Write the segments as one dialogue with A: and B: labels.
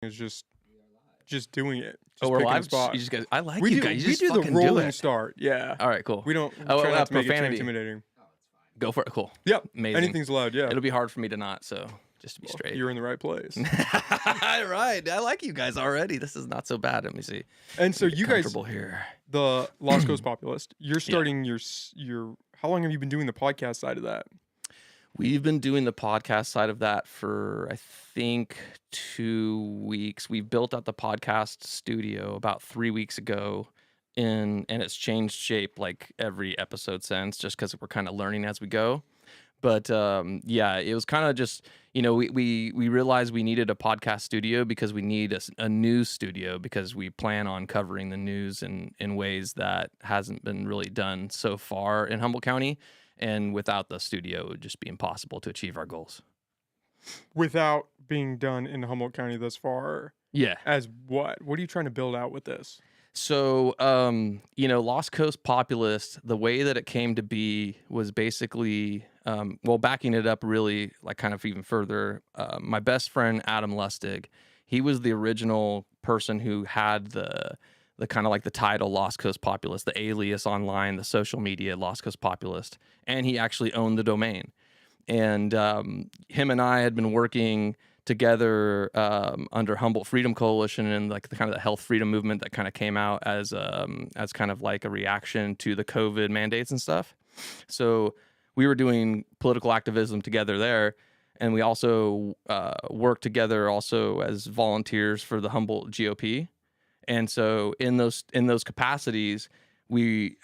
A: is just doing it.
B: Oh,
A: Just
B: we're
A: picking a
B: live.
A: spot.
B: You just guys, I like
A: We
B: you
A: do
B: guys. You
A: we
B: just
A: do the
B: fucking do
A: rolling
B: it.
A: start. Yeah.
B: All right, cool.
A: We don't
B: Oh,
A: try not to make it too
B: profanity.
A: intimidating.
B: Go for it. Cool.
A: Yep.
B: Amazing.
A: Anything's allowed. Yeah.
B: It'll be hard for me to not. So just to be straight.
A: You're in the right place.
B: Right. I like you guys already. This is not so bad. Let me see.
A: And so you guys,
B: Comfortable here.
A: the Lost Coast Populist, you're starting your. How long have you been doing the podcast side of that?
B: We've been doing the podcast side of that for, I think, 2 weeks. We built out the podcast studio about 3 weeks ago, and it's changed shape like every episode since, just because we're kind of learning as we go. But yeah, it was kind of just, we realized we needed a podcast studio because we need a news studio, because we plan on covering the news in ways that hasn't been really done so far in Humboldt County. And without the studio, it would just be impossible to achieve our goals.
A: Without being done in Humboldt County thus far.
B: Yeah.
A: As what? What are you trying to build out with this?
B: So, Lost Coast Populist, the way that it came to be was basically, backing it up really, like kind of even further, my best friend, Adam Lustig, he was the original person who had the kind of like the title Lost Coast Populist, the alias online, the social media Lost Coast Populist, and he actually owned the domain. And him and I had been working together under Humboldt Freedom Coalition and like the kind of the health freedom movement that kind of came out as kind of like a reaction to the COVID mandates and stuff. So we were doing political activism together there. And we also worked together also as volunteers for the Humboldt GOP. And so in those capacities, we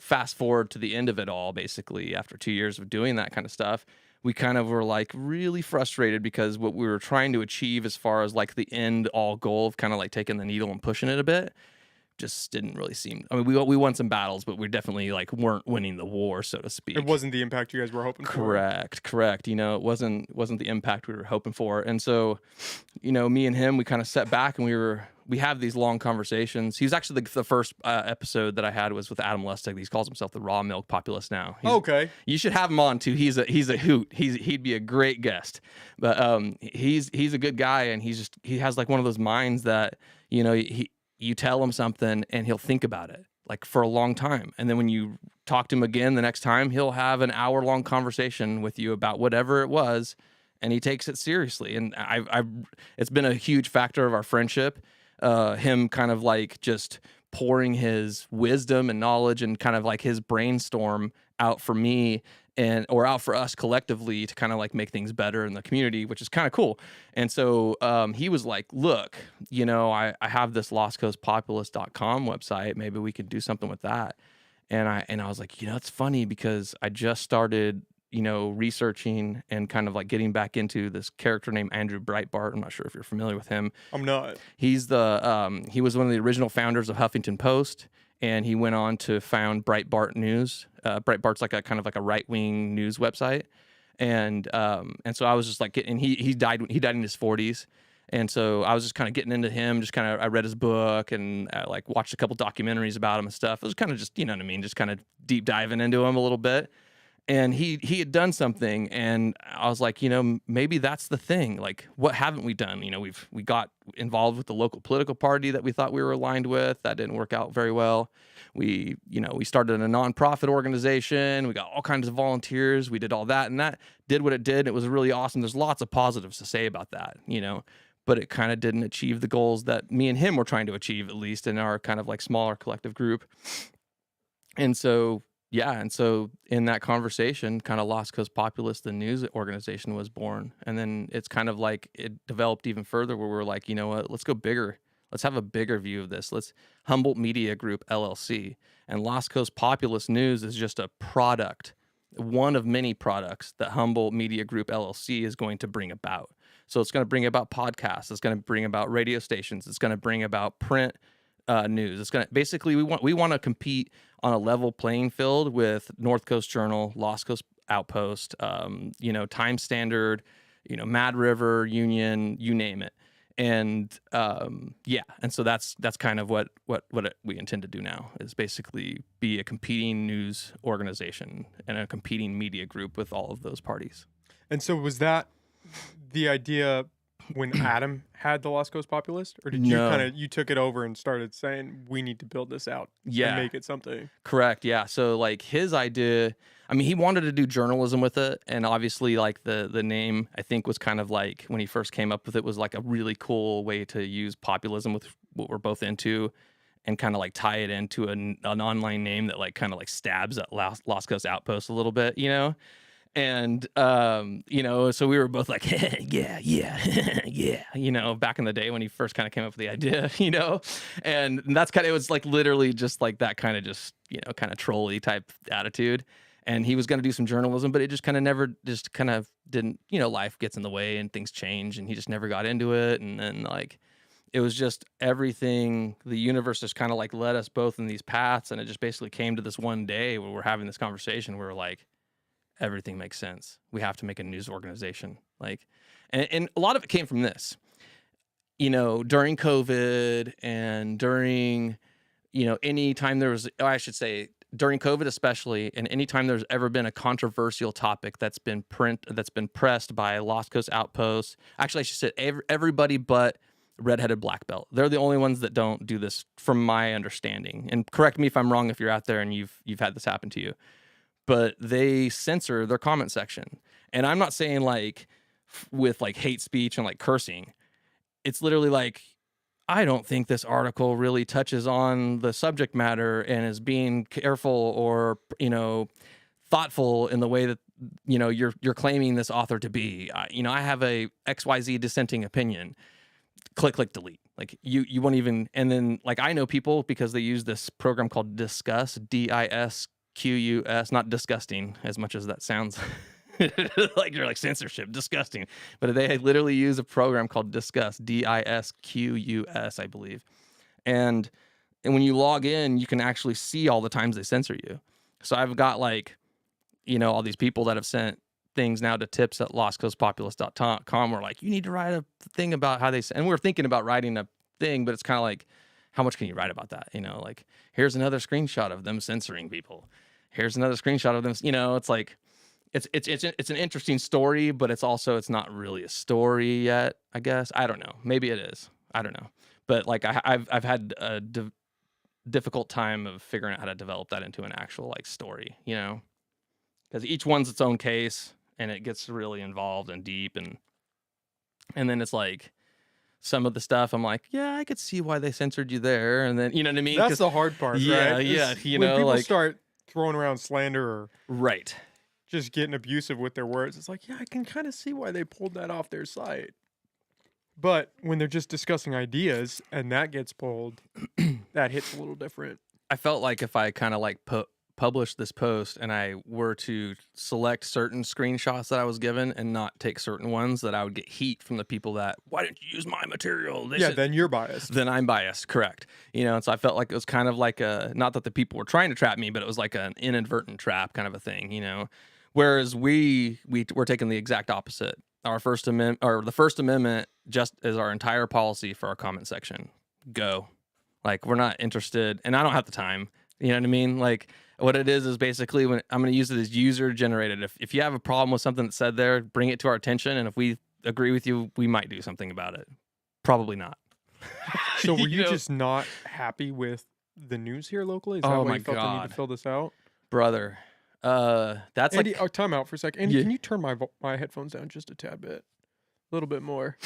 B: fast forward to the end of it all, basically after 2 years of doing that kind of stuff, we kind of were like really frustrated because what we were trying to achieve as far as like the end all goal of kind of like taking the needle and pushing it a bit just didn't really seem. I mean, we won some battles, but we definitely like weren't winning the war, so to speak.
A: It wasn't the impact you guys were hoping for.
B: Correct. It wasn't the impact we were hoping for. And so, me and him, we kind of sat back and we have these long conversations. He was actually the first episode that I had was with Adam Lustig. He calls himself the raw milk populist now.
A: Okay.
B: You should have him on too. He's a hoot. He'd be a great guest. But he's a good guy, and he has like one of those minds that, you tell him something and he'll think about it like for a long time. And then when you talk to him again the next time, he'll have an hour-long conversation with you about whatever it was, and he takes it seriously. And it's been a huge factor of our friendship. Him kind of like just pouring his wisdom and knowledge and kind of like his brainstorm out for me or out for us collectively to kind of like make things better in the community, which is kind of cool. And so he was like, look, I have this lostcoastpopulist.com website. Maybe we could do something with that. And I was like, it's funny because I just started, researching and kind of like getting back into this character named Andrew Breitbart. I'm not sure if you're familiar with him.
A: I'm not.
B: He's he was one of the original founders of Huffington Post, and he went on to found Breitbart News. Breitbart's like a kind of like a right-wing news website. And so I was just like he died in his 40s. And so I was just kind of getting into him, just kind of, I read his book and like watched a couple documentaries about him and stuff. It was kind of just, just kind of deep diving into him a little bit. And he had done something, and I was like, maybe that's the thing. Like, what haven't we done? We got involved with the local political party that we thought we were aligned with. That didn't work out very well. We started a nonprofit organization. We got all kinds of volunteers. We did all that, and that did what it did. It was really awesome. There's lots of positives to say about that, but it kind of didn't achieve the goals that me and him were trying to achieve, at least in our kind of like smaller collective group. And so in that conversation, kind of Lost Coast Populist, the news organization, was born. And then it's kind of like it developed even further where we're like, you know what, let's go bigger. Let's have a bigger view of this. Let's Humboldt Media Group, LLC. And Lost Coast Populist News is just a product, one of many products that Humboldt Media Group, LLC is going to bring about. So it's going to bring about podcasts. It's going to bring about radio stations. It's going to bring about print news. It's going to basically we want to compete on a level playing field with North Coast Journal, Lost Coast Outpost, Time Standard, Mad River, Union, you name it. And and so that's kind of what we intend to do now, is basically be a competing news organization and a competing media group with all of those parties.
A: And so was that the idea when Adam had the Lost Coast Populist, or did you
B: No.
A: you took it over and started saying we need to build this out and
B: Yeah.
A: make it something?
B: Correct. Yeah. So like his idea, I mean, he wanted to do journalism with it, and obviously like the name I think was kind of like when he first came up with it was like a really cool way to use populism with what we're both into, and kind of like tie it into an online name that like kind of like stabs at Lost Coast Outpost a little bit, you know. And you know, so we were both like, yeah, yeah, you know, back in the day when he first kind of came up with the idea, you know, and that's kind of, it was like literally just like that kind of just, you know, kind of trolly type attitude. And he was going to do some journalism, but it just kind of never, just kind of didn't, you know, life gets in the way and things change, and he just never got into it. And then like, it was just everything, the universe just kind of like led us both in these paths. And it just basically came to this one day where we're having this conversation where we're like, everything makes sense. We have to make a news organization. Like, and a lot of it came from this, you know, during COVID and during, you know, any time there was, I should say during COVID, especially, and anytime there's ever been a controversial topic that's been pressed by Lost Coast Outpost. Actually, I should say everybody but redheaded black belt. They're the only ones that don't do this from my understanding. And correct me if I'm wrong, if you're out there and you've had this happen to you. But they censor their comment section. And I'm not saying like with like hate speech and like cursing. It's literally like, I don't think this article really touches on the subject matter and is being careful or, you know, thoughtful in the way that, you know, you're claiming this author to be. You know, I have a XYZ dissenting opinion. Click, delete. Like you won't even, and then like I know people because they use this program called Discuss, DISQUS, not disgusting as much as that sounds like you're like censorship, disgusting. But they literally use a program called Discuss, DISQUS, I believe. And when you log in, you can actually see all the times they censor you. So I've got like, you know, all these people that have sent things now to tips at lostcoastpopulist.com. We're like, you need to write a thing about how they, and we're thinking about writing a thing, but it's kind of like, how much can you write about that? You know, like here's another screenshot of them censoring people. Here's another screenshot of them. You know, it's like, it's an interesting story, but it's not really a story yet, I guess. I don't know. Maybe it is. I don't know. But like I've had a difficult time of figuring out how to develop that into an actual like story, you know, because each one's its own case and it gets really involved and deep. And then it's like, some of the stuff I'm like, yeah, I could see why they censored you there. And then, you know what I mean?
A: That's the hard part,
B: yeah,
A: right?
B: Yeah, you
A: when
B: know,
A: people
B: like
A: start throwing around slander or
B: right,
A: just getting abusive with their words, it's like, yeah, I can kind of see why they pulled that off their site. But when they're just discussing ideas and that gets pulled, that hits a little different.
B: I felt like if I kind of like published this post and I were to select certain screenshots that I was given and not take certain ones, that I would get heat from the people that, why didn't you use my material?
A: Then you're biased.
B: Then I'm biased, correct. You know, and so I felt like it was kind of like not that the people were trying to trap me, but it was like an inadvertent trap kind of a thing, you know. Whereas we're taking the exact opposite. The First Amendment just is our entire policy for our comment section. Go. Like, we're not interested, and I don't have the time. You know what I mean? Like, what it is basically, when I'm going to use it as user generated. If you have a problem with something that's said there, bring it to our attention, and if we agree with you, we might do something about it. Probably not.
A: So were you just not happy with the news here locally? Is that why you felt the need to fill this out?
B: Brother. That's
A: Andy,
B: like
A: time out for a second. Andy, can you turn my headphones down just a tad bit? A little bit more.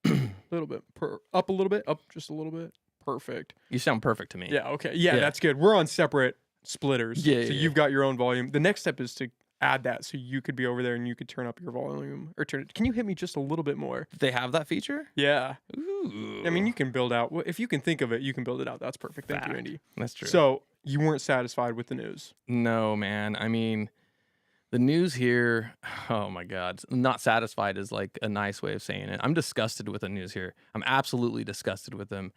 A: A little bit. Up a little bit. Up just a little bit. Perfect.
B: You sound perfect to me.
A: Yeah, okay. Yeah, that's good. We're on separate splitters.
B: Yeah,
A: so you've got your own volume. The next step is to add that so you could be over there and you could turn up your volume or turn it. Can you hit me just a little bit more?
B: They have that feature?
A: Yeah.
B: Ooh.
A: I mean, you can build out. If you can think of it, you can build it out. That's perfect. Thank you, Andy.
B: That's true.
A: So you weren't satisfied with the news?
B: No, man. I mean, the news here, oh my God. Not satisfied is like a nice way of saying it. I'm disgusted with the news here. I'm absolutely disgusted with them.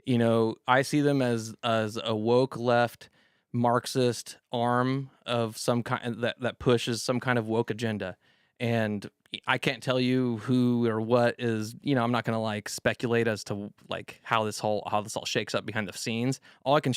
B: You know, I see them as a woke left Marxist arm of some kind that pushes some kind of woke agenda. And I can't tell you who or what is, you know, I'm not going to like speculate as to like how this all shakes up behind the scenes. All I can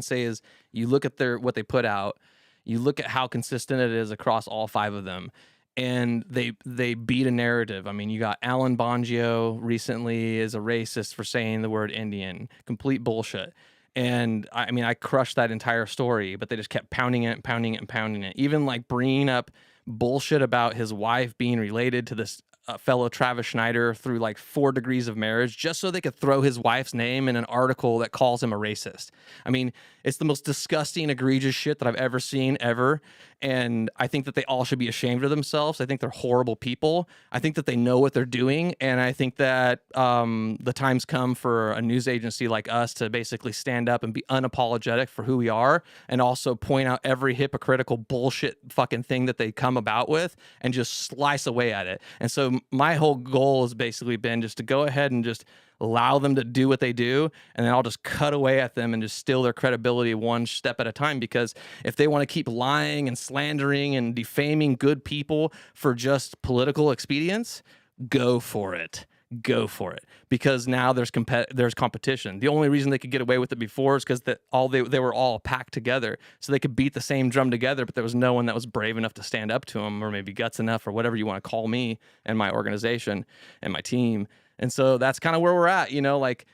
B: say is you look at what they put out, you look at how consistent it is across all five of them. and they beat a narrative. I mean, you got Alan Bongio recently is a racist for saying the word Indian. Complete bullshit. And I mean, I crushed that entire story, but they just kept pounding it, pounding it, and pounding it. Even like bringing up bullshit about his wife being related to this fellow Travis Schneider through like 4 degrees of marriage, just so they could throw his wife's name in an article that calls him a racist. I mean, it's the most disgusting, egregious shit that I've ever seen ever. And I think that they all should be ashamed of themselves. I think they're horrible people. I think that they know what they're doing. And I think that the time's come for a news agency like us to basically stand up and be unapologetic for who we are, and also point out every hypocritical bullshit fucking thing that they come about with and just slice away at it. And so my whole goal has basically been just to go ahead and just allow them to do what they do, and then I'll just cut away at them and just steal their credibility one step at a time. Because if they want to keep lying and slandering and defaming good people for just political expedience, go for it. Go for it. Because now there's competition. The only reason they could get away with it before is because they were all packed together, so they could beat the same drum together, but there was no one that was brave enough to stand up to them, or maybe guts enough, or whatever you want to call me and my organization and my team. And so that's kind of where we're at, like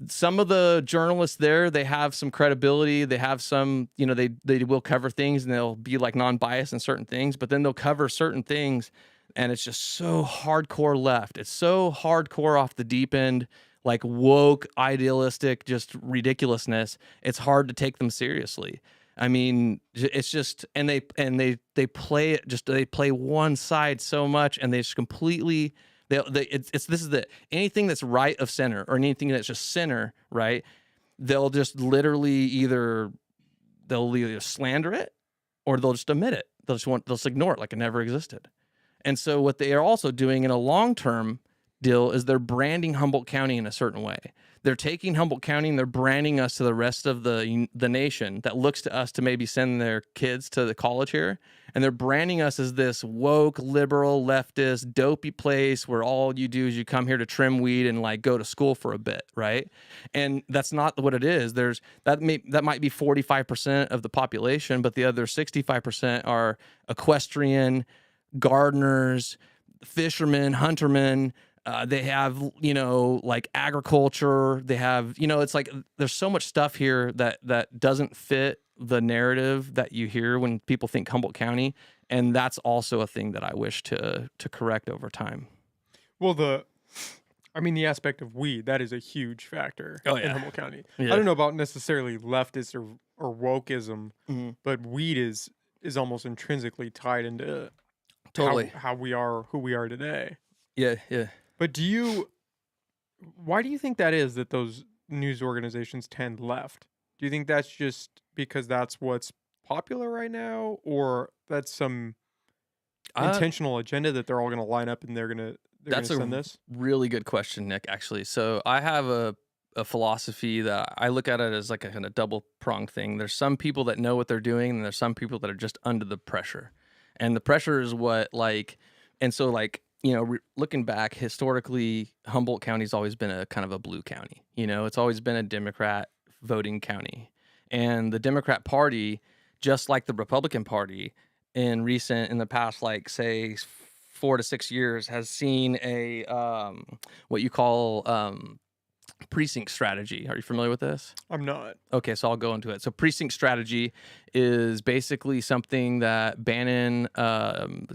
B: some of the journalists there, they have some credibility. They have some, they will cover things, and they'll be like non-biased in certain things, but then they'll cover certain things and it's just so hardcore left. It's so hardcore off the deep end, like woke, idealistic, just ridiculousness. It's hard to take them seriously. I mean, it's just, and they play it, just they play one side so much, and they just completely. This is anything that's right of center, or anything that's just center, right? They'll just literally they'll either slander it, or they'll just omit it. They'll just ignore it like it never existed. And so what they are also doing in a long-term deal is they're branding Humboldt County in a certain way. They're taking Humboldt County and they're branding us to the rest of the nation that looks to us to maybe send their kids to the college here. And they're branding us as this woke, liberal, leftist, dopey place where all you do is you come here to trim weed and like go to school for a bit, right? And that's not what it is. That might be 45% of the population, but the other 65% are equestrian, gardeners, fishermen, huntermen. They have, like agriculture. They have, it's like there's so much stuff here that doesn't fit the narrative that you hear when people think Humboldt County. And that's also a thing that I wish to correct over time.
A: Well, the aspect of weed, that is a huge factor in Humboldt County.
B: Yeah.
A: I don't know about necessarily leftist or wokeism,
B: Mm-hmm.
A: but weed is almost intrinsically tied into
B: Totally
A: how we are, who we are today.
B: Yeah.
A: But why do you think that is, that those news organizations tend left? Do you think that's just because that's what's popular right now, or that's some intentional agenda that they're all going to line up and they're going to send this?
B: Really good question, Nick, actually. So I have a philosophy that I look at it as like a kind of double pronged thing. There's some people that know what they're doing, and there's some people that are just under the pressure. And the pressure is looking back historically, Humboldt County's always been a kind of a blue county. It's always been a Democrat voting county. And the Democrat Party, just like the Republican Party in the past, like say 4 to 6 years, has seen a what you call precinct strategy. Are you familiar with this?
A: I'm not.
B: Okay, so I'll go into it. So precinct strategy is basically something that Bannon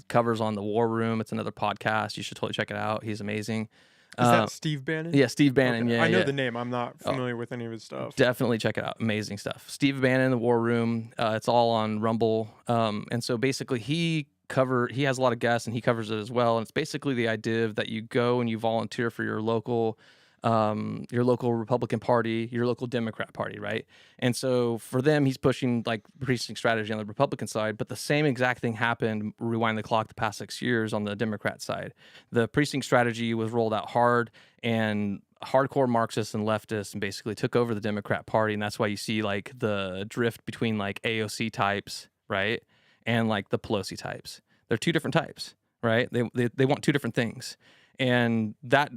B: covers on the War Room. It's another podcast. You should totally check it out. He's amazing.
A: Is that Steve Bannon?
B: Yeah, Steve Bannon.
A: Okay.
B: Yeah,
A: I know the name. I'm not familiar with any of his stuff.
B: Definitely check it out. Amazing stuff. Steve Bannon, the War Room. It's all on Rumble. And so basically he has a lot of guests, and he covers it as well. And it's basically the idea that you go and you volunteer for your local Republican Party, your local Democrat Party, right? And so for them, he's pushing like precinct strategy on the Republican side, but the same exact thing happened, rewind the clock, the past 6 years on the Democrat side. The precinct strategy was rolled out hard, and hardcore Marxists and leftists and basically took over the Democrat Party, and that's why you see like the drift between like AOC types, right, and like the Pelosi types. They're two different types, right? They want two different things. And that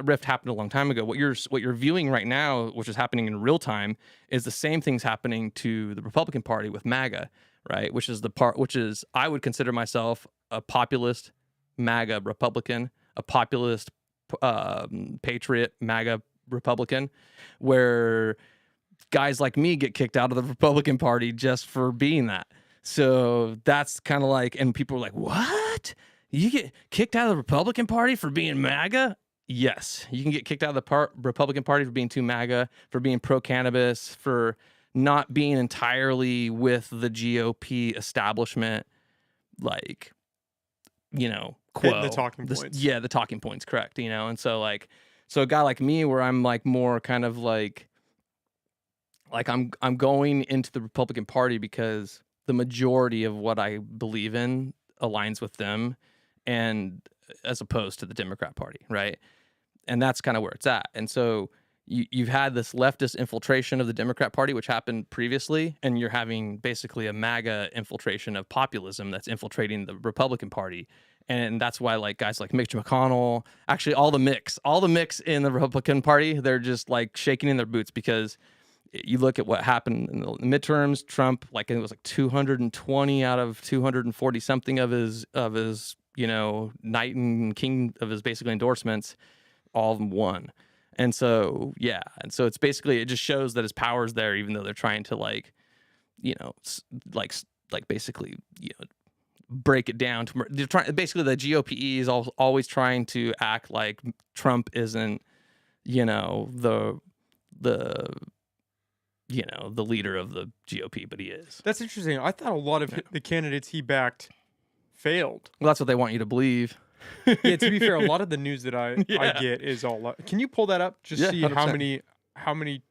B: rift happened a long time ago. What you're viewing right now, which is happening in real time, is the same things happening to the Republican Party with MAGA, right? Which is I would consider myself a populist MAGA Republican, a populist patriot MAGA Republican, where guys like me get kicked out of the Republican Party just for being that. So that's kind of like, and people are like, what? You get kicked out of the Republican Party for being MAGA? Yes, you can get kicked out of the Republican Party for being too MAGA, for being pro-cannabis, for not being entirely with the GOP establishment, like,
A: Hitting the talking points.
B: Yeah, the talking points, correct. And so like, so a guy like me, where I'm like more kind of like I'm going into the Republican Party because the majority of what I believe in aligns with them, and as opposed to the Democrat Party, right? And that's kind of where it's at. And so you've had this leftist infiltration of the Democrat Party, which happened previously, and you're having basically a MAGA infiltration of populism that's infiltrating the Republican Party. And that's why like guys like Mitch McConnell, actually all the mix in the Republican Party, they're just like shaking in their boots, because you look at what happened in the midterms. Trump, like it was like 220 out of 240 something of his knight and king of his basically endorsements, all of them won. And so it's basically, it just shows that his power's there, even though they're trying to like basically break it down to, they're trying, basically the GOP is always trying to act like Trump isn't the leader of the GOP, but he is.
A: That's interesting. I thought a lot of the candidates he backed failed.
B: Well, that's what they want you to believe.
A: Yeah, to be fair, a lot of the news that I get is all. Can you pull that up? Just see
B: 100%.
A: how many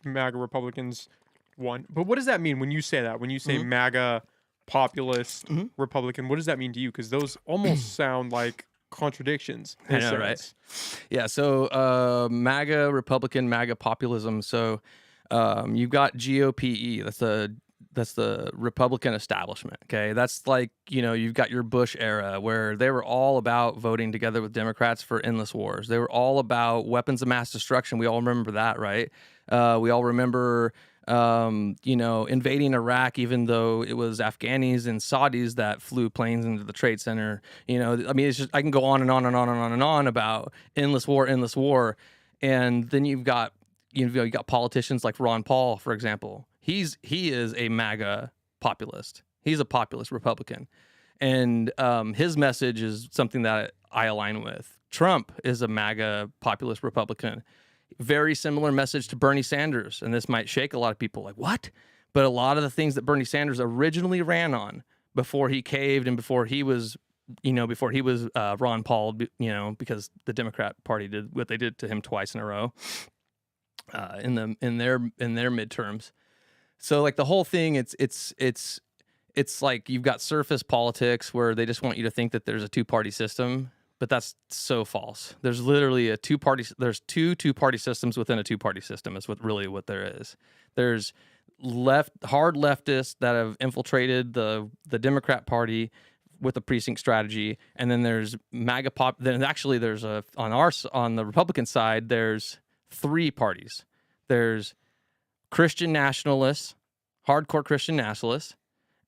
A: MAGA Republicans won. But what does that mean when you say that? When you say MAGA populist Republican, what does that mean to you? Because those almost sound like contradictions.
B: I know, right? Yeah. So MAGA Republican, MAGA populism. So you've got GOPE. That's the Republican establishment. Okay. That's like, you've got your Bush era, where they were all about voting together with Democrats for endless wars. They were all about weapons of mass destruction. We all remember that, right? We all remember, invading Iraq, even though it was Afghanis and Saudis that flew planes into the Trade Center. It's just, I can go on and on and on and on and on about endless war. And then you've got politicians like Ron Paul, for example. He is a MAGA populist. He's a populist Republican. And his message is something that I align with. Trump is a MAGA populist Republican. Very similar message to Bernie Sanders. And this might shake a lot of people, like, what? But a lot of the things that Bernie Sanders originally ran on before he caved and before he was Ron Paul, because the Democrat Party did what they did to him twice in a row in their midterms. So like the whole thing, it's like you've got surface politics where they just want you to think that there's a two-party system, but that's so false. There's literally there's two-party systems within a two-party system is what there is. There's hard leftists that have infiltrated the Democrat Party with a precinct strategy, and then there's MAGA pop. Then actually there's on the Republican side, there's three parties. There's Christian nationalists, hardcore Christian nationalists,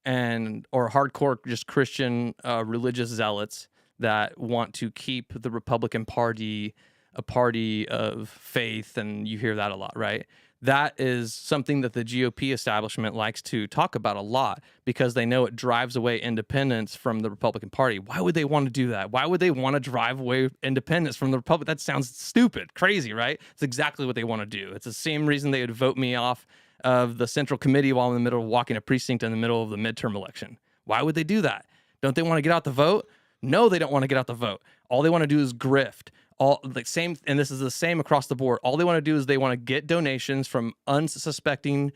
B: or hardcore just Christian religious zealots that want to keep the Republican Party a party of faith, and you hear that a lot, right? That is something that the GOP establishment likes to talk about a lot, because they know it drives away independence from the Republican Party. Why would they want to do that? Why would they want to drive away independence from the Republic? That sounds stupid, crazy, right? It's exactly what they want to do. It's the same reason they would vote me off of the Central Committee while I'm in the middle of walking a precinct in the middle of the midterm election. Why would they do that? Don't they want to get out the vote? No, they don't want to get out the vote. All they want to do is grift. And this is the same across the board. All they want to do is they want to get donations from unsuspecting,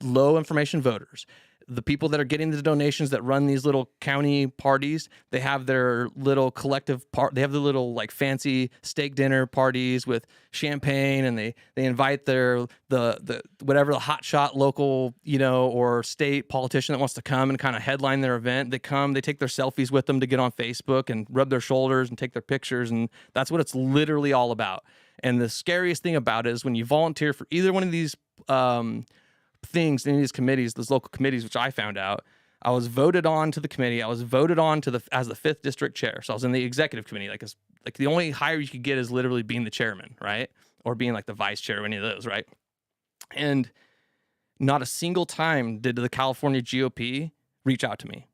B: low information voters. The people that are getting the donations that run these little county parties, they have their little collective they have the little like fancy steak dinner parties with champagne, and they invite the whatever the hotshot local, or state politician that wants to come and kind of headline their event. They come, they take their selfies with them to get on Facebook and rub their shoulders and take their pictures, and that's what it's literally all about. And the scariest thing about it is when you volunteer for either one of these things in these committees, those local committees, which I found out, I was voted on to the committee. I was voted on to as the 5th district chair. So I was in the executive committee. Like the only hire you could get is literally being the chairman, right? Or being like the vice chair or any of those, right? And not a single time did the California GOP reach out to me.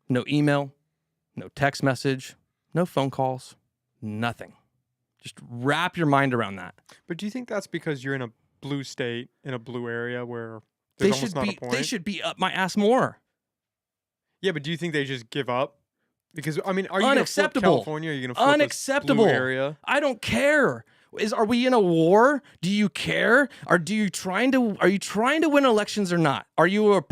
B: No email, no text message, no phone calls, nothing. Just wrap your mind around that.
A: But do you think that's because you're in a blue state, in a blue area where there's almost not a point?
B: They should be up my ass more.
A: Yeah, but do you think they just give up? Because, I mean, are you going to flip
B: Unacceptable.
A: California? Are you going to flip
B: Unacceptable.
A: this blue area?
B: I don't care. Are we in a war? Do you care? Are you trying to win elections or not? Are you a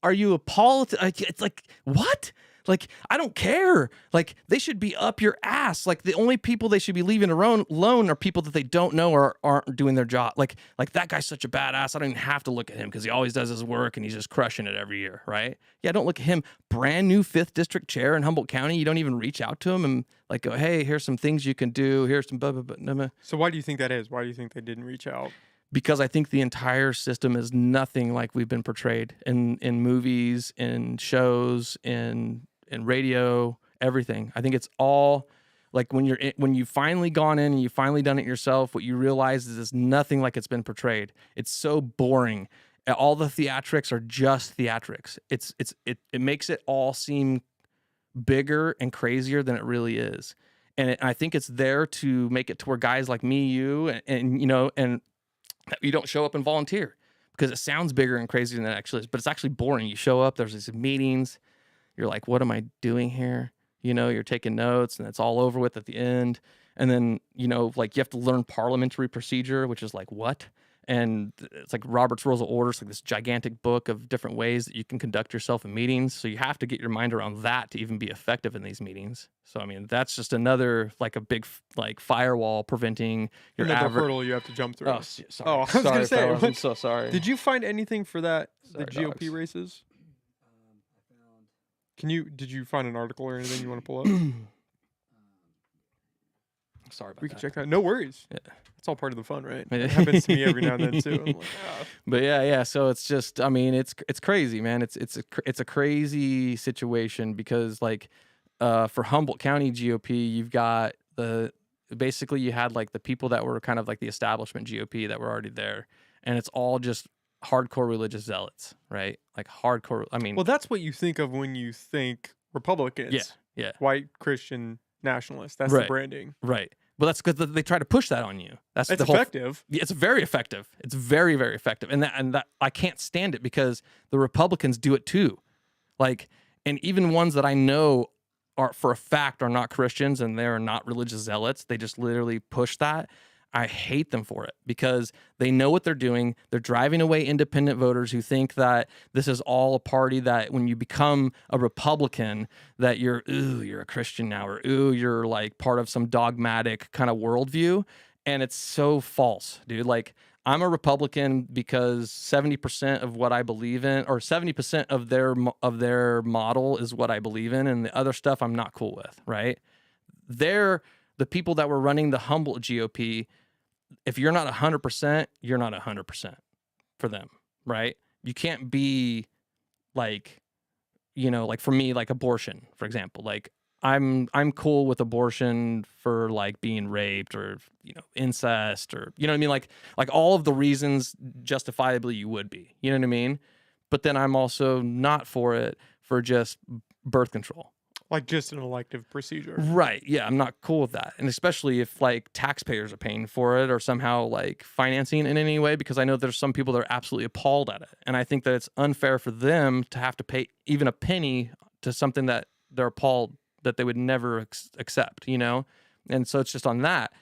B: it's like, what? Like, I don't care. Like, they should be up your ass. Like, the only people they should be leaving alone are people that they don't know or aren't doing their job. Like that guy's such a badass. I don't even have to look at him because he always does his work and he's just crushing it every year, right? Yeah, don't look at him. Brand new 5th district chair in Humboldt County. You don't even reach out to him and like go, hey, here's some things you can do. Here's some blah, blah, blah, blah.
A: So why do you think that is? Why do you think they didn't reach out?
B: Because I think the entire system is nothing like we've been portrayed in movies, in shows, in radio, everything. I think it's all like when you've finally gone in and you've finally done it yourself, what you realize is it's nothing like it's been portrayed. It's so boring. All the theatrics are just theatrics. It makes it all seem bigger and crazier than it really is. And I think it's there to make it to where guys like me, you, and you know, and you don't show up and volunteer because it sounds bigger and crazier than it actually is, but it's actually boring. You show up, there's these meetings. You're like, what am I doing here? You know, you're taking notes and it's all over with at the end. And then, you know, like you have to learn parliamentary procedure, which is like, what? And it's like Robert's Rules of Order, like this gigantic book of different ways that you can conduct yourself in meetings. So you have to get your mind around that to even be effective in these meetings. So, I mean, that's just another, like a big, like firewall preventing your
A: hurdle you have to jump through.
B: Oh, sorry.
A: I was going to say,
B: I'm so sorry.
A: Did you find anything for that,
B: Sorry,
A: the GOP
B: dogs.
A: races? Did you find an article or anything you want to pull up?
B: Sorry about
A: We
B: that.
A: can check that. No worries.
B: Yeah.
A: It's all part of the fun, right? It happens to me every now and then too. I'm like, ah.
B: But yeah. So it's just, I mean, it's crazy, man. It's a crazy situation because like, for Humboldt County GOP, you've got basically you had like the people that were kind of like the establishment GOP that were already there, and it's all just hardcore religious zealots, right? Like hardcore. I mean,
A: Well, that's what you think of when you think Republicans.
B: yeah,
A: White Christian nationalists. That's the
B: Right.
A: branding.
B: right. But that's because they try to push that on you. That's
A: It's
B: the whole.
A: effective.
B: Yeah, it's very effective. It's very, very effective. And that I can't stand it because the Republicans do it too. Like, and even ones that I know are for a fact are not Christians and they're not religious zealots, they just literally push that. I hate them for it because they know what they're doing. They're driving away independent voters who think that this is all a party that when you become a Republican, that you're a Christian now, or you're like part of some dogmatic kind of worldview. And it's so false, dude. Like, I'm a Republican because 70% of what I believe in, or 70% of their model is what I believe in, and the other stuff I'm not cool with, right? They're the people that were running the Humboldt GOP. If you're not 100%, you're not 100% for them, right? You can't be like, you know, like for me, like abortion, for example. Like I'm cool with abortion for like being raped or, you know, incest or, you know what I mean? Like all of the reasons justifiably you would be, you know what I mean? But then I'm also not for it for just birth control.
A: Like just an elective procedure.
B: Right. Yeah, I'm not cool with that. And especially if like taxpayers are paying for it or somehow like financing it in any way, because I know there's some people that are absolutely appalled at it. And I think that it's unfair for them to have to pay even a penny to something that they're appalled that they would never accept, you know? And so it's just on that.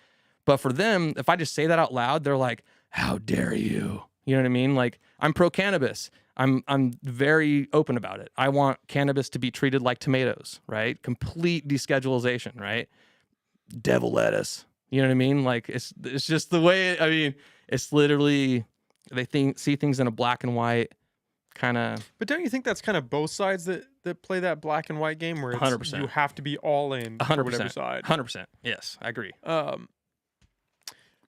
B: But for them, if I just say that out loud, they're like, how dare you? You know what I mean? Like, I'm pro-cannabis. I'm very open about it. I want cannabis to be treated like tomatoes, right? Complete deschedulization, right? Devil lettuce. You know what I mean? Like, it's just the way, I mean, it's literally, see things in a black and white kind of.
A: But don't you think that's kind of both sides that play that black and white game where it's
B: 100%.
A: you have to be all in for whatever side?
B: 100%. Yes, I agree.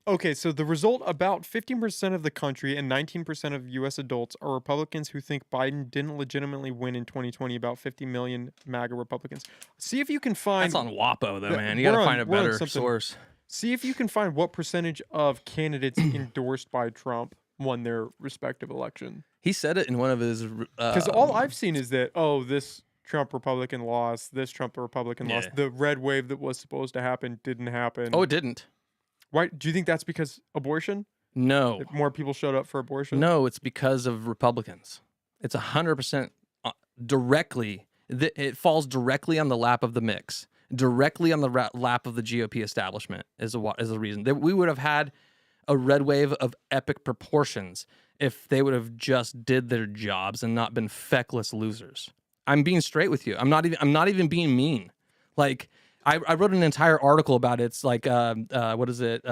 A: Okay, so the result, about 15% of the country and 19% of US adults are Republicans who think Biden didn't legitimately win in 2020, about 50 million MAGA Republicans. See if you can
B: That's
A: find
B: on WAPO though,
A: that
B: man. You got to find a
A: we're on
B: better
A: something.
B: source.
A: See if you can find what percentage of candidates endorsed by Trump won their respective election.
B: He said it in one of his.
A: Because all I've seen is that, oh, this Trump Republican lost, this Trump Republican
B: Yeah.
A: lost. The red wave that was supposed to happen didn't happen.
B: Oh, it didn't.
A: Why do you think that's because abortion?
B: No,
A: That more people showed up for abortion?
B: no, it's because of Republicans. It's 100% directly. It falls directly on the lap of the mix, directly on the lap of the GOP establishment. Is the reason that we would have had a red wave of epic proportions if they would have just did their jobs and not been feckless losers. I'm being straight with you. I'm not even being mean. Like I wrote an entire article about it. It's like what is it?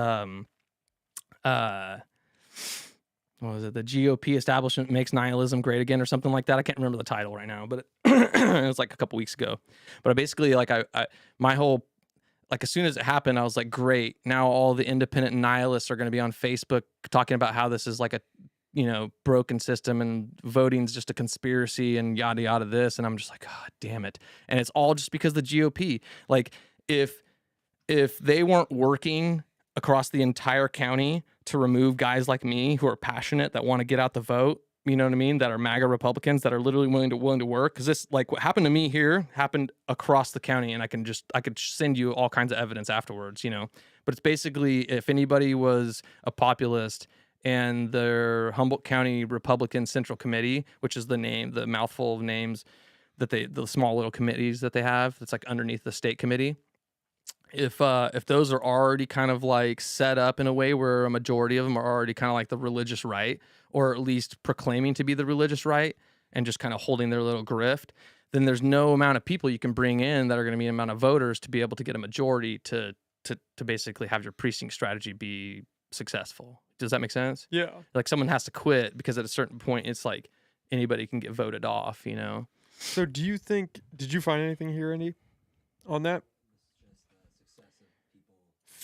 B: What was it? The GOP establishment makes nihilism great again, or something like that. I can't remember the title right now, but it was like a couple weeks ago. But I basically, like, my whole, like, as soon as it happened, I was like, great. Now all the independent nihilists are going to be on Facebook talking about how this is like a, broken system and voting's just a conspiracy and yada yada this. And I'm just like, God damn it. And it's all just because the GOP. Like, if they weren't working across the entire county to remove guys like me who are passionate, that want to get out the vote, you know what I mean, that are MAGA Republicans, that are literally willing to work, because this, like, what happened to me here happened across the county, and I could send you all kinds of evidence afterwards, but it's basically, if anybody was a populist and the Humboldt County Republican Central Committee, which is the mouthful of names that the small little committees that they have, that's like underneath the state committee. If those are already kind of like set up in a way where a majority of them are already kind of like the religious right, or at least proclaiming to be the religious right and just kind of holding their little grift, then there's no amount of people you can bring in that are going to be an amount of voters to be able to get a majority to basically have your precinct strategy be successful. Does that make sense?
A: Yeah.
B: Like, someone has to quit because at a certain point it's like anybody can get voted off,
A: So do you think, did you find anything here, Andy, on that?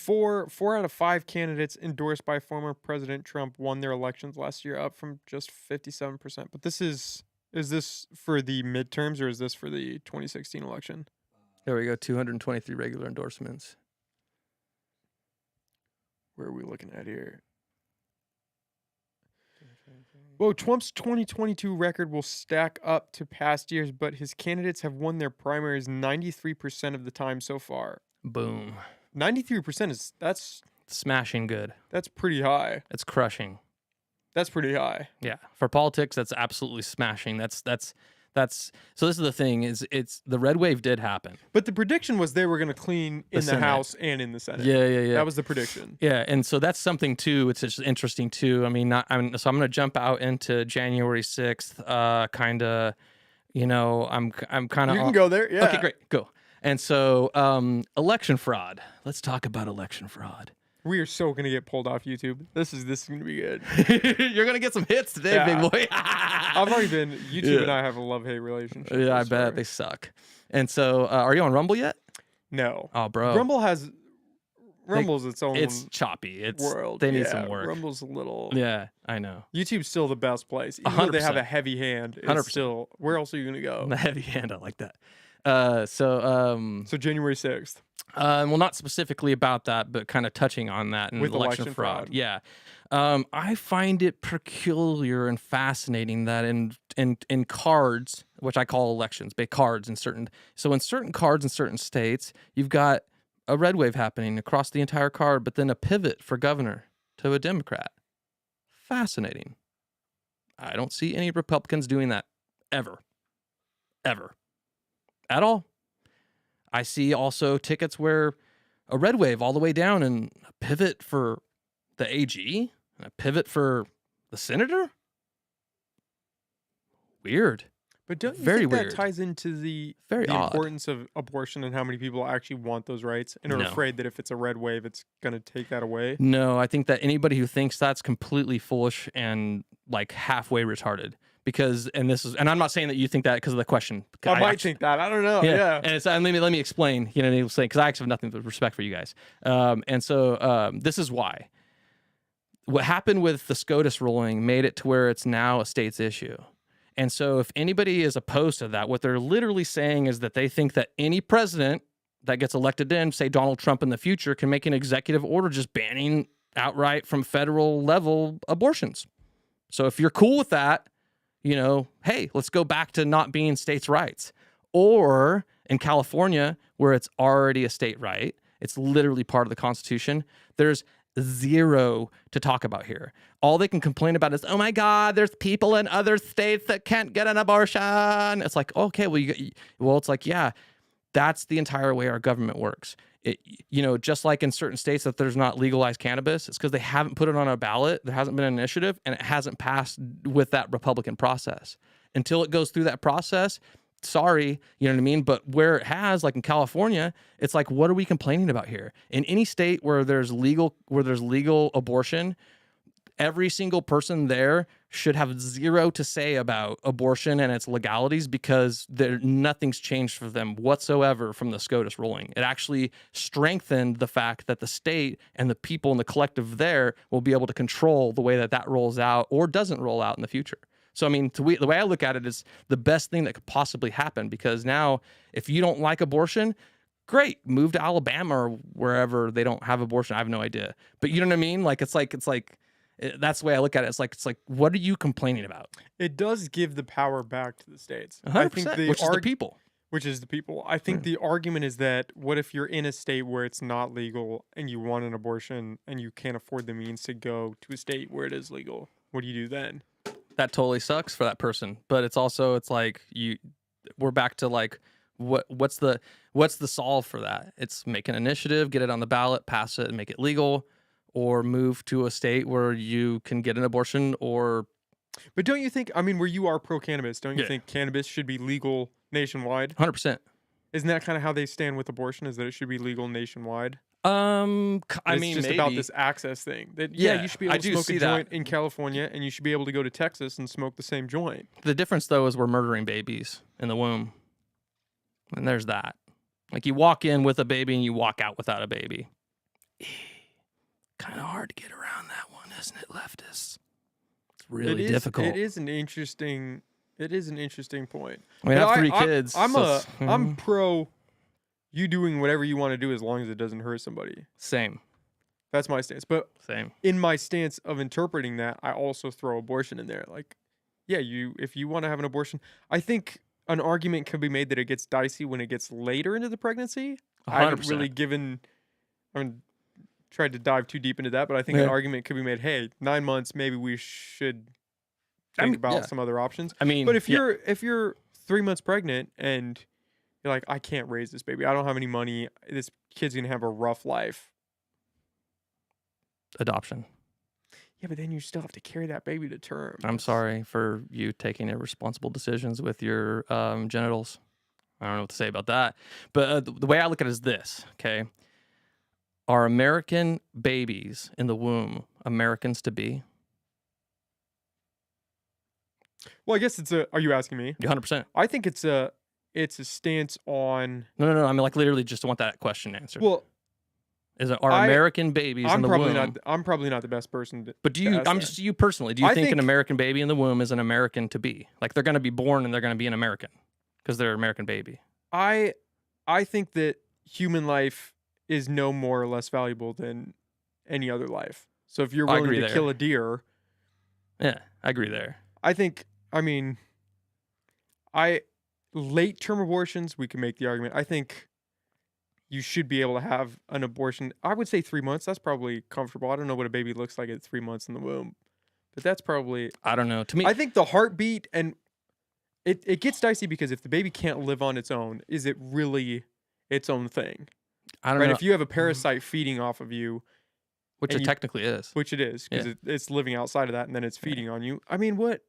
A: 4 out of 5 candidates endorsed by former President Trump won their elections last year, up from just 57%. But this is this for the midterms, or is this for the 2016 election?
B: There we go, 223 regular endorsements.
A: Where are we looking at here? Well, Trump's 2022 record will stack up to past years, but his candidates have won their primaries 93% of the time so far.
B: Boom.
A: 93% that's
B: smashing good.
A: That's pretty high.
B: It's crushing.
A: That's pretty high.
B: Yeah. For politics, that's absolutely smashing. That's so this is the thing, it's the red wave did happen.
A: But the prediction was they were going to clean in the House and in the Senate.
B: Yeah.
A: That was the prediction.
B: Yeah, and so that's something too. It's just interesting too. I mean, so I'm going to jump out into January 6th. Kind of, I'm kind of.
A: You can go there. Yeah.
B: Okay, great. Go. And so, election fraud. Let's talk about election fraud.
A: We are so gonna get pulled off YouTube. This is gonna be good.
B: You're gonna get some hits today, big boy.
A: I've already been. YouTube and I have a love-hate relationship.
B: Yeah, I bet they suck. And so, are you on Rumble yet?
A: No.
B: Oh, bro.
A: Rumble's its own.
B: It's choppy. It's
A: world.
B: They need some work.
A: Rumble's a little.
B: Yeah, I know.
A: YouTube's still the best place. Even though they have a heavy hand, it's
B: 100%.
A: Still. Where else are you gonna go?
B: The heavy hand. I like that.
A: So January 6th.
B: Well, not specifically about that, but kind of touching on that and
A: With
B: election fraud. Yeah. I find it peculiar and fascinating that in cards, which I call elections, but cards in certain cards in certain states, you've got a red wave happening across the entire card, but then a pivot for governor to a Democrat. Fascinating. I don't see any Republicans doing that ever. At all. I see also tickets where a red wave all the way down and a pivot for the AG and a pivot for the senator. Weird.
A: But don't you
B: Very
A: think
B: weird.
A: that ties into the importance of abortion and how many people actually want those rights and are afraid that if it's a red wave, it's going to take that away?
B: No, I think that anybody who thinks that's completely foolish and like halfway retarded. Because, and I'm not saying that you think that because of the question.
A: I might think that. I don't know. Yeah.
B: And let me explain, because I actually have nothing but respect for you guys. And so this is why. what happened with the SCOTUS ruling made it to where it's now a state's issue. And so if anybody is opposed to that, what they're literally saying is that they think that any president that gets elected in, say Donald Trump in the future, can make an executive order just banning outright from federal level abortions. So if you're cool with that, hey, let's go back to not being states' rights. Or in California, where it's already a state right, it's literally part of the Constitution, there's zero to talk about here. All they can complain about is, oh my God, there's people in other states that can't get an abortion. It's like, okay, well, it's like, yeah, that's the entire way our government works. Just like in certain states that there's not legalized cannabis, it's because they haven't put it on a ballot. There hasn't been an initiative, and it hasn't passed with that Republican process. Until it goes through that process, sorry, you know what I mean? But where it has, like in California, it's like, what are we complaining about here? In any state where there's legal abortion, every single person there should have zero to say about abortion and its legalities, because nothing's changed for them whatsoever from the SCOTUS ruling. It actually strengthened the fact that the state and the people and the collective there will be able to control the way that rolls out or doesn't roll out in the future. So, I mean, the way I look at it is the best thing that could possibly happen, because now if you don't like abortion, great, move to Alabama or wherever they don't have abortion. I have no idea. But you know what I mean? Like, that's the way I look at it. It's like, what are you complaining about?
A: It does give the power back to the states.
B: 100%,
A: I think
B: which is the people.
A: Which is the people. I think the argument is that what if you're in a state where it's not legal and you want an abortion and you can't afford the means to go to a state where it is legal? What do you do then?
B: That totally sucks for that person. But it's like we're back to like, what's the solve for that? It's make an initiative, get it on the ballot, pass it, and make it legal. Or move to a state where you can get an abortion,
A: But don't you think, where you are pro-cannabis, don't you think cannabis should be legal nationwide?
B: 100%.
A: Isn't that kind of how they stand with abortion, is that it should be legal nationwide?
B: It's
A: just about this access thing. That you should be able to smoke a joint in California, and you should be able to go to Texas and smoke the same joint.
B: The difference, though, is we're murdering babies in the womb. And there's that. Like, you walk in with a baby and you walk out without a baby. Kind of hard to get around that one, isn't it, leftists? It's really difficult.
A: It is an interesting point.
B: I mean, I have 3 kids.
A: I'm pro you doing whatever you want to do as long as it doesn't hurt somebody.
B: Same.
A: That's my stance. But
B: same.
A: In my stance of interpreting that, I also throw abortion in there. Like, yeah, if you want to have an abortion, I think an argument could be made that it gets dicey when it gets later into the pregnancy.
B: 100%.
A: I haven't really tried to dive too deep into that, but I think an argument could be made, hey, 9 months, maybe we should think about some other options. But if you're 3 months pregnant and you're like, I can't raise this baby, I don't have any money, this kid's gonna have a rough life.
B: Adoption.
A: Yeah, but then you still have to carry that baby to term.
B: I'm sorry for you taking irresponsible decisions with your genitals. I don't know what to say about that. But the way I look at it is this, okay? Are American babies in the womb Americans to be?
A: Well, I guess are you asking me?
B: 100%.
A: I think it's a stance on...
B: No. I mean, like, literally just want that question answered.
A: Well...
B: Are American babies in the womb?
A: I'm probably not the best person to...
B: But just you personally, do you think an American baby in the womb is an American to be? Like, they're going to be born and they're going to be an American because they're an American baby.
A: I think that human life is no more or less valuable than any other life. So if you're willing to kill a deer...
B: Yeah, I agree there.
A: I think, late-term abortions, we can make the argument. I think you should be able to have an abortion. I would say 3 months. That's probably comfortable. I don't know what a baby looks like at 3 months in the womb. But that's probably...
B: I don't know. To me...
A: I think the heartbeat, and it gets dicey because if the baby can't live on its own, is it really its own thing?
B: I don't know.
A: If you have a parasite feeding off of you...
B: Which it technically is.
A: Which it is, because it's living outside of that, and then it's feeding on you. I mean, what?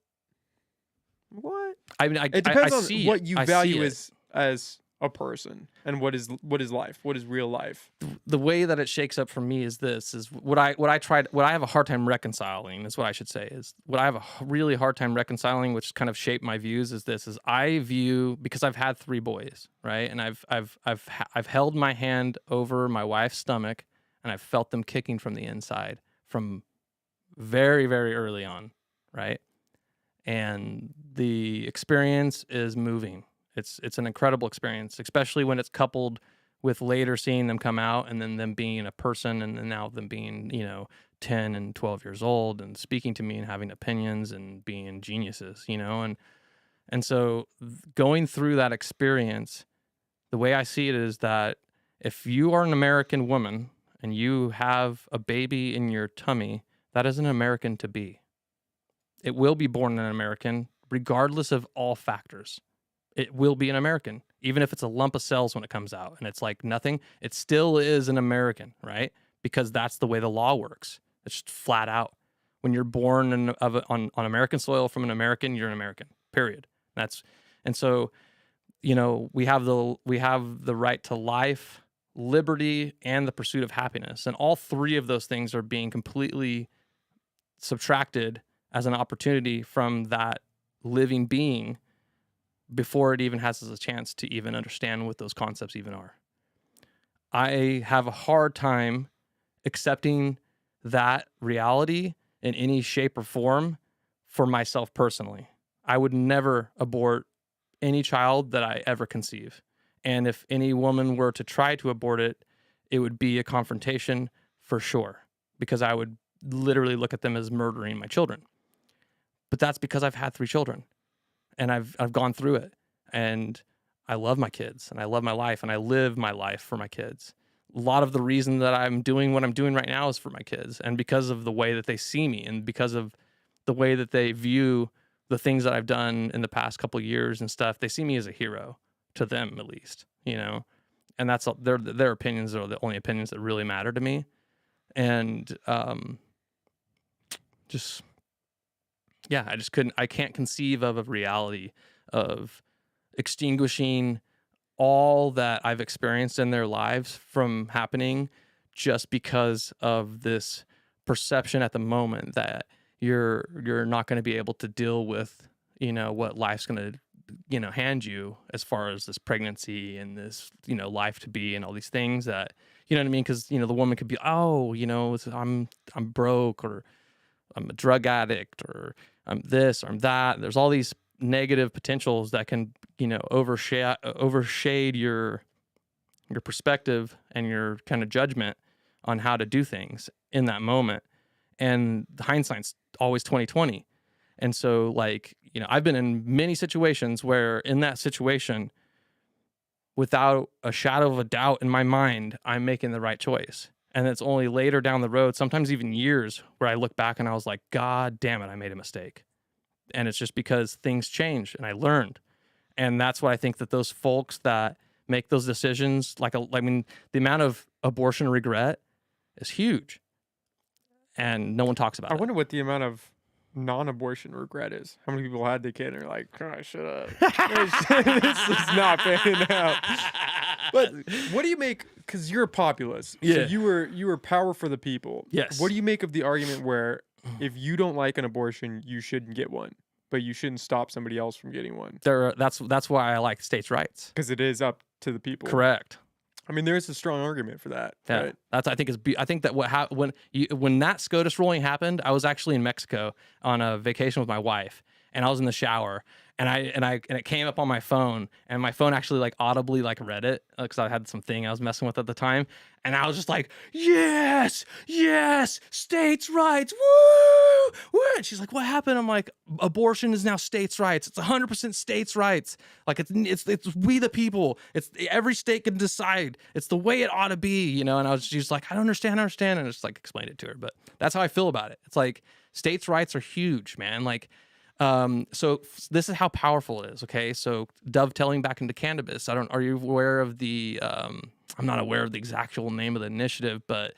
B: I mean,
A: it depends on what you value as a person, and what is life, what is real life.
B: The way that it shakes up for me is this: is what I have a hard time reconciling. Is what I should say is what I have a really hard time reconciling, which kind of shaped my views. Is this: is I view, because I've had 3 boys, right, and I've held my hand over my wife's stomach. And I've felt them kicking from the inside from very, very early on, right? And the experience is moving. It's an incredible experience, especially when it's coupled with later seeing them come out and then them being a person and then now them being, 10 and 12 years old and speaking to me and having opinions and being geniuses, and so going through that experience, the way I see it is that if you are an American woman and you have a baby in your tummy, that is an American to be. It will be born an American, regardless of all factors. It will be an American, even if it's a lump of cells when it comes out and it's like nothing. It still is an American, right? Because that's the way the law works. It's just flat out. When you're born on American soil from an American, you're an American. Period. And so we have the right to life, liberty, and the pursuit of happiness, and all three of those things are being completely subtracted as an opportunity from that living being before it even has a chance to even understand what those concepts even are. I have a hard time accepting that reality in any shape or form for myself personally. I would never abort any child that I ever conceive. And if any woman were to try to abort it, it would be a confrontation for sure, because I would literally look at them as murdering my children. But that's because I've had 3 children and I've gone through it, and I love my kids and I love my life and I live my life for my kids. A lot of the reason that I'm doing what I'm doing right now is for my kids, and because of the way that they see me and because of the way that they view the things that I've done in the past couple of years and stuff. They see me as a hero, to them at least, and that's their opinions are the only opinions that really matter to me. And I can't conceive of a reality of extinguishing all that I've experienced in their lives from happening just because of this perception at the moment that you're not going to be able to deal with, what life's going to, hand you as far as this pregnancy and this, life to be and all these things that, you know what I mean? Because, the woman could be, I'm broke, or I'm a drug addict, or I'm this, or I'm that. There's all these negative potentials that can, overshade your perspective and your kind of judgment on how to do things in that moment. And the hindsight's always 20/20. And so, I've been in many situations where in that situation, without a shadow of a doubt in my mind, I'm making the right choice. And it's only later down the road, sometimes even years, where I look back and I was like, God damn it, I made a mistake. And it's just because things changed and I learned. And that's why I think that those folks that make those decisions, the amount of abortion regret is huge. And no one talks about it.
A: I wonder what the amount of non-abortion regret is. How many people had the kid and are like, oh, shut up. This is not panning out. But what do you make, because you're a populist,
B: Yeah.
A: so you were power for the people.
B: Yes.
A: What do you make of the argument where if you don't like an abortion, you shouldn't get one, but you shouldn't stop somebody else from getting one?
B: That's why I like states' rights.
A: Because it is up to the people.
B: Correct.
A: I mean, there is a strong argument for that.
B: Yeah,
A: Right?
B: I think that when that SCOTUS ruling happened, I was actually in Mexico on a vacation with my wife, and I was in the shower, and it came up on my phone, and my phone actually audibly read it because I had something I was messing with at the time, and I was just like, yes, states' rights, woo, woo. And she's like, what happened? I'm like, abortion is now states' rights. It's 100% states' rights. It's we the people. It's every state can decide. It's the way it ought to be, And she's like, I don't understand, and I just explained it to her. But that's how I feel about it. It's like states' rights are huge, man. So this is how powerful it is. Okay, so dovetailing back into cannabis. Are you aware of the? I'm not aware of the actual name of the initiative, but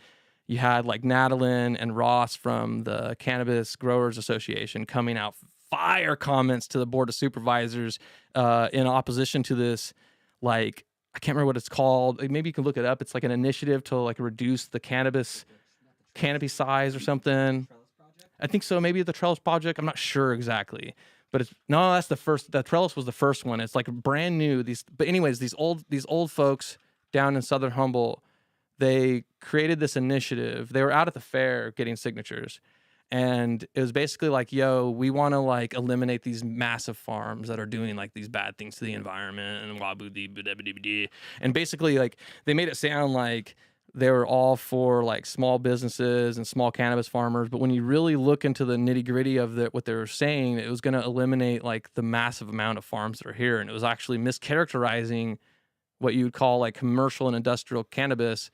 B: you had Nadalyn and Ross from the Cannabis Growers Association coming out fire comments to the Board of Supervisors in opposition to this. I can't remember what it's called. Maybe you can look it up. It's an initiative to reduce the canopy size or something. I think so. Maybe the Trellis Project. I'm not sure exactly, but that's the first. The Trellis was the first one. It's brand new. But anyways, these old folks down in Southern Humboldt, they created this initiative. They were out at the fair getting signatures, And it was basically like, yo, we want to like eliminate these massive farms that are doing like these bad things to the environment and and basically like they made it sound like they were all for like small businesses and small cannabis farmers, but when you really look into the nitty gritty of what they were saying, it was going to eliminate like the massive amount of farms that are here, and it was actually mischaracterizing what you would call like commercial and industrial cannabis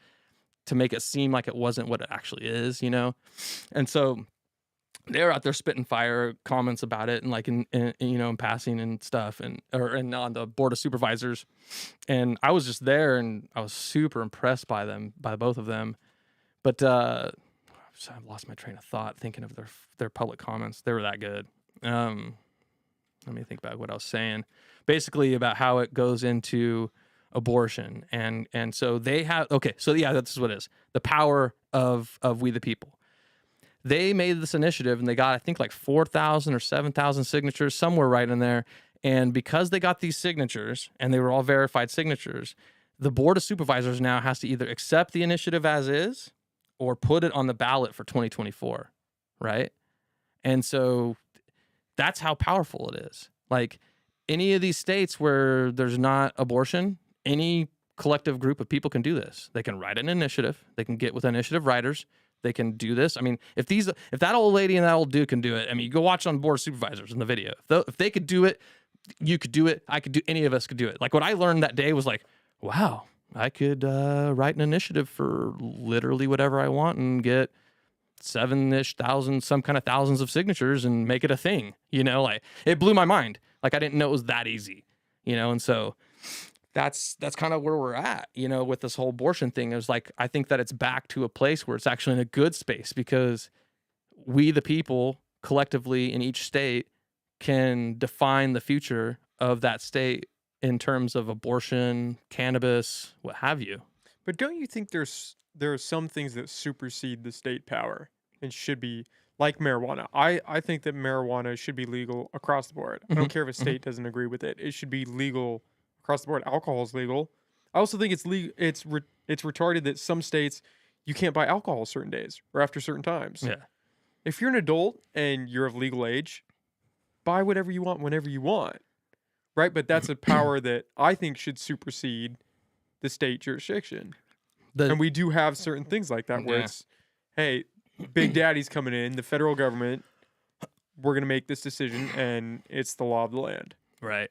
B: to make it seem like it wasn't what it actually is, you know? And so they were out there spitting fire comments about it and like in you know, in passing and stuff, and on the board of supervisors. And I was just there and I was super impressed by both of them. But I lost my train of thought thinking of their public comments. They were that good. Let me think about what I was saying. Basically about how it goes into abortion, and so they have, okay, so yeah, that's what it is. The power of we the people. They made this initiative and they got, I think, like 4,000 or 7,000 signatures, somewhere right in there. And because they got these signatures and they were all verified signatures, the board of supervisors now has to either accept the initiative as is or put it on the ballot for 2024, right? And so that's how powerful it is. Like any of these states where there's not abortion, any collective group of people can do this. They can write an initiative. They can get with initiative writers. They can do this. I mean, if that old lady and that old dude can do it, I mean, you go watch on board of supervisors in the video. If they could do it, you could do it. I could do. Any of us could do it. Like what I learned that day was like, wow, I could write an initiative for literally whatever I want and get 7-ish thousand, some kind of thousands of signatures and make it a thing. You know, like it blew my mind. Like I didn't know it was that easy. You know, and so that's kind of where we're at, you know, with this whole abortion thing. It was like, I think that it's back to a place where it's actually in a good space because we, the people, collectively in each state can define the future of that state in terms of abortion, cannabis, what have you.
A: But don't you think there are some things that supersede the state power and should be like marijuana? I think that marijuana should be legal across the board. I don't care if a state doesn't agree with it. It should be legal across the board. Alcohol is legal. I also think it's legal. It's retarded that some states you can't buy alcohol certain days or after certain times.
B: Yeah.
A: If you're an adult and you're of legal age, buy whatever you want whenever you want, right? But that's a power that I think should supersede the state jurisdiction. And we do have certain things like that where it's, hey, Big Daddy's coming in, the federal government, we're gonna make this decision, and it's the law of the land.
B: Right.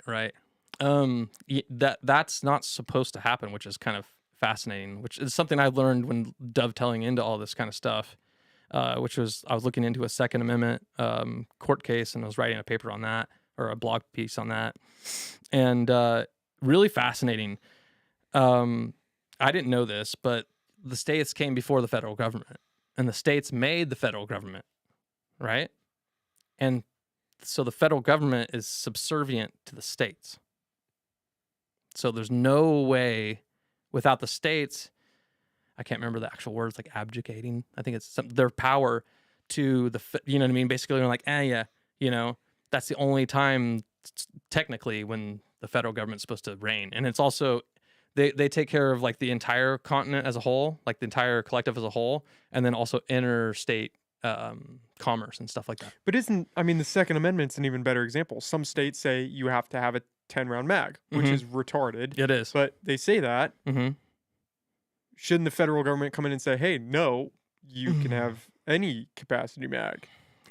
B: That's not supposed to happen, which is kind of fascinating, which is something I learned when dovetailing into all this kind of stuff, which was I was looking into a Second Amendment court case, and I was writing a paper on that, or a blog piece on that, and really fascinating. I didn't know this, but the states came before the federal government, and the states made the federal government, right? And so the federal government is subservient to the states. So there's no way without the states, I can't remember the actual words, like abdicating. I think it's their power to you know what I mean? Basically, they're like, yeah, you know, that's the only time technically when the federal government's supposed to reign. And it's also, they take care of like the entire continent as a whole, like the entire collective as a whole, and then also interstate commerce and stuff like that.
A: But the Second Amendment's an even better example. Some states say you have to have a 10-round mag, which is retarded.
B: It is.
A: But they say that.
B: Mm-hmm.
A: Shouldn't the federal government come in and say, hey, no, you can have any capacity mag?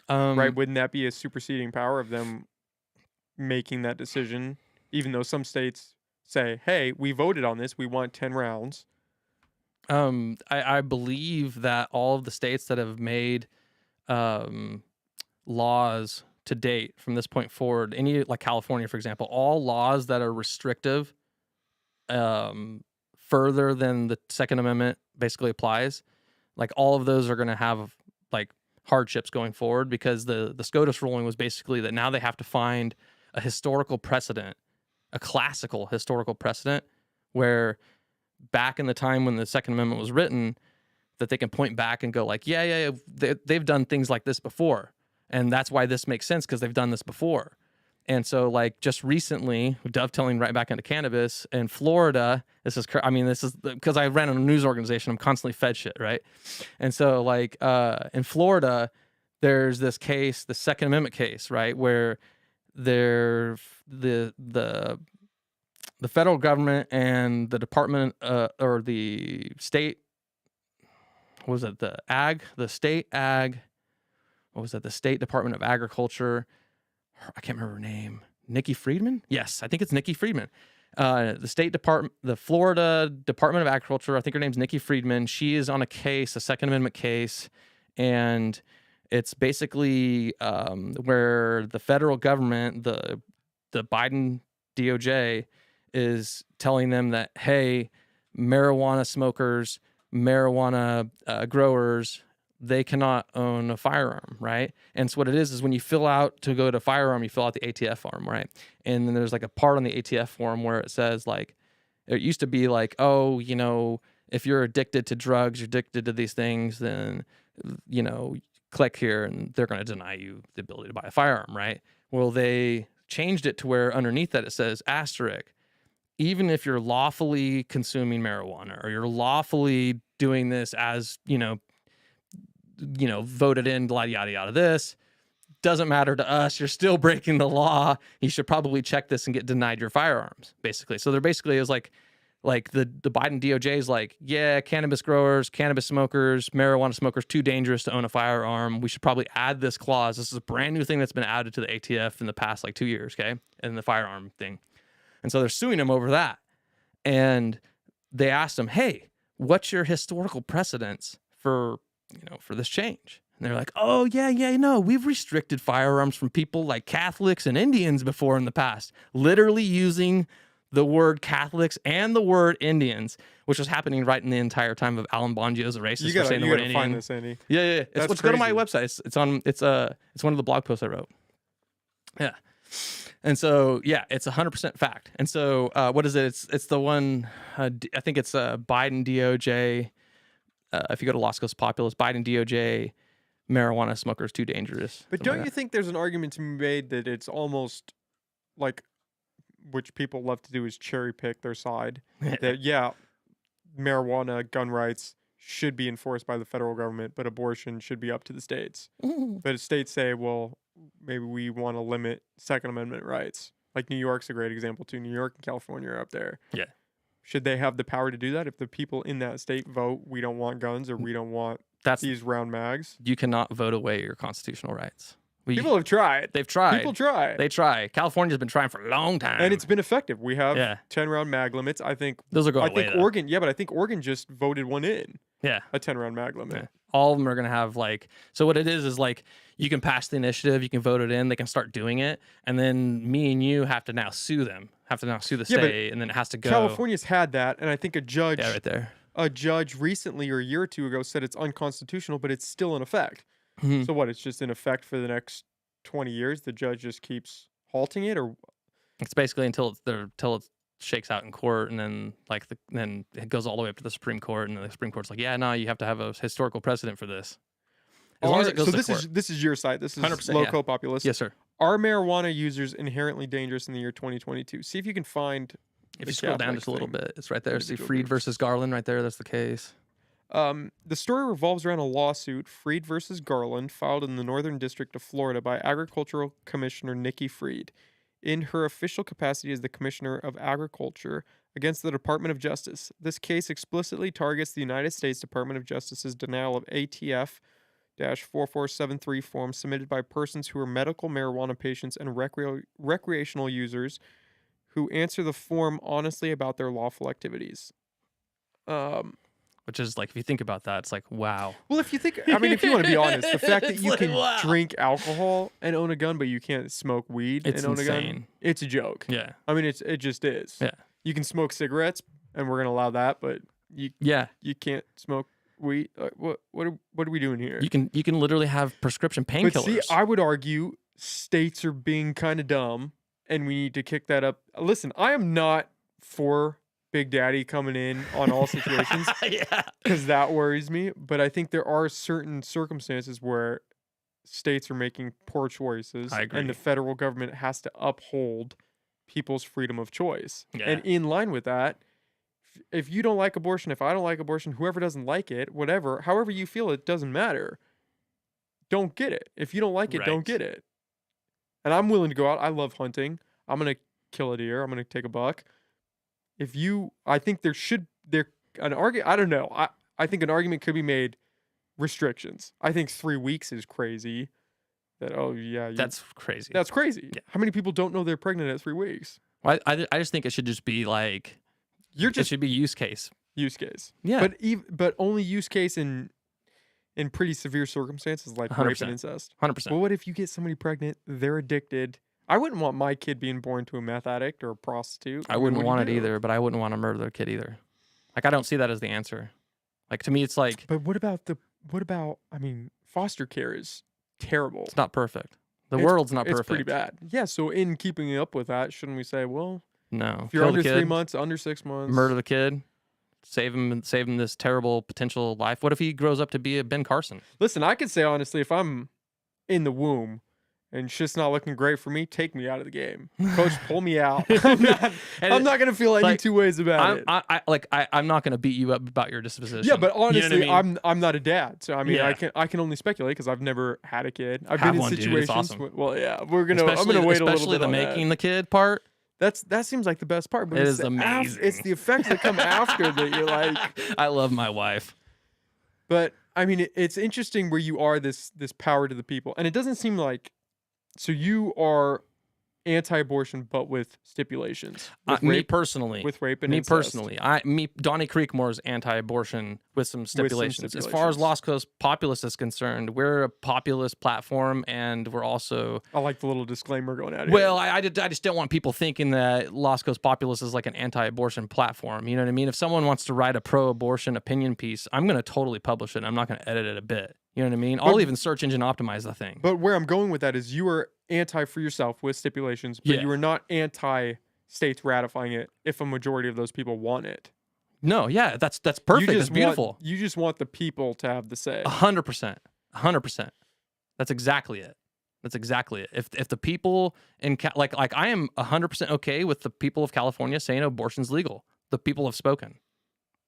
A: Right? Wouldn't that be a superseding power of them making that decision? Even though some states say, hey, we voted on this, we want 10 rounds.
B: I believe that all of the states that have made laws to date from this point forward, any like California, for example, all laws that are restrictive further than the Second Amendment basically applies, like all of those are going to have like hardships going forward, because the SCOTUS ruling was basically that now they have to find a historical precedent, a classical historical precedent, where back in the time when the Second Amendment was written, that they can point back and go like, yeah, they've done things like this before. And that's why this makes sense, because they've done this before. And so like just recently, dovetailing right back into cannabis in Florida, this is because I ran a news organization, I'm constantly fed shit, right? And so like in Florida, there's this case, the Second Amendment case, right, where there the federal government and the department or the state, what was it, the state ag, what was that, the State Department of Agriculture, I can't remember her name, Nikki Friedman? Yes, I think it's Nikki Friedman. The State Department, the Florida Department of Agriculture, I think her name's Nikki Friedman. She is on a case, a Second Amendment case, and it's basically where the federal government, the Biden DOJ, is telling them that, hey, marijuana smokers, marijuana growers, they cannot own a firearm, right? And so what it is when you fill out to go to firearm, you fill out the ATF form, right? And then there's like a part on the ATF form where it says like, it used to be like, oh, you know, if you're addicted to drugs, you're addicted to these things, then, you know, click here and they're going to deny you the ability to buy a firearm, right? Well, they changed it to where underneath that it says asterisk, even if you're lawfully consuming marijuana or you're lawfully doing this as, you know, voted in, yada, yada, this doesn't matter to us. You're still breaking the law. You should probably check this and get denied your firearms, basically. So they're basically, it was like the Biden DOJ is like, yeah, cannabis growers, cannabis smokers, marijuana smokers, too dangerous to own a firearm. We should probably add this clause. This is a brand new thing that's been added to the ATF in the past like 2 years, okay? And the firearm thing. And so they're suing him over that. And they asked him, hey, what's your historical precedence for this change? And they're like, oh, yeah, no, we've restricted firearms from people like Catholics and Indians before in the past, literally using the word Catholics and the word Indians, which was happening right in the entire time of Alan Bongio's racist for saying the word Indian.
A: Find this, Andy.
B: Yeah. Let's go to my website. It's one of the blog posts I wrote. Yeah. And so, yeah, it's 100% fact. And so, what is it? It's the one, I think it's Biden DOJ. If you go to Los Angeles Populous, Biden DOJ, marijuana smokers too dangerous.
A: But don't you think there's an argument to be made that it's almost like, which people love to do is cherry pick their side, that, yeah, marijuana, gun rights should be enforced by the federal government, but abortion should be up to the states. But states say, well, maybe we want to limit Second Amendment rights. Like New York's a great example too. New York and California are up there. Yeah. Should they have the power to do that? If the people in that state vote, we don't want guns or we don't want these round mags.
B: You cannot vote away your constitutional rights.
A: People have tried.
B: They've tried.
A: People try.
B: They try. California's been trying for a long time.
A: And it's been effective. We have 10-round mag limits. I think
B: those are going away.
A: I think Oregon, but I think Oregon just voted one in.
B: Yeah.
A: A 10-round mag limit.
B: Yeah. All of them are going to have so what it is like you can pass the initiative, you can vote it in, they can start doing it, and then me and you have to now sue them, the state, and then it has to go.
A: California's had that, and I think a judge
B: right there.
A: A judge recently or a year or two ago said it's unconstitutional, but it's still in effect. So what, it's just in effect for the next 20 years? The judge just keeps halting it, or
B: it's basically until it shakes out in court, and then then it goes all the way up to the Supreme Court, and the Supreme Court's like, yeah, no, you have to have a historical precedent for this. As long as it goes to court.
A: This is your site. This is Loco Populist.
B: Yes, sir.
A: Are marijuana users inherently dangerous in the year 2022? See if you can find.
B: If you scroll down just a little bit, it's right there. See Freed versus Garland right there. That's the case.
A: The story revolves around a lawsuit, Freed versus Garland, filed in the Northern District of Florida by Agricultural Commissioner Nikki Freed, in her official capacity as the Commissioner of Agriculture, against the Department of Justice. This case explicitly targets the United States Department of Justice's denial of ATF-4473 forms submitted by persons who are medical marijuana patients and recreational users who answer the form honestly about their lawful activities.
B: Which is if you think about that, it's like, wow.
A: Well, if you think, if you want to be honest, the fact that you can drink alcohol and own a gun, but you can't smoke weed and own a gun, it's a joke. Yeah. It just is. Yeah. You can smoke cigarettes, and we're going to allow that, but you can't smoke weed. What are we doing here?
B: You can literally have prescription painkillers.
A: But see, I would argue states are being kind of dumb, and we need to kick that up. Listen, I am not for Big Daddy coming in on all situations, because that worries me. But I think there are certain circumstances where states are making poor choices, and the federal government has to uphold people's freedom of choice. Yeah. And in line with that, if you don't like abortion, if I don't like abortion, whoever doesn't like it, whatever, however you feel, it doesn't matter. don't get it. If you don't like it, don't
B: Right.
A: get it. And I'm willing to go out. I love hunting. I'm gonna kill a deer. I'm gonna take a buck. I think an argument. I don't know. I think an argument could be made. Restrictions. I think 3 weeks is crazy.
B: That's crazy.
A: That's crazy.
B: Yeah.
A: How many people don't know they're pregnant at 3 weeks?
B: Well, I just think it should just be like it should be use case.
A: Use case.
B: Yeah.
A: But only use case in pretty severe circumstances like rape
B: 100%.
A: and incest.
B: 100%.
A: Well, what if you get somebody pregnant, they're addicted? I wouldn't want my kid being born to a meth addict or a prostitute.
B: I wouldn't
A: what do
B: want
A: you
B: it
A: do?
B: either, but I wouldn't want to murder their kid either. Like I don't see that as the answer. Like to me, it's like
A: But what about foster care is terrible.
B: it's not perfect. The world's not perfect.
A: It's pretty bad. Yeah, so in keeping up with that, shouldn't we say, well,
B: No.
A: if you're
B: Kill
A: under
B: the
A: 3
B: kid,
A: months, under 6 months,
B: murder the kid, save him this terrible potential life. What if he grows up to be a Ben Carson?
A: Listen, I can say honestly, if I'm in the womb and shit's not looking great for me, take me out of the game. Coach, pull me out. I'm not gonna feel any
B: like,
A: two ways about it.
B: I'm not gonna beat you up about your disposition.
A: Yeah, but honestly,
B: you know what I mean?
A: I'm not a dad, so I mean,
B: Yeah.
A: I can only speculate because I've never had a kid. I've
B: Have
A: been in
B: one, dude. It's
A: situations.
B: awesome.
A: Well, yeah, I'm gonna wait a little
B: especially
A: bit
B: the
A: on
B: making the kid part.
A: that seems like the best part. But
B: It
A: it's
B: is
A: the
B: amazing.
A: It's the effects that come after that you're like.
B: I love my wife.
A: But I mean, it's interesting where you are this power to the people, and it doesn't seem like. So you are anti-abortion, but with stipulations.
B: Me personally,
A: with rape and
B: me
A: incest.
B: personally, Donnie Creekmore is anti-abortion with some stipulations. As far as
A: stipulations.
B: Lost Coast Populous is concerned, we're a populist platform, and we're also
A: I like the little disclaimer going out here.
B: well. I just don't want people thinking that Lost Coast Populous is like an anti-abortion platform. You know what I mean? If someone wants to write a pro-abortion opinion piece, I'm going to totally publish it. I'm not going to edit it a bit. You know what I mean? I'll even search engine optimize the thing.
A: But where I'm going with that is you are anti for yourself with stipulations, but
B: Yeah.
A: you are not anti states ratifying it if a majority of those people want it.
B: No, yeah, that's perfect. That's beautiful.
A: You just want the people to have the say.
B: 100%. 100%. That's exactly it. That's exactly it. If the people in like I am 100% okay with the people of California saying abortion's legal. The people have spoken.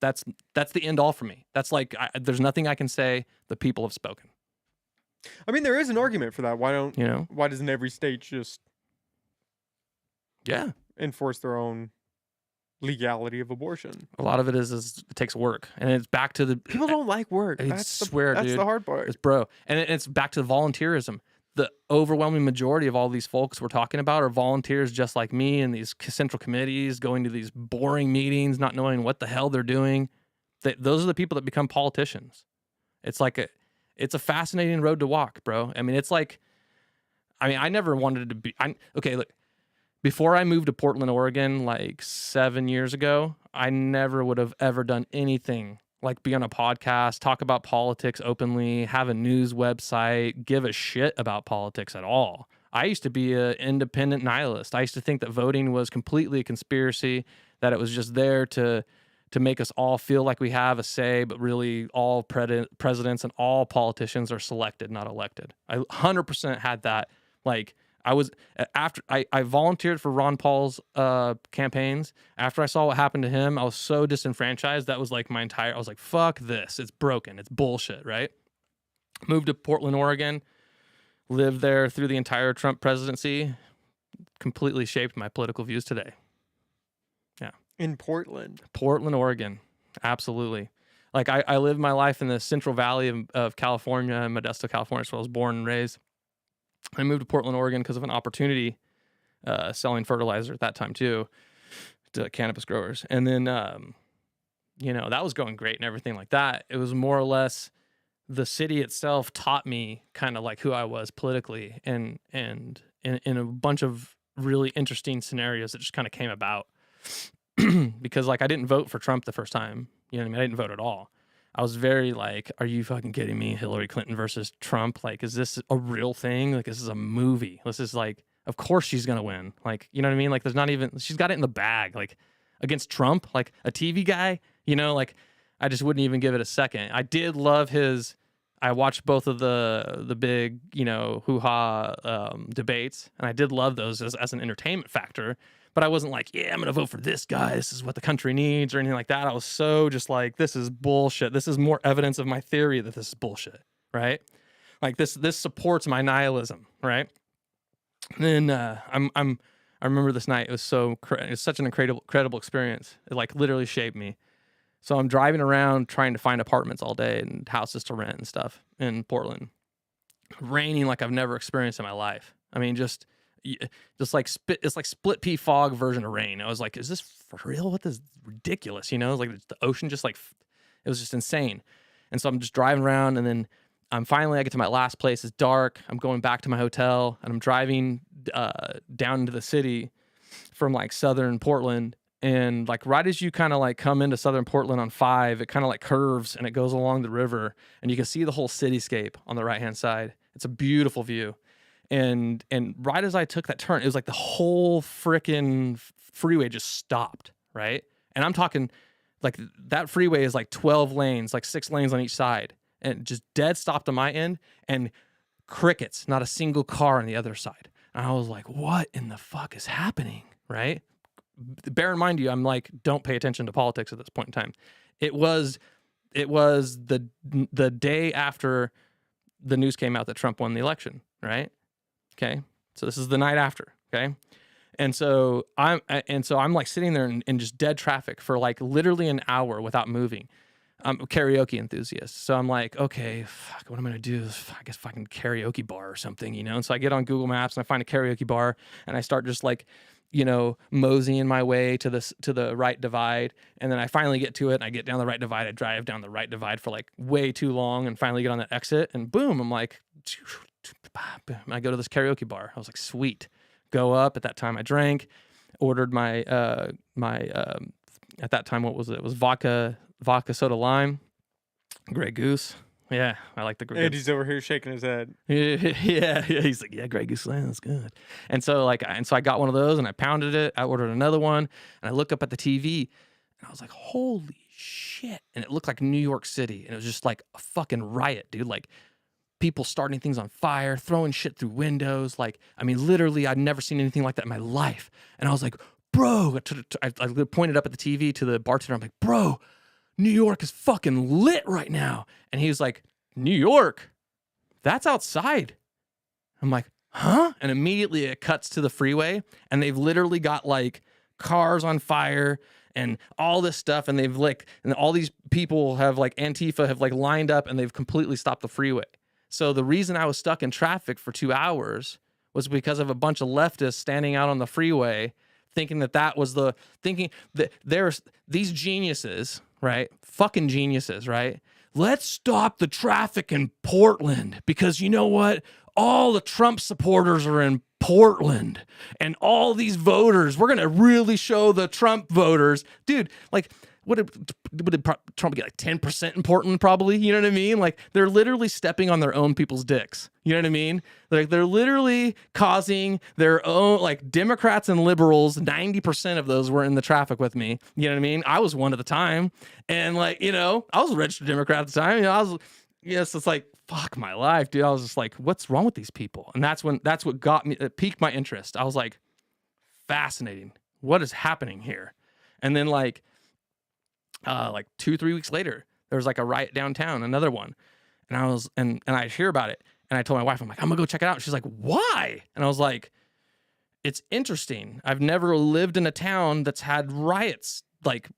B: That's the end all for me. That's like there's nothing I can say. The people have spoken.
A: I mean, there is an argument for that. Why doesn't every state just
B: Yeah.
A: enforce their own legality of abortion?
B: A lot of it is it takes work, and it's back to the
A: People don't like work.
B: I swear,
A: that's
B: dude.
A: the hard part.
B: It's bro, and it's back to the volunteerism. The overwhelming majority of all these folks we're talking about are volunteers just like me in these central committees, going to these boring meetings, not knowing what the hell they're doing. Those are the people that become politicians. It's like it's a fascinating road to walk, bro. I mean, I never wanted to be. Okay, look. Before I moved to Portland, Oregon, like 7 years ago, I never would have ever done anything like be on a podcast, talk about politics openly, have a news website, give a shit about politics at all. I used to be an independent nihilist. I used to think that voting was completely a conspiracy, that it was just there to make us all feel like we have a say, but really all presidents and all politicians are selected, not elected. I 100% had that. Like I volunteered for Ron Paul's campaigns. After I saw what happened to him, I was so disenfranchised. That was like I was like, fuck this. It's broken. It's bullshit, right? Moved to Portland, Oregon, lived there through the entire Trump presidency, completely shaped my political views today. Yeah.
A: In Portland,
B: Oregon. Absolutely. Like I lived my life in the Central Valley of California, Modesto, California, so I was born and raised. I moved to Portland, Oregon because of an opportunity selling fertilizer at that time too to cannabis growers. And then, that was going great and everything like that. It was more or less the city itself taught me kind of like who I was politically and in a bunch of really interesting scenarios that just kind of came about because like I didn't vote for Trump the first time. You know what I mean? I didn't vote at all. I was very like, are you fucking kidding me? Hillary Clinton versus Trump? Like, is this a real thing? Like, this is a movie. This is like, of course she's going to win. Like, you know what I mean? Like, she's got it in the bag. Like, against Trump, like a TV guy, like, I just wouldn't even give it a second. I did love I watched both of the big, hoo-ha debates, and I did love those as an entertainment factor. But I wasn't like, yeah, I'm going to vote for this guy. This is what the country needs or anything like that. I was so just like, this is bullshit. This is more evidence of my theory that this is bullshit, right? Like this supports my nihilism, right? And then I remember this night. It was it was such an incredible experience. It like literally shaped me. So I'm driving around trying to find apartments all day and houses to rent and stuff in Portland. Raining like I've never experienced in my life. I mean, just like it's like split pea fog version of rain. I was like, is this for real? What is ridiculous? You know, it's like the ocean just like, it was just insane. And so I'm just driving around, and then I get to my last place. It's dark. I'm going back to my hotel, and I'm driving down into the city from like southern Portland. And like right as you kind of like come into southern Portland on 5, it kind of like curves and it goes along the river, and you can see the whole cityscape on the right hand side. It's a beautiful view. And right as I took that turn, it was like the whole freaking freeway just stopped, right? And I'm talking like that freeway is like 12 lanes, like 6 lanes on each side, and just dead stopped on my end, and crickets, not a single car on the other side. And I was like, what in the fuck is happening, right? Bear in mind, I'm like, don't pay attention to politics at this point in time. It was the day after the news came out that Trump won the election, right? Okay, so this is the night after. Okay, and so I'm like sitting there in just dead traffic for like literally an hour without moving. I'm a karaoke enthusiast, so I'm like, okay, fuck, what am I gonna do? I guess fucking karaoke bar or something, you know? And so I get on Google Maps and I find a karaoke bar, and I start just like, you know, moseying my way to the right divide, and then I finally get to it, and I get down the right divide. I drive down the right divide for like way too long, and finally get on that exit, and boom, I'm like, I go to this karaoke bar. I was like, sweet. Go up. At that time, I drank, ordered my at that time, what was it? It was vodka soda lime, Grey Goose. Yeah, I like the Grey Goose.
A: And he's over here shaking his head.
B: Yeah. He's like, yeah, Grey Goose, that's good. And so I got one of those, and I pounded it. I ordered another one, and I look up at the TV, and I was like, holy shit! And it looked like New York City, and it was just like a fucking riot, dude. Like people starting things on fire, throwing shit through windows. Like, I mean, literally, I'd never seen anything like that in my life. And I was like, bro, I pointed up at the TV to the bartender. I'm like, bro, New York is fucking lit right now. And he was like, New York? That's outside. I'm like, huh? And immediately it cuts to the freeway, and they've literally got like cars on fire and all this stuff. And they've like, and all these people have like Antifa have like lined up, and they've completely stopped the freeway. So the reason I was stuck in traffic for 2 hours was because of a bunch of leftists standing out on the freeway thinking that there's these geniuses, right? Fucking geniuses, right? Let's stop the traffic in Portland because you know what? All the Trump supporters are in Portland, and all these voters, we're going to really show the Trump voters. Dude, like, what did Trump get, like 10% in Portland probably? You know what I mean? Like, they're literally stepping on their own people's dicks. You know what I mean? Like, they're literally causing their own, like, Democrats and liberals, 90% of those were in the traffic with me. You know what I mean? I was one at the time. And like, you know, I was a registered Democrat at the time. You know, yes, it's like, fuck my life, dude. I was just like, what's wrong with these people? And that's what got me, it piqued my interest. I was like, fascinating. What is happening here? And then like 2-3 weeks later, there was like a riot downtown, another one. And I was, and I hear about it. And I told my wife, I'm like, I'm gonna go check it out. And she's like, why? And I was like, it's interesting. I've never lived in a town that's had riots like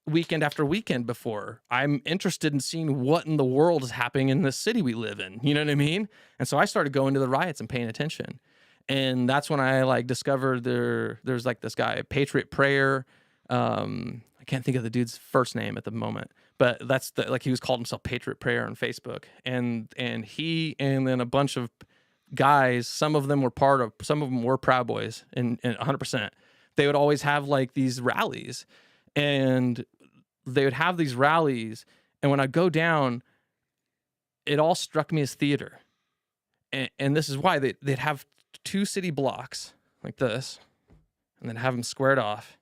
B: weekend after weekend before. I'm interested in seeing what in the world is happening in this city we live in. You know what I mean? And so I started going to the riots and paying attention. And that's when I like discovered there's like this guy, Patriot Prayer. I can't think of the dude's first name at the moment, but that's like he was called himself Patriot Prayer on Facebook. And he and then a bunch of guys, some of them were Proud Boys and 100%. They would always have like these rallies, and they would have these rallies. And when I go down, it all struck me as theater. And this is why they'd have 2 city blocks like this, and then have them squared off.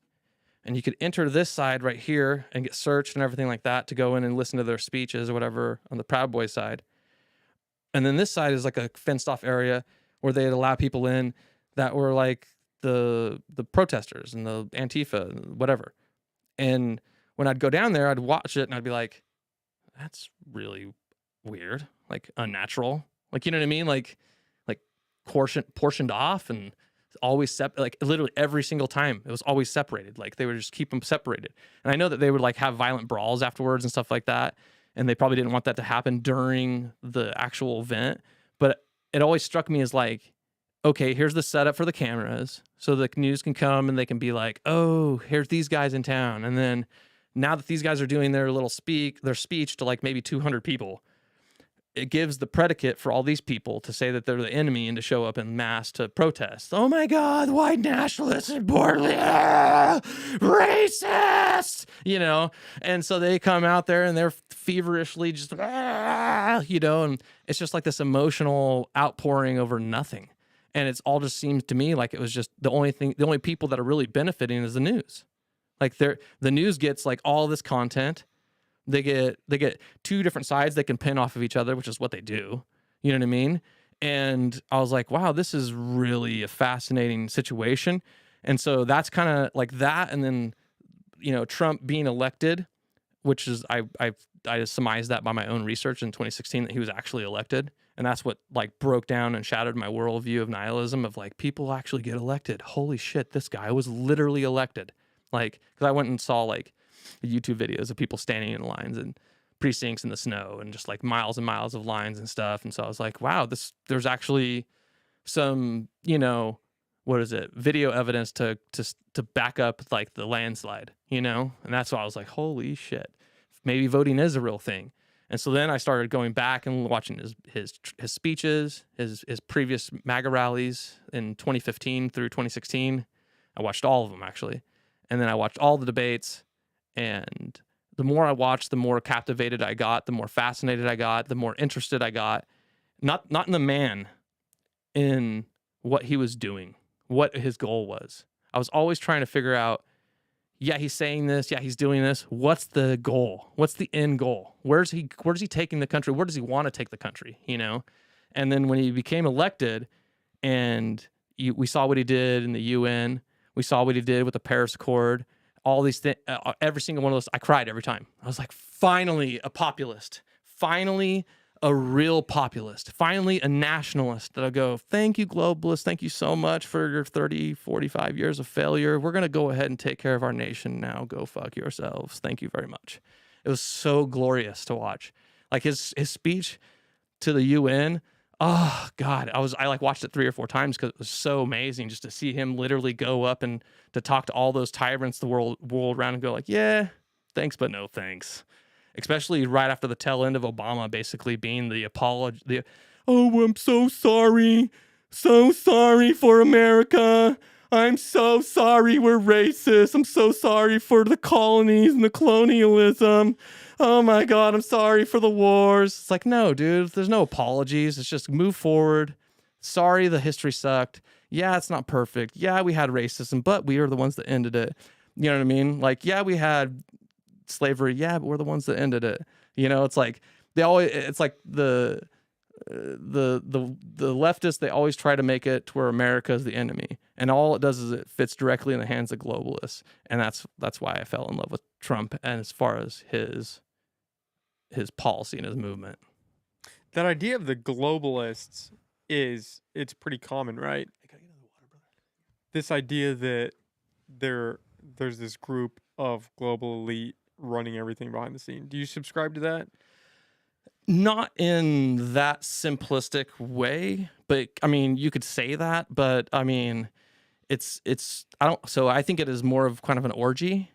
B: And you could enter this side right here and get searched and everything like that to go in and listen to their speeches or whatever on the Proud Boys side. And then this side is like a fenced off area where they'd allow people in that were like the protesters and the Antifa and whatever. And when I'd go down there, I'd watch it and I'd be like, that's really weird, like unnatural. Like, you know what I mean? Like portioned off and always like literally every single time it was always separated. Like they would just keep them separated. And I know that they would like have violent brawls afterwards and stuff like that. And they probably didn't want that to happen during the actual event. But it always struck me as like, okay, here's the setup for the cameras. So the news can come and they can be like, oh, here's these guys in town. And then now that these guys are doing their speech to like maybe 200 people, it gives the predicate for all these people to say that they're the enemy and to show up en masse to protest. Oh my God, white nationalists and Portland, racist, you know? And so they come out there and they're feverishly just, you know, and it's just like this emotional outpouring over nothing. And it's all just seems to me like it was just the only people that are really benefiting is the news. Like the news gets like all this content. They get two different sides they can pin off of each other, which is what they do. You know what I mean? And I was like, wow, this is really a fascinating situation. And so that's kind of like that. And then, you know, Trump being elected, which is I surmised that by my own research in 2016 that he was actually elected. And that's what like broke down and shattered my worldview of nihilism of like people actually get elected. Holy shit, this guy was literally elected. Like, because I went and saw like YouTube videos of people standing in lines and precincts in the snow and just like miles and miles of lines and stuff. And so I was like, wow, there's actually some, you know, what is it? Video evidence to back up like the landslide, you know? And that's why I was like, holy shit, maybe voting is a real thing. And so then I started going back and watching his speeches, his previous MAGA rallies in 2015 through 2016. I watched all of them actually. And then I watched all the debates. And the more I watched, the more captivated I got, the more fascinated I got, the more interested I got. Not in the man, in what he was doing, what his goal was. I was always trying to figure out, yeah, he's saying this, yeah, he's doing this. What's the goal? What's the end goal? Where's he taking the country? Where does he want to take the country? You know? And then when he became elected, and we saw what he did in the UN, we saw what he did with the Paris Accord. All these things, every single one of those, I cried every time. I was like, finally a populist, finally a real populist, finally a nationalist that'll go, thank you, globalists. Thank you so much for your 30, 45 years of failure. We're going to go ahead and take care of our nation now. Go fuck yourselves. Thank you very much. It was so glorious to watch. Like his speech to the UN. Oh God, I like watched it 3 or 4 times because it was so amazing just to see him literally go up and to talk to all those tyrants the world around and go like, yeah, thanks, but no thanks. Especially right after the tail end of Obama basically being the apology, oh, I'm so sorry for America. I'm so sorry we're racist. I'm so sorry for the colonies and the colonialism. Oh my God, I'm sorry for the wars. It's like, no, dude, there's no apologies. It's just move forward. Sorry, the history sucked. Yeah, it's not perfect. Yeah, we had racism, but we are the ones that ended it. You know what I mean? Like, yeah, we had slavery. Yeah, but we're the ones that ended it. You know, it's like it's like the leftists, they always try to make it to where America is the enemy, and all it does is it fits directly in the hands of globalists, and that's why I fell in love with Trump and as far as his policy and his movement.
A: That idea of the globalists it's pretty common, right? This idea that there's this group of global elite running everything behind the scene. Do you subscribe to that?
B: Not in that simplistic way, but I mean, you could say that, but I mean, I think it is more of kind of an orgy.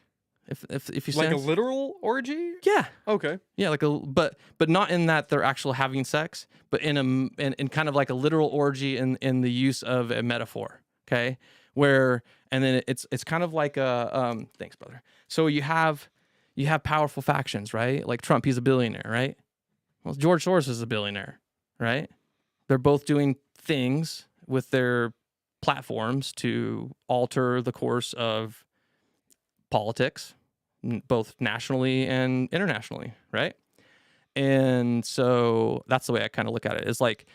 B: If you
A: like
B: sense.
A: A literal orgy?
B: Yeah.
A: Okay.
B: Yeah, but not in that they're actually having sex, but in kind of like a literal orgy in the use of a metaphor. Okay, and then it's kind of like a thanks, brother. So you have powerful factions, right? Like Trump, he's a billionaire, right? Well, George Soros is a billionaire, right? They're both doing things with their platforms to alter the course of politics, both nationally and internationally, right? And so that's the way I kind of look at it. It's like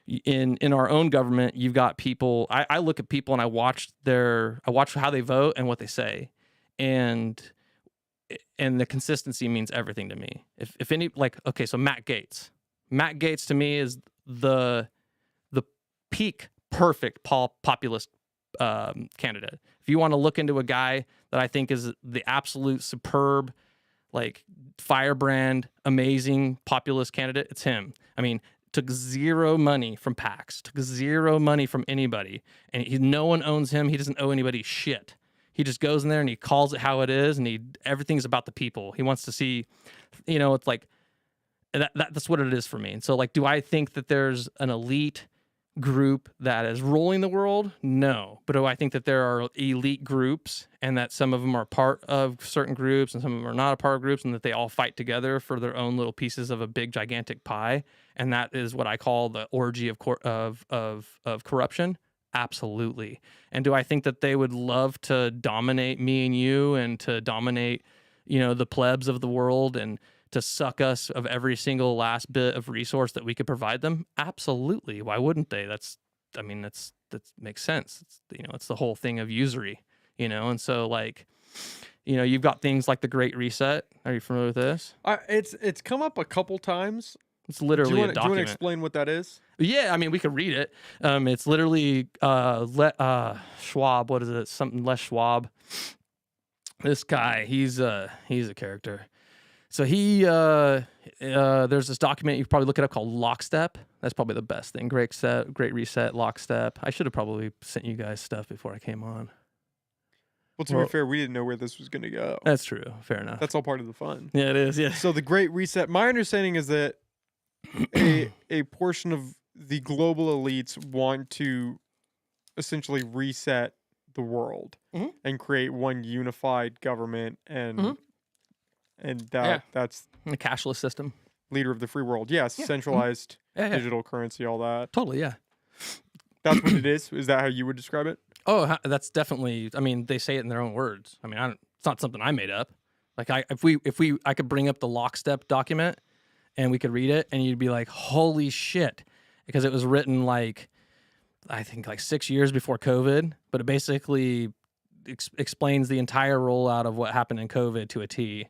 B: in our own government, you've got people. I look at people and I watch how they vote and what they say, and the consistency means everything to me. If any, like, okay, so Matt Gaetz to me is the peak perfect populist candidate. If you want to look into a guy that I think is the absolute superb, like firebrand, amazing populist candidate, it's him. I mean, took zero money from PACs, took zero money from anybody, and no one owns him. He doesn't owe anybody shit. He just goes in there and he calls it how it is, and everything's about the people. He wants to see, it's like that's what it is for me. And so, like, do I think that there's an elite group that is ruling the world? No. But do I think that there are elite groups and that some of them are part of certain groups and some of them are not a part of groups, and that they all fight together for their own little pieces of a big gigantic pie? And that is what I call the orgy of corruption. Absolutely. And do I think that they would love to dominate me and you and to dominate, the plebs of the world and to suck us of every single last bit of resource that we could provide them? Absolutely. Why wouldn't they? That makes sense. It's the whole thing of usury, and so, like, you've got things like the Great Reset. Are you familiar with this?
A: It's come up a couple times.
B: It's literally a document.
A: Do you want to explain what that is?
B: Yeah, I mean, we could read it. It's literally Schwab. What is it? Something Les Schwab. This guy, he's a character. So there's this document, you can probably look it up, called Lockstep. That's probably the best thing. Great Reset, Lockstep. I should have probably sent you guys stuff before I came on.
A: Well, to be fair, we didn't know where this was going to go.
B: That's true. Fair enough.
A: That's all part of the fun.
B: Yeah, it is. Yeah.
A: So the Great Reset, my understanding is that a portion of the global elites want to essentially reset the world and create one unified government and that's
B: the cashless system.
A: Leader of the free world. Yes, centralized digital currency, all that.
B: Totally, yeah.
A: That's what it is? Is that how you would describe it?
B: Oh, that's definitely, I mean, they say it in their own words. I mean, it's not something I made up. Like, I could bring up the Lockstep document and we could read it and you'd be like, holy shit. Because it was written I think 6 years before COVID, but it basically explains the entire rollout of what happened in COVID to a T.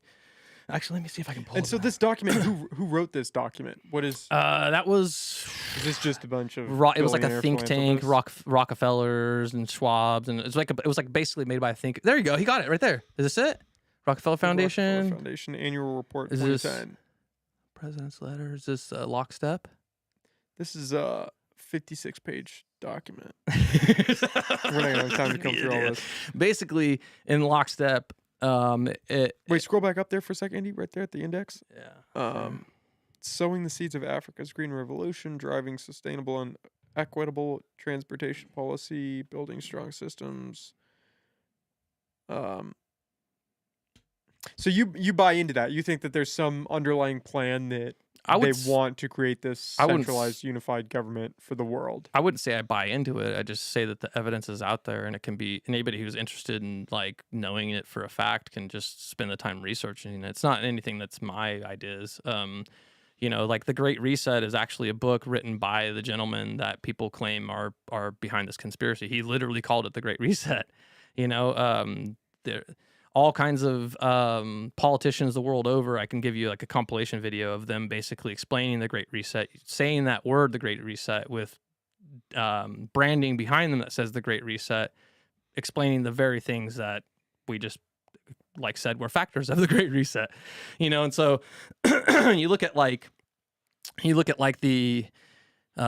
B: Actually, let me see if I can pull it.
A: And so this document, who wrote this document? What is...
B: that was...
A: Is this just a bunch of...
B: It was like a think tank, Rockefellers and Schwabs, and it was basically made by a think... There you go, he got it right there. Is this it? Rockefeller Foundation?
A: Rockefeller Foundation Annual Report 2010.
B: This President's Letter? Is this Lockstep?
A: This is a 56-page document. We're not going to have time to come through all this.
B: Basically, in Lockstep...
A: Wait, scroll back up there for a second, Andy, right there at the index.
B: Yeah.
A: Sowing the seeds of Africa's green revolution, driving sustainable and equitable transportation policy, building strong systems. So you buy into that? You think that there's some underlying plan that they want to create this centralized, unified government for the world?
B: I wouldn't say I buy into it. I just say that the evidence is out there, and it can be anybody who's interested in knowing it for a fact can just spend the time researching it. It's not anything that's my ideas. The Great Reset is actually a book written by the gentleman that people claim are behind this conspiracy. He literally called it the Great Reset. There. All kinds of politicians the world over. I can give you a compilation video of them basically explaining the Great Reset, saying that word, the Great Reset, with branding behind them that says the Great Reset, explaining the very things that we just said were factors of the Great Reset. And so you look at the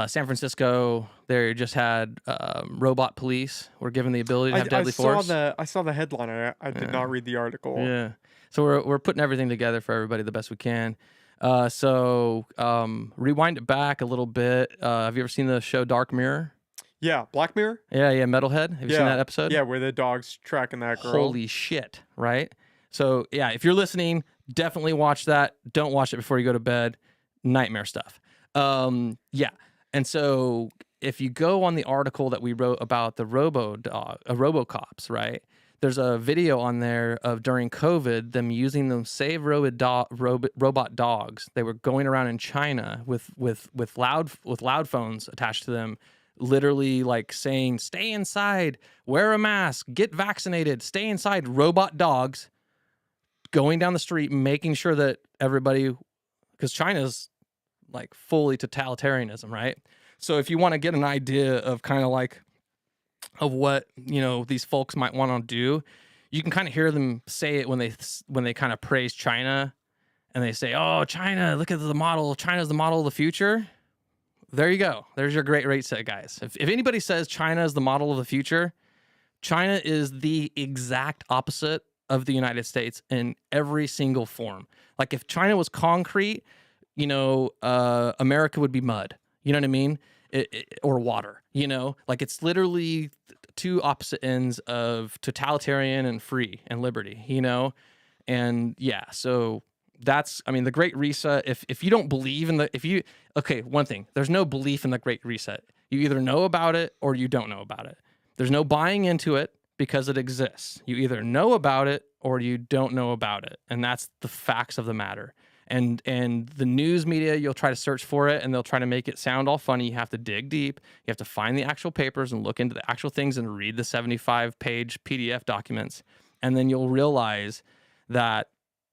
B: San Francisco, they just had robot police were given the ability to have deadly force.
A: I saw the headline. I did not read the article.
B: Yeah. So we're putting everything together for everybody the best we can. So rewind it back a little bit. Have you ever seen the show Dark Mirror?
A: Yeah, Black Mirror?
B: Yeah, Metalhead. Have you seen that episode?
A: Yeah, where the dog's tracking that girl.
B: Holy shit, right? So, yeah, if you're listening, definitely watch that. Don't watch it before you go to bed. Nightmare stuff. Yeah. And so if you go on the article that we wrote about the RoboCops, right? There's a video on there of during COVID, them using them save robot dogs. They were going around in China with loud phones attached to them, literally saying, stay inside, wear a mask, get vaccinated, stay inside. Robot dogs going down the street, making sure that everybody, because China's like fully totalitarianism, right? So if you want to get an idea of kind of like of what these folks might want to do, you can kind of hear them say it when they kind of praise China, and they say, "Oh, China, look at the model. China's the model of the future." There you go. There's your great rate set, guys. If anybody says China is the model of the future, China is the exact opposite of the United States in every single form. Like if China was concrete, America would be mud. You know what I mean? Or water. Like it's literally two opposite ends of totalitarian and free and liberty. And yeah, so that's, the Great Reset. If you don't believe in one thing, there's no belief in the Great Reset. You either know about it or you don't know about it. There's no buying into it because it exists. You either know about it or you don't know about it. And that's the facts of the matter. And the news media, you'll try to search for it and they'll try to make it sound all funny. You have to dig deep. You have to find the actual papers and look into the actual things and read the 75-page PDF documents. And then you'll realize that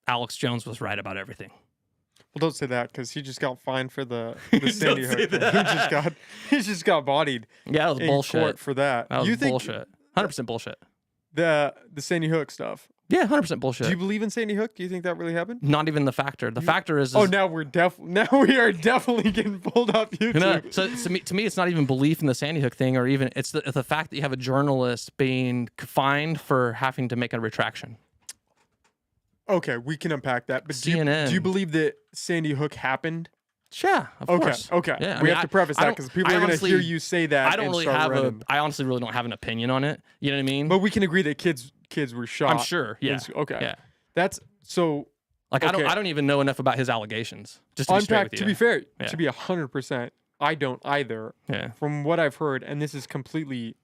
B: Alex Jones was right about everything.
A: Well, don't say that because he just got fined for the Sandy Hook thing. He just got bodied.
B: Yeah, that was bullshit.
A: Court for that.
B: That was bullshit. 100% bullshit.
A: The Sandy Hook stuff.
B: Yeah, 100% bullshit.
A: Do you believe in Sandy Hook? Do you think that really happened?
B: Not even the factor. The factor is
A: now we are definitely getting pulled off YouTube.
B: No, so to me, it's not even belief in the Sandy Hook thing, or even it's the fact that you have a journalist being fined for having to make a retraction.
A: Okay, we can unpack that. But do you believe that Sandy Hook happened?
B: Yeah, of course.
A: Okay.
B: Yeah,
A: we have to preface that because people are going to hear you say that.
B: I honestly really don't have an opinion on it. You know what I mean?
A: But we can agree that kids were shot.
B: I'm sure. Yeah.
A: Okay.
B: Yeah.
A: That's so.
B: Like
A: okay.
B: I don't even know enough about his allegations. Just to be straight with you.
A: To be fair, to be 100%, I don't either.
B: Yeah.
A: From what I've heard, and this is completely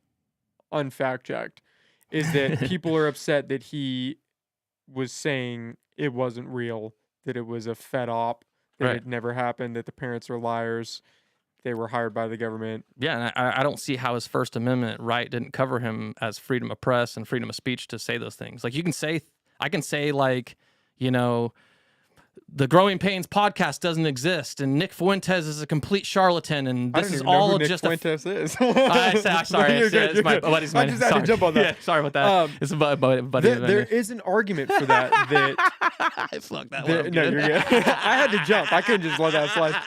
A: unfact checked, is that people are upset that he was saying it wasn't real, that it was a fed op, that it never happened, that the parents are liars, they were hired by the government.
B: Yeah, and I don't see how his First Amendment right didn't cover him as freedom of press and freedom of speech to say those things. Like I can say like, the Growing Pains podcast doesn't exist, and Nick Fuentes is a complete charlatan, and this is all just
A: Nick Fuentes is.
B: Sorry, it's my buddy's name.
A: I just had to jump on that.
B: Yeah, sorry about that. It's a buddy.
A: There is an argument for that.
B: I fucked that one.
A: No, you're good. I had to jump. I couldn't just let that slide.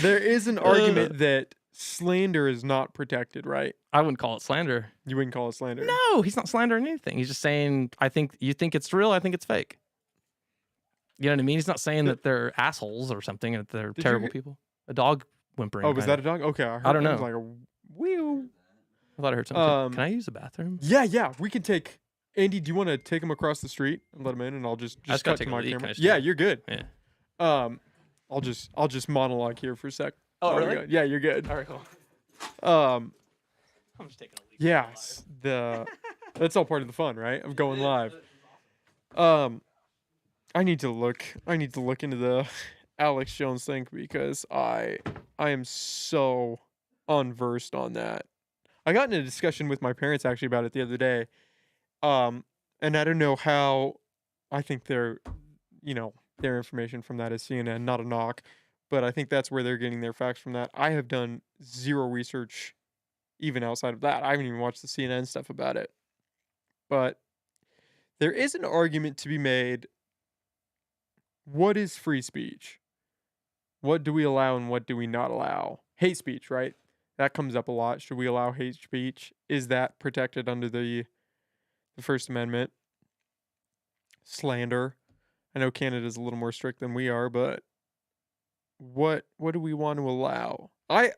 A: There is an argument that slander is not protected, right?
B: I wouldn't call it slander.
A: You wouldn't call it slander?
B: No, he's not slandering anything. He's just saying, you think it's real, I think it's fake. You know what I mean? He's not saying that they're assholes or something, and that they're terrible people. A dog whimpering.
A: Oh, was that a dog? Okay,
B: I don't know.
A: It was like a wheel.
B: I thought I heard something. Can I use the bathroom?
A: Yeah. We can take. Andy, do you want to take him across the street and let him in, and I'll just cut to my camera? Yeah, you're good.
B: Yeah.
A: I'll just monologue here for a sec.
B: Oh, really?
A: Yeah, you're good.
B: All right, cool.
A: I'm
B: just taking a leak.
A: Yes, that's all part of the fun, right? Of going live. I need to look into the Alex Jones thing because I am so unversed on that. I got in a discussion with my parents actually about it the other day. And I don't know how. I think their information from that is CNN, not a knock, but I think that's where they're getting their facts from that. I have done zero research even outside of that. I haven't even watched the CNN stuff about it. But there is an argument to be made. What is free speech? What do we allow and what do we not allow? Hate speech, right? That comes up a lot. Should we allow hate speech? Is that protected under the First Amendment? Slander. I know Canada's a little more strict than we are, but what do we want to allow? I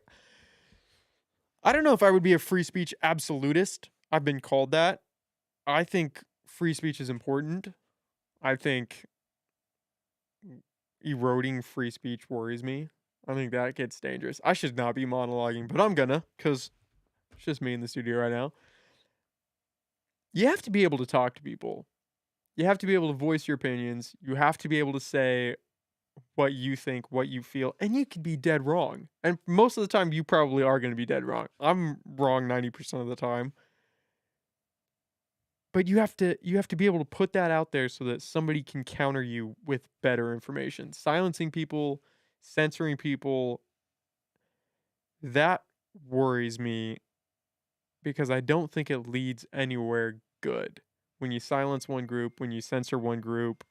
A: don't know if I would be a free speech absolutist. I've been called that. I think free speech is important. I think eroding free speech worries me. I think that gets dangerous. I should not be monologuing, but I'm gonna, because it's just me in the studio right now. You have to be able to talk to people. You have to be able to voice your opinions. You have to be able to say what you think, what you feel, and you could be dead wrong. And most of the time, you probably are going to be dead wrong. I'm wrong 90% of the time. But you have to be able to put that out there so that somebody can counter you with better information. Silencing people censoring people, that worries me because I don't think it leads anywhere good. When you silence one group, when you censor one group,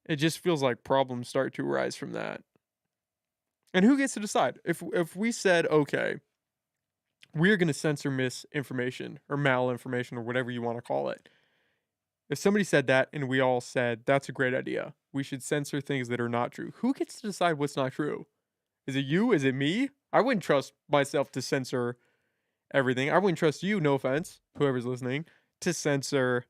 A: it just feels like problems start to arise from that. And who gets to decide? If we said, okay, we're going to censor misinformation or malinformation or whatever you want to call it. If somebody said that and we all said, that's a great idea, we should censor things that are not true. Who gets to decide what's not true? Is it you? Is it me? I wouldn't trust myself to censor everything. I wouldn't trust you, no offense, whoever's listening, to censor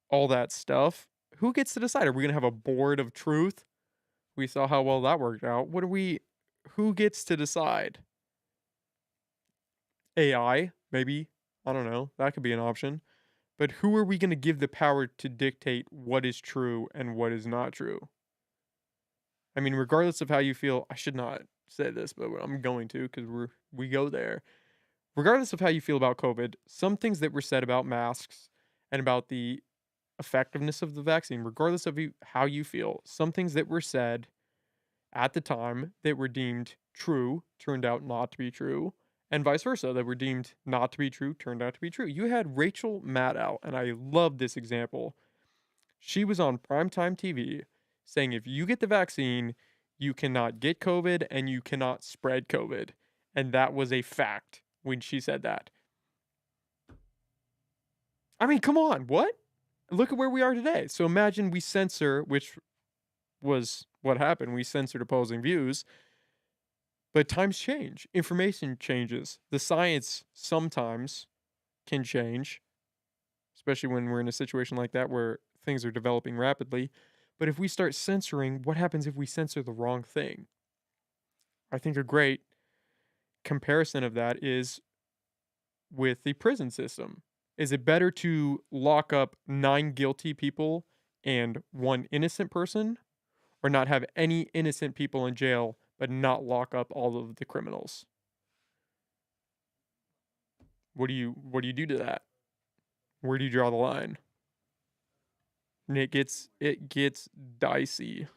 A: all that stuff. Who gets to decide? Are we going to have a board of truth? We saw how well that worked out. Who gets to decide? AI, maybe. I don't know. That could be an option. But who are we going to give the power to dictate what is true and what is not true? I mean, regardless of how you feel, I should not say this, but I'm going to because we go there. Regardless of how you feel about COVID, some things that were said about masks and about the effectiveness of the vaccine, regardless of how you feel, some things that were said at the time that were deemed true turned out not to be true, and vice versa, that were deemed not to be true turned out to be true. You had Rachel Maddow, and I love this example. She was on primetime TV saying if you get the vaccine, you cannot get COVID and you cannot spread COVID. And that was a fact when she said that. I mean, come on, what? Look at where we are today. So imagine we censor, which was what happened. We censored opposing views. But times change. Information changes. The science sometimes can change, especially when we're in a situation like that where things are developing rapidly. But if we start censoring, what happens if we censor the wrong thing? I think a great comparison of that is with the prison system. Is it better to lock up 9 guilty people and 1 innocent person, or not have any innocent people in jail but not lock up all of the criminals? What do you do to that? Where do you draw the line? And it gets dicey.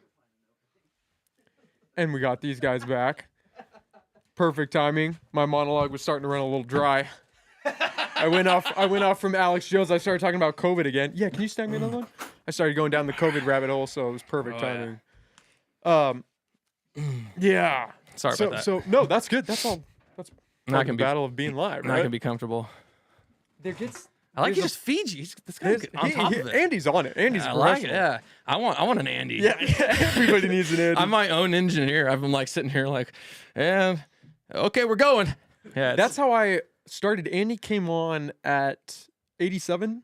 A: And we got these guys back. Perfect timing. My monologue was starting to run a little dry. I went off from Alex Jones. I started talking about COVID again. Yeah, can you snag me another one? I started going down the COVID rabbit hole, so it was perfect timing. Yeah.
B: Sorry about that.
A: So no, that's good. That's all. That's
B: Not
A: the battle of being live,
B: Not
A: right?
B: gonna be comfortable.
A: There gets.
B: I like he just feeds you. This guy's on top of it.
A: Andy's on it. Andy's
B: I like it.
A: professional.
B: Yeah, I want an Andy.
A: Yeah, everybody needs an Andy.
B: I'm my own engineer. I've been like sitting here like, okay, we're going. Yeah,
A: That's how I started. Andy came on at 87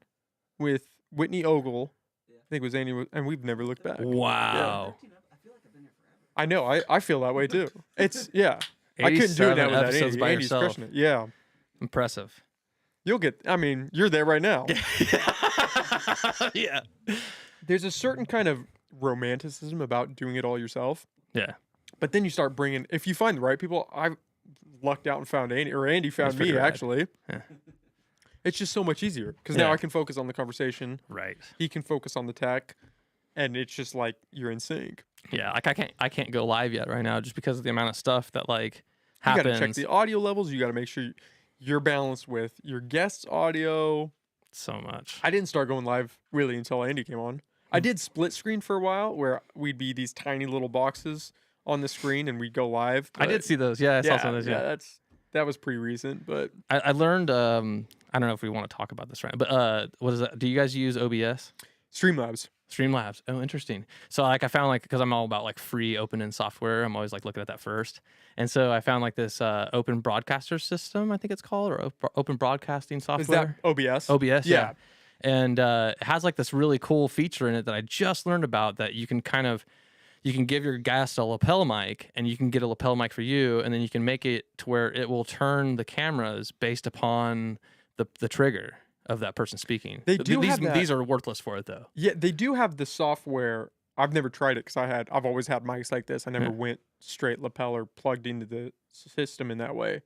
A: with Whitney Ogle. I think it was Andy, and we've never looked back.
B: wow.
A: I know. I feel that way too. It's I couldn't do
B: 87
A: that without
B: episodes
A: Andy.
B: by
A: Andy's
B: yourself.
A: crushing it. Yeah,
B: Impressive.
A: you'll get. I mean, you're there right now.
B: Yeah.
A: There's a certain kind of romanticism about doing it all yourself.
B: Yeah.
A: But then you start bringing. If you find the right people, I lucked out and found Andy, or Andy found
B: pretty
A: me
B: rad.
A: actually.
B: Yeah.
A: It's just so much easier because now
B: Yeah.
A: I can focus on the conversation.
B: Right.
A: He can focus on the tech, and it's just like you're in sync.
B: Yeah. Like I can't go live yet right now just because of the amount of stuff that like
A: You
B: happens.
A: got to check the audio levels. You got to make sure you're balanced with your guest's audio.
B: So much.
A: I didn't start going live really until Andy came on. I did split screen for a while where we'd be these tiny little boxes on the screen and we'd go live.
B: I did see those. Yeah, I saw some of those. Yeah.
A: That was pretty recent, but
B: I learned. I don't know if we want to talk about this right, but what is that? Do you guys use OBS?
A: Streamlabs.
B: Streamlabs. Oh, interesting. So like I found like because I'm all about like free open end software. I'm always like looking at that first. And so I found like this open broadcaster system, I think it's called, or open broadcasting software.
A: Is that OBS?
B: OBS,
A: Yeah.
B: yeah. And it has like this really cool feature in it that I just learned about that you can give your guest a lapel mic and you can get a lapel mic for you, and then you can make it to where it will turn the cameras based upon the trigger of that person speaking.
A: They do
B: these,
A: have that.
B: These are worthless for it though.
A: Yeah, they do have the software. I've never tried it because I've always had mics like this. I never went straight lapel or plugged into the system in that way.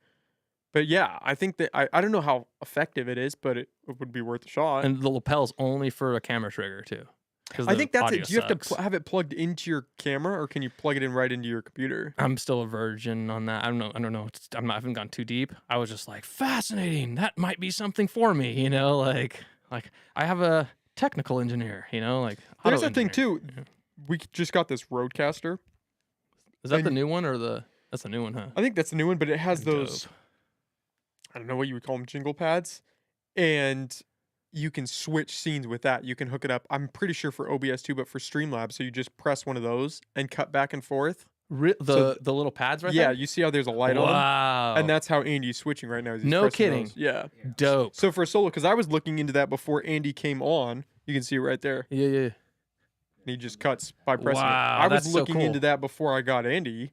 A: But yeah, I think that I don't know how effective it is, but it would be worth a shot.
B: And the lapel's only for a camera trigger too. because
A: I think that's it. Do you have
B: sucks.
A: to have it plugged into your camera, or can you plug it in right into your computer?
B: I'm still a virgin on that. I don't know. I haven't gone too deep. I was just like, fascinating. That might be something for me, you know, like I have a technical engineer, you know, like
A: There's
B: auto
A: a thing
B: engineer.
A: too. We just got this Roadcaster.
B: Is that the
A: And-
B: new one or that's the new one, huh?
A: I think that's the new one, but it has
B: Dope.
A: those, I don't know what you would call them, jingle pads. And you can switch scenes with that. You can hook it up. I'm pretty sure for OBS too, but for Streamlabs. So you just press one of those and cut back and forth.
B: The little pads right
A: Yeah,
B: there?
A: you see how there's a light on them?
B: Wow.
A: And that's how Andy's switching right now. He's
B: No
A: pressing
B: kidding.
A: those. Yeah.
B: Dope.
A: So for solo, because I was looking into that before Andy came on. You can see it right there.
B: Yeah, yeah.
A: And he just cuts by pressing
B: Wow,
A: it. I was
B: that's so
A: looking into
B: cool.
A: that before I got Andy,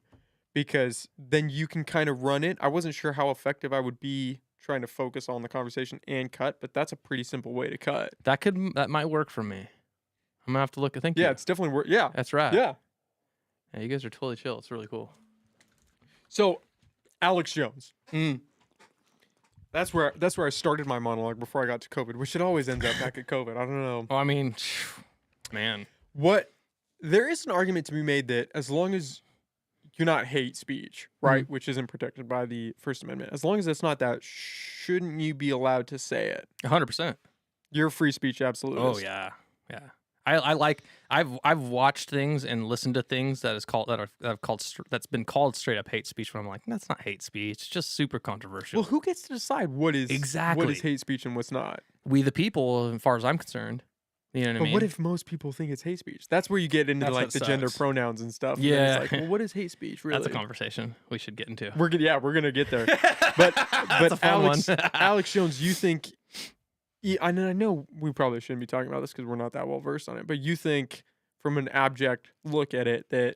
A: because then you can kind of run it. I wasn't sure how effective I would be trying to focus on the conversation and cut, but that's a pretty simple way to cut.
B: That might work for me. I'm gonna have to look. Thank you.
A: Yeah, it's definitely work. Yeah.
B: That's right.
A: Yeah.
B: Yeah, you guys are totally chill. It's really cool.
A: So, Alex Jones. That's where I started my monologue before I got to COVID, which it always ends up back at COVID. I don't know.
B: Well, I mean, man.
A: There is an argument to be made that as long as you're not hate speech, right, which isn't protected by the First Amendment, as long as it's not that, shouldn't you be allowed to say it?
B: 100%.
A: You're a free speech absolutist.
B: Oh yeah, yeah. I like. I've watched things and listened to things that's been called straight up hate speech. When I'm like, that's not hate speech. It's just super controversial.
A: Well, who gets to decide what is
B: Exactly.
A: hate speech and what's not?
B: We the people, as far as I'm concerned. You know what I
A: But
B: mean?
A: what if most people think it's hate speech? That's where you get into
B: That's
A: like
B: what
A: the gender
B: sucks.
A: pronouns and stuff. And then
B: Yeah.
A: it's like, well, what is hate speech really?
B: That's a conversation we should get into.
A: We're gonna get there. But
B: That's a fun
A: Alex
B: one.
A: Alex Jones, you think? I know we probably shouldn't be talking about this because we're not that well versed on it. But you think, from an abject look at it, that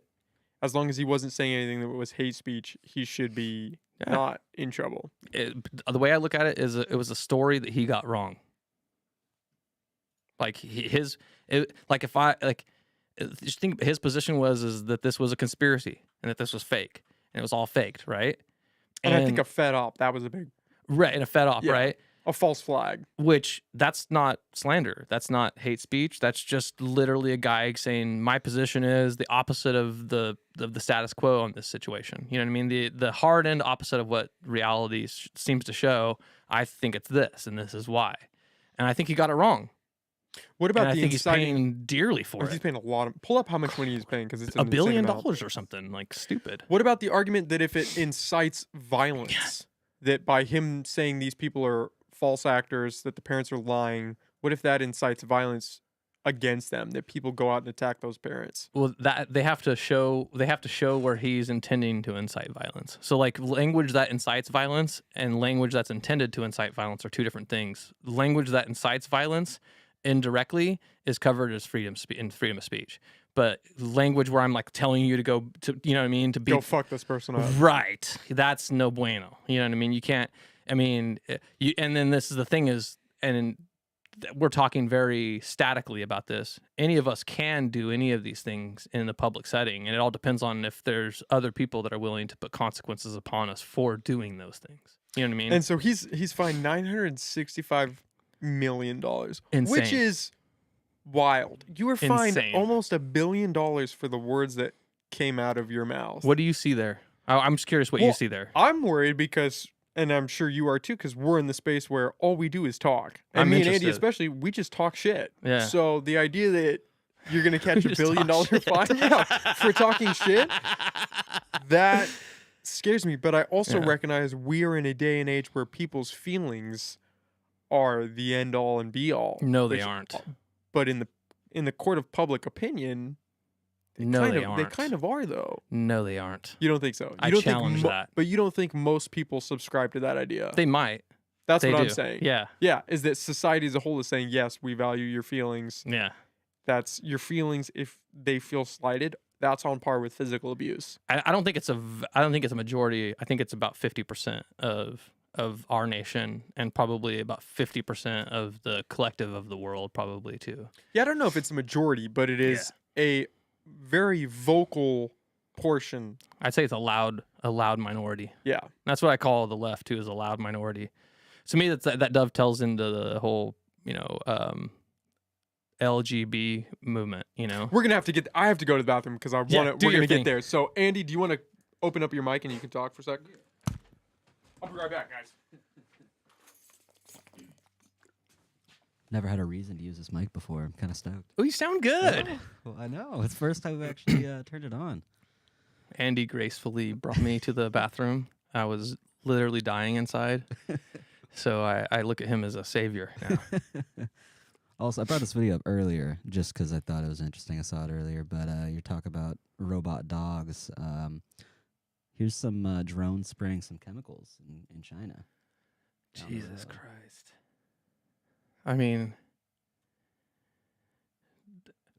A: as long as he wasn't saying anything that was hate speech, he should be not in trouble.
B: The way I look at it is, it was a story that he got wrong. Like just think his position is that this was a conspiracy and that this was fake and it was all faked, right?
A: And I think a fed op, that was a big
B: and a fed op,
A: Yeah.
B: right?
A: a false flag.
B: Which that's not slander. That's not hate speech. That's just literally a guy saying my position is the opposite of the status quo on this situation. You know what I mean? The hard end opposite of what reality seems to show. I think it's this, and this is why. And I think he got it wrong.
A: What about
B: And I
A: the
B: think he's
A: inciting?
B: paying dearly for
A: He's
B: it.
A: paying a lot of. Pull up how much money he's paying because it's an
B: $1 billion
A: insane amount.
B: or something, like stupid.
A: What about the argument that if it incites violence, that by him saying these people are false actors, that the parents are lying, what if that incites violence against them, that people go out and attack those parents?
B: Well, that they have to show where he's intending to incite violence. So like language that incites violence and language that's intended to incite violence are two different things. Language that incites violence indirectly is covered as freedom of speech. But language where I'm like telling you to go to, you know what I mean, to be
A: Go fuck this person up.
B: right, that's no bueno. You know what I mean? You can't. I mean, and then this is the thing is, and we're talking very statically about this. Any of us can do any of these things in the public setting, and it all depends on if there's other people that are willing to put consequences upon us for doing those things. You know what I mean?
A: And so he's fined $965 million, which
B: Insane.
A: is wild. You were fined
B: Insane.
A: almost $1 billion for the words that came out of your mouth.
B: What do you see there? I'm just curious what you
A: Well,
B: see there.
A: I'm worried because, and I'm sure you are too, because we're in the space where all we do is talk. And
B: I'm
A: me and Andy
B: interested.
A: especially, we just talk shit.
B: Yeah.
A: So the idea that you're going to catch
B: We
A: $1
B: just
A: billion
B: talk shit.
A: fine for talking shit, that scares me. But I also
B: Yeah.
A: recognize we are in a day and age where people's feelings are the end all and be all.
B: No, they
A: which-
B: aren't.
A: But in the court of public opinion,
B: No,
A: kind
B: they
A: of,
B: aren't.
A: they kind of are though.
B: No, they aren't.
A: You don't think so? You
B: I
A: don't
B: challenge
A: think
B: that.
A: But you don't think most people subscribe to that idea?
B: They might.
A: That's
B: They
A: what I'm
B: do.
A: saying.
B: Yeah.
A: Yeah, is that society as a whole is saying, yes, we value your feelings.
B: Yeah.
A: That's your feelings. If they feel slighted, that's on par with physical abuse.
B: I don't think it's a majority. I think it's about 50% of our nation and probably about 50% of the collective of the world probably too.
A: Yeah, I don't know if it's a majority, but it is a very vocal portion.
B: I'd say it's a loud minority.
A: Yeah.
B: That's what I call the left too, is a loud minority. To me, that dovetails into the whole, LGB movement, you know?
A: We're gonna have to get. I have to go to the bathroom because I want to.
B: Yeah, do
A: We're
B: your
A: gonna
B: thing.
A: get there. So, Andy, do you want to open up your mic and you can talk for a sec? I'll be right back, guys.
C: Never had a reason to use this mic before. I'm kind of stoked.
B: Oh, you sound good.
C: Well, I know. It's the first time we've actually turned it on.
B: Andy gracefully brought me to the bathroom. I was literally dying inside. So I look at him as a savior now.
C: Also, I brought this video up earlier just because I thought it was interesting. I saw it earlier, but you talk about robot dogs. Here's some drones spraying some chemicals in China.
B: Jesus Christ. I mean,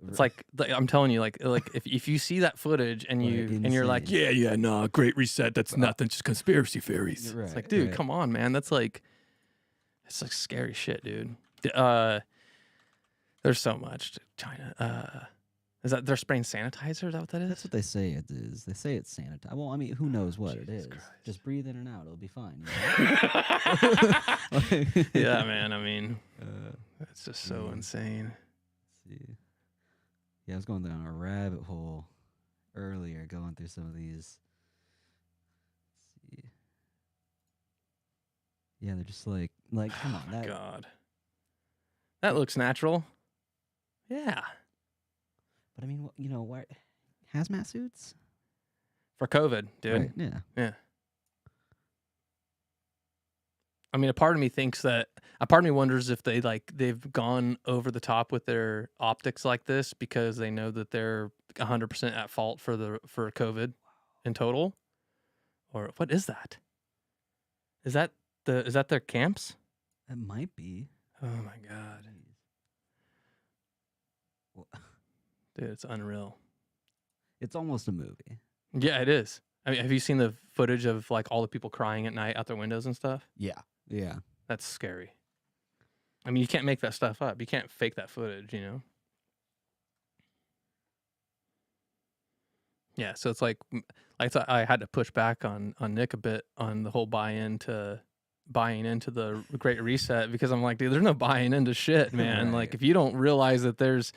B: it's like I'm telling you, like if you see that footage and you're like, yeah, no, Great Reset, that's nothing, just conspiracy theories.
C: Right,
B: it's like, dude,
C: right.
B: come on, man, it's like scary shit, dude. There's so much to China. Is that they're spraying sanitizer? Is that what that is?
C: That's what they say it is. They say it's sanitized. Well, I mean, who knows what it is?
B: Christ.
C: Just breathe in and out; it'll be fine.
B: Yeah, man. I mean, it's just so insane.
C: Let's see. Yeah, I was going down a rabbit hole earlier, going through some of these. Let's see. Yeah, they're just like, come on, that.
B: God, that looks natural. Yeah,
C: But I mean, why hazmat suits?
B: for COVID, dude.
C: Right, yeah.
B: Yeah. I mean, a part of me wonders if they've gone over the top with their optics like this because they know that they're 100% at fault for COVID in total. Or what is that? Is that their camps?
C: It might be.
B: Oh my God.
C: Well,
B: Dude, it's unreal.
C: it's almost a movie.
B: Yeah, it is. I mean, have you seen the footage of like all the people crying at night out their windows and stuff?
C: Yeah. Yeah.
B: That's scary. I mean, you can't make that stuff up. You can't fake that footage, you know? Yeah, so it's like I thought I had to push back on Nick a bit on the whole buying into the Great Reset because I'm like, dude, there's no buying into shit, man.
C: Right.
B: Like if you don't realize that there's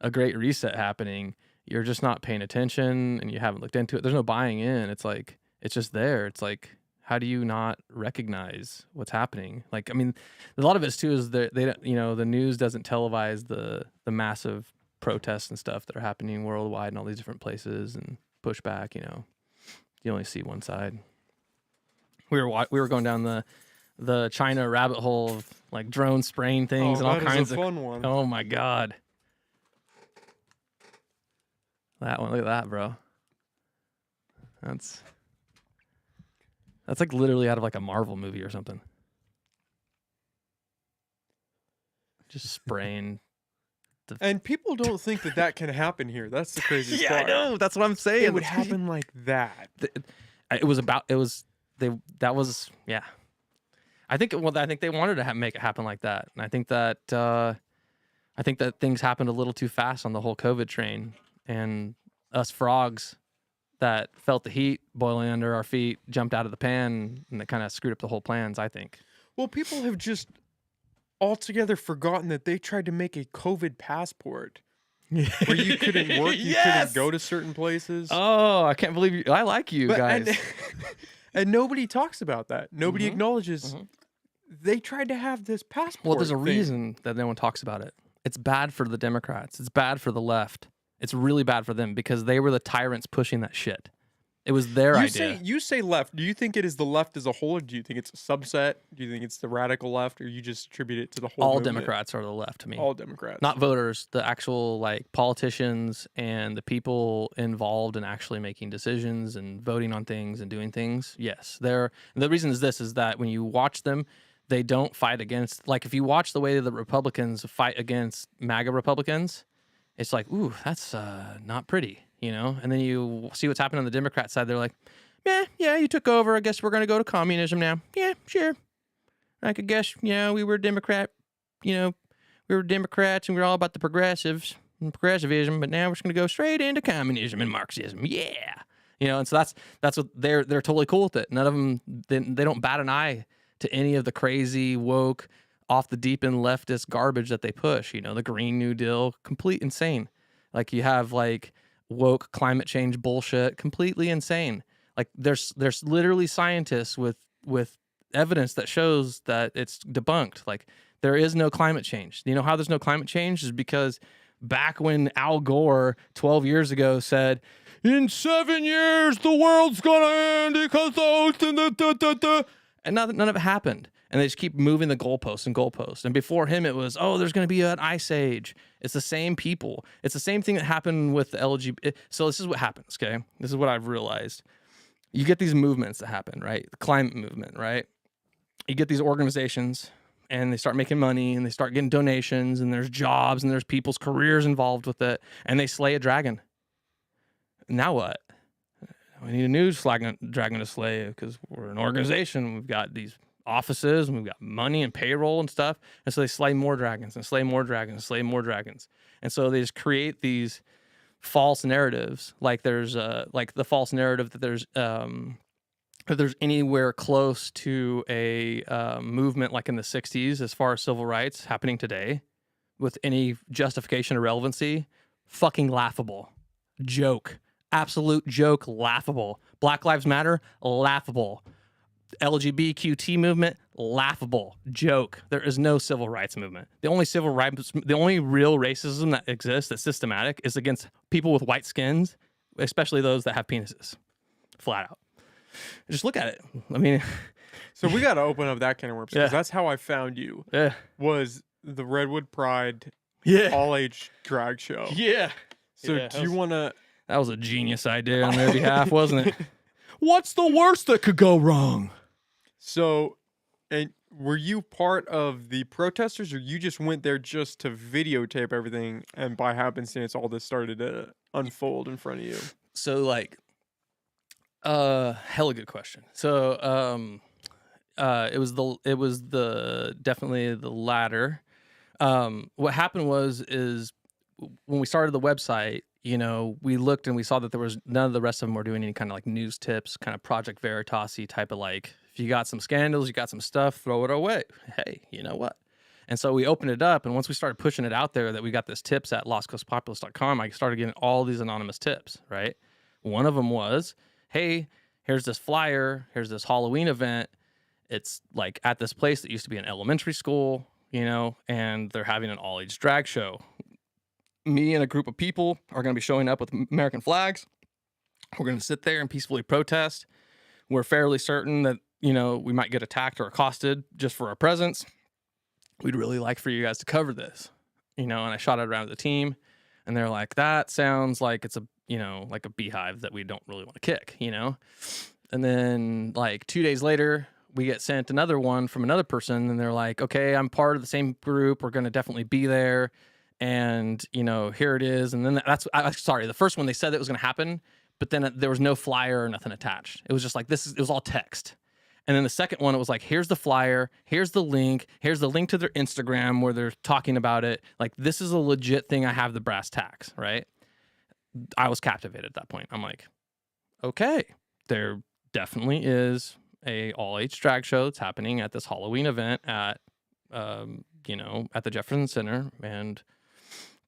B: a Great Reset happening, you're just not paying attention and you haven't looked into it. There's no buying in. It's like it's just there. It's like how do you not recognize what's happening? Like, I mean, a lot of it too is they don't, the news doesn't televise the massive protests and stuff that are happening worldwide in all these different places and pushback. You only see one side. We were going down the China rabbit hole of like drone spraying things and all kinds of
A: fun one.
B: Oh my God. That one, look at that, bro. That's like literally out of like a Marvel movie or something. Just spraying.
A: And people don't think that can happen here. That's the craziest
B: Yeah,
A: part.
B: I know. That's what I'm saying.
A: It would happen like that.
B: Yeah. I think they wanted to make it happen like that. And I think that things happened a little too fast on the whole COVID train, and us frogs that felt the heat boiling under our feet jumped out of the pan, and that kind of screwed up the whole plans, I think.
A: Well, people have just altogether forgotten that they tried to make a COVID passport where you couldn't work, you couldn't go to certain places.
B: Oh, I can't believe you. I like you guys.
A: And nobody talks about that. Nobody acknowledges they tried to have this passport.
B: Well, there's a
A: thing.
B: reason that no one talks about it. It's bad for the Democrats. It's bad for the left. It's really bad for them because they were the tyrants pushing that shit. It was their idea.
A: You say left. Do you think it is the left as a whole, or do you think it's a subset? Do you think it's the radical left, or you just attribute it to the whole
B: All
A: movement?
B: Democrats are the left to me.
A: All Democrats.
B: Not voters, the actual like politicians and the people involved in actually making decisions and voting on things and doing things. Yes, the reason is that when you watch them, they don't fight against, like if you watch the way the Republicans fight against MAGA Republicans, it's like, ooh, that's not pretty, And then you see what's happening on the Democrat side. They're like, yeah, you took over. I guess we're going to go to communism now. Yeah, sure. I could guess, we were Democrat, we were Democrats and we were all about the progressives and progressivism, but now we're just going to go straight into communism and Marxism. Yeah. And so that's what they're totally cool with it. None of them, they don't bat an eye to any of the crazy woke, off the deep end leftist garbage that they push. The Green New Deal, complete insane. Like you have like woke climate change bullshit, completely insane. Like there's literally scientists with evidence that shows that it's debunked. Like there is no climate change. You know how there's no climate change is because back when Al Gore 12 years ago said, in 7 years, the world's gonna end because and none of it happened. And they just keep moving the goalposts and goalposts. And before him, it was, there's going to be an ice age. It's the same people. It's the same thing that happened with the LGBT. So this is what happens, okay? This is what I've realized. You get these movements that happen, right? The climate movement, right? You get these organizations, and they start making money, and they start getting donations, and there's jobs, and there's people's careers involved with it, and they slay a dragon. Now what? We need a new dragon to slay because we're an organization. We've got these offices and we've got money and payroll and stuff. And so they slay more dragons and slay more dragons and slay more dragons. And so they just create these false narratives. Like there's like the false narrative that there's anywhere close to a movement like in the 60s as far as civil rights happening today with any justification or relevancy. Fucking laughable. Joke. Absolute joke, laughable. Black Lives Matter, laughable. LGBTQ movement, laughable. Joke. There is no civil rights movement. The only real racism that exists that's systematic is against people with white skins, especially those that have penises. Flat out. Just look at it. I mean,
A: so we got to open up that can of worms because that's how I found you.
B: Yeah.
A: Was the Redwood Pride all age drag show.
B: Yeah.
A: So do you want to...
B: That was a genius idea on their behalf, wasn't it? What's the worst that could go wrong?
A: So, and were you part of the protesters, or you just went there just to videotape everything, and by happenstance, all this started to unfold in front of you?
B: So, like, hella good question. So, it was definitely the latter. What happened is when we started the website, we looked and we saw that there was none of the rest of them were doing any kind of like news tips, kind of Project Veritas-y type of like, if you got some scandals, you got some stuff, throw it away. Hey, you know what? And so we opened it up, and once we started pushing it out there that we got this tips at lostcoastpopulist.com, I started getting all these anonymous tips, right? One of them was, hey, here's this flyer, here's this Halloween event. It's like at this place that used to be an elementary school, and they're having an all-age drag show. Me and a group of people are going to be showing up with American flags. We're going to sit there and peacefully protest. We're fairly certain that, we might get attacked or accosted just for our presence. We'd really like for you guys to cover this, and I shot it around to the team, and they're like, that sounds like it's a, like a beehive that we don't really want to kick, And then like 2 days later, we get sent another one from another person, and they're like, okay, I'm part of the same group. We're going to definitely be there. And, here it is. And then sorry, the first one, they said that it was going to happen, but then there was no flyer or nothing attached. It was just like, it was all text. And then the second one, it was like, here's the flyer, here's the link to their Instagram where they're talking about it. Like, this is a legit thing. I have the brass tacks, right? I was captivated at that point. I'm like, okay, there definitely is a all-age drag show that's happening at this Halloween event at the Jefferson Center, and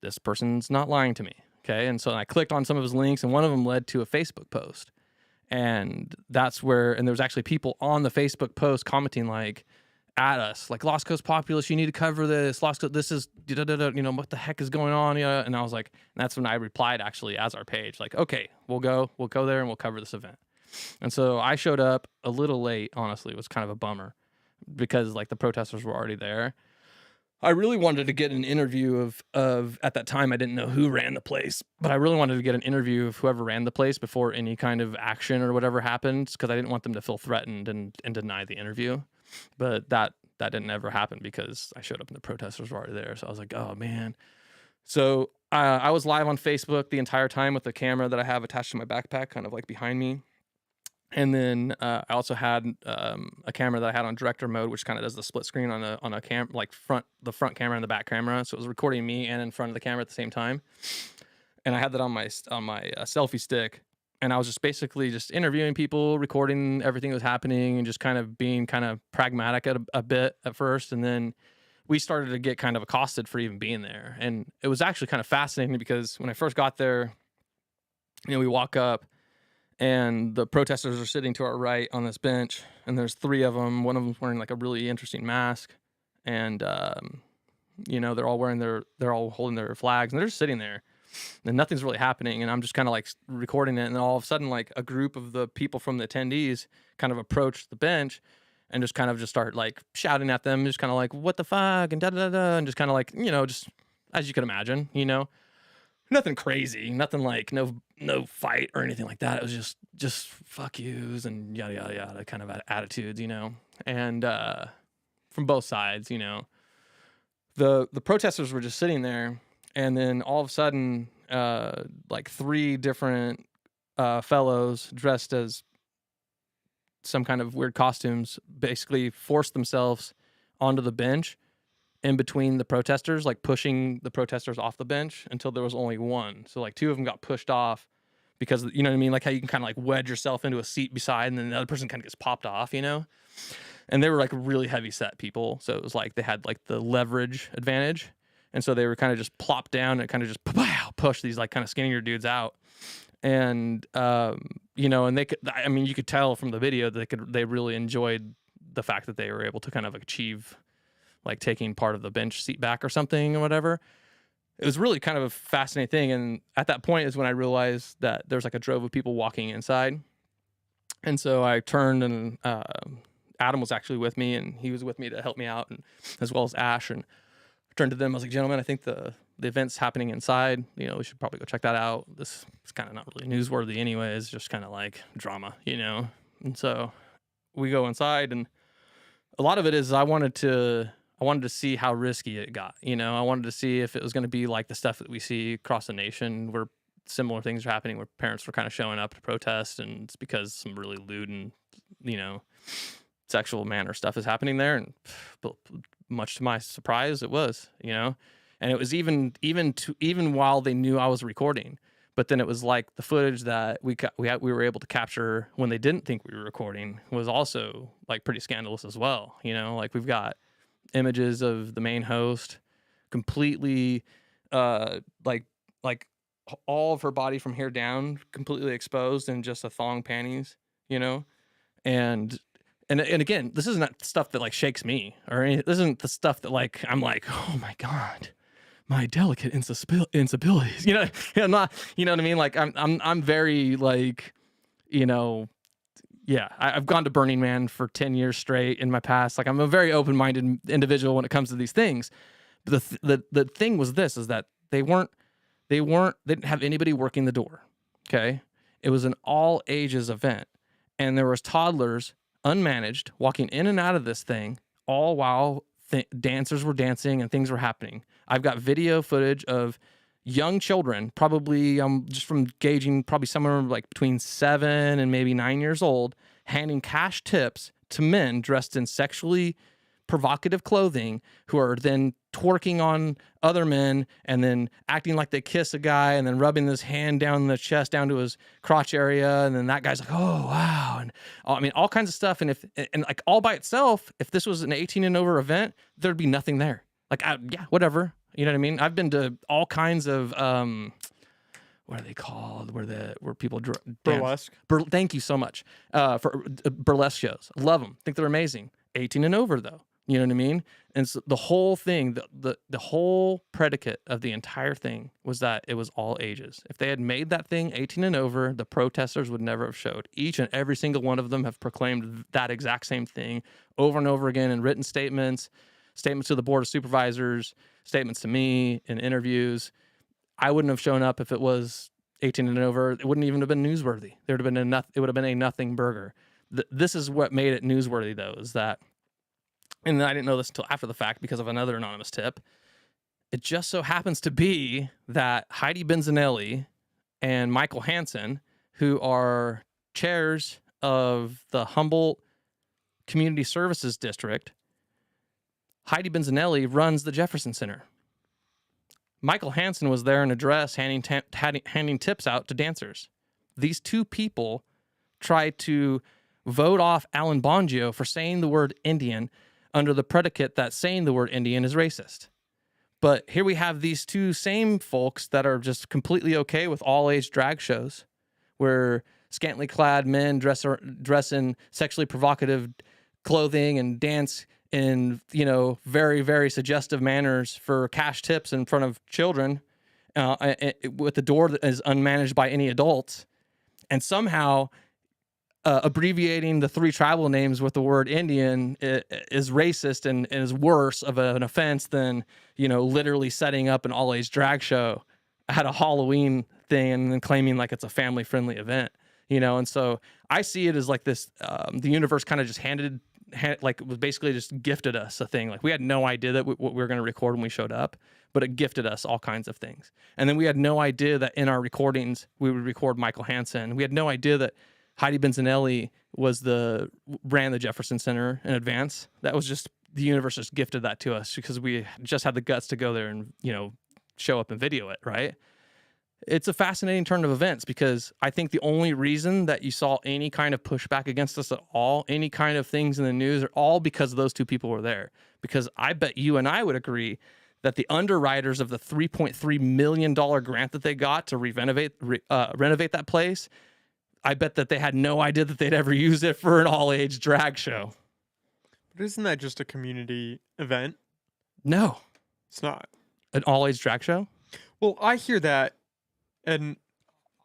B: this person's not lying to me. Okay. And so I clicked on some of his links, and one of them led to a Facebook post. And that's where, and there was actually people on the Facebook post commenting like at us, like, Lost Coast Populist, you need to cover this. Lost Coast, this is, what the heck is going on? Yeah. And I was like, and that's when I replied actually as our page, like, okay, we'll go there and we'll cover this event. And so I showed up a little late, honestly. It was kind of a bummer because like the protesters were already there. I really wanted to get an interview of at that time, I didn't know who ran the place, but I really wanted to get an interview of whoever ran the place before any kind of action or whatever happened, because I didn't want them to feel threatened and deny the interview. But that didn't ever happen because I showed up and the protesters were already there. So I was like, oh man. So I was live on Facebook the entire time with the camera that I have attached to my backpack, kind of like behind me. And then I also had a camera that I had on director mode, which kind of does the split screen on a cam, like the front camera and the back camera. So it was recording me and in front of the camera at the same time. And I had that on my selfie stick, and I was just basically just interviewing people, recording everything that was happening, and just kind of being kind of pragmatic a bit at first. And then we started to get kind of accosted for even being there. And it was actually kind of fascinating because when I first got there, we walk up and the protesters are sitting to our right on this bench, and there's 3 of them. One of them's wearing like a really interesting mask, and they're all holding their flags, and they're just sitting there, and nothing's really happening. And I'm just kind of like recording it, and then all of a sudden, like a group of the people from the attendees kind of approach the bench and just kind of just start like shouting at them, just kind of like, what the fuck, and da da da, and just kind of like, just as you can imagine, nothing crazy, nothing like no fight or anything like that. It was just fuck yous and yada yada yada kind of attitudes, and from both sides, the protesters were just sitting there, and then all of a sudden, like 3 different fellows dressed as some kind of weird costumes basically forced themselves onto the bench in between the protesters, like pushing the protesters off the bench until there was only one. So like 2 of them got pushed off because, you know what I mean? Like how you can kind of like wedge yourself into a seat beside, and then the other person kind of gets popped off, And they were like really heavy set people. So it was like they had like the leverage advantage. And so they were kind of just plopped down and kind of just push these like kind of skinnier dudes out. And, and they could, you could tell from the video that they really enjoyed the fact that they were able to kind of achieve like taking part of the bench seat back or something or whatever. It was really kind of a fascinating thing. And at that point is when I realized that there's like a drove of people walking inside. And so I turned, and Adam was actually with me, and he was with me to help me out, and as well as Ash. And I turned to them. I was like, gentlemen, I think the event's happening inside. We should probably go check that out. This is kind of not really newsworthy anyways, just kind of like drama, And so we go inside, and a lot of it is I wanted to see how risky it got. I wanted to see if it was going to be like the stuff that we see across the nation where similar things are happening, where parents were kind of showing up to protest, and it's because some really lewd and, sexual manner stuff is happening there. And much to my surprise, it was, and it was even while they knew I was recording. But then it was like the footage that we were able to capture when they didn't think we were recording was also like pretty scandalous as well. Like we've got images of the main host completely like all of her body from here down completely exposed in just a thong panties, and again, this isn't stuff that like shakes me or anything. This isn't the stuff that like I'm like, oh my God, my delicate insensibilities, I'm not, you know what I mean? Like I'm very like, yeah, I've gone to Burning Man for 10 years straight in my past. Like I'm a very open-minded individual when it comes to these things. But the thing was this, is that they didn't have anybody working the door. Okay. It was an all ages event, and there was toddlers unmanaged walking in and out of this thing, all while dancers were dancing and things were happening. I've got video footage of young children, probably just from gauging, probably somewhere like between 7 and maybe 9 years old, handing cash tips to men dressed in sexually provocative clothing, who are then twerking on other men and then acting like they kiss a guy and then rubbing his hand down the chest down to his crotch area, and then that guy's like, oh wow, and all kinds of stuff. And like all by itself, if this was an 18 and over event, there'd be nothing there. Like yeah, whatever, you know what I mean? I've been to all kinds of what are they called? Where people
A: Burlesque.
B: Thank you so much for burlesque shows. Love them. Think they're amazing. 18 and over though. You know what I mean? And so the whole thing, the whole predicate of the entire thing was that it was all ages. If they had made that thing 18 and over, the protesters would never have showed. Each and every single one of them have proclaimed that exact same thing over and over again in written statements to the board of supervisors, statements to me in interviews. I wouldn't have shown up if it was 18 and over. It wouldn't even have been newsworthy. It would have been a nothing burger. This is what made it newsworthy, though, is that, and I didn't know this until after the fact because of another anonymous tip. It just so happens to be that Heidi Benzanelli and Michael Hansen, who are chairs of the Humboldt Community Services District, Heidi Benzanelli runs the Jefferson Center. Michael Hansen was there in a dress handing tips out to dancers. These two people tried to vote off Alan Bongio for saying the word Indian under the predicate that saying the word Indian is racist. But here we have these two same folks that are just completely okay with all age drag shows where scantily clad men dress in sexually provocative clothing and dance in, very, very suggestive manners for cash tips in front of children with the door that is unmanaged by any adults. And somehow abbreviating the 3 tribal names with the word Indian is racist and is worse of an offense than, literally setting up an all-age drag show at a Halloween thing and then claiming like it's a family-friendly event, And so I see it as like this, the universe kind of just was basically just gifted us a thing. Like we had no idea that what we were going to record when we showed up, but it gifted us all kinds of things. And then we had no idea that in our recordings, we would record Michael Hansen. We had no idea that Heidi Benzanelli ran the Jefferson Center in advance. That was just, the universe just gifted that to us because we just had the guts to go there and, show up and video it, right? It's a fascinating turn of events because I think the only reason that you saw any kind of pushback against us at all, any kind of things in the news, are all because those two people were there. Because I bet you and I would agree that the underwriters of the $3.3 million grant that they got to renovate that place, I bet that they had no idea that they'd ever use it for an all-age drag show.
A: But isn't that just a community event?
B: No.
A: It's not.
B: An all-age drag show?
A: Well, I hear that, and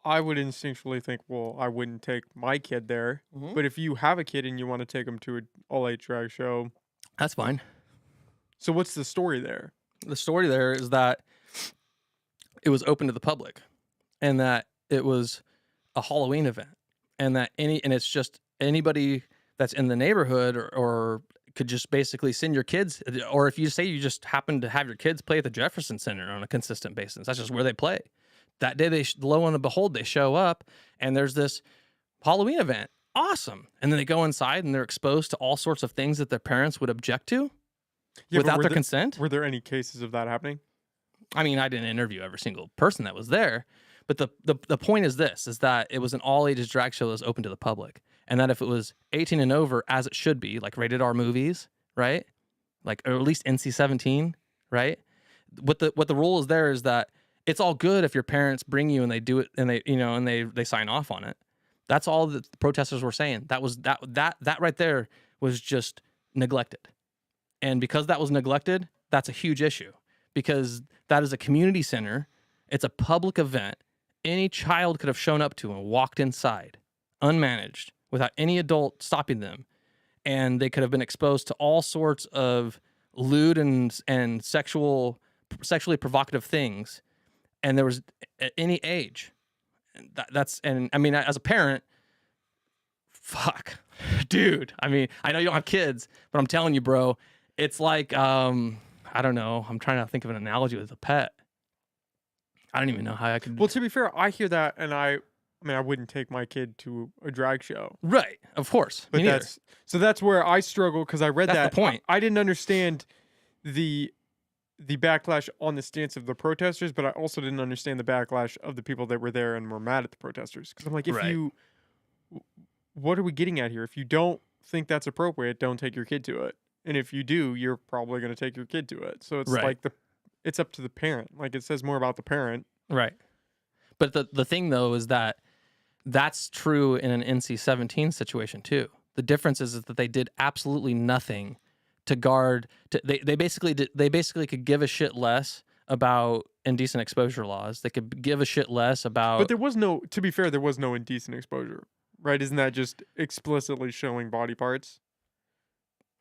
A: I would instinctually think, well, I wouldn't take my kid there.
B: Mm-hmm.
A: But if you have a kid and you want to take them to an all-age drag show...
B: That's fine.
A: So what's the story there?
B: The story there is that it was open to the public and that it was a Halloween event and it's just anybody that's in the neighborhood or could just basically send your kids, or if you say you just happen to have your kids play at the Jefferson Center on a consistent basis, that's just where they play. That day, lo and behold, they show up and there's this Halloween event. Awesome. And then they go inside and they're exposed to all sorts of things that their parents would object to without their consent.
A: Were there any cases of that happening?
B: I mean, I didn't interview every single person that was there, but the point is this, is that it was an all-ages drag show that was open to the public. And that if it was 18 and over, as it should be, like rated R movies, right? Like, or at least NC-17, right? What the rule is there is that it's all good if your parents bring you and they do it and they sign off on it. That's all that the protesters were saying. That right there was just neglected. And because that was neglected, that's a huge issue because that is a community center. It's a public event. Any child could have shown up to and walked inside unmanaged without any adult stopping them. And they could have been exposed to all sorts of lewd and sexually provocative things. And there was at any age. And I mean, as a parent, fuck, dude. I mean, I know you don't have kids, but I'm telling you, bro, it's like, I don't know. I'm trying to think of an analogy with a pet. I don't even know how I could.
A: Well, to be fair, I hear that, and I wouldn't take my kid to a drag show.
B: Right, of course.
A: But that's where I struggle because I read
B: that's
A: that.
B: The point.
A: I didn't understand the backlash on the stance of the protesters, but I also didn't understand the backlash of the people that were there and were mad at the protesters. Because I'm like, what are we getting at here? If you don't think that's appropriate, don't take your kid to it. And if you do, you're probably going to take your kid to it. So it's like it's up to the parent. Like it says more about the parent.
B: Right. But the thing though is that that's true in an NC-17 situation too. The difference is that they did absolutely nothing to guard. They basically could give a shit less about indecent exposure laws. They could give a shit less about.
A: But there was no. To be fair, there was no indecent exposure, right? Isn't that just explicitly showing body parts?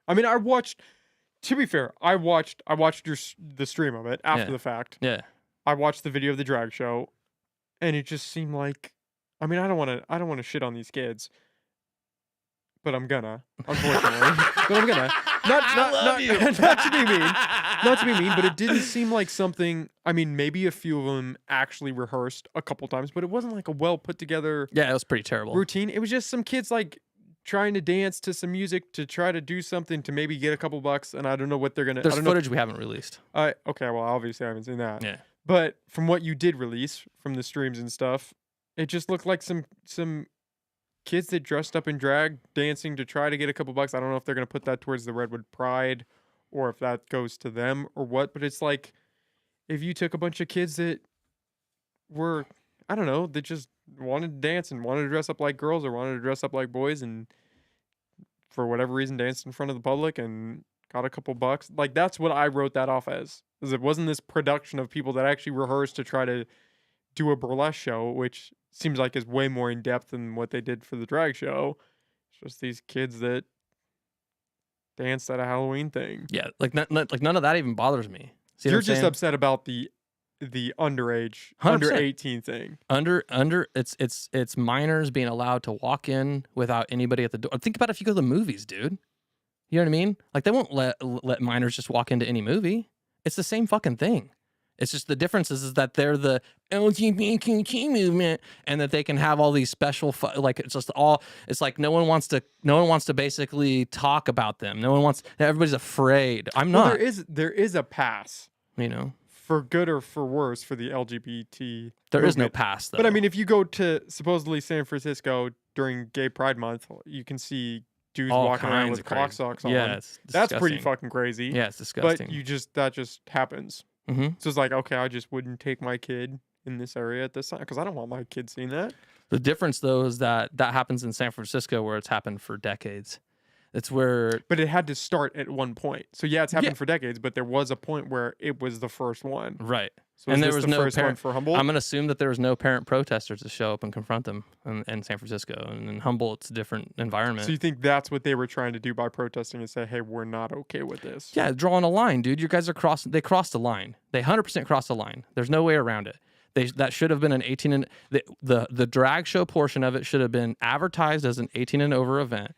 A: I mean, to be fair, I watched the stream of it after the fact.
B: Yeah.
A: I watched the video of the drag show, and it just seemed like, I mean, I don't want to shit on these kids, but I'm gonna, unfortunately. But I'm gonna. Not to be mean, but it didn't seem like something. I mean, maybe a few of them actually rehearsed a couple times, but it wasn't like a well put together.
B: Yeah, it was pretty terrible
A: routine. It was just some kids like trying to dance to some music to try to do something to maybe get a couple bucks, and I don't know what they're gonna.
B: There's footage we haven't released.
A: Okay, well, obviously I haven't seen that.
B: Yeah.
A: But from what you did release from the streams and stuff, it just looked like some kids that dressed up in drag dancing to try to get a couple bucks. I don't know if they're going to put that towards the Redwood Pride or if that goes to them or what, but it's like if you took a bunch of kids that were, I don't know, that just wanted to dance and wanted to dress up like girls or wanted to dress up like boys and for whatever reason danced in front of the public and got a couple bucks. Like that's what I wrote that off as. Is it wasn't this production of people that actually rehearsed to try to do a burlesque show, which seems like is way more in depth than what they did for the drag show. It's just these kids that danced at a Halloween thing.
B: Yeah, like none of that even bothers me. See what
A: You're
B: I'm
A: just
B: saying?
A: upset about the underage,
B: 100%.
A: under 18 thing.
B: It's minors being allowed to walk in without anybody at the door. Think about if you go to the movies, dude. You know what I mean? Like they won't let minors just walk into any movie. It's the same fucking thing. It's just the difference is that they're the LGBTQ movement, and that they can have all these special like it's just all. It's like no one wants to basically talk about them. No one wants. Everybody's afraid. I'm
A: Well,
B: not.
A: there is a pass
B: You know,
A: for good or for worse for the LGBT.
B: there is no
A: movement.
B: past though.
A: But I mean, if you go to supposedly San Francisco during Gay Pride Month, you can see dudes
B: all
A: walking around
B: kinds
A: with
B: of
A: cock
B: crazy.
A: socks on.
B: Yeah, it's
A: That's pretty
B: disgusting.
A: fucking crazy.
B: Yeah, it's disgusting.
A: But that just happens.
B: Mm-hmm.
A: So it's like, okay, I just wouldn't take my kid in this area at this time because I don't want my kid seeing that.
B: The difference, though, is that happens in San Francisco where it's happened for decades. It's where...
A: But it had to start at one point. So yeah, it's happened
B: Yeah.
A: for decades, but there was a point where it was the first one.
B: Right.
A: So
B: And
A: is
B: there
A: this
B: was
A: the
B: no
A: first one
B: parent-
A: for Humboldt?
B: I'm going to assume that there was no parent protesters to show up and confront them in San Francisco. And in Humboldt, it's a different environment.
A: So you think that's what they were trying to do by protesting and say, hey, we're not okay with this?
B: Yeah, drawing a line, dude. You guys are crossing... They crossed the line. They 100% crossed the line. There's no way around it. That should have been an 18 and... The drag show portion of it should have been advertised as an 18 and over event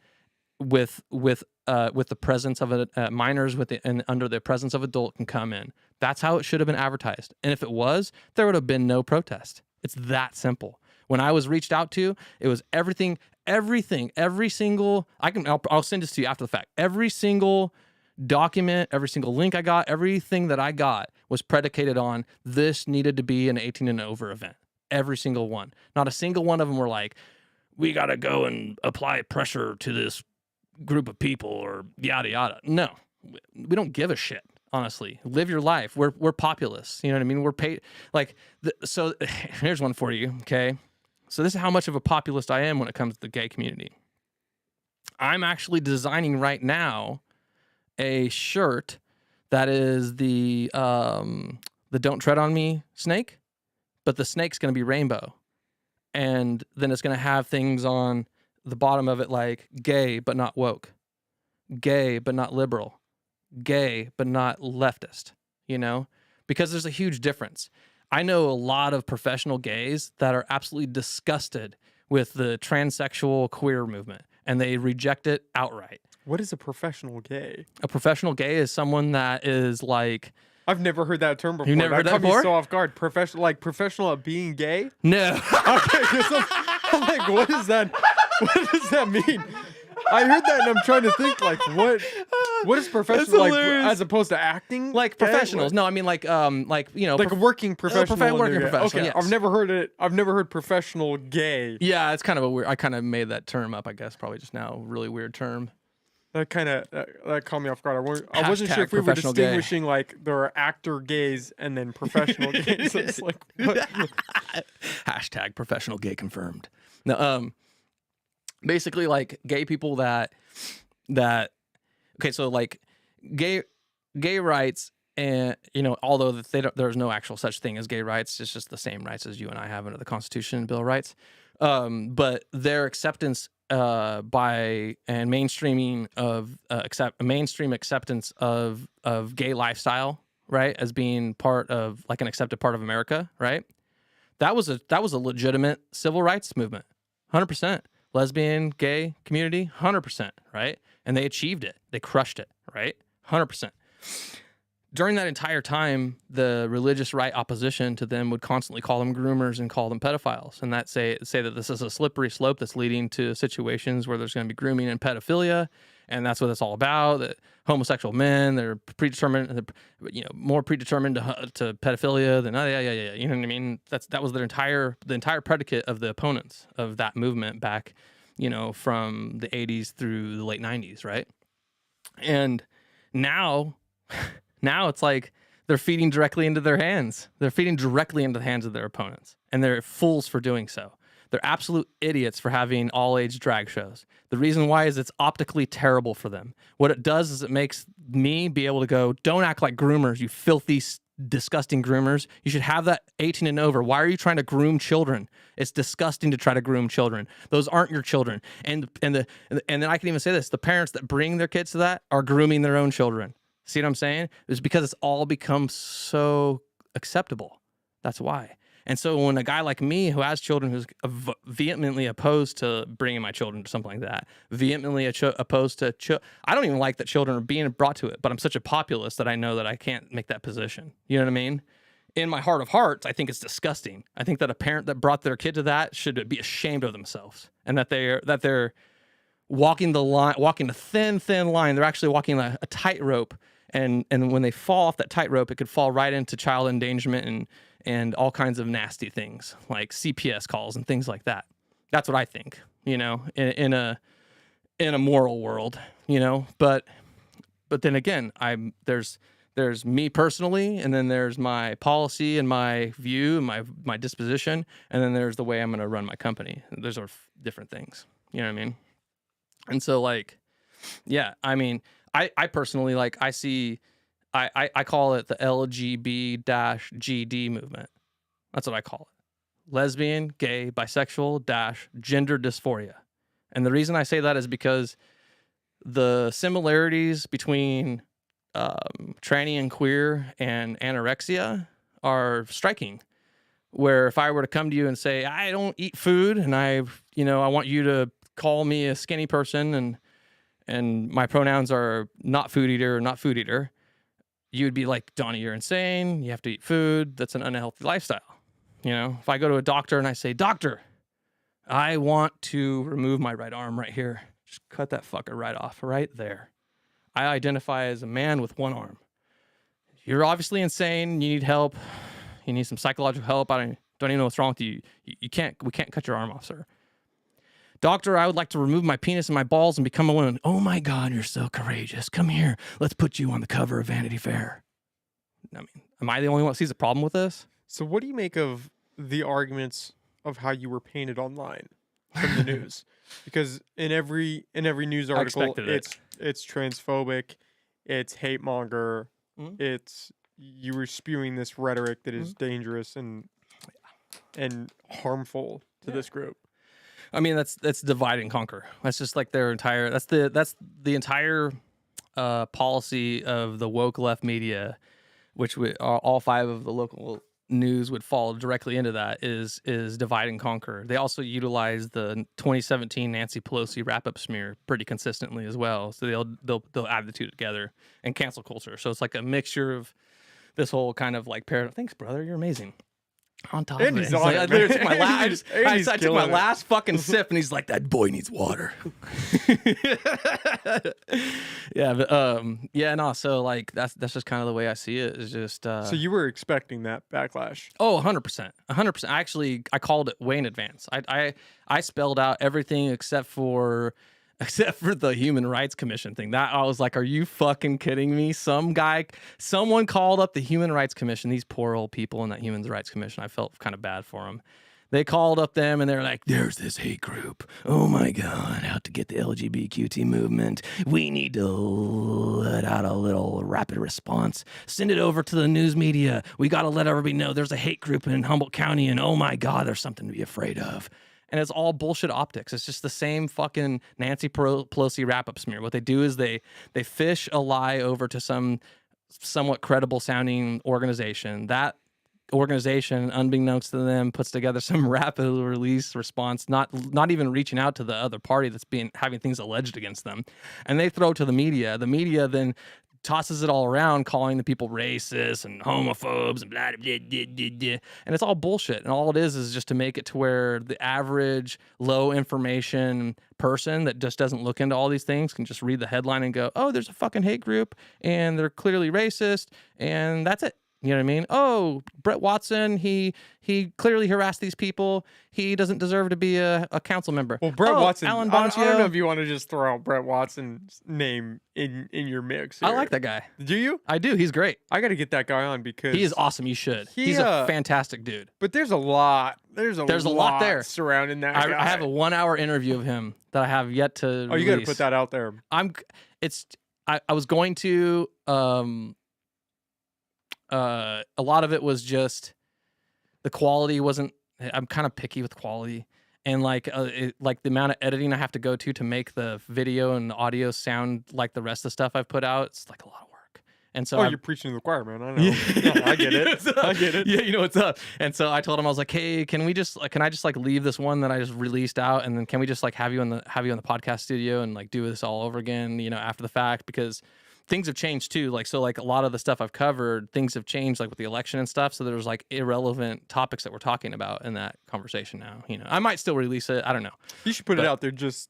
B: with the presence of minors and under the presence of adult can come in. That's how it should have been advertised. And if it was, there would have been no protest. It's that simple. When I was reached out to, it was every single. I'll send this to you after the fact. Every single document, every single link I got, everything that I got was predicated on this needed to be an 18 and over event. Every single one. Not a single one of them were like, we got to go and apply pressure to this group of people or yada yada. No, we don't give a shit. Honestly, live your life. We're populists. You know what I mean? We're paid. Like so. Here's one for you. Okay, so this is how much of a populist I am when it comes to the gay community. I'm actually designing right now a shirt that is the "Don't Tread on Me" snake, but the snake's going to be rainbow, and then it's going to have things on the bottom of it like gay but not woke, gay but not liberal, gay but not leftist, you know? Because there's a huge difference. I know a lot of professional gays that are absolutely disgusted with the transsexual queer movement and they reject it outright.
A: What is a professional gay?
B: A professional gay is someone that is like...
A: I've never heard that term before.
B: You've never heard that
A: caught me
B: before?
A: so off guard. Professional at being gay?
B: No.
A: Okay, 'cause I'm like, what is that? What does that mean? I heard that and I'm trying to think like what is professional like
B: hilarious.
A: as opposed to acting?
B: Like
A: gay?
B: professionals. No, I mean like you know...
A: Like a working professional.
B: working
A: in your-
B: professional,
A: Okay,
B: yes.
A: I've never heard it. I've never heard professional gay.
B: Yeah, it's kind of a weird... I kind of made that term up, I guess, probably just now. Really weird term.
A: That kind of that caught me off guard. I wasn't sure
B: Hashtag
A: if we were
B: professional gay.
A: distinguishing like there are actor gays and then professional gays. It's like what?
B: Hashtag professional gay confirmed. No, basically like gay people that okay, so like gay rights, and you know, although there's no actual such thing as gay rights, it's just the same rights as you and I have under the Constitution and Bill of Rights. But their acceptance by and mainstreaming of mainstream acceptance of gay lifestyle, right, as being part of like an accepted part of America, right? That was a legitimate civil rights movement, 100%. Lesbian, gay community, 100%, right? And they achieved it. They crushed it, right? 100%. During that entire time, the religious right opposition to them would constantly call them groomers and call them pedophiles, and that say that this is a slippery slope that's leading to situations where there's going to be grooming and pedophilia, and that's what it's all about. That homosexual men, they're predetermined, you know, more predetermined to pedophilia than yeah. You know what I mean? That was the entire predicate of the opponents of that movement back from the 80s through the late 90s, right? And now it's like they're feeding directly into their hands. They're feeding directly into the hands of their opponents, and they're fools for doing so. They're absolute idiots for having all-age drag shows. The reason why is it's optically terrible for them. What it does is it makes me be able to go, don't act like groomers, you filthy, disgusting groomers. You should have that 18 and over. Why are you trying to groom children? It's disgusting to try to groom children. Those aren't your children. And then I can even say this: the parents that bring their kids to that are grooming their own children. See what I'm saying? It's because it's all become so acceptable. That's why. And so when a guy like me who has children, who's vehemently opposed to bringing my children to something like that, vehemently opposed to, I don't even like that children are being brought to it, but I'm such a populist that I know that I can't make that position. You know what I mean? In my heart of hearts, I think it's disgusting. I think that a parent that brought their kid to that should be ashamed of themselves, and that they're walking the line, walking a thin line. They're actually walking a tightrope, and when they fall off that tightrope, it could fall right into child endangerment and all kinds of nasty things like CPS calls and things like that. That's what I think, in a moral world, but then again, there's me personally, and then there's my policy and my view and my disposition, and then there's the way I'm going to run my company. Those are different things. You know what I mean? And so I personally, I call it the LGB-GD movement. That's what I call it. Lesbian, gay, bisexual, gender dysphoria. And the reason I say that is because the similarities between tranny and queer and anorexia are striking. Where if I were to come to you and say, I don't eat food, and I want you to call me a skinny person, and my pronouns are not food eater or not food eater, you would be like, Donnie, you're insane. You have to eat food. That's an unhealthy lifestyle. If I go to a doctor and I say, doctor, I want to remove my right arm right here. Just cut that fucker right off right there. I identify as a man with one arm. You're obviously insane. You need help. You need some psychological help. I don't even know what's wrong with you. We can't cut your arm off, sir. Doctor, I would like to remove my penis and my balls and become a woman. Oh my God, you're so courageous. Come here. Let's put you on the cover of Vanity Fair. I mean, am I the only one that sees a problem with this?
A: So what do you make of the arguments of how you were painted online from the news? Because in every news article, it's transphobic, it's hate monger, it's you were spewing this rhetoric that is dangerous and harmful to this group.
B: I mean, that's divide and conquer. That's just like their entire. That's the entire policy of the woke left media, which all five of the local news would fall directly into. That is divide and conquer. They also utilize the 2017 Nancy Pelosi wrap-up smear pretty consistently as well. So they'll add the two together and cancel culture. So it's like a mixture of this whole kind of like paradigm. Thanks, brother. You're amazing. On top of it. I literally took my last, I took my last fucking sip, and he's like, that boy needs water. So like that's just kind of the way I see it. Is just
A: so you were expecting that backlash?
B: Oh, 100%. 100%. I called it way in advance. I spelled out everything except for the Human Rights Commission thing. That I was like, are you fucking kidding me? Someone called up the Human Rights Commission. These poor old people in that Human Rights Commission. I felt kind of bad for them. They called up them and they're like, there's this hate group. Oh my God, out to get the LGBTQ movement. We need to let out a little rapid response. Send it over to the news media. We got to let everybody know there's a hate group in Humboldt County, and oh my God, there's something to be afraid of. And it's all bullshit optics. It's just the same fucking Nancy Pelosi wrap-up smear. What they do is they fish a lie over to some somewhat credible sounding organization. That organization, unbeknownst to them, puts together some rapid release response, not even reaching out to the other party that's having things alleged against them. And they throw it to the media. The media then tosses it all around, calling the people racist and homophobes and blah, blah, blah, blah, blah. And it's all bullshit. And all it is just to make it to where the average low information person that just doesn't look into all these things can just read the headline and go, oh, there's a fucking hate group and they're clearly racist, and that's it. You know what I mean? Oh, Brett Watson, he clearly harassed these people. He doesn't deserve to be a council member.
A: Well, Brett
B: Oh,
A: Watson.
B: Alan
A: I don't know
B: Boncio.
A: if you want to just throw out Brett Watson's name in your mix.
B: I
A: here.
B: like that guy.
A: Do you?
B: I do. He's great.
A: I got to get that guy on because
B: He is awesome. You should.
A: He,
B: He's a fantastic dude.
A: But there's a lot. There's a lot
B: there
A: surrounding that guy.
B: I have a 1-hour intervw of him that I have yet to.
A: Oh, you got to put that out there.
B: I was going to. A lot of it was just the quality wasn't. I'm kind of picky with quality, and like the amount of editing I have to go to make the video and the audio sound like the rest of the stuff I've put out. It's like a lot of work, and so
A: you're preaching to the choir, man. I know. Yeah, I get it. I get it.
B: Yeah, you know what's up. And so I told him, I was like, hey, can I just leave this one that I just released out, and then can we just like have you on the podcast studio and like do this all over again, after the fact, because things have changed too. Like, so like a lot of the stuff I've covered, things have changed like with the election and stuff. So there's like irrelevant topics that we're talking about in that conversation now. I might still release it. I don't know.
A: You should put it out there just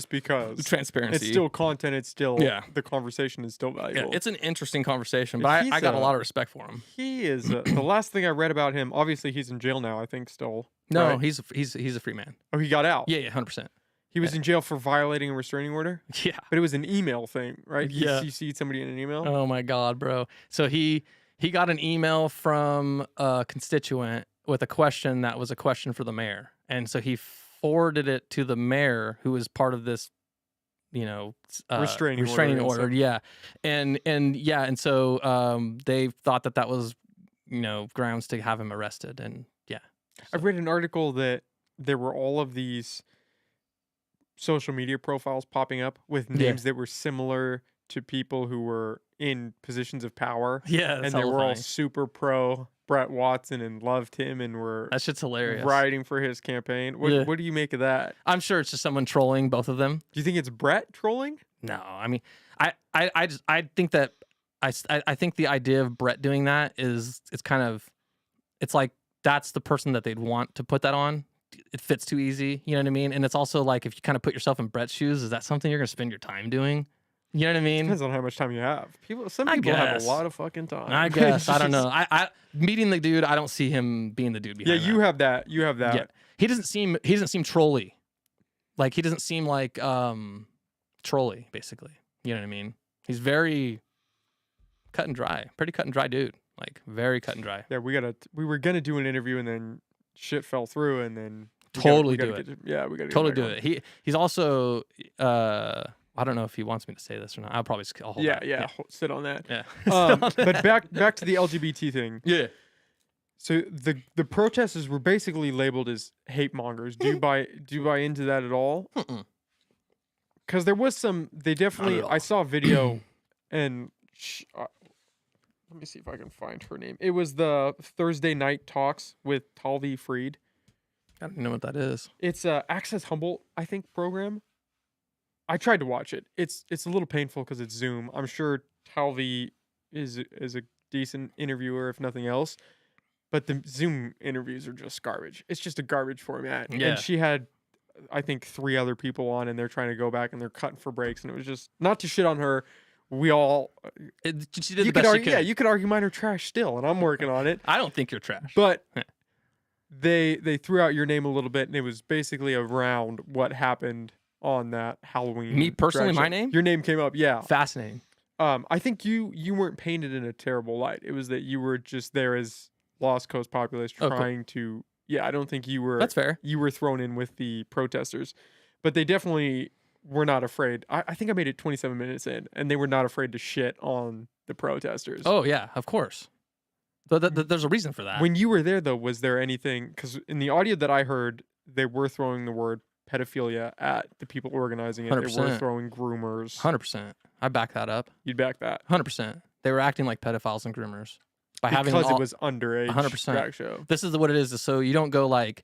A: because
B: transparency.
A: It's still content. It's still
B: the
A: conversation is still valuable.
B: Yeah, it's an interesting conversation, but I got a lot of respect for him.
A: He is the last thing I read about him. Obviously, he's in jail now. I think still.
B: No,
A: right?
B: he's a free man.
A: Oh, he got out.
B: Yeah, 100%.
A: He was in jail for violating a restraining order?
B: Yeah.
A: But it was an email thing, right?
B: Yeah.
A: You see somebody in an email?
B: Oh my God, bro. So he got an email from a constituent with a question that was a question for the mayor. And so he forwarded it to the mayor, who was part of this, restraining order. Yeah. And so they thought that was, grounds to have him arrested. And yeah. So.
A: I read an article that there were all of these social media profiles popping up with names that were similar to people who were in positions of power.
B: Yeah,
A: and they were all super pro Brett Watson and loved him and were
B: that shit's hilarious.
A: Riding for his campaign. What do you make of that?
B: I'm sure it's just someone trolling both of them.
A: Do you think it's Brett trolling?
B: No, I mean, I think that I think the idea of Brett doing that it's like that's the person that they'd want to put that on. It fits too easy, you know what I mean? And it's also like, if you kind of put yourself in Brett's shoes, is that something you're going to spend your time doing? You know what I mean?
A: Depends on how much time you have. Some people have a lot of fucking time.
B: I guess. I don't know. I meeting the dude, I don't see him being the dude behind that.
A: You have that. You have that.
B: Yeah. He doesn't seem trolly. Like, he doesn't seem like trolly, basically. You know what I mean? He's very cut and dry. Pretty cut and dry dude. Like, very cut and dry.
A: Yeah, we were going to do an interview and then shit fell through, and then
B: we
A: gotta
B: totally do it. He's also I don't know if he wants me to say this or not. I'll probably hold on.
A: Sit on that.
B: Yeah.
A: But back to the LGBT thing.
B: Yeah.
A: So the protesters were basically labeled as hate mongers. Do you buy into that at all? Because there was some. They definitely. I saw a video, and let me see if I can find her name. It was the Thursday night talks with Talvi Freed.
B: I don't know what that is.
A: It's a Access Humboldt, I think, program. I tried to watch it. It's a little painful because it's Zoom. I'm sure Talvi is a decent interviewer, if nothing else. But the Zoom interviews are just garbage. It's just a garbage format.
B: Yeah.
A: And she had, I think, 3 other people on, and they're trying to go back, and they're cutting for breaks. And it was just, not to shit on her. We all...
B: she did the best she could.
A: Yeah, you could argue mine are trash still, and I'm working on it.
B: I don't think you're trash.
A: But they threw out your name a little bit, and it was basically around what happened on that Halloween.
B: Me personally, my name?
A: Your name came up, yeah.
B: Fascinating.
A: I think you weren't painted in a terrible light. It was that you were just there as Lost Coast populace trying to... Yeah, I don't think you were...
B: That's fair.
A: You were thrown in with the protesters. But they definitely were not afraid. I think I made it 27 minutes in, and they were not afraid to shit on the protesters.
B: Oh, yeah, of course. There's a reason for that.
A: When you were there, though, was there anything... Because in the audio that I heard, they were throwing the word pedophilia at the people organizing it.
B: 100%.
A: They were throwing groomers.
B: 100%. I back that up.
A: You'd back that.
B: 100%. They were acting like pedophiles and groomers.
A: Because it was underage
B: 100%.
A: drag show.
B: This is what it is. So you don't go like,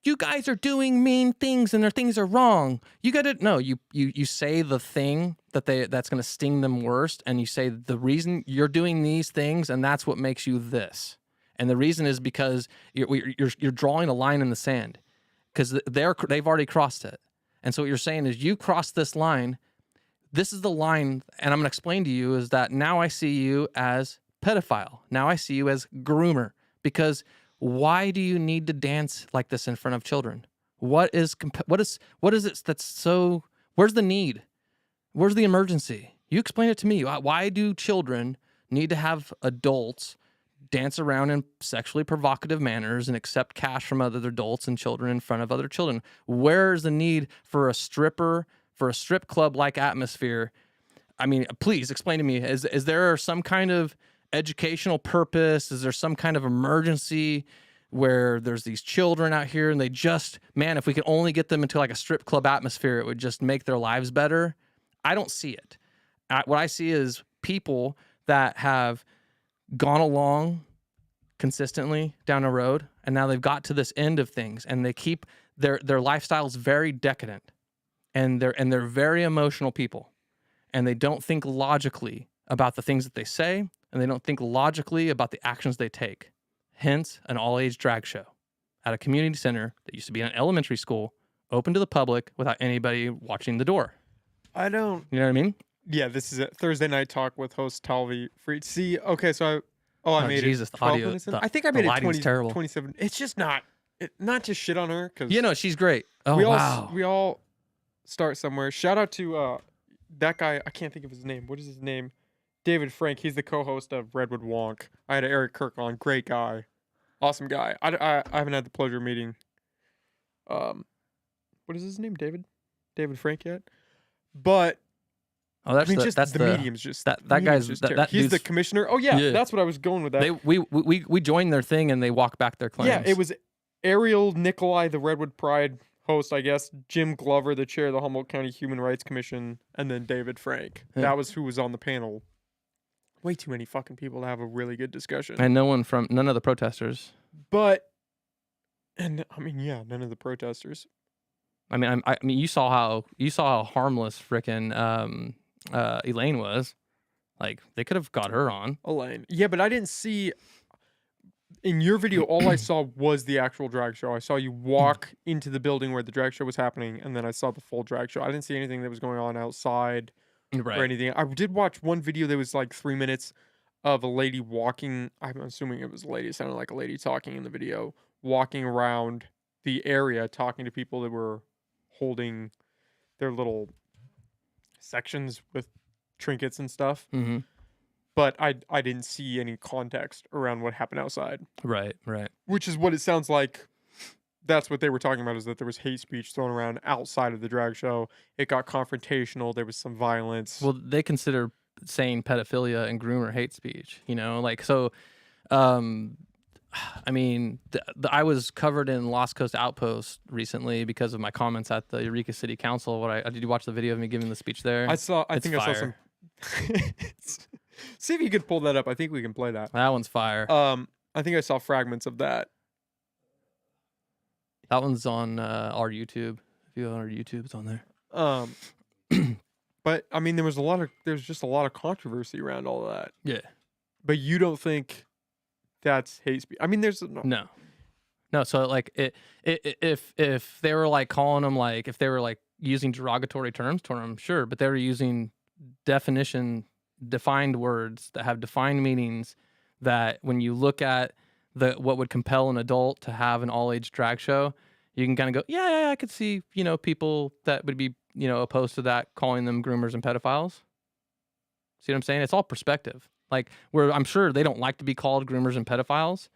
B: you guys are doing mean things and their things are wrong. You got to no. You say the thing that's going to sting them worst, and you say the reason you're doing these things, and that's what makes you this. And the reason is because you're drawing a line in the sand, because they've already crossed it. And so what you're saying is, you crossed this line. This is the line, and I'm going to explain to you is that now I see you as pedophile. Now I see you as groomer. Because why do you need to dance like this in front of children? What is it that's so? Where's the need? Where's the emergency? You explain it to me. Why do children need to have adults dance around in sexually provocative manners and accept cash from other adults and children in front of other children? Where's the need for a strip club like atmosphere? I mean, please explain to me. Is there some kind of educational purpose? Is there some kind of emergency where there's these children out here and they just, man, if we could only get them into like a strip club atmosphere, it would just make their lives better? I don't see it. What I see is people that have gone along consistently down a road, and now they've got to this end of things, and they keep their lifestyle's very decadent, and they're very emotional people, and they don't think logically about the things that they say, and they don't think logically about the actions they take. Hence, an all-age drag show at a community center that used to be an elementary school, open to the public without anybody watching the door.
A: I don't.
B: You know what I mean?
A: Yeah, this is a Thursday night talk with host Talvi Freed. See, okay, so I made
B: Jesus,
A: it
B: the
A: 12
B: audio.
A: minutes in. I think I made it 20,
B: terrible.
A: 27. It's just not to shit on her because
B: You know, she's great. Oh, wow.
A: we all start somewhere. Shout out to that guy. I can't think of his name. What is his name? David Frank. He's the co-host of Redwood Wonk. I had Eric Kirk on. Great guy, awesome guy. I haven't had the pleasure of meeting. What is his name? David Frank yet? But
B: Oh, that's
A: I mean,
B: the,
A: just
B: that's
A: the
B: the
A: medium's just
B: that
A: medium's
B: guy's
A: just
B: that,
A: terrible.
B: that
A: He's the
B: dude's-
A: commissioner. Oh yeah,
B: Yeah.
A: that's what I was going with that.
B: They we joined their thing and they walk back their claims.
A: Yeah, it was Ariel Nikolai, the Redwood Pride host, I guess. Jim Glover, the chair of the Humboldt County Human Rights Commission, and then David Frank.
B: Yeah.
A: That was who was on the panel. Way too many fucking people to have a really good discussion.
B: And none of the protesters.
A: But, and I mean, yeah, none of the protesters.
B: I mean, I mean, you saw how harmless frickin' Elaine was. Like, they could have got her on.
A: Elaine. Yeah, but I didn't see. In your video, all I saw was the actual drag show. I saw you walk into the building where the drag show was happening, and then I saw the full drag show. I didn't see anything that was going on outside or anything. I did watch one video that was like 3 minutes of a lady walking. I'm assuming it was a lady. It sounded like a lady talking in the video, walking around the area, talking to people that were holding their little sections with trinkets and stuff.
B: Mm-hmm.
A: But I didn't see any context around what happened outside.
B: Right.
A: Which is what it sounds like. That's what they were talking about, is that there was hate speech thrown around outside of the drag show. It got confrontational. There was some violence.
B: Well, they consider saying pedophilia and groomer hate speech, you know? Like, so, I mean, I was covered in Lost Coast Outpost recently because of my comments at the Eureka City Council. Did you watch the video of me giving the speech there?
A: I saw some. See if you could pull that up. I think we can play that.
B: That one's fire.
A: I think I saw fragments of that.
B: That one's on our YouTube. If you go on our YouTube, it's on there.
A: But I mean, there's just a lot of controversy around all of that.
B: Yeah.
A: But you don't think that's hate speech? I mean, there's
B: no. So like if they were like calling them, like if they were like using derogatory terms toward them, sure, but they were using defined words that have defined meanings, that when you look at what would compel an adult to have an all-age drag show, you can kind of go, yeah, I could see, people that would be, opposed to that, calling them groomers and pedophiles. See what I'm saying? It's all perspective. Like, where I'm sure they don't like to be called groomers and pedophiles,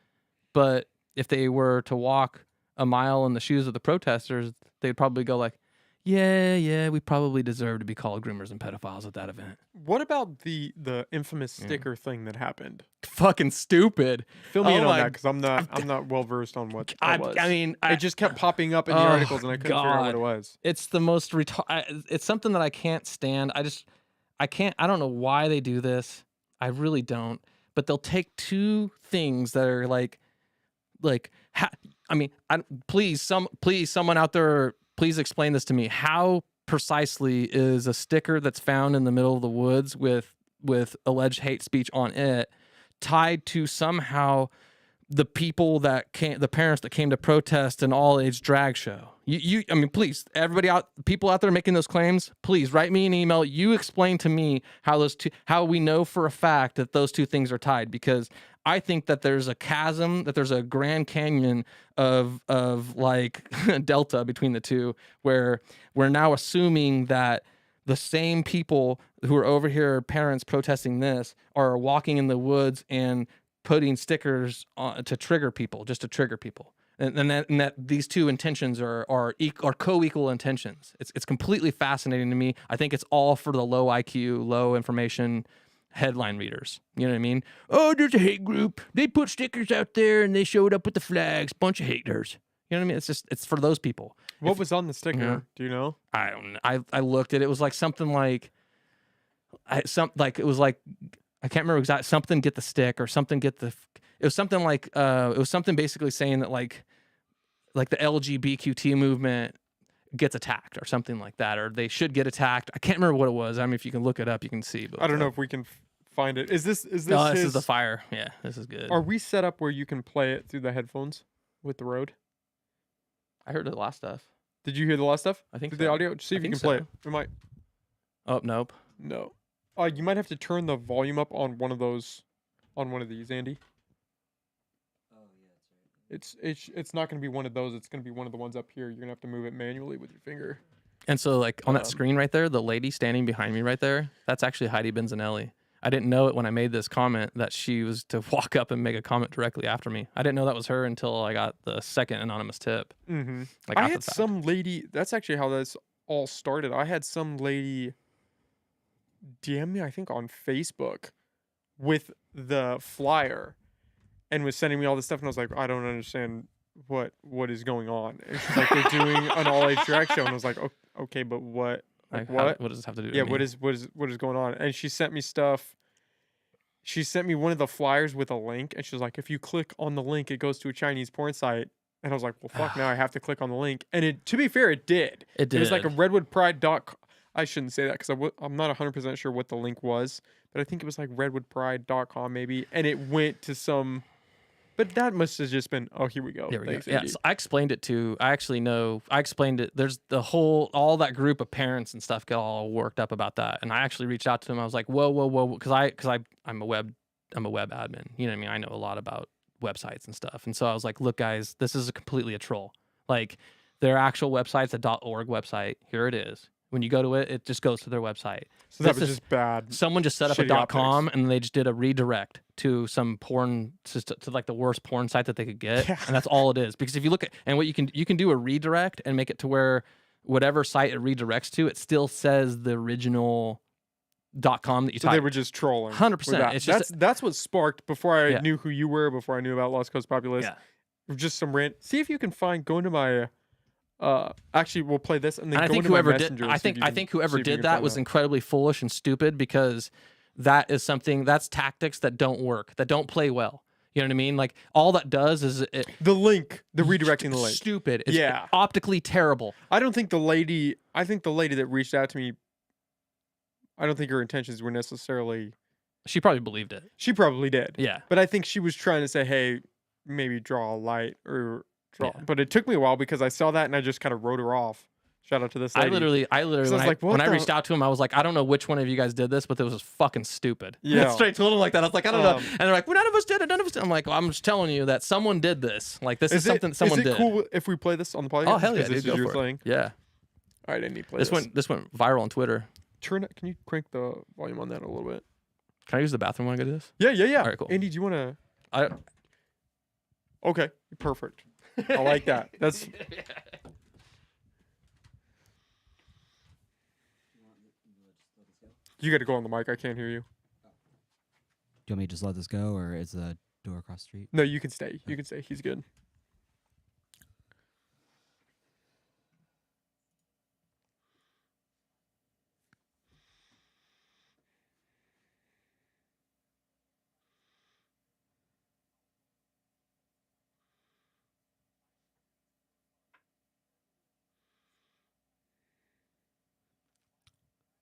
B: but if they were to walk a mile in the shoes of the protesters, they'd probably go like, yeah, we probably deserve to be called groomers and pedophiles at that event.
A: What about the infamous sticker thing that happened?
B: Fucking stupid.
A: Fill me in on that, because I'm not well versed on what that was.
B: I mean,
A: it just kept popping up in the articles, and I couldn't figure out what it was.
B: It's the most it's something that I can't stand. I don't know why they do this. I really don't. But they'll take two things that are please someone out there, please explain this to me. How precisely is a sticker that's found in the middle of the woods with alleged hate speech on it tied to somehow the people that came, the parents that came to protest an all-age drag show. I mean, please, everybody people out there making those claims, please write me an email. You explain to me how we know for a fact that those two things are tied, because I think that there's a chasm, that there's a Grand Canyon of like delta between the two, where we're now assuming that the same people who are over here, parents protesting this, are walking in the woods and putting stickers on, to trigger people, just to trigger people. And that these two intentions are co-equal intentions. It's completely fascinating to me. I think it's all for the low IQ, low information headline readers. You know what I mean? Oh, there's a hate group. They put stickers out there and they showed up with the flags. Bunch of haters. You know what I mean? It's for those people.
A: What was on the sticker?
B: Yeah.
A: Do you know?
B: I don't know. I looked at it. It was like something like it was like, I can't remember exactly, something get the stick or something get the. It was something like it was something basically saying that like the LGBTQ movement gets attacked or something like that, or they should get attacked. I can't remember what it was. I mean, if you can look it up, you can see. But
A: I don't know if we can find it. Is this?
B: No, this is the fire. Yeah, this is good.
A: Are we set up where you can play it through the headphones with the Rode?
B: I heard the last stuff.
A: Did you hear the last stuff?
B: I think
A: through
B: so.
A: the audio. See if you can play it. We might.
B: Oh, nope.
A: No. You might have to turn the volume up on one of those, on one of these, Andy. Oh yeah, that's right. It's not going to be one of those. It's going to be one of the ones up here. You're going to have to move it manually with your finger.
B: And so, like on that screen right there, the lady standing behind me right there, that's actually Heidi Benzanelli. I didn't know it when I made this comment that she was to walk up and make a comment directly after me. I didn't know that was her until I got the second anonymous tip.
A: Mm-hmm.
B: Like
A: I had some lady. That's actually how this all started. I had some lady DM me, I think, on Facebook with the flyer and was sending me all this stuff. And I was like, I don't understand what is going on. And she's like, they're doing an all-age drag show. And I was like, okay, but what? Like, what?
B: What does this have to do?
A: Yeah,
B: with me?
A: what is going on? And she sent me stuff. She sent me one of the flyers with a link, and she was like, if you click on the link, it goes to a Chinese porn site. And I was like, well, fuck, now I have to click on the link. And it, to be fair, it did.
B: It did.
A: It was like a redwoodpride.com. I shouldn't say that because I'm not 100% sure what the link was, but I think it was like redwoodpride.com maybe. And it went to some, but that must have just been, oh, here we go.
B: There we
A: Thanks,
B: go. Yeah,
A: Andy.
B: so I explained it to, I explained it. There's all that group of parents and stuff get all worked up about that. And I actually reached out to them. I was like, whoa. Cause I'm a web admin. You know what I mean? I know a lot about websites and stuff. And so I was like, look guys, this is completely a troll. Like their actual website's a .org website. Here it is. When you go to it, it just goes to their website.
A: So that was just bad.
B: Someone just set up a .com and they just did a redirect to some porn, to like the worst porn site that they could get, and that's all it is. Because if you look at, and what you can do a redirect and make it to where whatever site it redirects to, it still says the original .com that you typed.
A: They were just trolling.
B: 100%.
A: That's what sparked before I
B: Yeah.
A: knew who you were, before I knew about Lost Coast Populace.
B: Yeah.
A: Just some rant. See if you can go into my. Actually, we'll play this and then
B: I
A: go
B: think
A: into my
B: whoever did.
A: Messenger.
B: I think whoever did that was incredibly foolish and stupid, because that is that's tactics that don't work, that don't play well. You know what I mean? Like all that does is the
A: redirecting the link.
B: Stupid. It's
A: Yeah.
B: optically terrible.
A: I think the lady that reached out to me, I don't think her intentions were necessarily.
B: She probably believed it.
A: She probably did.
B: Yeah.
A: But I think she was trying to say, hey, maybe draw a light or draw.
B: Yeah.
A: But it took me a while because I saw that and I just kind of wrote her off. Shout out to this lady.
B: I literally, when I reached out to him, I was like, I don't know which one of you guys did this, but it was fucking stupid.
A: Yeah.
B: Straight told him like that. I was like, I don't know. And they're like, well, none of us did it. None of us did. I'm like, well, I'm just telling you that someone did this. Like, this is something someone did.
A: Is it cool if we play this on the podcast?
B: Oh, hell yeah,
A: This
B: dude,
A: is
B: go
A: your
B: for it.
A: thing.
B: Yeah.
A: All right, I need to play
B: This went viral on Twitter.
A: Turn it. Can you crank the volume on that a little bit?
B: Can I use the bathroom when I go do this?
A: Yeah.
B: All right, cool.
A: Andy, do you want to? Okay, perfect. I like that. That's. You got to go on the mic. I can't hear you.
C: Do you want me to just let this go, or is the door across the street?
A: No, you can stay. You can stay. He's good.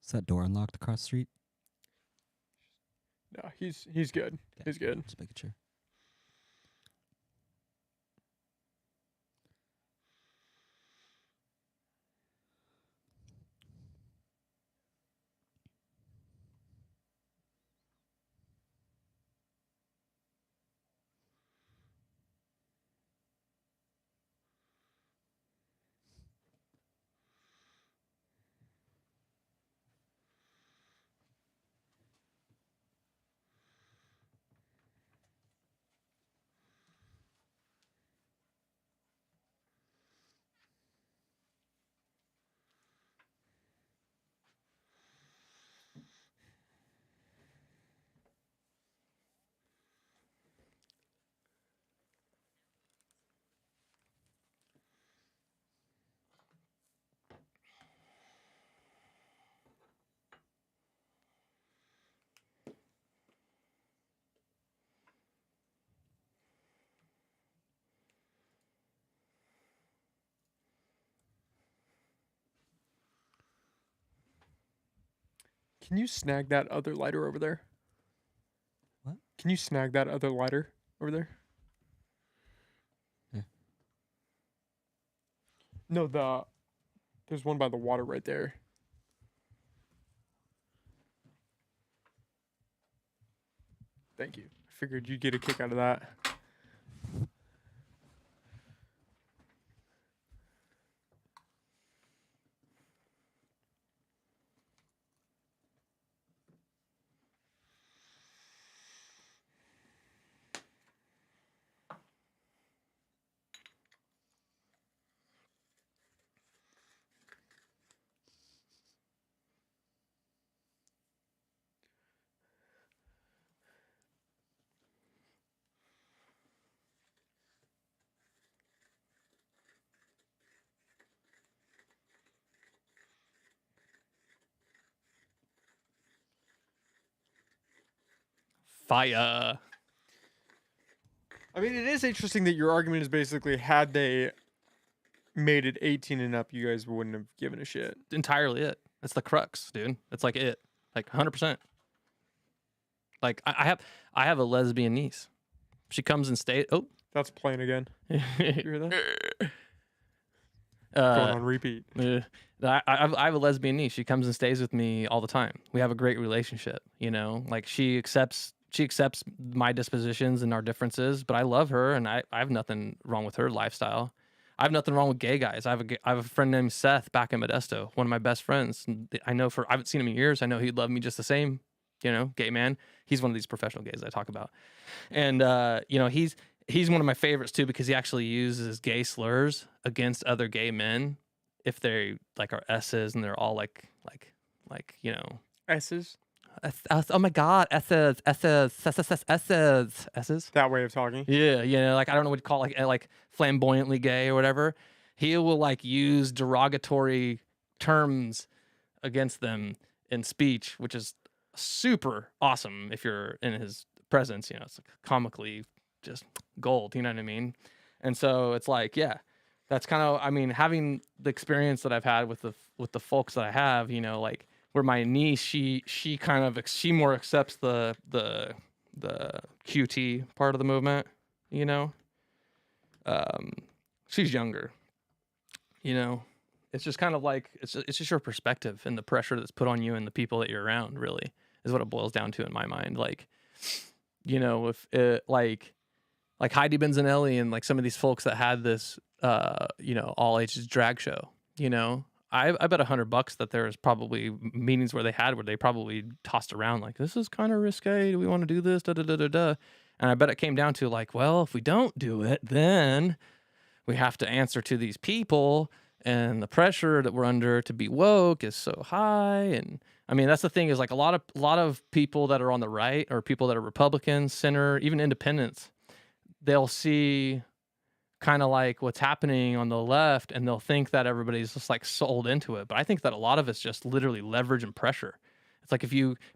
C: Is that door unlocked across the street?
A: No, he's good.
C: Okay.
A: He's good.
C: Just making sure.
A: Can you snag that other lighter over there?
C: What?
A: Can you snag that other lighter over there?
C: Yeah.
A: No, there's one by the water right there. Thank you. I figured you'd get a kick out of that.
B: Fire.
A: I mean, it is interesting that your argument is basically had they made it 18 and up, you guys wouldn't have given a shit.
B: Entirely it. That's the crux, dude. It's like it. Like 100%. Like I have a lesbian niece. She comes and stays. Oh.
A: That's playing again. You hear that? Going
B: Uh,
A: on repeat.
B: I have a lesbian niece. She comes and stays with me all the time. We have a great relationship, you know? Like she accepts my dispositions and our differences, but I love her and I have nothing wrong with her lifestyle. I have nothing wrong with gay guys. I have a friend named Seth back in Modesto, one of my best friends. I haven't seen him in years. I know he'd love me just the same, you know, gay man. He's one of these professional gays I talk about. And you know, he's one of my favorites too because he actually uses gay slurs against other gay men if they like are S's and they're all like you know,
A: S's?
B: oh my god, S's.
A: That way of talking.
B: Yeah, you know, like I don't know what to call it, like flamboyantly gay or whatever. He will like use derogatory terms against them in speech, which is super awesome if you're in his presence. You know, it's like comically just gold. You know what I mean? And so it's like, yeah, that's kind of. I mean, having the experience that I've had with the folks that I have, you know, like. Where my niece, she more accepts the QT part of the movement, you know. She's younger, you know. It's just kind of like it's just your perspective and the pressure that's put on you and the people that you're around. Really, is what it boils down to in my mind. Like, you know, if it, like Heidi Benzanelli and like some of these folks that had this, you know, all ages drag show, you know. I bet $100 that there's probably meetings where they probably tossed around like, this is kind of risque. Do we want to do this? Da, da, da, da, da. And I bet it came down to like, well, if we don't do it, then we have to answer to these people and the pressure that we're under to be woke is so high. And I mean, that's the thing is like a lot of people that are on the right or people that are Republicans, center, even independents, they'll see kind of like what's happening on the left and they'll think that everybody's just like sold into it. But I think that a lot of it's just literally leverage and pressure. It's like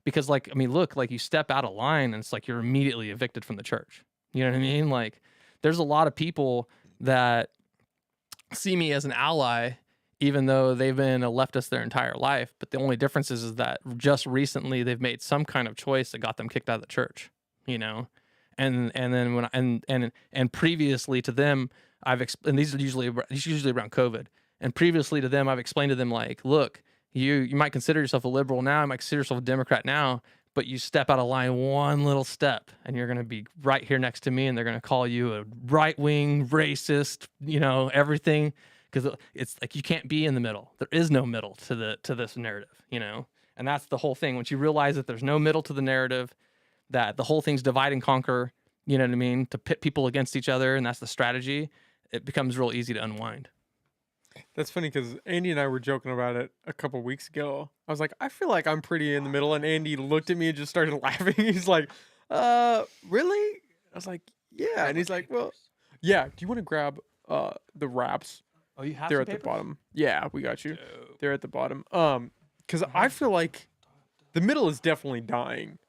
B: because like, I mean, look, like you step out of line and it's like you're immediately evicted from the church. You know what I mean? Like there's a lot of people that see me as an ally, even though they've been a leftist their entire life. But the only difference is that just recently they've made some kind of choice that got them kicked out of the church, you know? And then when previously to them, and these are usually around COVID. And previously to them, I've explained to them like, look, you might consider yourself a liberal now, you might consider yourself a Democrat now, but you step out of line one little step, and you're going to be right here next to me, and they're going to call you a right wing racist, you know, everything, because it's like you can't be in the middle. There is no middle to this narrative, you know, and that's the whole thing. Once you realize that there's no middle to the narrative, that the whole thing's divide and conquer, you know what I mean? To pit people against each other, and that's the strategy, it becomes real easy to unwind.
A: That's funny because Andy and I were joking about it a couple weeks ago. I was like, I feel like I'm pretty in the middle, and Andy looked at me and just started laughing. He's like, really? I was like, yeah. And he's like, well, yeah. Do you want to grab the wraps?
B: Oh, you have
A: They're
B: some
A: at
B: papers?
A: the bottom. Yeah, we got you.
B: Dope.
A: They're at the bottom. Because I feel like the middle is definitely dying.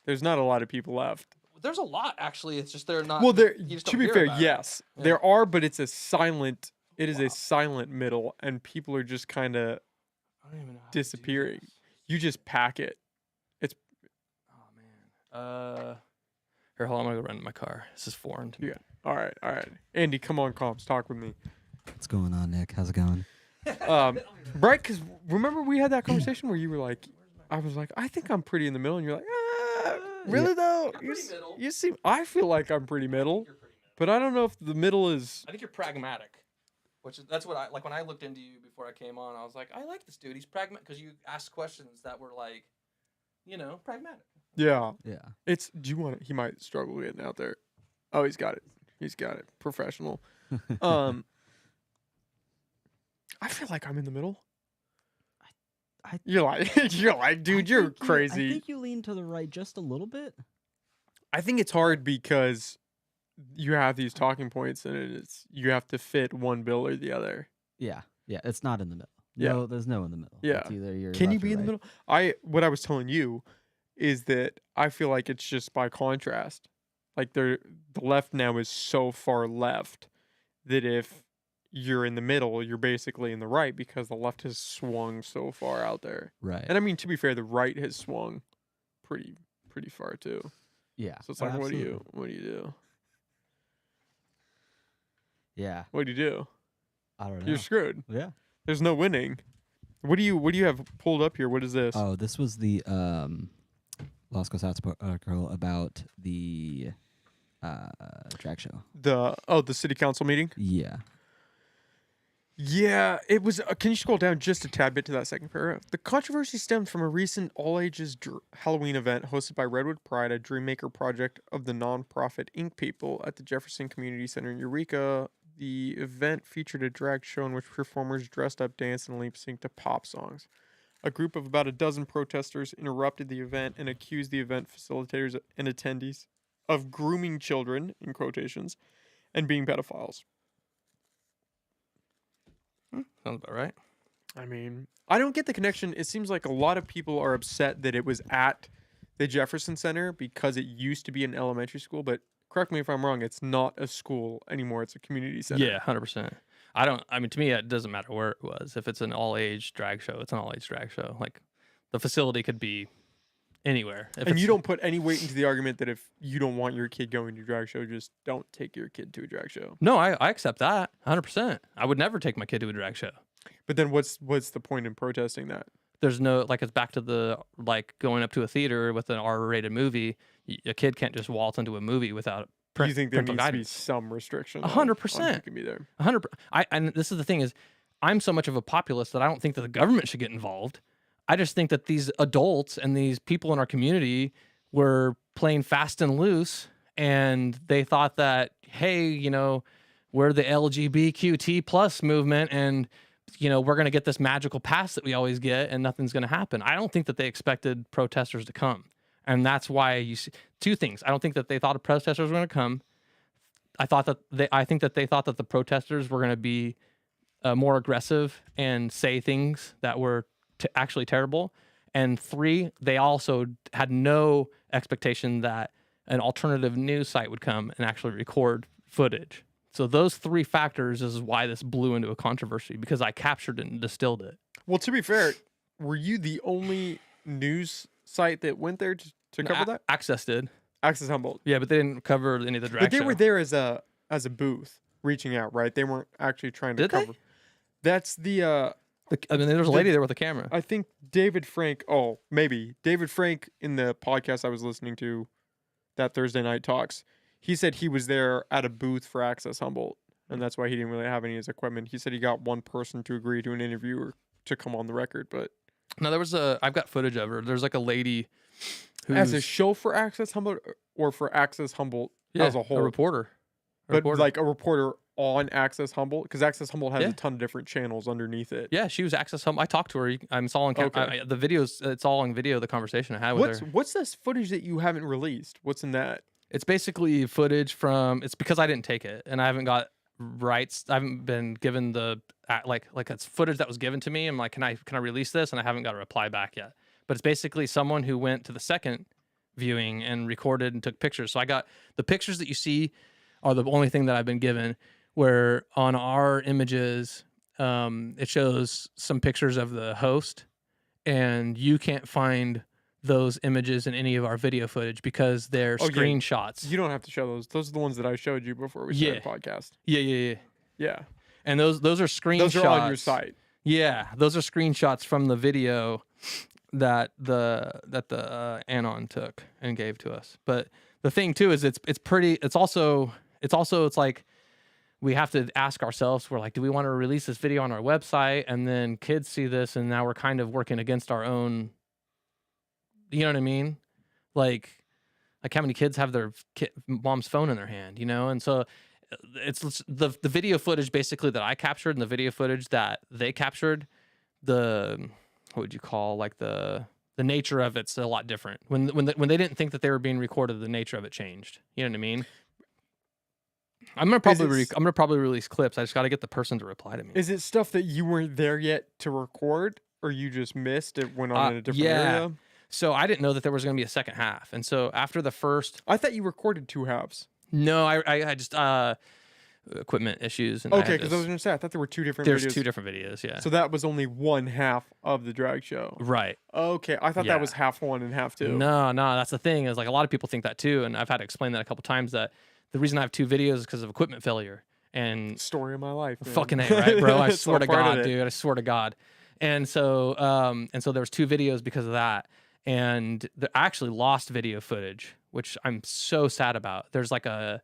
A: There's not a lot of people left.
B: There's a lot, actually. It's just they're not.
A: Well, there.
B: you just
A: To
B: don't
A: be
B: hear
A: fair,
B: about it.
A: yes,
B: Yeah.
A: there are, but it's a silent. It is a silent middle, and people are just kind of
B: I don't even know how to do
A: disappearing.
B: this.
A: You just pack it.
B: Here, hold on. I'm gonna go run to my car. This is foreign to me.
A: Yeah. All right. Andy, come on, comps, talk with me.
C: What's going on, Nick? How's it going?
A: Right? Because remember we had that conversation where you were like, I was like, I think I'm pretty in the middle, and you're like, really though?
B: middle.
A: You seem. I feel like I'm pretty middle, but I don't know if the middle is.
B: I think you're pragmatic, that's what I like. When I looked into you before I came on, I was like, I like this dude. He's pragmatic because you asked questions that were like, pragmatic.
A: Yeah.
C: Yeah.
A: It's. Do you want it? He might struggle getting out there. Oh, he's got it. He's got it. Professional. I feel like I'm in the middle. You're like, dude, you're crazy.
C: I think you lean to the right just a little bit.
A: I think it's hard because you have these talking points and you have to fit one bill or the other.
C: Yeah. Yeah. It's not in the middle.
A: Yeah.
C: No, there's no in the middle.
A: Yeah.
C: It's either you're
A: Can you
C: left
A: be
C: or
A: in the
C: right.
A: middle? What I was telling you is that I feel like it's just by contrast. Like the left now is so far left that if you're in the middle, you're basically in the right because the left has swung so far out there.
C: Right.
A: And I mean, to be fair, the right has swung pretty far too.
C: Yeah.
A: So it's
C: Oh,
A: like, what do
C: absolutely.
A: you do?
C: Yeah.
A: What do you do?
C: I don't know.
A: You're screwed.
C: Yeah.
A: There's no winning. What do you have pulled up here? What is this?
C: Oh, this was the Los Cosats article about the drag show.
A: The city council meeting?
C: Yeah.
A: Yeah, it was. Can you scroll down just a tad bit to that second paragraph? The controversy stemmed from a recent all-ages Halloween event hosted by Redwood Pride, a Dreammaker project of the nonprofit Ink People at the Jefferson Community Center in Eureka. The event featured a drag show in which performers dressed up, danced, and lip-synced to pop songs. A group of about a dozen protesters interrupted the event and accused the event facilitators and attendees of grooming children, in quotations, and being pedophiles.
B: Sounds about right.
A: I mean, I don't get the connection. It seems like a lot of people are upset that it was at the Jefferson Center because it used to be an elementary school, but correct me if I'm wrong, it's not a school anymore. It's a community center.
B: Yeah, 100%. To me, it doesn't matter where it was. If it's an all-age drag show, it's an all-age drag show. Like, the facility could be anywhere.
A: And you don't put any weight into the argument that if you don't want your kid going to a drag show, just don't take your kid to a drag show.
B: No, I accept that 100%. I would never take my kid to a drag show.
A: But then what's the point in protesting that?
B: There's no, like, it's back to the, like, going up to a theater with an R-rated movie. A kid can't just waltz into a movie without
A: Do you think there
B: parental
A: needs to be
B: guidance.
A: some restriction?
B: 100%.
A: Who can be there?
B: 100%. And this is the thing is, I'm so much of a populist that I don't think that the government should get involved. I just think that these adults and these people in our community were playing fast and loose, and they thought that, hey, we're the LGBTQ plus movement, and we're going to get this magical pass that we always get, and nothing's going to happen. I don't think that they expected protesters to come, and that's why you see two things. I don't think that they thought the protesters were going to come. I think that they thought that the protesters were going to be more aggressive and say things that were actually terrible. And 3, they also had no expectation that an alternative news site would come and actually record footage. So those 3 factors is why this blew into a controversy, because I captured it and distilled it.
A: Well, to be fair, were you the only news site that went there to cover that?
B: Access did.
A: Access Humboldt.
B: Yeah, but they didn't cover any of the drag
A: But they
B: show.
A: were there as a booth reaching out, right? They weren't actually trying to
B: Did they?
A: cover. That's the
B: there was a lady there with a camera.
A: I think David Frank. Oh, maybe David Frank in the podcast I was listening to, that Thursday night talks. He said he was there at a booth for Access Humboldt, and that's why he didn't really have any of his equipment. He said he got one person to agree to an interview or to come on the record, but
B: No, I've got footage of her. There's like a lady who's
A: as a show for Access Humboldt or for Access Humboldt as a whole,
B: a reporter.
A: but like a reporter on Access Humboldt, because Access Humboldt has
B: Yeah.
A: a ton of different channels underneath it.
B: Yeah, she was Access Home. I talked to her. It's all on
A: Okay.
B: the videos. It's all on video. The conversation I had with her.
A: What's this footage that you haven't released? What's in that?
B: It's basically footage from. It's because I didn't take it, and I haven't got rights. I haven't been given the like it's footage that was given to me. I'm like, can I release this? And I haven't got a reply back yet. But it's basically someone who went to the second viewing and recorded and took pictures. So I got the pictures that you see are the only thing that I've been given. Where on our images, it shows some pictures of the host, and you can't find those images in any of our video footage because they're
A: Oh, yeah.
B: screenshots.
A: You don't have to show those. Those are the ones that I showed you before we started the podcast.
B: Yeah.
A: Yeah.
B: And those are screenshots.
A: Those are on your site.
B: Yeah, those are screenshots from the video that the Anon took and gave to us. But the thing too is it's like we have to ask ourselves, we're like, do we want to release this video on our website? And then kids see this and now we're kind of working against our own, you know what I mean? Like how many kids have their mom's phone in their hand, you know? And so it's the video footage basically that I captured and the video footage that they captured, what would you call, like the nature of it's a lot different. When they didn't think that they were being recorded, the nature of it changed. You know what I mean? I'm gonna probably release clips. I just got to get the person to reply to me.
A: Is it stuff that you weren't there yet to record, or you just missed it, went on in a different area?
B: So I didn't know that there was gonna be a second half, and so after the first,
A: I thought you recorded 2 halves.
B: No, I just equipment issues. And
A: okay, because I was gonna say I thought there were 2 different.
B: There's
A: videos.
B: 2 different videos. Yeah.
A: So that was only 1 half of the drag show.
B: Right.
A: Okay, I thought that was half 1 and half 2.
B: No, that's the thing. Is like a lot of people think that too, and I've had to explain that a couple times. That the reason I have 2 videos is because of equipment failure. And
A: story of my life. Man.
B: Fucking A, right, bro? I swear to God, dude. I swear to God. And so there was 2 videos because of that. And I actually lost video footage, which I'm so sad about. There's like a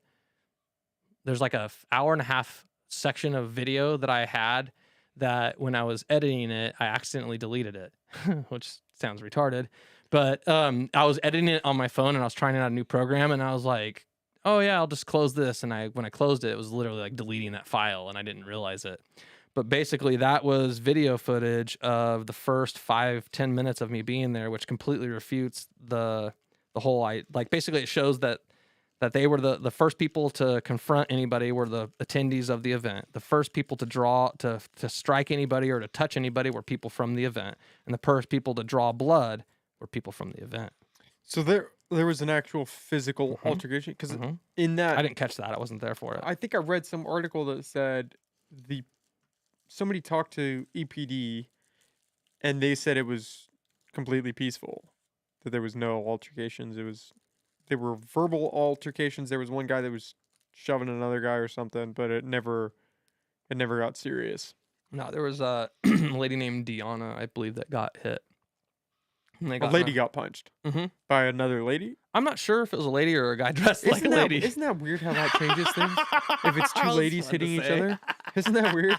B: hour and a half section of video that I had that when I was editing it, I accidentally deleted it, which sounds retarded. But I was editing it on my phone and I was trying out a new program and I was like, oh yeah, I'll just close this. And when I closed it, it was literally like deleting that file and I didn't realize it. But basically that was video footage of the first 5-10 minutes of me being there, which completely refutes the whole, basically it shows that they were the first people to confront anybody were the attendees of the event. The first people to strike anybody or to touch anybody were people from the event. And the first people to draw blood were people from the event.
A: So there was an actual physical altercation? Because in that...
B: I didn't catch that. I wasn't there for it.
A: I think I read some article that said somebody talked to EPD and they said it was completely peaceful, that there was no altercations. There were verbal altercations. There was one guy that was shoving another guy or something, but it never got serious.
B: No, there was a lady named Deanna, I believe, that got hit.
A: A lady got punched by another lady?
B: I'm not sure if it was a lady or a guy dressed like a lady.
A: Isn't that weird how that changes things? If it's 2 ladies hitting each other? Isn't that weird?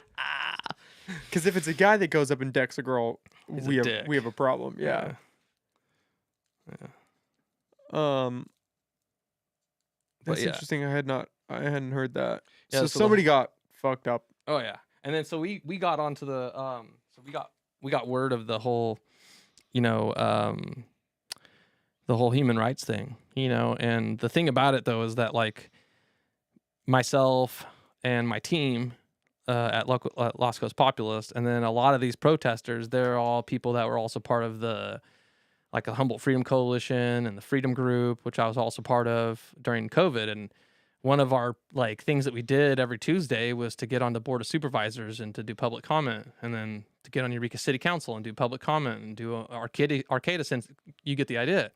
A: Because if it's a guy that goes up and decks a girl, we have a problem. Yeah. That's interesting. I hadn't heard that. Yeah, so somebody got fucked up.
B: Oh yeah. And then so we got onto the we got word of the whole, the whole human rights thing, and the thing about it though is that like myself and my team at Las Coast Populist, and then a lot of these protesters, they're all people that were also part of the Humboldt Freedom Coalition and the Freedom Group, which I was also part of during COVID. And one of our things that we did every Tuesday was to get on the Board of Supervisors and to do public comment, and then to get on Eureka City Council and do public comment and do Arcata, since you get the idea.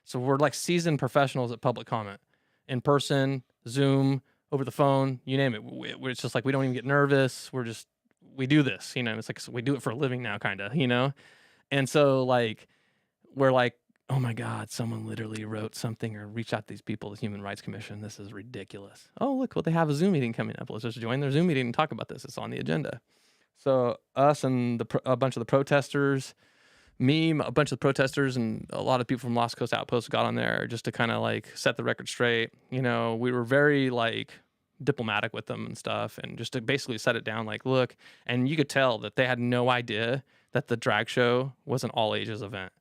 B: So we're like seasoned professionals at public comment, in person, Zoom, over the phone, you name it. It's just like we don't even get nervous. We do this, It's like we do it for a living now, kind of, And so we're like, oh my God, someone literally wrote something or reached out to these people, the Human Rights Commission. This is ridiculous. Oh, look, they have a Zoom meeting coming up. Let's just join their Zoom meeting and talk about this. It's on the agenda. So us and a bunch of the protesters, a bunch of the protesters and a lot of people from Lost Coast Outpost got on there just to kind of set the record straight. We were very diplomatic with them and stuff, and just to basically set it down look, and you could tell that they had no idea that the drag show was an all ages event,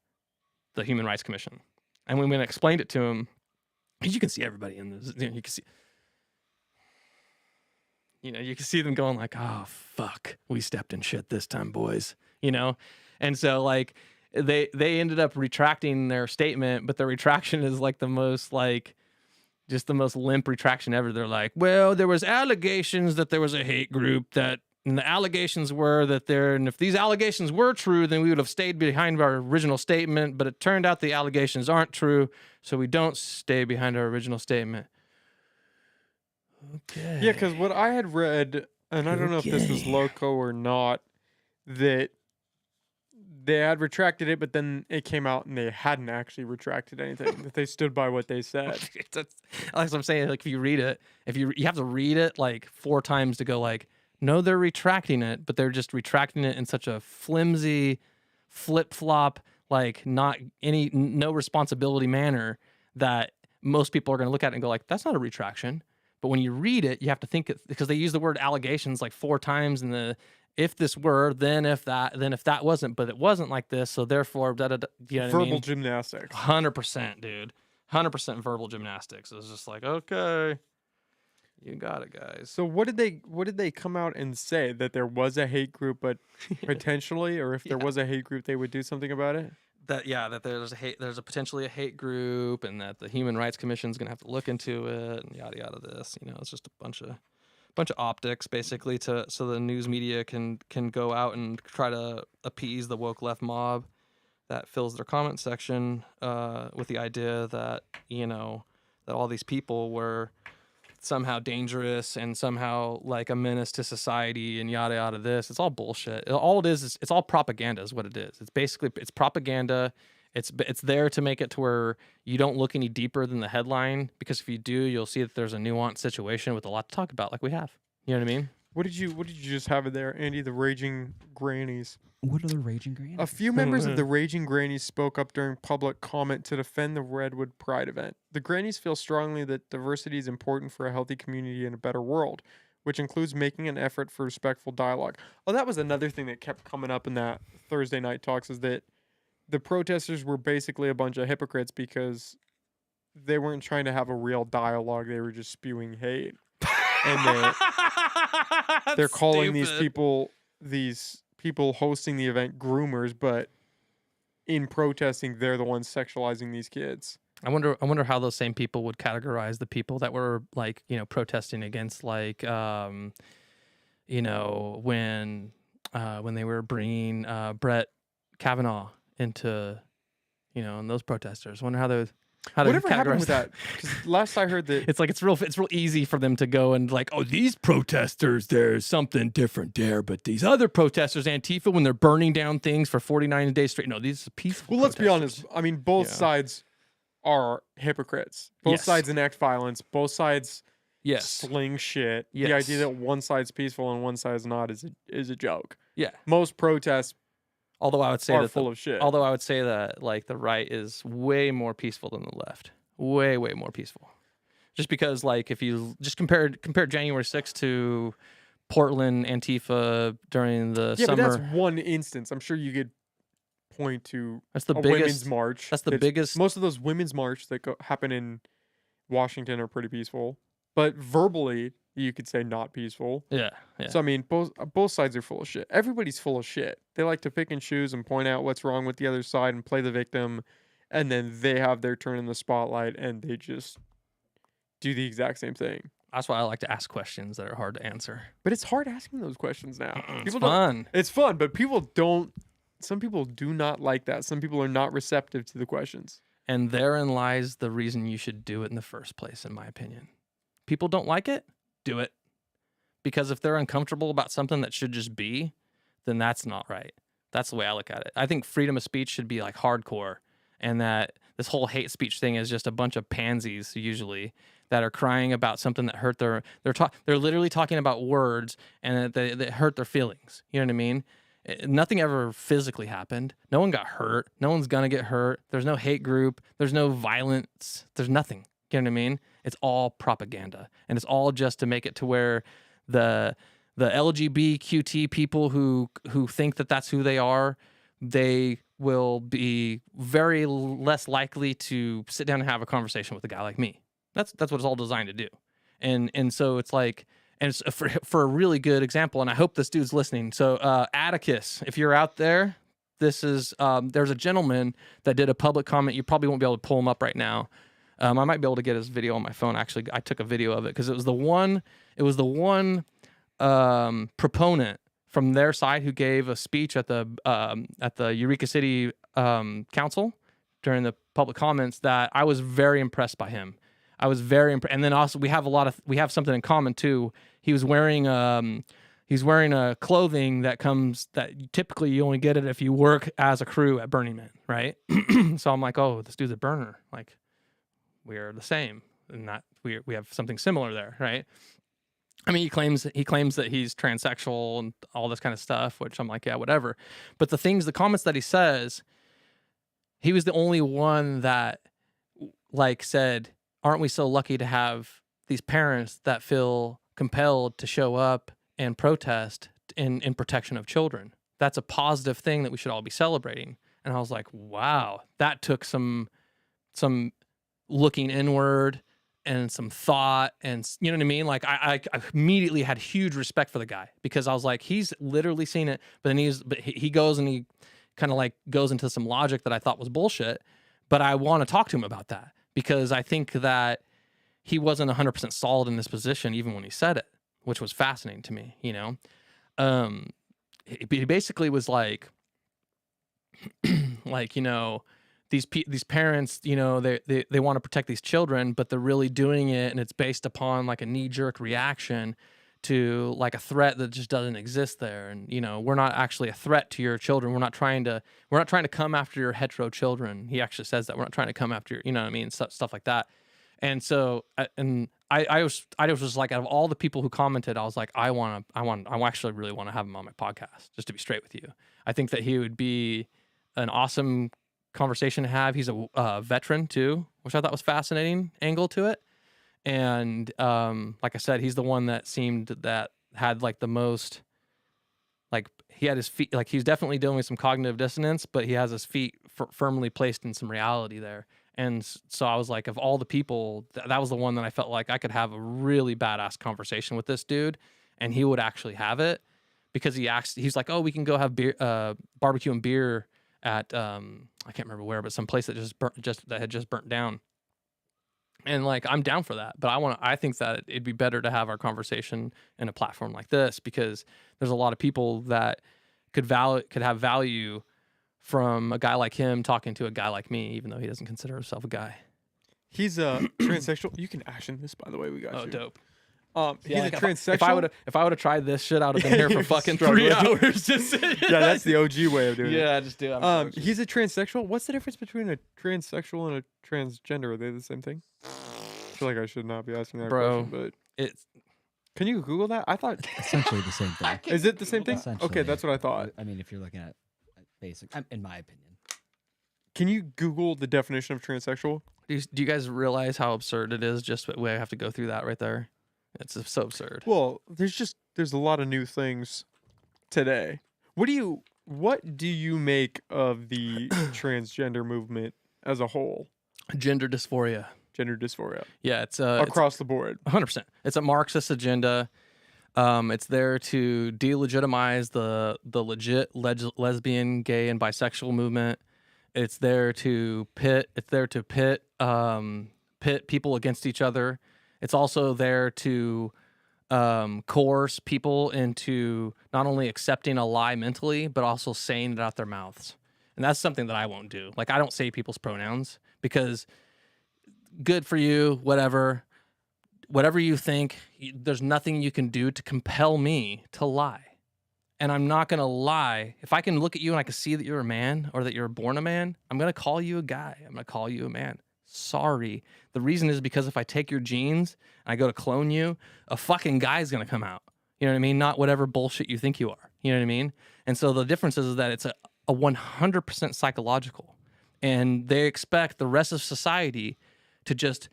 B: the Human Rights Commission. And when we explained it to them, you can see everybody in this, you can see, you can see them going oh fuck, we stepped in shit this time, boys, And so they ended up retracting their statement, but the retraction is the most just the most limp retraction ever. They're like, well, there was allegations that there was a hate group that And the allegations were that and if these allegations were true, then we would have stayed behind our original statement. But it turned out the allegations aren't true, so we don't stay behind our original statement. Okay.
A: Yeah, because what I had read, and I don't know if this was loco or not, that they had retracted it, but then it came out and they hadn't actually retracted anything. That they stood by what they said.
B: That's what I'm saying. Like if you read it, you have to read it like 4 times to go like, no, they're retracting it, but they're just retracting it in such a flimsy, flip-flop, like no responsibility manner that most people are going to look at it and go like, that's not a retraction. But when you read it, you have to think it, because they use the word allegations like 4 times in the if this were, then if that wasn't, but it wasn't like this, so therefore, you know what
A: Verbal
B: I mean?
A: gymnastics.
B: 100%, dude. 100% verbal gymnastics. It's just like, okay, you got it, guys.
A: So what did they come out and say? That there was a hate group, but potentially, or if there was a hate group, they would do something about it?
B: That there's potentially a hate group, and that the Human Rights Commission is gonna have to look into it, and yada yada. This, you know, it's just a bunch of optics, basically, so the news media can go out and try to appease the woke left mob that fills their comment section with the idea that, you know, that all these people were somehow dangerous and somehow like a menace to society and yada yada. This, it's all bullshit. All it is it's all propaganda is what it is. It's basically propaganda. It's there to make it to where you don't look any deeper than the headline, because if you do, you'll see that there's a nuanced situation with a lot to talk about, like we have. You know what I mean?
A: What did you just have in there, Andy? The Raging Grannies.
C: What are the Raging Grannies?
A: A few members of the Raging Grannies spoke up during public comment to defend the Redwood Pride event. The Grannies feel strongly that diversity is important for a healthy community and a better world, which includes making an effort for respectful dialogue. Oh, that was another thing that kept coming up in that Thursday night talks, is that the protesters were basically a bunch of hypocrites because they weren't trying to have a real dialogue. They were just spewing hate. And they're calling these people hosting the event groomers, but in protesting, they're the ones sexualizing these kids.
B: I wonder how those same people would categorize the people that were like, you know, protesting against like, you know, when they were bringing Brett Kavanaugh into, you know, and those protesters. Wonder how they
A: whatever happened with that? Because last I heard that
B: it's like it's real easy for them to go and like, oh, these protesters, there's something different there, but these other protesters, Antifa, when they're burning down things for 49 days straight, no, these are peaceful.
A: Well, let's be honest. I mean, both sides are hypocrites. Both sides enact violence. Both sides sling shit. The idea that one side's peaceful and one side's not is a joke.
B: Yeah.
A: Most protests
B: Although I would say that
A: full of shit.
B: Although I would say that like the right is way more peaceful than the left. Way more peaceful. Just because like if you just compare January 6th to Portland Antifa during the summer.
A: Yeah, but that's one instance. I'm sure you could point to women's march.
B: That's the biggest.
A: Most of those women's march that happen in Washington are pretty peaceful, but verbally you could say not peaceful.
B: Yeah.
A: So I mean, both sides are full of shit. Everybody's full of shit. They like to pick and choose and point out what's wrong with the other side and play the victim, and then they have their turn in the spotlight and they just do the exact same thing.
B: That's why I like to ask questions that are hard to answer.
A: But it's hard asking those questions now.
B: It's fun.
A: It's fun, but people don't. Some people do not like that. Some people are not receptive to the questions.
B: And therein lies the reason you should do it in the first place, in my opinion. People don't like it. Do it. Because if they're uncomfortable about something that should just be, then that's not right. That's the way I look at it. I think freedom of speech should be like hardcore, and that this whole hate speech thing is just a bunch of pansies usually that are crying about something that hurt they're literally talking about words and that hurt their feelings. You know what I mean? Nothing ever physically happened. No one got hurt. No one's gonna get hurt. There's no hate group. There's no violence. There's nothing. You know what I mean? It's all propaganda, and it's all just to make it to where the LGBTQT people who think that that's who they are, they will be very less likely to sit down and have a conversation with a guy like me. That's what it's all designed to do, and so it's like, and it's for a really good example, and I hope this dude's listening. So Atticus, if you're out there, this is there's a gentleman that did a public comment. You probably won't be able to pull him up right now. I might be able to get his video on my phone. Actually, I took a video of it because it was the one proponent from their side who gave a speech at the Eureka City Council during the public comments that I was very impressed by him. I was very impressed. And then also we have something in common too. He was wearing a clothing that typically you only get it if you work as a crew at Burning Man, right? So I'm like, oh, this dude's a burner. Like, we're the same, and that we have something similar there, right? I mean, he claims that he's transsexual and all this kind of stuff, which I'm like, yeah, whatever. But the comments that he says, he was the only one that like said, aren't we so lucky to have these parents that feel compelled to show up and protest in protection of children? That's a positive thing that we should all be celebrating. And I was like, wow, that took some looking inward and some thought, and you know what I mean? Like I immediately had huge respect for the guy, because I was like, he's literally seen it, but then he goes and he kind of like goes into some logic that I thought was bullshit, but I want to talk to him about that, because I think that he wasn't 100% solid in this position even when he said it, which was fascinating to me, you know? He basically was like, like, you know, these parents, you know, they want to protect these children, but they're really doing it, and it's based upon like a knee-jerk reaction to like a threat that just doesn't exist there. And you know, we're not actually a threat to your children. We're not trying to come after your hetero children. He actually says that we're not trying to come after your, you know what I mean, stuff like that. And so, I was just like, out of all the people who commented, I was like, I actually really want to have him on my podcast, just to be straight with you. I think that he would be an awesome conversation to have. He's a veteran too, which I thought was fascinating angle to it. And like I said, he's the one that seemed that had like the most, like he had his feet, like he's definitely dealing with some cognitive dissonance, but he has his feet firmly placed in some reality there. And so I was like, of all the people, that was the one that I felt like I could have a really badass conversation with this dude, and he would actually have it, because he's like, oh, we can go have beer, barbecue and beer at I can't remember where, but some place that had just burnt down. And like, I'm down for that, but I think that it'd be better to have our conversation in a platform like this, because there's a lot of people that could have value from a guy like him talking to a guy like me, even though he doesn't consider himself a guy.
A: He's a transsexual. You can action this, by the way. We got you.
B: Oh, dope.
A: He's a transsexual.
B: If I would have tried this shit, I would have been here for fucking 3 hours. Just
A: yeah, that's the OG way of doing it.
B: Yeah, just do it.
A: He's a transsexual. What's the difference between a transsexual and a transgender? Are they the same thing? I feel like I should not be asking that question, but
B: it's.
A: Can you Google that? I thought
C: essentially the same thing.
A: Is it the same thing?
C: Essentially.
A: Okay, that's what I thought.
C: I mean, if you're looking at basic, in my opinion.
A: Can you Google the definition of transsexual?
B: Do you guys realize how absurd it is? Just the way I have to go through that right there. It's so absurd.
A: Well, there's a lot of new things today. What do you make of the transgender movement as a whole?
B: Gender dysphoria.
A: Yeah, it's across the board.
B: 100%. It's a Marxist agenda. It's there to delegitimize the legit lesbian, gay, and bisexual movement. It's there to pit people against each other. It's also there to coerce people into not only accepting a lie mentally, but also saying it out their mouths. And that's something that I won't do. Like, I don't say people's pronouns, because good for you, whatever you think, there's nothing you can do to compel me to lie. And I'm not going to lie. If I can look at you and I can see that you're a man, or that you're born a man, I'm going to call you a guy. I'm going to call you a man. Sorry. The reason is because if I take your genes and I go to clone you, a fucking guy's going to come out. You know what I mean? Not whatever bullshit you think you are. You know what I mean? And so the difference is that it's a 100% psychological. And they expect the rest of society to just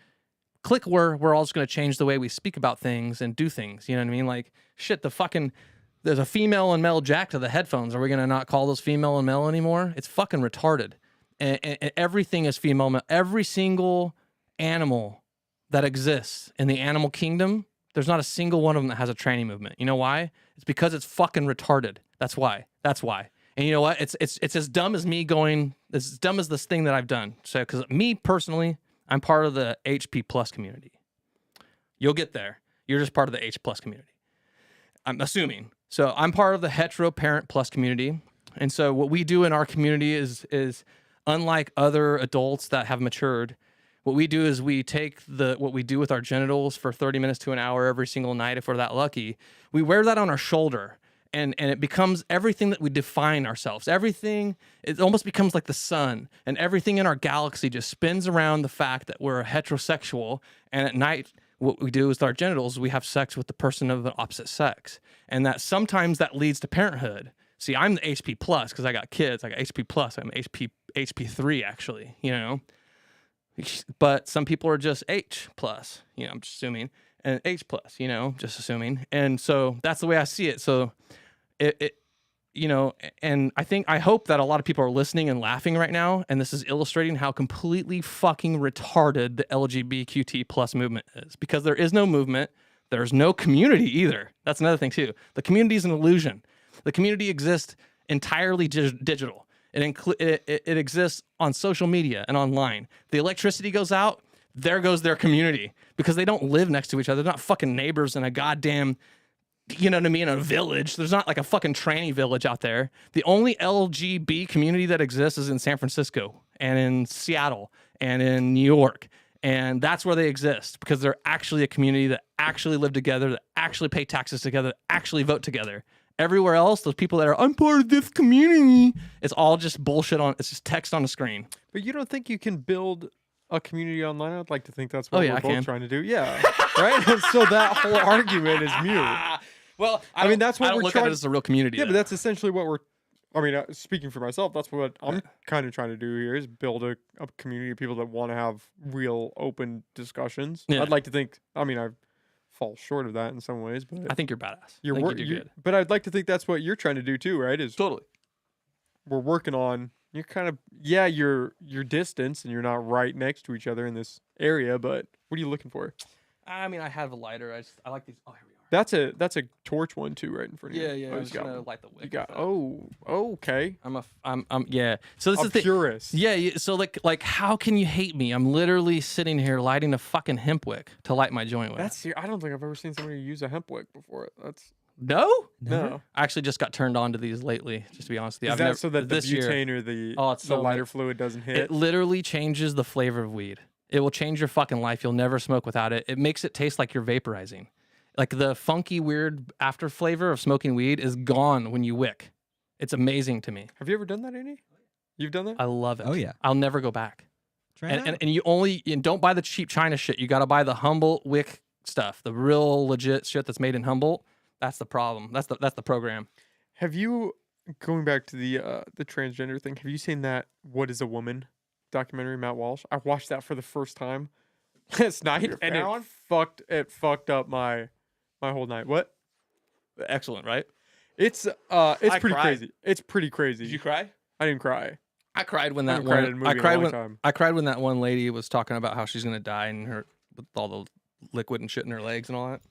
B: click where we're all just going to change the way we speak about things and do things. You know what I mean? Like, shit, there's a female and male jack to the headphones. Are we going to not call those female and male anymore? It's fucking retarded. And everything is female, male. Every single animal that exists in the animal kingdom, there's not a single one of them that has a tranny movement. You know why? It's because it's fucking retarded. That's why. And you know what? It's as dumb as me going, as dumb as this thing that I've done. So, because me personally, I'm part of the HP plus community. You'll get there. You're just part of the H plus community. I'm assuming. So I'm part of the hetero parent plus community. And so what we do in our community is unlike other adults that have matured, what we do is we take what we do with our genitals for 30 minutes to an hour every single night, if we're that lucky. We wear that on our shoulder, and it becomes everything that we define ourselves. Everything, it almost becomes like the sun, and everything in our galaxy just spins around the fact that we're heterosexual, and at night, what we do is with our genitals, we have sex with the person of the opposite sex. And that sometimes that leads to parenthood. See, I'm the HP plus because I got kids. I got HP plus. I'm HP3 actually, you know. But some people are just H plus, you know, I'm just assuming, and H plus, you know, just assuming. And so that's the way I see it. So it you know, and I hope that a lot of people are listening and laughing right now, and this is illustrating how completely fucking retarded the LGBTQT plus movement is, because there is no movement, there's no community either. That's another thing too. The community is an illusion. The community exists entirely digital. It exists on social media and online. The electricity goes out, there goes their community, because they don't live next to each other. They're not fucking neighbors in a goddamn, you know what I mean, a village. There's not like a fucking tranny village out there. The only LGB community that exists is in San Francisco and in Seattle and in New York. And that's where they exist, because they're actually a community that actually live together, that actually pay taxes together, that actually vote together. Everywhere else, those people that are, I'm part of this community, it's all just bullshit it's just text on a screen.
A: But you don't think you can build a community online? I'd like to think that's what we're both trying to do. Yeah, right? And so that whole argument is mute.
B: Well,
A: I mean, that's what
B: I don't
A: we're
B: look
A: trying
B: at it as a real community.
A: Yeah,
B: though.
A: but that's essentially what we're, I mean, speaking for myself, that's what I'm kind of trying to do here, is build a community of people that want to have real open discussions.
B: Yeah.
A: I'd like to think, I mean, I fall short of that in some ways, but
B: I think you're badass.
A: you're
B: I think
A: working.
B: you do good.
A: But I'd like to think that's what you're trying to do too, right? Is
B: Totally.
A: we're working on, you're kind of, yeah, you're distance and you're not right next to each other in this area, but what are you looking for?
B: I mean, I have a lighter. I like these. Oh, here we are.
A: That's a torch one too, right in front of you.
B: Yeah.
A: Oh,
B: I'm
A: you
B: just
A: got
B: gonna
A: one.
B: light the wick.
A: You got,
B: with that.
A: okay.
B: I'm yeah. So this
A: A
B: is the
A: purist.
B: Yeah. So like, how can you hate me? I'm literally sitting here lighting a fucking hemp wick to light my joint with.
A: I don't think I've ever seen somebody use a hemp wick before. That's
B: No.
A: no.
B: I actually just got turned on to these lately. Just to be honest with you,
A: Is that so that the
B: this year,
A: butane or the
B: it's so
A: lighter fluid doesn't hit?
B: it literally changes the flavor of weed. It will change your fucking life. You'll never smoke without it. It makes it taste like you're vaporizing. Like the funky, weird after flavor of smoking weed is gone when you wick. It's amazing to me.
A: Have you ever done that, Andy? You've done that?
B: I love it.
C: Oh, yeah.
B: I'll never go back.
C: Try it out.
B: And you don't buy the cheap China shit. You got to buy the Humboldt wick stuff, the real legit shit that's made in Humboldt. That's the problem. That's the program.
A: Have you, going back to the transgender thing, have you seen that What is a Woman documentary, Matt Walsh? I watched that for the first time last night, and it fucked up my whole night. What?
B: Excellent, right?
A: It's pretty
B: cried.
A: crazy. It's pretty crazy.
B: Did you cry?
A: I didn't cry.
B: I cried when
A: I
B: that
A: haven't cried in a
B: one.
A: movie
B: I
A: in a
B: cried
A: long
B: when
A: time.
B: I cried when that one lady was talking about how she's gonna die and with all the liquid and shit in her legs and all that.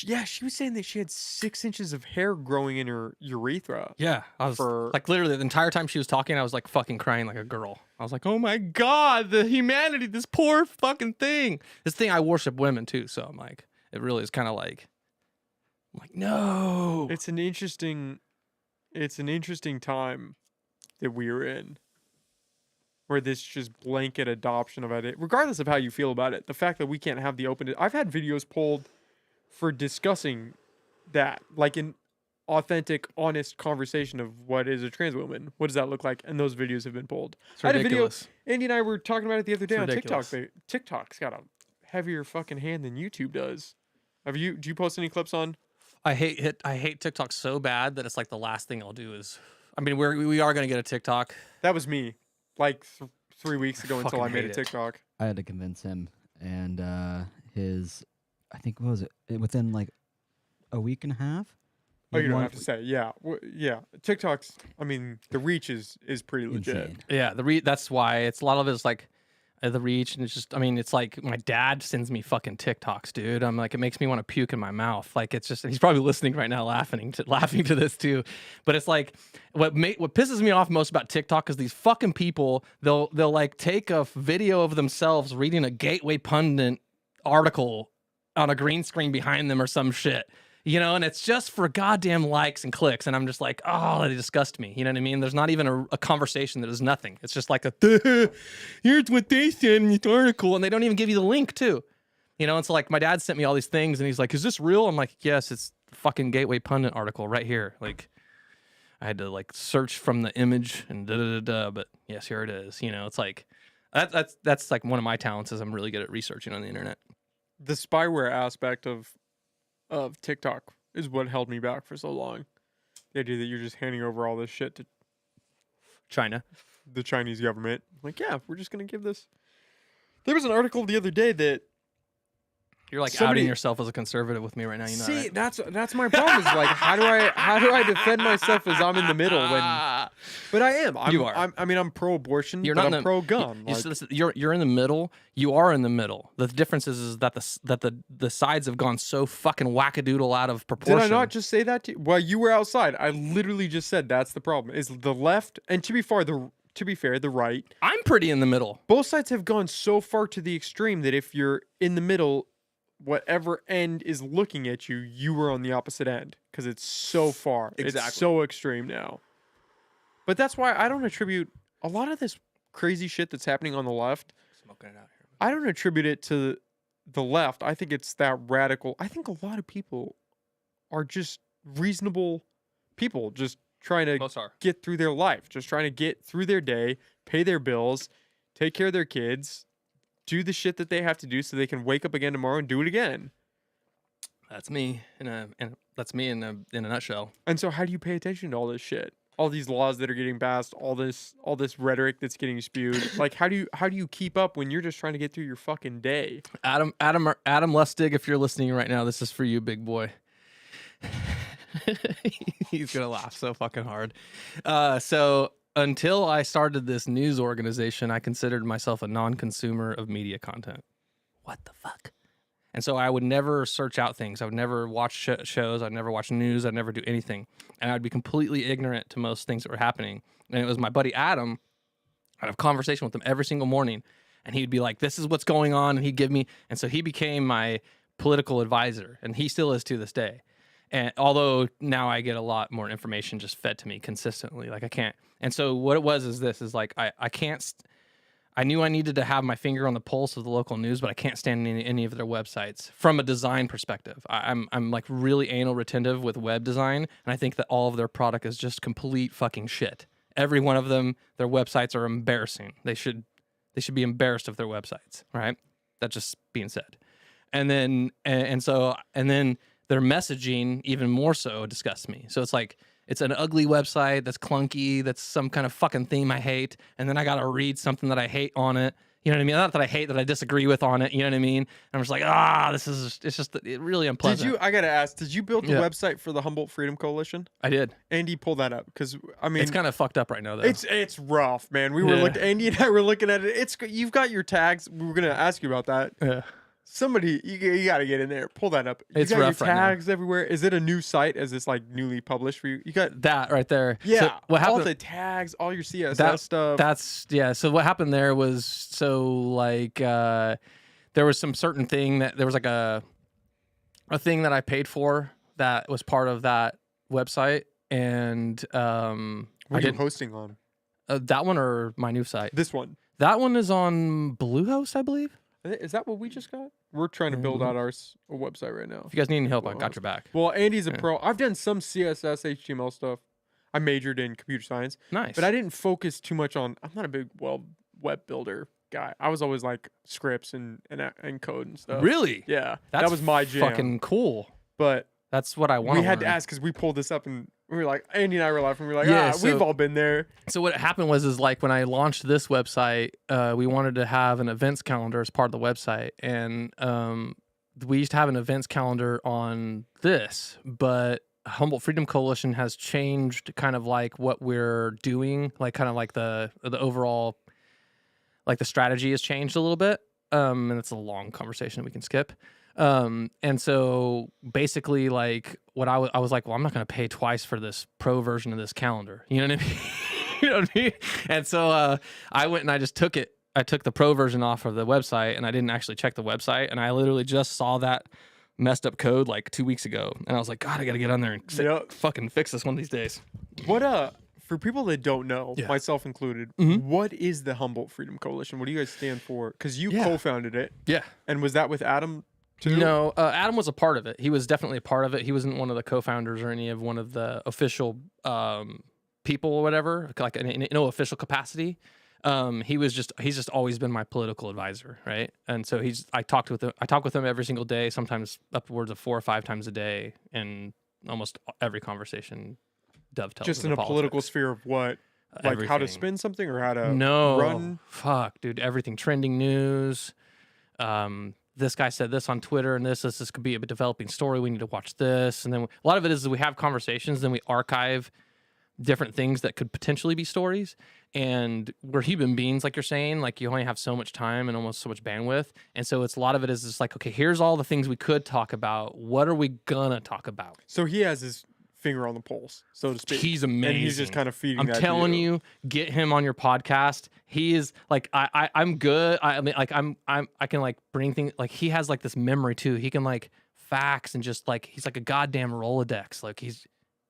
A: Yeah, she was saying that she had 6 inches of hair growing in her urethra.
B: Yeah, I was
A: For-
B: like literally the entire time she was talking, I was like fucking crying like a girl. I was like, oh my god, the humanity, this poor fucking thing. This thing, I worship women too, so I'm like, it really is kind of like, I'm like, no.
A: It's an interesting time that we're in, where this just blanket adoption of it, regardless of how you feel about it, the fact that we can't have the open. I've had videos pulled for discussing that, like an authentic, honest conversation of what is a trans woman, what does that look like, and those videos have been pulled.
B: It's
A: I had a video.
B: ridiculous.
A: Andy and I were talking about it the other day
B: It's
A: on
B: ridiculous.
A: TikTok. TikTok's got a heavier fucking hand than YouTube does. Do you post any clips on?
B: I hate TikTok so bad that it's like the last thing I'll do is, I mean, we are gonna get a TikTok.
A: That was me, like 3 weeks ago until I
B: fucking
A: made a
B: hate it.
A: TikTok.
C: I had to convince him, and I think what was it within like a week and a half.
A: Oh,
C: he
A: you don't
C: won-
A: have to say. Yeah. Yeah. TikTok's, I mean, the reach is pretty legit.
C: insane.
B: Yeah, that's why it's a lot of it is like the reach, and it's just, I mean, it's like my dad sends me fucking TikToks, dude. I'm like, it makes me want to puke in my mouth. Like, it's just, he's probably listening right now, laughing to this too. But it's like, what pisses me off most about TikTok is these fucking people. They'll like take a video of themselves reading a Gateway Pundit article on a green screen behind them or some shit. You know, and it's just for goddamn likes and clicks. And I'm just like, oh, they disgust me. You know what I mean? There's not even a conversation. There's nothing. It's just like here's what they said in this article. And they don't even give you the link too. You know, it's like my dad sent me all these things and he's like, is this real? I'm like, yes, it's the fucking Gateway Pundit article right here. Like I had to like search from the image and but yes, here it is. You know, it's like, that's like one of my talents is I'm really good at researching on the internet.
A: The spyware aspect of TikTok is what held me back for so long. The idea that you're just handing over all this shit to
B: China,
A: the Chinese government. Like, yeah, we're just gonna give this. There was an article the other day that
B: you're like outing yourself as a conservative with me right now. You know,
A: see,
B: right?
A: that's my problem. Is like, how do I defend myself as I'm in the middle when? But I am.
B: You are.
A: I'm pro-abortion.
B: You're
A: but
B: not
A: I'm pro-gun.
B: You're in the middle. You are in the middle. The difference is that the sides have gone so fucking wackadoodle out of proportion.
A: Did I not just say that to you? Well, you were outside. I literally just said that's the problem. Is the left and to be fair, the right.
B: I'm pretty in the middle.
A: Both sides have gone so far to the extreme that if you're in the middle, whatever end is looking at you, you are on the opposite end because it's so far.
B: Exactly.
A: It's so extreme now. But that's why I don't attribute a lot of this crazy shit that's happening on the left.
B: Smoking it out here.
A: I don't attribute it to the left. I think it's that radical. I think a lot of people are just reasonable people just trying to get through their life, just trying to get through their day, pay their bills, take care of their kids, do the shit that they have to do so they can wake up again tomorrow and do it again.
B: That's me in a nutshell.
A: And so how do you pay attention to all this shit? All these laws that are getting passed, all this rhetoric that's getting spewed. Like how do you keep up when you're just trying to get through your fucking day?
B: Adam Lustig, if you're listening right now, this is for you, big boy. He's gonna laugh so fucking hard. So until I started this news organization, I considered myself a non-consumer of media content. What the fuck? And so I would never search out things. I would never watch shows. I'd never watch news. I'd never do anything. And I'd be completely ignorant to most things that were happening. And it was my buddy Adam. I'd have a conversation with him every single morning. And he'd be like, this is what's going on. And he'd give me. And so he became my political advisor. And he still is to this day. And although now I get a lot more information just fed to me consistently. Like I can't. And so what it was is like, I can't. I knew I needed to have my finger on the pulse of the local news, but I can't stand any of their websites from a design perspective. I'm like really anal retentive with web design, and I think that all of their product is just complete fucking shit. Every one of them, their websites are embarrassing. They should be embarrassed of their websites, right? That's just being said. And then their messaging even more so disgusts me. So it's like, it's an ugly website that's clunky, that's some kind of fucking theme I hate, and then I gotta read something that I hate on it. You know what I mean? Not that I hate, that I disagree with on it. You know what I mean? And I'm just like, it's just really unpleasant.
A: I gotta ask, did you build the website for the Humboldt Freedom Coalition?
B: I did.
A: Andy, pull that up, because I mean,
B: it's kind of fucked up right now, though.
A: It's rough, man. We were Andy and I were looking at it. You've got your tags. We were gonna ask you about that.
B: Yeah.
A: Somebody, you got to get in there. Pull that up.
B: It's
A: got
B: rough
A: your tags everywhere. Is it a new site? Is this like newly published for you? You got
B: that right there.
A: Yeah.
B: So what happened,
A: all the tags, all your CSS stuff.
B: So what happened there was there was some certain thing that there was like a thing that I paid for that was part of that website, and
A: what are you hosting on?
B: That one or my new site?
A: This one.
B: That one is on Bluehost, I believe.
A: Is that what we just got? We're trying to build out our website right now.
B: If you guys need any help, I got your back.
A: Well, Andy's a pro. I've done some CSS, HTML stuff. I majored in computer science.
B: Nice.
A: But I didn't focus too much on. I'm not a big web builder guy. I was always like scripts and code and stuff.
B: Really?
A: Yeah. That was my jam.
B: Fucking cool.
A: But
B: that's what I want.
A: We had to ask because we pulled this up and we were like, Andy and I were laughing. We were like, we've all been there.
B: So what happened was like when I launched this website, we wanted to have an events calendar as part of the website, and we used to have an events calendar on this, but Humboldt Freedom Coalition has changed kind of like what we're doing, like kind of like the overall, like the strategy has changed a little bit, and it's a long conversation we can skip. And so basically like what I was like, well, I'm not going to pay twice for this pro version of this calendar. You know what I mean? You know what I mean? And so, I went and I just took it. I took the pro version off of the website and I didn't actually check the website. And I literally just saw that messed up code like 2 weeks ago, and I was like, God, I gotta get on there and
A: Yep.
B: fucking fix this one of these days.
A: What for people that don't know,
B: Yeah.
A: myself included,
B: Mhm.
A: what is the Humboldt Freedom Coalition? What do you guys stand for? Because you
B: Yeah.
A: co-founded it,
B: Yeah.
A: and was that with Adam too?
B: No, Adam was a part of it. He was definitely a part of it. He wasn't one of the co-founders or any of one of the official people or whatever, like in no official capacity. He's just always been my political advisor, right? And so I talk with him every single day, sometimes upwards of 4 or 5 times a day, and almost every conversation dovetails.
A: Just in
B: into
A: a political
B: politics.
A: sphere of what? Like how to
B: Everything.
A: spin something or how to
B: No,
A: run?
B: fuck, dude, everything, trending news. This guy said this on Twitter, and this could be a developing story. We need to watch this, and then a lot of it is we have conversations, then we archive different things that could potentially be stories. And we're human beings, like you're saying, like you only have so much time and almost so much bandwidth, and so it's a lot of it is just like, okay, here's all the things we could talk about. What are we gonna talk about?
A: So he has his finger on the pulse, so to speak.
B: He's amazing.
A: And he's just kind of feeding
B: I'm
A: that to
B: telling you, get him on your podcast. He is like, I'm good. I mean, like I can like bring things, like he has like this memory too. He can like facts and just like, he's like a goddamn Rolodex. Like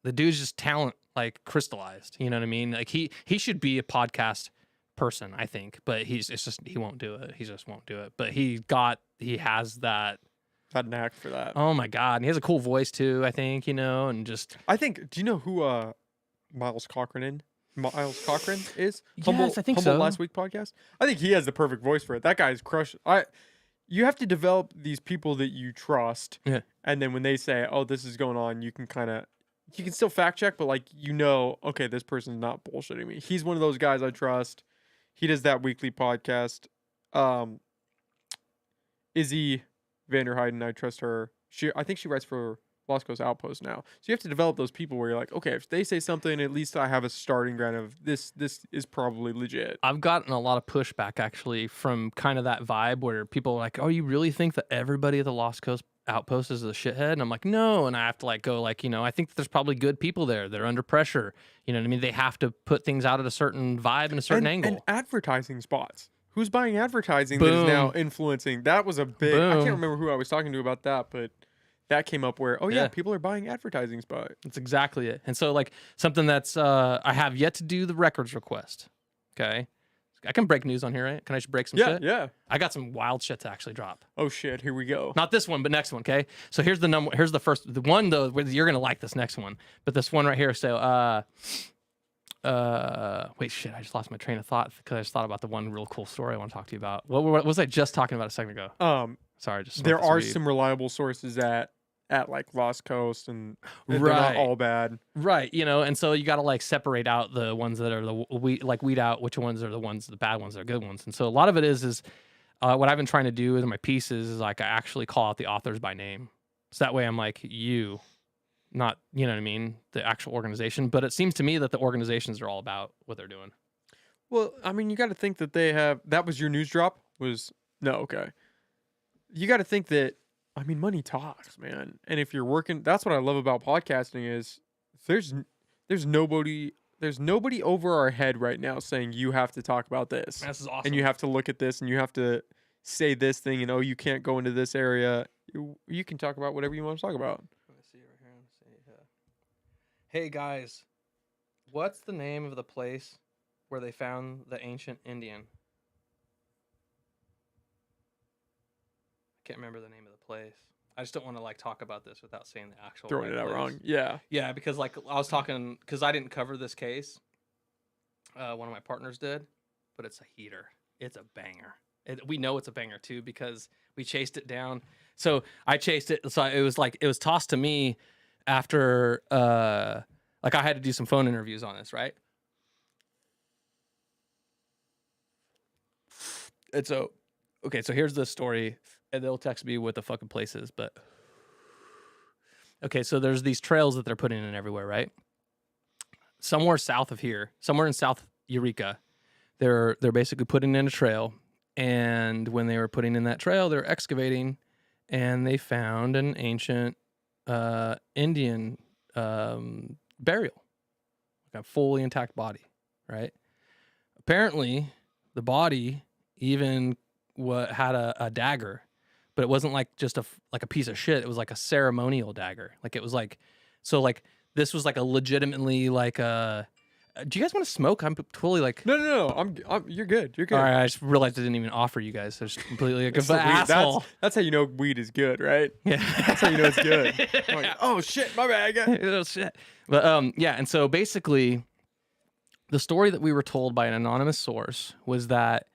B: the dude's just talent, like crystallized. You know what I mean? Like he should be a podcast person, I think, but he won't do it. He just won't do it. But he has that.
A: That knack for that.
B: Oh my God. And he has a cool voice too, I think, and just.
A: I think, do you know who Miles Cochran is?
B: Yes, I think
A: Humboldt
B: so.
A: Last Week podcast? I think he has the perfect voice for it. That guy's crushed. You have to develop these people that you trust.
B: Yeah.
A: And then when they say, oh, this is going on, you can still fact check, but like, okay, this person's not bullshitting me. He's one of those guys I trust. He does that weekly podcast. Izzy Vanderheiden, I trust her. I think she writes for Lost Coast Outpost now. So you have to develop those people where you're like, okay, if they say something, at least I have a starting ground of this is probably legit.
B: I've gotten a lot of pushback actually from kind of that vibe where people are like, oh, you really think that everybody at the Lost Coast Outpost is a shithead? And I'm like, no. And I have to like go like, I think there's probably good people there. They're under pressure. You know what I mean? They have to put things out at a certain vibe and a certain angle.
A: And advertising spots. Who's buying advertising that is now influencing? That was a big. I can't remember who I was talking to about that, but that came up where, people are buying advertising spots.
B: That's exactly it. And so like something that's I have yet to do the records request. Okay. I can break news on here, right? Can I just break some shit?
A: Yeah.
B: I got some wild shit to actually drop.
A: Oh shit, here we go.
B: Not this one, but next one, okay? So here's the number. Here's the one though. Where you're gonna like this next one, but this one right here. So wait, shit, I just lost my train of thought because I just thought about the one real cool story I want to talk to you about. What was I just talking about a second ago? Sorry, just
A: there are some reliable sources at like Lost Coast, and they're not all bad.
B: Right, and so you got to like separate out the ones that are weed out which ones are the bad ones that are good ones. And so a lot of it is what I've been trying to do in my pieces is like I actually call out the authors by name. So that way I'm like, you, not, you know what I mean, the actual organization. But it seems to me that the organizations are all about what they're doing.
A: Well, I mean, you got to think that that was your news drop okay. You got to think that, I mean, money talks, man. And if you're working, that's what I love about podcasting is there's nobody over our head right now saying you have to talk about this.
B: This is awesome.
A: And you have to look at this and you have to say this thing and you can't go into this area. You can talk about whatever you want to talk about.
B: Let me see right here. Hey guys, what's the name of the place where they found the ancient Indian? Can't remember the name of the place. I just don't want to like talk about this without saying the actual
A: Throwing it out
B: place.
A: wrong. Yeah,
B: because like I was talking because I didn't cover this case. One of my partners did, but it's a heater. It's a banger. We know it's a banger too because we chased it down. So I chased it. So it was tossed to me after like I had to do some phone interviews on this, right? And so okay, so here's the story. And they'll text me what the fucking place is, but okay, so there's these trails that they're putting in everywhere, right? Somewhere south of here, somewhere in South Eureka, they're basically putting in a trail, and when they were putting in that trail, they're excavating, and they found an ancient Indian burial, like a fully intact body, right? Apparently, the body even had a dagger. but it wasn't like just like a piece of shit. It was like a ceremonial dagger. Like it was like, so like this was like a legitimately like a. Do you guys want to smoke? I'm totally like.
A: No. You're good. You're good.
B: All right, I just realized I didn't even offer you guys. I was completely like
A: It's
B: an
A: the weed.
B: asshole.
A: That's how you know weed is good, right?
B: Yeah,
A: That's how you know it's good. I'm like, oh shit, my bad.
B: Oh, shit. But yeah, and so basically, the story that we were told by an anonymous source was that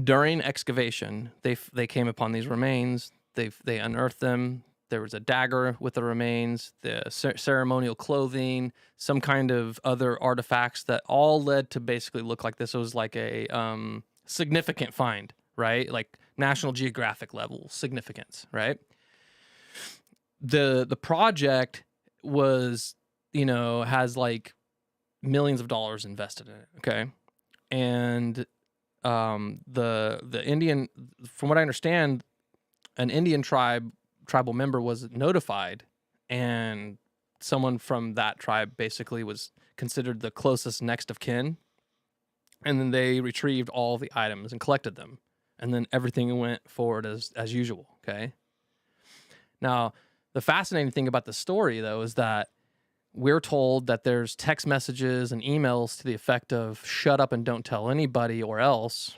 B: during excavation, they came upon these remains. They unearthed them. There was a dagger with the remains, the ceremonial clothing, some kind of other artifacts that all led to basically look like this was like a significant find, right? Like National Geographic level significance, right? The project was, has like millions of dollars invested in it, okay? And the Indian, from what I understand, an Indian tribal member was notified, and someone from that tribe basically was considered the closest next of kin, and then they retrieved all the items and collected them, and then everything went forward as usual. Okay. Now, the fascinating thing about the story, though, is that we're told that there's text messages and emails to the effect of "shut up and don't tell anybody, or else."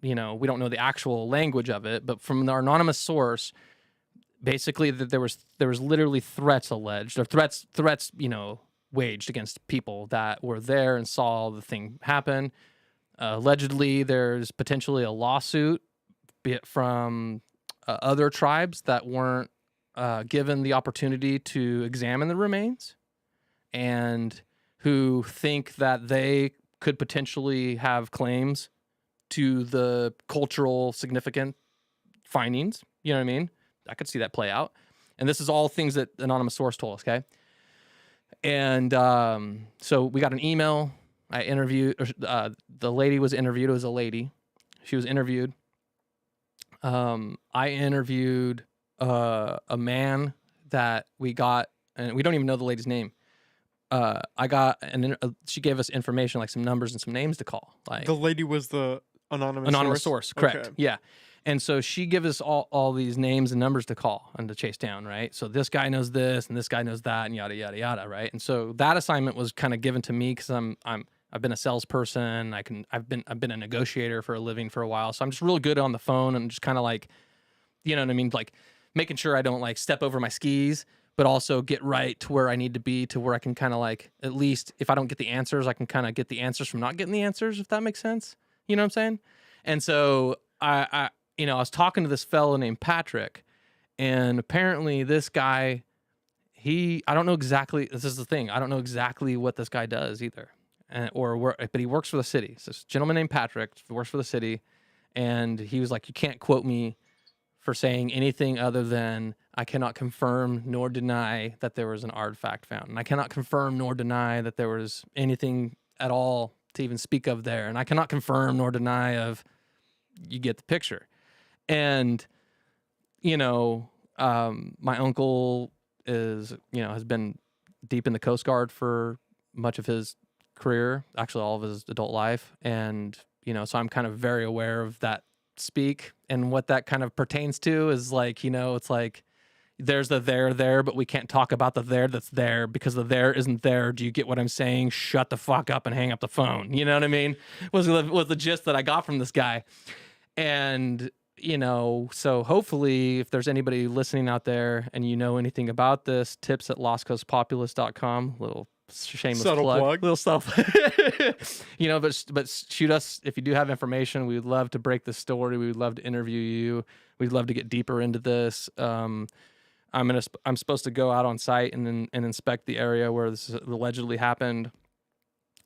B: We don't know the actual language of it, but from our anonymous source, basically that there was literally threats alleged, or threats waged against people that were there and saw the thing happen. Allegedly, there's potentially a lawsuit, be it from other tribes that weren't given the opportunity to examine the remains, and who think that they could potentially have claims to the cultural significant findings. You know what I mean? I could see that play out. And this is all things that anonymous source told us, okay? And so we got an email. I interviewed, the lady was interviewed. It was a lady. She was interviewed. I interviewed a man that we got, and we don't even know the lady's name. She gave us information, like some numbers and some names to call. Like
A: The lady was the anonymous
B: source, correct?
A: Okay.
B: Yeah. And so she gives us all these names and numbers to call and to chase down, right? So this guy knows this and this guy knows that and yada yada yada, right? And so that assignment was kind of given to me because I've been a salesperson. I've been a negotiator for a living for a while, so I'm just real good on the phone and just kind of like, you know what I mean, like making sure I don't like step over my skis, but also get right to where I need to be, to where I can kind of like, at least if I don't get the answers, I can kind of get the answers from not getting the answers, if that makes sense. You know what I'm saying? And so I was talking to this fellow named Patrick, and apparently this guy, I don't know exactly, this is the thing, I don't know exactly what this guy does either, but he works for the city. So this gentleman named Patrick works for the city, and he was like, you can't quote me for saying anything other than I cannot confirm nor deny that there was an artifact found. And I cannot confirm nor deny that there was anything at all to even speak of there. And I cannot confirm nor deny of, you get the picture. And, my uncle has been deep in the Coast Guard for much of his career, actually all of his adult life. And, so I'm kind of very aware of that speak, and what that kind of pertains to is like, it's like, there's the there, but we can't talk about the there that's there because the there isn't there. Do you get what I'm saying? Shut the fuck up and hang up the phone. You know what I mean? Was the gist that I got from this guy. And, so hopefully if there's anybody listening out there and you know anything about this, tips at lostcoastpopulist.com, little shameless plug. Little stuff. But shoot us if you do have information. We would love to break this story. We would love to interview you. We'd love to get deeper into this. I'm supposed to go out on site and inspect the area where this allegedly happened.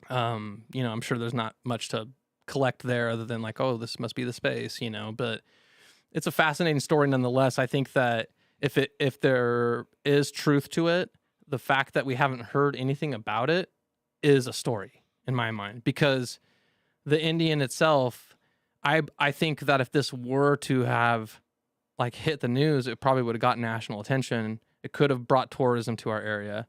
B: I'm sure there's not much to collect there other than like, oh, this must be the space, but it's a fascinating story nonetheless. I think that if there is truth to it, the fact that we haven't heard anything about it is a story in my mind, because the Indian itself, I think that if this were to have like hit the news, it probably would have got national attention. It could have brought tourism to our area.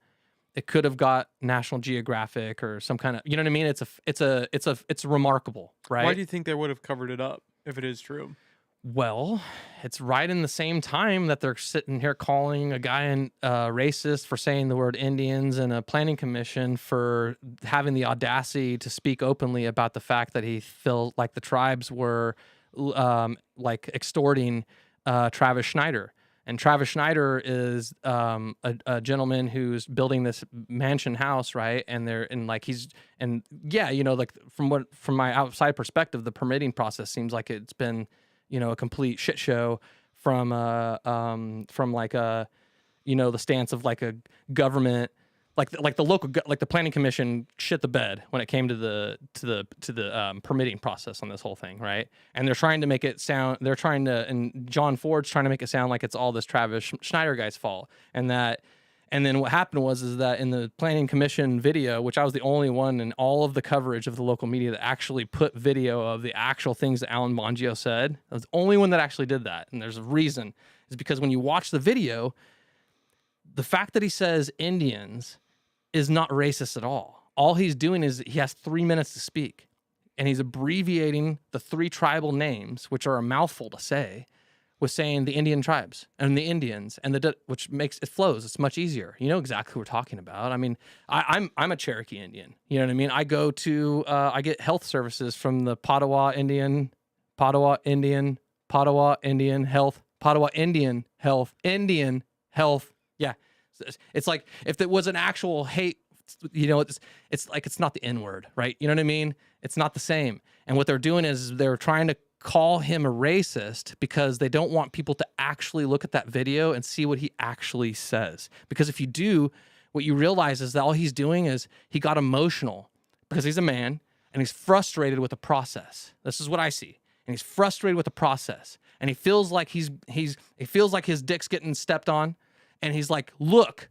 B: It could have got National Geographic or some kind of, you know what I mean? It's remarkable, right?
A: Why do you think they would have covered it up if it is true?
B: Well, it's right in the same time that they're sitting here calling a guy racist for saying the word Indians, and a planning commission for having the audacity to speak openly about the fact that he felt like the tribes were like extorting Travis Schneider. And Travis Schneider is a gentleman who's building this mansion house, right? And yeah, like from my outside perspective, the permitting process seems like it's been, a complete shit show from like a, the stance of like a government, like the local, like the planning commission shit the bed when it came to the permitting process on this whole thing, right? And they're trying to make it sound, and John Ford's trying to make it sound like it's all this Travis Schneider guy's fault, and then what happened is that in the planning commission video, which I was the only one in all of the coverage of the local media that actually put video of the actual things that Alan Bongio said, I was the only one that actually did that, and there's a reason, is because when you watch the video, the fact that he says Indians is not racist at all. All he's doing is he has 3 minutes to speak, and he's abbreviating the 3 tribal names, which are a mouthful to say, with saying the Indian tribes and the Indians, and which makes it flows. It's much easier. You know exactly who we're talking about. I mean, I'm a Cherokee Indian. You know what I mean? I go to I get health services from the Padua Indian Health, Indian Health. Yeah. It's like if there was an actual hate, it's like it's not the N-word, right? You know what I mean? It's not the same. And what they're doing is they're trying to call him a racist because they don't want people to actually look at that video and see what he actually says. Because if you do, what you realize is that all he's doing is he got emotional because he's a man and he's frustrated with the process. This is what I see. And he's frustrated with the process. And he feels like he feels like his dick's getting stepped on. And he's like, look,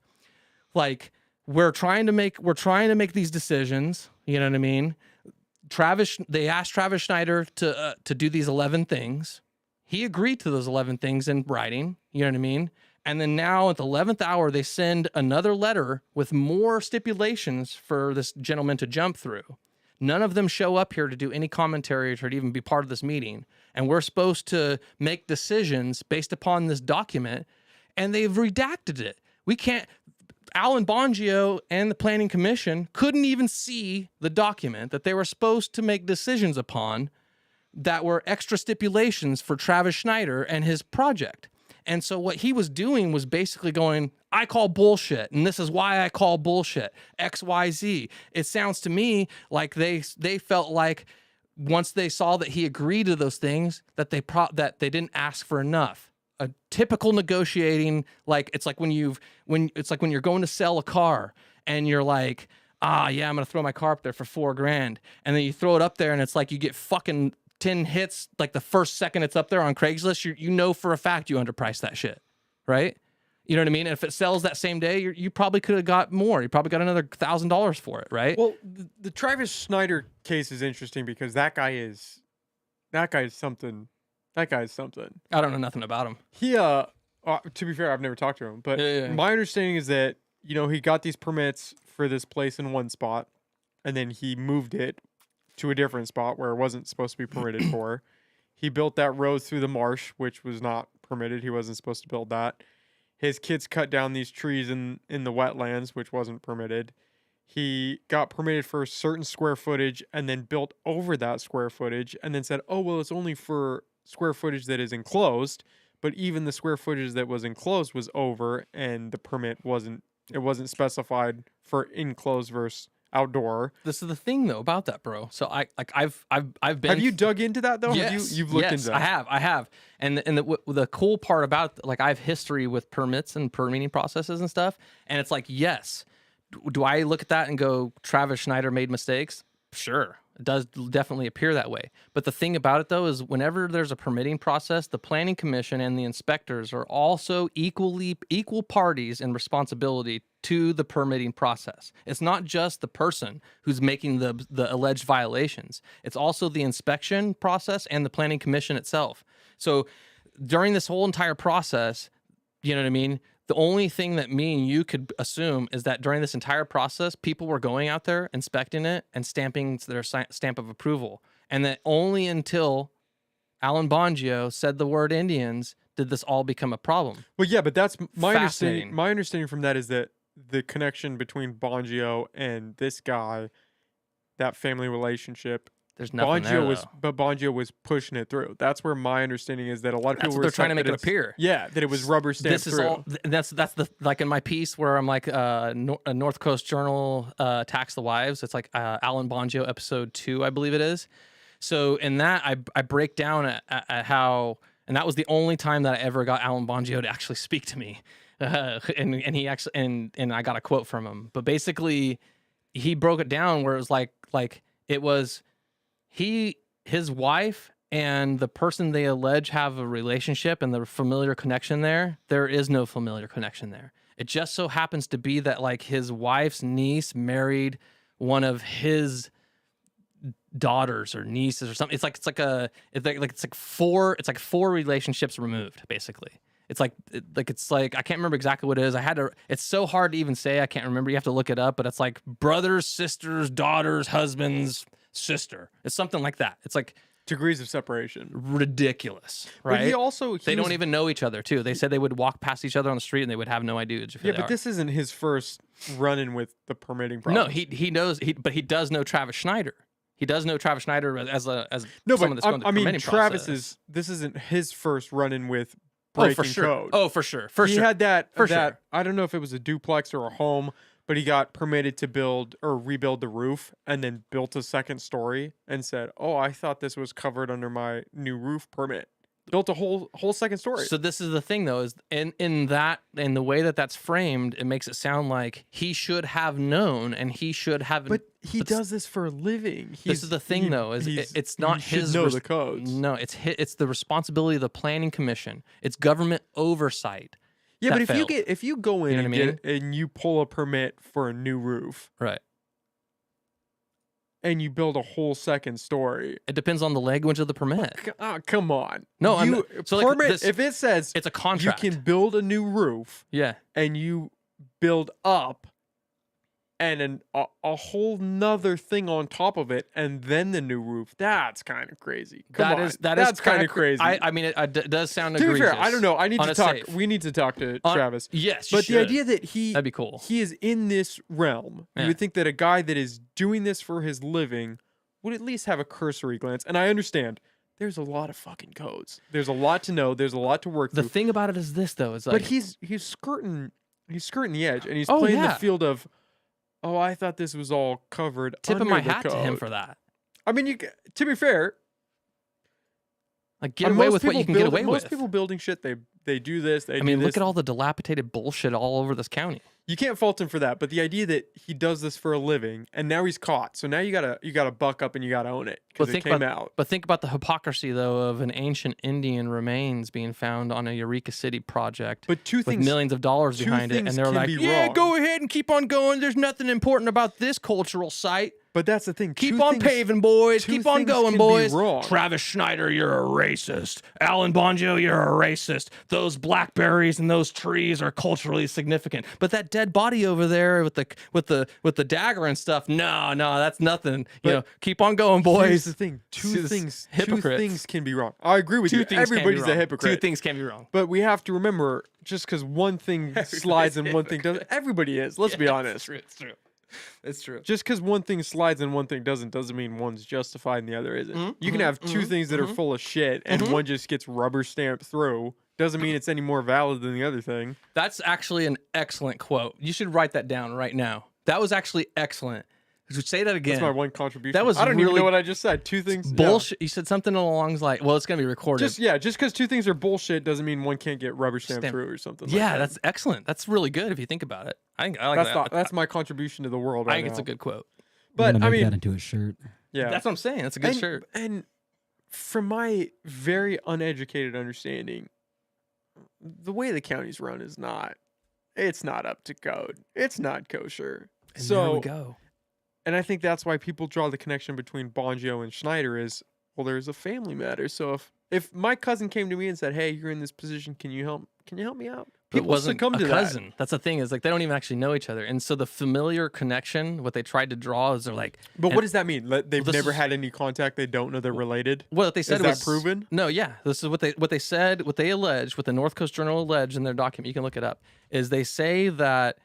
B: like we're trying to make these decisions. You know what I mean? They asked Travis Schneider to do these 11 things. He agreed to those 11 things in writing. You know what I mean? And then now at the 11th hour, they send another letter with more stipulations for this gentleman to jump through. None of them show up here to do any commentary or to even be part of this meeting. And we're supposed to make decisions based upon this document, and they've redacted it. We can't. Alan Bongio and the Planning Commission couldn't even see the document that they were supposed to make decisions upon that were extra stipulations for Travis Schneider and his project. And so what he was doing was basically going, I call bullshit, and this is why I call bullshit, XYZ. It sounds to me like they felt like once they saw that he agreed to those things, that they didn't ask for enough. A typical negotiating, like it's like when you're going to sell a car and you're like, yeah, I'm gonna throw my car up there for $4,000, and then you throw it up there and it's like you get fucking 10 hits like the first second it's up there on Craigslist. You know for a fact you underpriced that shit, right? You know what I mean? And if it sells that same day, you probably could have got more. You probably got another $1,000 for it, right?
A: Well, the Travis Schneider case is interesting because that guy is something. That guy's something.
B: I don't know nothing about him.
A: He, to be fair, I've never talked to him, but my understanding is that, he got these permits for this place in one spot, and then he moved it to a different spot where it wasn't supposed to be permitted for. He built that road through the marsh, which was not permitted. He wasn't supposed to build that. His kids cut down these trees in the wetlands, which wasn't permitted. He got permitted for a certain square footage and then built over that square footage and then said, oh, well, it's only for square footage that is enclosed, but even the square footage that was enclosed was over, and the permit wasn't specified for enclosed versus outdoor.
B: This is the thing though about that, bro. So I've been.
A: Have you dug into that though?
B: Yes,
A: you've looked into that?
B: I have. And the cool part about, like, I have history with permits and permitting processes and stuff, and it's like, yes, do I look at that and go, Travis Schneider made mistakes? Sure. It does definitely appear that way. But the thing about it, though, is whenever there's a permitting process, the Planning Commission and the inspectors are also equal parties in responsibility to the permitting process. It's not just the person who's making the alleged violations. It's also the inspection process and the Planning Commission itself. So during this whole entire process, you know what I mean? The only thing that me and you could assume is that during this entire process, people were going out there, inspecting it, and stamping their stamp of approval. And that only until Alan Bongio said the word Indians, did this all become a problem?
A: Well, yeah, but that's my understanding.
B: Fascinating.
A: My understanding from that is that the connection between Bongio and this guy, that family relationship,
B: There's nothing there,
A: Bongio was pushing it through. That's where my understanding is that a lot of
B: That's
A: people
B: what
A: were
B: they're trying to
A: saying
B: make
A: that
B: it appear.
A: Yeah, that it was rubber stamped
B: This is
A: through.
B: all. That's the like in my piece where I'm like a North Coast Journal Tax the Wives. It's like Alan Bongio episode 2, I believe it is. So in that I break down at how, and that was the only time that I ever got Alan Bongio to actually speak to me, and he actually and I got a quote from him. But basically, he broke it down where it was like it was his wife and the person they allege have a relationship and the familiar connection there is no familiar connection there. It just so happens to be that like his wife's niece married one of his daughters or nieces or something. It's like four relationships removed, basically. It's like I can't remember exactly what it is. It's so hard to even say. I can't remember. You have to look it up, but it's like brothers, sisters, daughters, husbands, sister. It's something like that. It's like
A: degrees of separation.
B: Ridiculous, right?
A: But
B: they don't even know each other too. They said they would walk past each other on the street and they would have no idea who they are.
A: This isn't his first run-in with the permitting problem.
B: No, he knows, but he does know Travis Schneider. He does know Travis Schneider as
A: no,
B: someone that's going through the permitting process.
A: This isn't his first run-in with breaking code.
B: Oh, for sure.
A: He had that. I don't know if it was a duplex or a home, but he got permitted to build or rebuild the roof and then built a second story and said, "Oh, I thought this was covered under my new roof permit." Built a whole second story.
B: So this is the thing, though, is in the way that's framed, it makes it sound like he should have known and he should have.
A: But he does this for a living.
B: This is the thing, though, is it's not his.
A: Know the codes.
B: No, it's the responsibility of the Planning Commission. It's government oversight.
A: Yeah, but if you go in
B: and
A: you pull a permit for a new roof,
B: right,
A: and you build a whole second story,
B: it depends on the language of the permit.
A: Come on,
B: no,
A: permit. If it says
B: it's a contract,
A: you can build a new roof,
B: yeah,
A: and you build up, and a whole nother thing on top of it, and then the new roof. That's kind of crazy. That's kind of crazy.
B: I mean, it does sound
A: to
B: egregious.
A: be fair, I don't know. I need to talk.
B: Safe.
A: We need to talk to Travis.
B: Yes,
A: but the idea that
B: that'd be cool.
A: He is in this realm. Yeah. You would think that a guy that is doing this for his living would at least have a cursory glance. And I understand. There's a lot of fucking codes. There's a lot to know. There's a lot to work through.
B: The thing about it is this, though, is like,
A: but he's skirting the edge, and he's playing the field of. Oh, I thought this was all covered.
B: Tip of my hat
A: code.
B: to him for that.
A: I mean, to be fair,
B: like get away with what you can get away with.
A: Most people building shit, they do this.
B: Look at all the dilapidated bullshit all over this county.
A: You can't fault him for that, but the idea that he does this for a living and now he's caught, so now you gotta buck up and you gotta own it because it came out.
B: But think about the hypocrisy though of an ancient Indian remains being found on a Eureka City project.
A: But with
B: millions of dollars behind it, and they're like, "Yeah, go ahead and keep on going. There's nothing important about this cultural site."
A: But that's the thing.
B: Keep on paving, boys. Keep on going, boys. Travis Schneider, you're a racist. Alan Bongio, you're a racist. Those blackberries and those trees are culturally significant. But that dead body over there with the dagger and stuff, no, that's nothing. Keep on going, boys.
A: Here's the thing. Two things can be wrong. I agree with you. Everybody's a hypocrite.
B: Two things can be wrong.
A: But we have to remember, just because one thing slides and one thing doesn't, everybody is. Let's be honest.
B: It's true. It's true.
A: Just because one thing slides and one thing doesn't mean one's justified and the other isn't.
B: Mm-hmm,
A: you can have two things that are full of shit and one just gets rubber stamped through. Doesn't mean it's any more valid than the other thing.
B: That's actually an excellent quote. You should write that down right now. That was actually excellent. Say that again.
A: That's my one contribution.
B: That was
A: I don't
B: really
A: even know what I just said. Two things.
B: Bullshit. Yeah. You said something along like, well, it's going to be recorded.
A: Just because two things are bullshit doesn't mean one can't get rubber stamped through or something.
B: Yeah,
A: like
B: that's excellent. That's really good if you think about it. I like that.
A: That's my contribution to the world right now.
B: I think it's a good quote.
C: But I mean, that into a shirt.
A: Yeah,
B: that's what I'm saying. That's a good shirt.
A: And from my very uneducated understanding, the way the county's run is not. It's not up to code. It's not kosher.
B: And there we go.
A: And I think that's why people draw the connection between Bongio and Schneider is, well, there's a family matter. So if my cousin came to me and said, "Hey, you're in this position, can you help me out?"
B: It
A: People
B: wasn't
A: succumb
B: a
A: to that.
B: cousin. That's the thing, is like they don't even actually know each other. And so the familiar connection, what they tried to draw is they're like,
A: But
B: and-
A: what does that mean? They've
B: this
A: never
B: is-
A: had any contact. They don't know they're related.
B: what they said
A: Is that
B: was
A: proven?
B: No, yeah. This is what they said, what they alleged, what the North Coast Journal alleged in their document. You can look it up. Is they say that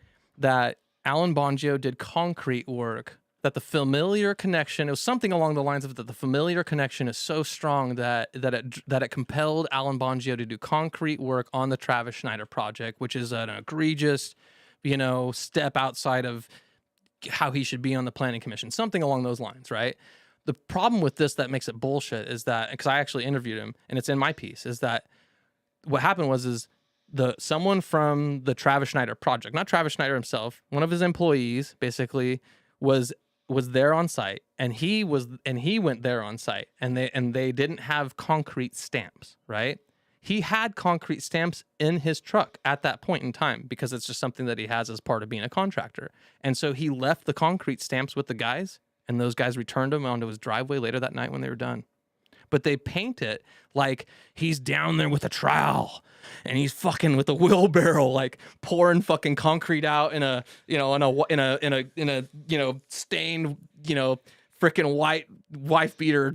B: Alan Bongio did concrete work. That the familiar connection, it was something along the lines of that the familiar connection is so strong that it compelled Alan Bongio to do concrete work on the Travis Schneider project, which is an egregious, step outside of how he should be on the planning commission, something along those lines, right? The problem with this that makes it bullshit is that, because I actually interviewed him and it's in my piece, is that what happened was someone from the Travis Schneider project, not Travis Schneider himself, one of his employees basically was there on site, and he went there on site, and they didn't have concrete stamps, right? He had concrete stamps in his truck at that point in time because it's just something that he has as part of being a contractor. And so he left the concrete stamps with the guys, and those guys returned them onto his driveway later that night when they were done. But they paint it like he's down there with a trowel and he's fucking with a wheelbarrow, like pouring fucking concrete out in a stained, freaking white wife beater,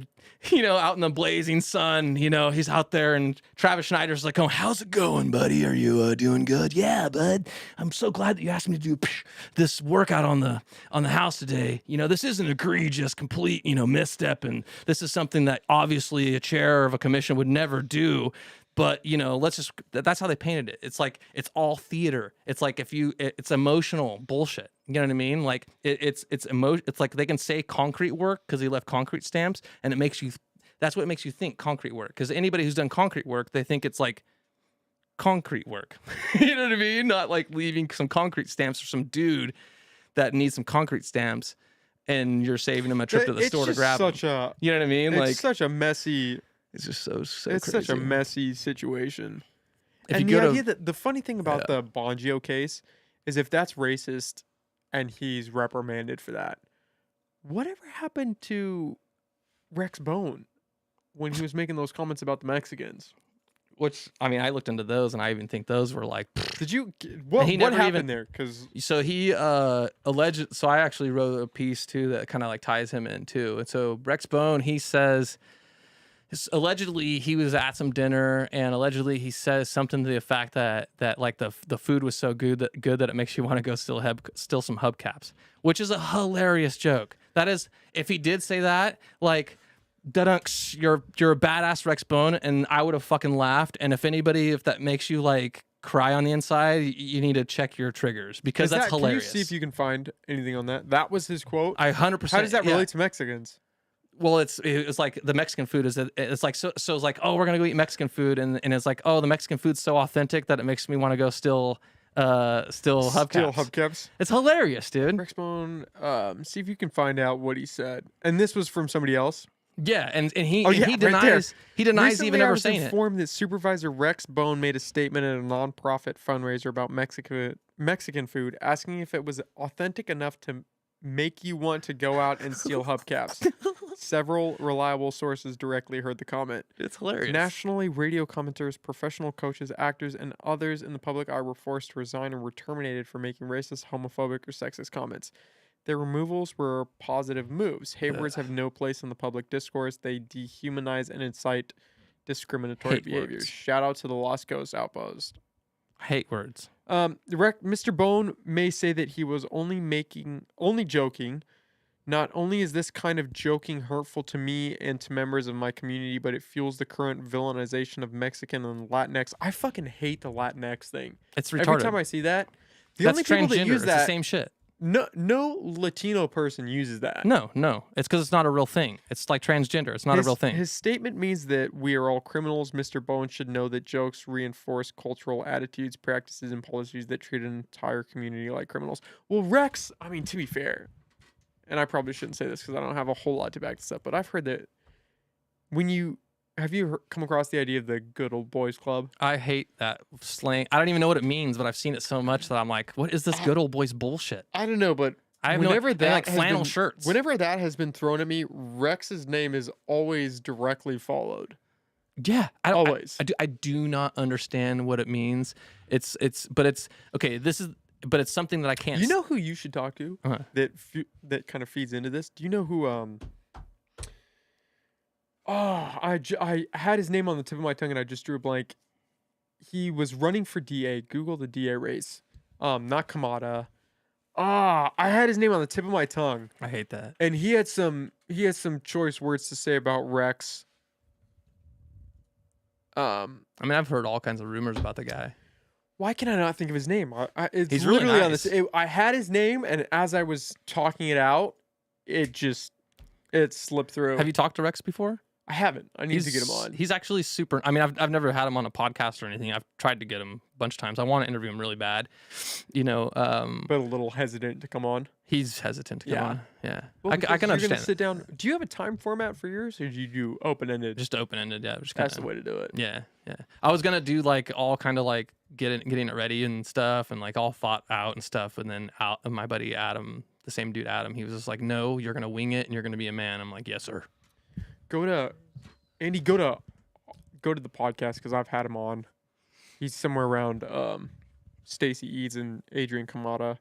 B: out in the blazing sun. He's out there, and Travis Schneider's like, "Oh, how's it going, buddy? Are you doing good?" "Yeah, bud. I'm so glad that you asked me to do this workout on the house today. This is an egregious, complete, misstep, and this is something that obviously a chair of a commission would never do. But, that's how they painted it. It's like, it's all theater. It's like it's emotional bullshit. You know what I mean? Like it's like they can say concrete work because he left concrete stamps, and that's what makes you think concrete work. Because anybody who's done concrete work, they think it's like concrete work. You know what I mean? Not like leaving some concrete stamps for some dude that needs some concrete stamps, and you're saving him a trip to the store to grab them. You know what I mean?
A: It's
B: Like,
A: such a messy.
B: it's just so
A: It's
B: crazy.
A: such a messy situation.
B: If
A: And
B: you
A: the
B: go
A: idea
B: to,
A: that the funny thing about the Bongio case is if that's racist and he's reprimanded for that, whatever happened to Rex Bone when he was making those comments about the Mexicans?
B: which, I mean, I looked into those, and I even think those were like,
A: Did you? What
B: He
A: what
B: never
A: happened
B: even-
A: there? Because
B: so he alleged. So I actually wrote a piece too that kind of like ties him in too. And so Rex Bone, he says, allegedly he was at some dinner, and allegedly he says something to the effect that like the food was so good that it makes you want to go steal some hubcaps, which is a hilarious joke. That is, if he did say that, like, you're a badass, Rex Bone, and I would have fucking laughed. And if that makes you like cry on the inside, you need to check your triggers, because that's hilarious.
A: Can you see if you can find anything on that? That was his quote.
B: I 100%.
A: How does that
B: yeah.
A: relate to Mexicans?
B: Well, it's like the Mexican food it's like so it's like, oh, we're gonna go eat Mexican food, and it's like, oh, the Mexican food's so authentic that it makes me want to go steal hubcaps.
A: Still hubcaps.
B: It's hilarious, dude.
A: Rex Bone. See if you can find out what he said. And this was from somebody else.
B: Yeah, and he
A: Oh, yeah,
B: he
A: right there.
B: denies
A: Recently,
B: even
A: I
B: ever
A: was
B: saying it.
A: informed that Supervisor Rex Bone made a statement at a nonprofit fundraiser about Mexican food, asking if it was authentic enough to make you want to go out and steal hubcaps. Several reliable sources directly heard the comment.
B: It's hilarious.
A: Nationally, radio commenters, professional coaches, actors, and others in the public eye were forced to resign and were terminated for making racist, homophobic, or sexist comments. Their removals were positive moves. Haywords have no place in the public discourse. They dehumanize and incite discriminatory
B: Hate
A: behaviors.
B: words.
A: Shout out to the Los Coast Outpost.
B: Hate words.
A: Mr. Bone may say that he was only joking. Not only is this kind of joking hurtful to me and to members of my community, but it fuels the current villainization of Mexican and Latinx. I fucking hate the Latinx thing.
B: It's retarded.
A: Every time I see that, the
B: That's
A: only people
B: transgender.
A: that use
B: It's
A: that,
B: the same shit.
A: no Latino person uses that.
B: No. It's because it's not a real thing. It's like transgender. It's not a real thing.
A: His statement means that we are all criminals. Mr. Bone should know that jokes reinforce cultural attitudes, practices, and policies that treat an entire community like criminals. Well, Rex, I mean, to be fair, and I probably shouldn't say this because I don't have a whole lot to back this up, but I've heard that have you come across the idea of the good old boys club?
B: I hate that slang. I don't even know what it means, but I've seen it so much that I'm like, what is this good old boys bullshit?
A: I don't know, but
B: I have no,
A: whenever
B: they
A: that
B: like
A: has
B: flannel
A: been-
B: shirts.
A: Whenever that has been thrown at me, Rex's name is always directly followed.
B: Yeah,
A: Always.
B: I do not understand what it means. But it's okay. But it's something that I can't.
A: You know who you should talk to
B: Uh-huh.
A: that kind of feeds into this? Do you know who I had his name on the tip of my tongue and I just drew a blank. He was running for DA. Google the DA race. Not Kamada. I had his name on the tip of my tongue.
B: I hate that.
A: And he had some choice words to say about Rex.
B: I mean, I've heard all kinds of rumors about the guy.
A: Why can I not think of his name? It's
B: He's really
A: literally on
B: nice.
A: this. I had his name, and as I was talking it out, it slipped through.
B: Have you talked to Rex before?
A: I haven't. I need to get him on.
B: He's actually super. I mean, I've never had him on a podcast or anything. I've tried to get him a bunch of times. I want to interview him really bad, you know.
A: But a little hesitant to come on.
B: He's hesitant to come on. Yeah,
A: Well,
B: I can
A: you're
B: understand.
A: gonna sit down. Do you have a time format for yours, or do you do open ended?
B: Just open ended. Yeah,
A: That's the way to do it.
B: Yeah, yeah. I was gonna do like all kind of like getting it ready and stuff, and like all thought out and stuff, and then my buddy Adam, the same dude Adam, he was just like, "No, you're gonna wing it, and you're gonna be a man." I'm like, "Yes, sir."
A: Go to the podcast because I've had him on. He's somewhere around Stacey Eads and Adrian Kamada.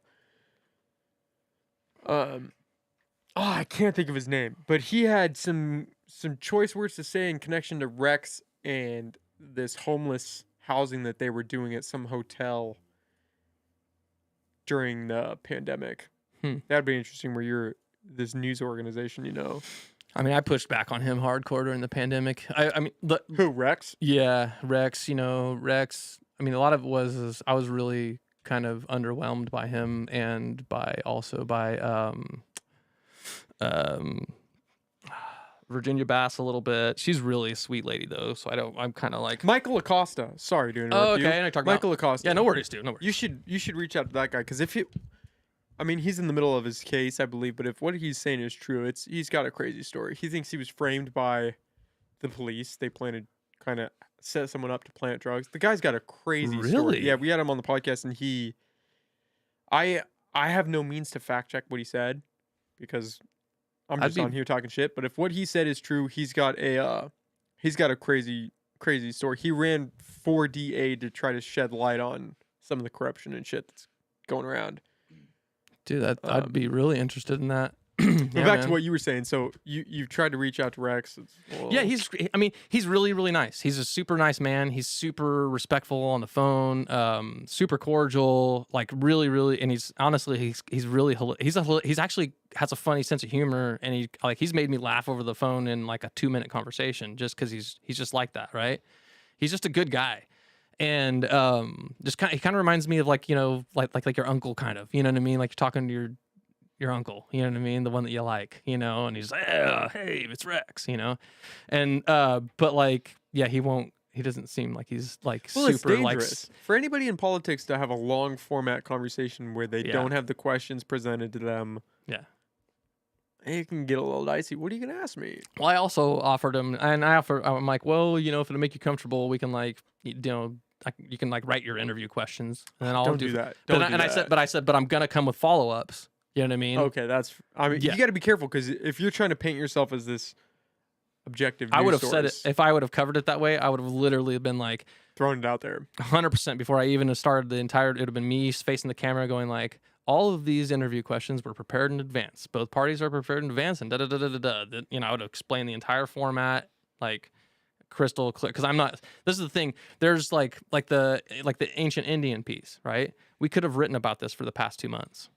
A: I can't think of his name, but he had some choice words to say in connection to Rex and this homeless housing that they were doing at some hotel during the pandemic. That'd be interesting. Where you're this news organization, you know.
B: I mean, I pushed back on him hardcore during the pandemic. I mean,
A: Who, Rex?
B: Yeah, Rex. You know, Rex. I mean, a lot of it was I was really kind of underwhelmed by him and by Virginia Bass a little bit. She's really a sweet lady though, so I'm kind of like
A: Michael Acosta. Sorry to interrupt
B: Oh, okay.
A: you.
B: And I talk
A: Michael
B: about
A: Acosta.
B: Yeah, no worries, dude. No worries.
A: You should reach out to that guy because I mean, he's in the middle of his case, I believe. But if what he's saying is true, he's got a crazy story. He thinks he was framed by the police. They planted kind of set someone up to plant drugs. The guy's got a crazy story.
B: Really?
A: Yeah, we had him on the podcast, and I have no means to fact check what he said because I'm just on here talking shit. But if what he said is true, he's got a crazy story. He ran for DA to try to shed light on some of the corruption and shit that's going around.
B: Dude, I'd be really interested in that.
A: But back to what you were saying. So you've tried to reach out to Rex.
B: Yeah, he's really, really nice. He's a super nice man. He's super respectful on the phone, super cordial, like really, really. And he's honestly, he's really, he's actually has a funny sense of humor. And he's made me laugh over the phone in like a 2-minute conversation just because he's just like that, right? He's just a good guy. And he kind of reminds me of like, you know, like your uncle kind of, you know what I mean? Like you're talking to your uncle, you know what I mean? The one that you like, you know, and he's like, hey, it's Rex, you know? And, but like, yeah, he doesn't seem like he's like
A: well,
B: super
A: it's
B: like,
A: dangerous for anybody in politics to have a long format conversation where they don't have the questions presented to them.
B: Yeah.
A: It can get a little dicey. What are you going to ask me?
B: Well, I also offered him, and I'm like, well, you know, if it'll make you comfortable, we can like, you know, you can like write your interview questions, and then I'll
A: do that.
B: I said, but I'm gonna come with follow-ups. You know what I mean?
A: Okay, you got to be careful because if you're trying to paint yourself as this objective,
B: I would
A: news
B: have said it
A: source,
B: if I would have covered it that way. I would have literally been like
A: throwing it out there
B: 100% before I even started the entire. It would have been me facing the camera, going like, all of these interview questions were prepared in advance. Both parties are prepared in advance, and da da da da da da. You know, I would explain the entire format, like crystal clear. Because I'm not. This is the thing. There's like the ancient Indian piece, right? We could have written about this for the past 2 months.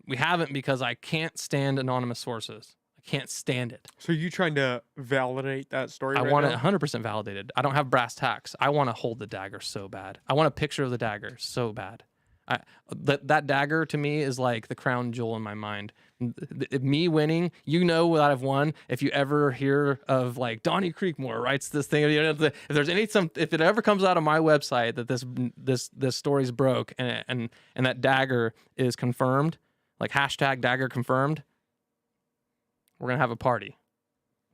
B: We haven't because I can't stand anonymous sources. I can't stand it.
A: So you trying to validate that story?
B: I want it 100% validated. I don't have brass tacks. I want to hold the dagger so bad. I want a picture of the dagger so bad. That dagger to me is like the crown jewel in my mind. Me winning, you know what I've won. If you ever hear of like Donnie Creekmore writes this thing, you know, if it ever comes out of my website that this story's broke and that dagger is confirmed, like hashtag dagger confirmed, we're gonna have a party.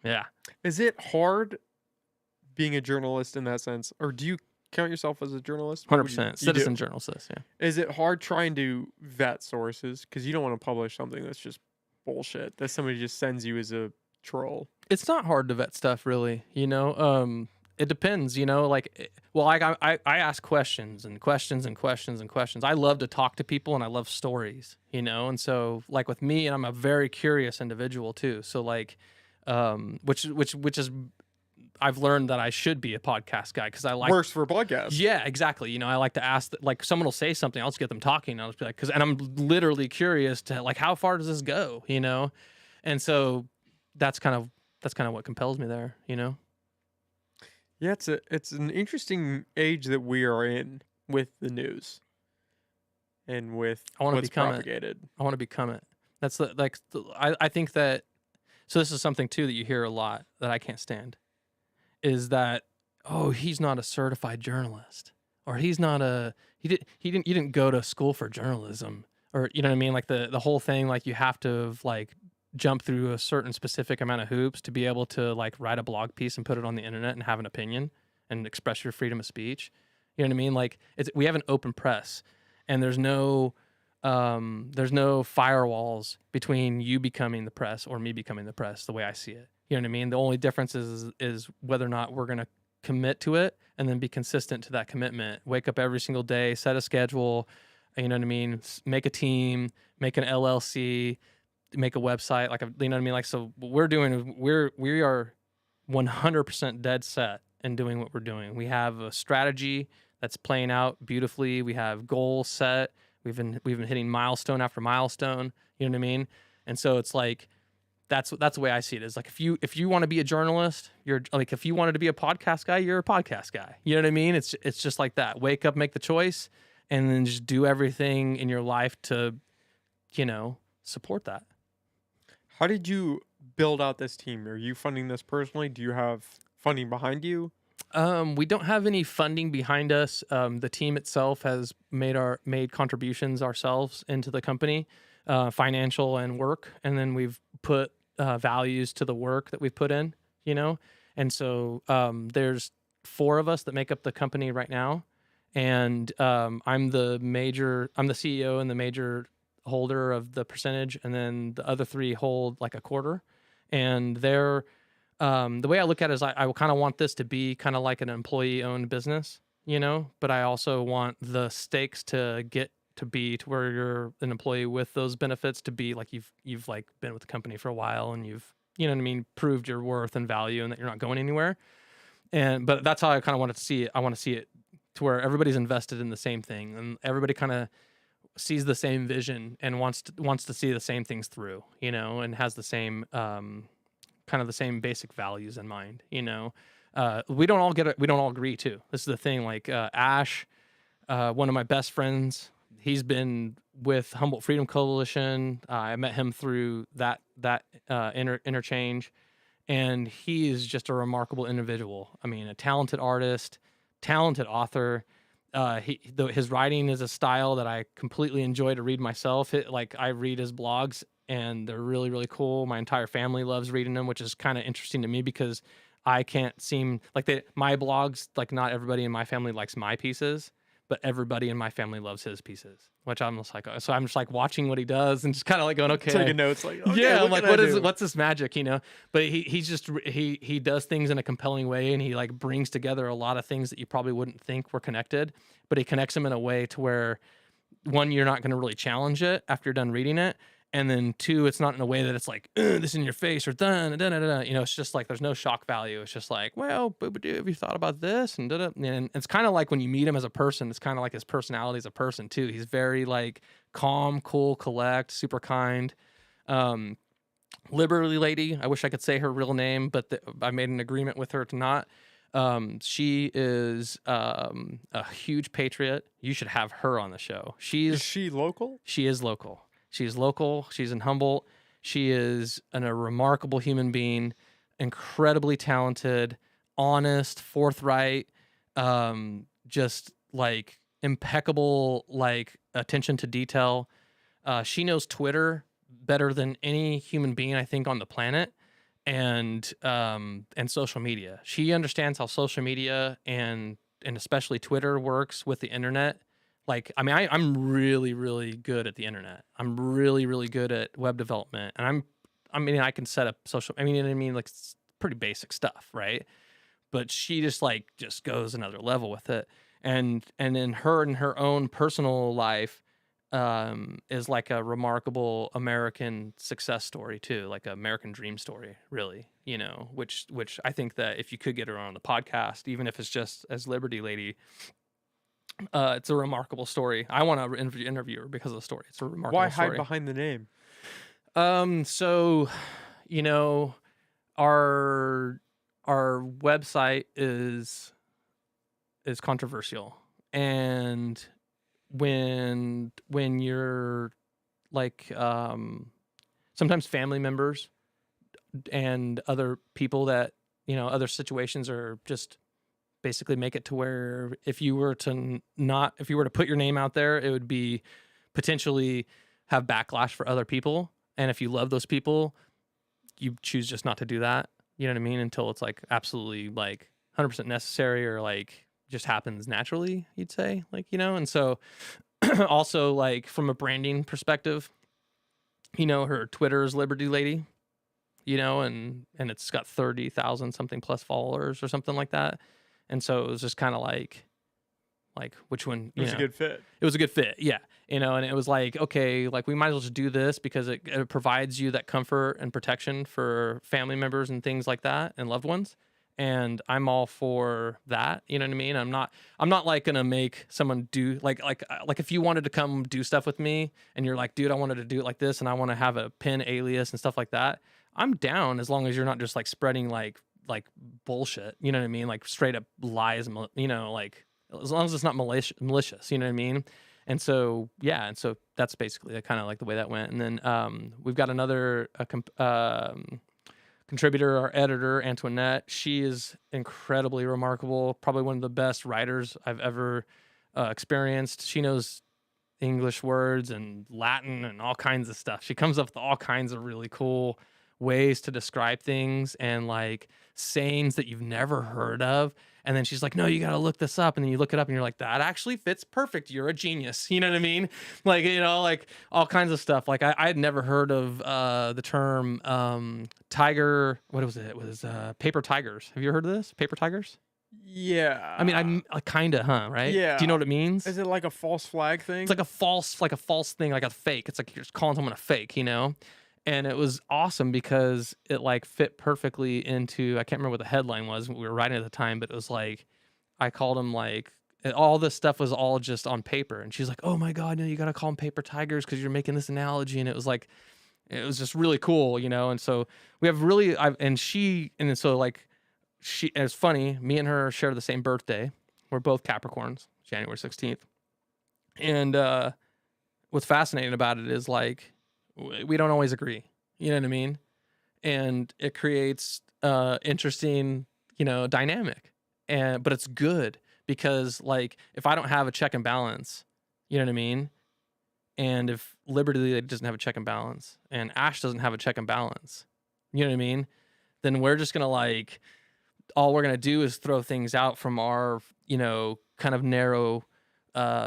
B: Yeah.
A: Is it hard being a journalist in that sense, or do you count yourself as a journalist?
B: 100% citizen journalist. Yeah.
A: Is it hard trying to vet sources because you don't want to publish something that's just bullshit that somebody just sends you as a troll?
B: It's not hard to vet stuff, really. You know, it depends, you know, well, I ask questions and questions and questions and questions. I love to talk to people and I love stories, you know? And so like with me, and I'm a very curious individual too. So like, which is, I've learned that I should be a podcast guy because I like,
A: Works for a podcast.
B: yeah, exactly. You know, I like to ask, like someone will say something, I'll just get them talking. And I'll just be like, and I'm literally curious to like, how far does this go? You know? And so that's kind of what compels me there, you know?
A: Yeah, it's an interesting age that we are in with the news and with
B: I want to
A: what's
B: become
A: propagated.
B: I want to become it. That's I think that, so this is something too that you hear a lot that I can't stand, is that, oh, he's not a certified journalist, or he's not you didn't go to school for journalism, or you know what I mean, like the whole thing, like you have to have, like jump through a certain specific amount of hoops to be able to like write a blog piece and put it on the internet and have an opinion and express your freedom of speech. You know what I mean? Like we have an open press, and there's no firewalls between you becoming the press or me becoming the press, the way I see it. You know what I mean? The only difference is whether or not we're going to commit to it and then be consistent to that commitment. Wake up every single day, set a schedule, you know what I mean? Make a team, make an LLC, make a website, like you know what I mean? Like, so what we're doing is we are 100% dead set in doing what we're doing. We have a strategy that's playing out beautifully. We have goals set. We've been hitting milestone after milestone. You know what I mean? And so it's like, that's the way I see it. Is like, if you want to be a journalist, you're like, if you wanted to be a podcast guy, you're a podcast guy. You know what I mean? It's just like that. Wake up, make the choice, and then just do everything in your life to, you know, support that.
A: How did you build out this team? Are you funding this personally? Do you have funding behind you?
B: We don't have any funding behind us. The team itself has made contributions ourselves into the company, financial and work, and then we've put values to the work that we've put in. You know, and so there's 4 of us that make up the company right now, and I'm the CEO and the major holder of the percentage, and then the other 3 hold like a quarter, and they're the way I look at it is I kind of want this to be kind of like an employee-owned business, you know, but I also want the stakes to get to be to where you're an employee with those benefits, to be like you've like been with the company for a while and you've, you know what I mean, proved your worth and value and that you're not going anywhere. But that's how I kind of want to see it. I want to see it to where everybody's invested in the same thing and everybody kind of sees the same vision and wants to see the same things through, you know, and has the same kind of the same basic values in mind, you know. We don't all get it. We don't all agree too. This is the thing. Like Ash, one of my best friends, he's been with Humboldt Freedom Coalition. I met him through that interchange, and he is just a remarkable individual. I mean, a talented artist, talented author. His writing is a style that I completely enjoy to read myself. Like I read his blogs, and they're really, really cool. My entire family loves reading them, which is kind of interesting to me because I can't seem like my blogs, like not everybody in my family likes my pieces, but everybody in my family loves his pieces, which I'm just like, so I'm just like watching what he does and just kind of like going, okay.
A: Taking notes like, okay,
B: yeah, I'm like,
A: what
B: what's this magic, you know? But he does things in a compelling way, and he like brings together a lot of things that you probably wouldn't think were connected, but he connects them in a way to where, one, you're not going to really challenge it after you're done reading it. And then 2, it's not in a way that it's like, this in your face or dun, dun, dun, dun. You know, it's just like, there's no shock value. It's just like, well, have you thought about this? And and it's kind of like when you meet him as a person, it's kind of like his personality as a person too. He's very like calm, cool, collect, super kind. Liberty lady. I wish I could say her real name, but I made an agreement with her to not. She is a huge patriot. You should have her on the show.
A: Is she local?
B: She is local. She's local. She's in Humboldt. She is a remarkable human being, incredibly talented, honest, forthright, just like impeccable, like attention to detail. She knows Twitter better than any human being, I think, on the planet, and social media. She understands how social media and especially Twitter works with the internet. Like, I mean, I'm really, really good at the internet. I'm really, really good at web development. And I can set up social, I mean, like it's pretty basic stuff, right? but she just goes another level with it. And in her own personal life, is like a remarkable American success story too, like an American dream story, really, which I think that if you could get her on the podcast, even if it's just as Liberty Lady, it's a remarkable story. I want to interview her because of the story. It's a remarkable
A: Why
B: story.
A: hide behind the name?
B: So, our website is controversial, and when you're like sometimes family members and other people that other situations are just basically make it to where if you were to put your name out there, it would be potentially have backlash for other people. And if you love those people, you choose just not to do that. You know what I mean? Until it's like absolutely like 100% necessary, or like just happens naturally, you'd say, and so also like from a branding perspective, her Twitter is Liberty Lady, and it's got 30,000 something plus followers or something like that. And so it was just kind of like which one,
A: It was a good fit.
B: It was a good fit. Yeah. And it was like, okay, like we might as well just do this because it provides you that comfort and protection for family members and things like that and loved ones. And I'm all for that. You know what I mean? I'm not like gonna make someone do like if you wanted to come do stuff with me and you're like, dude, I wanted to do it like this and I want to have a pin alias and stuff like that. I'm down as long as you're not just like spreading like bullshit. You know what I mean? Like straight up lies. Like as long as it's not malicious. You know what I mean? And so yeah, and so that's basically kind of like the way that went. And then we've got another contributor, our editor, Antoinette. She is incredibly remarkable, probably one of the best writers I've ever experienced. She knows English words and Latin and all kinds of stuff. She comes up with all kinds of really cool ways to describe things and like sayings that you've never heard of. And then she's like, no, you got to look this up. And then you look it up and you're like, that actually fits perfect. You're a genius. You know what I mean? Like, like all kinds of stuff. Like I had never heard of the term tiger. What was it? It was paper tigers. Have you heard of this? Paper tigers?
A: Yeah.
B: I mean, I kind of, right?
A: Yeah.
B: Do you know what it means?
A: Is it like a false flag thing?
B: It's like a false thing, like a fake. It's like you're just calling someone a fake, And it was awesome because it like fit perfectly into, I can't remember what the headline was. We were writing at the time, but it was like, I called them like, all this stuff was all just on paper. And she's like, oh my God, no, you got to call them paper tigers because you're making this analogy. And it was like, it was just really cool, And so we have really, it's funny, me and her share the same birthday. We're both Capricorns, January 16th. And what's fascinating about it is like, we don't always agree, you know what I mean? And it creates interesting, dynamic. But it's good because like if I don't have a check and balance, you know what I mean? And if Liberty doesn't have a check and balance and Ash doesn't have a check and balance, you know what I mean? Then we're just gonna all we're gonna do is throw things out from our, kind of narrow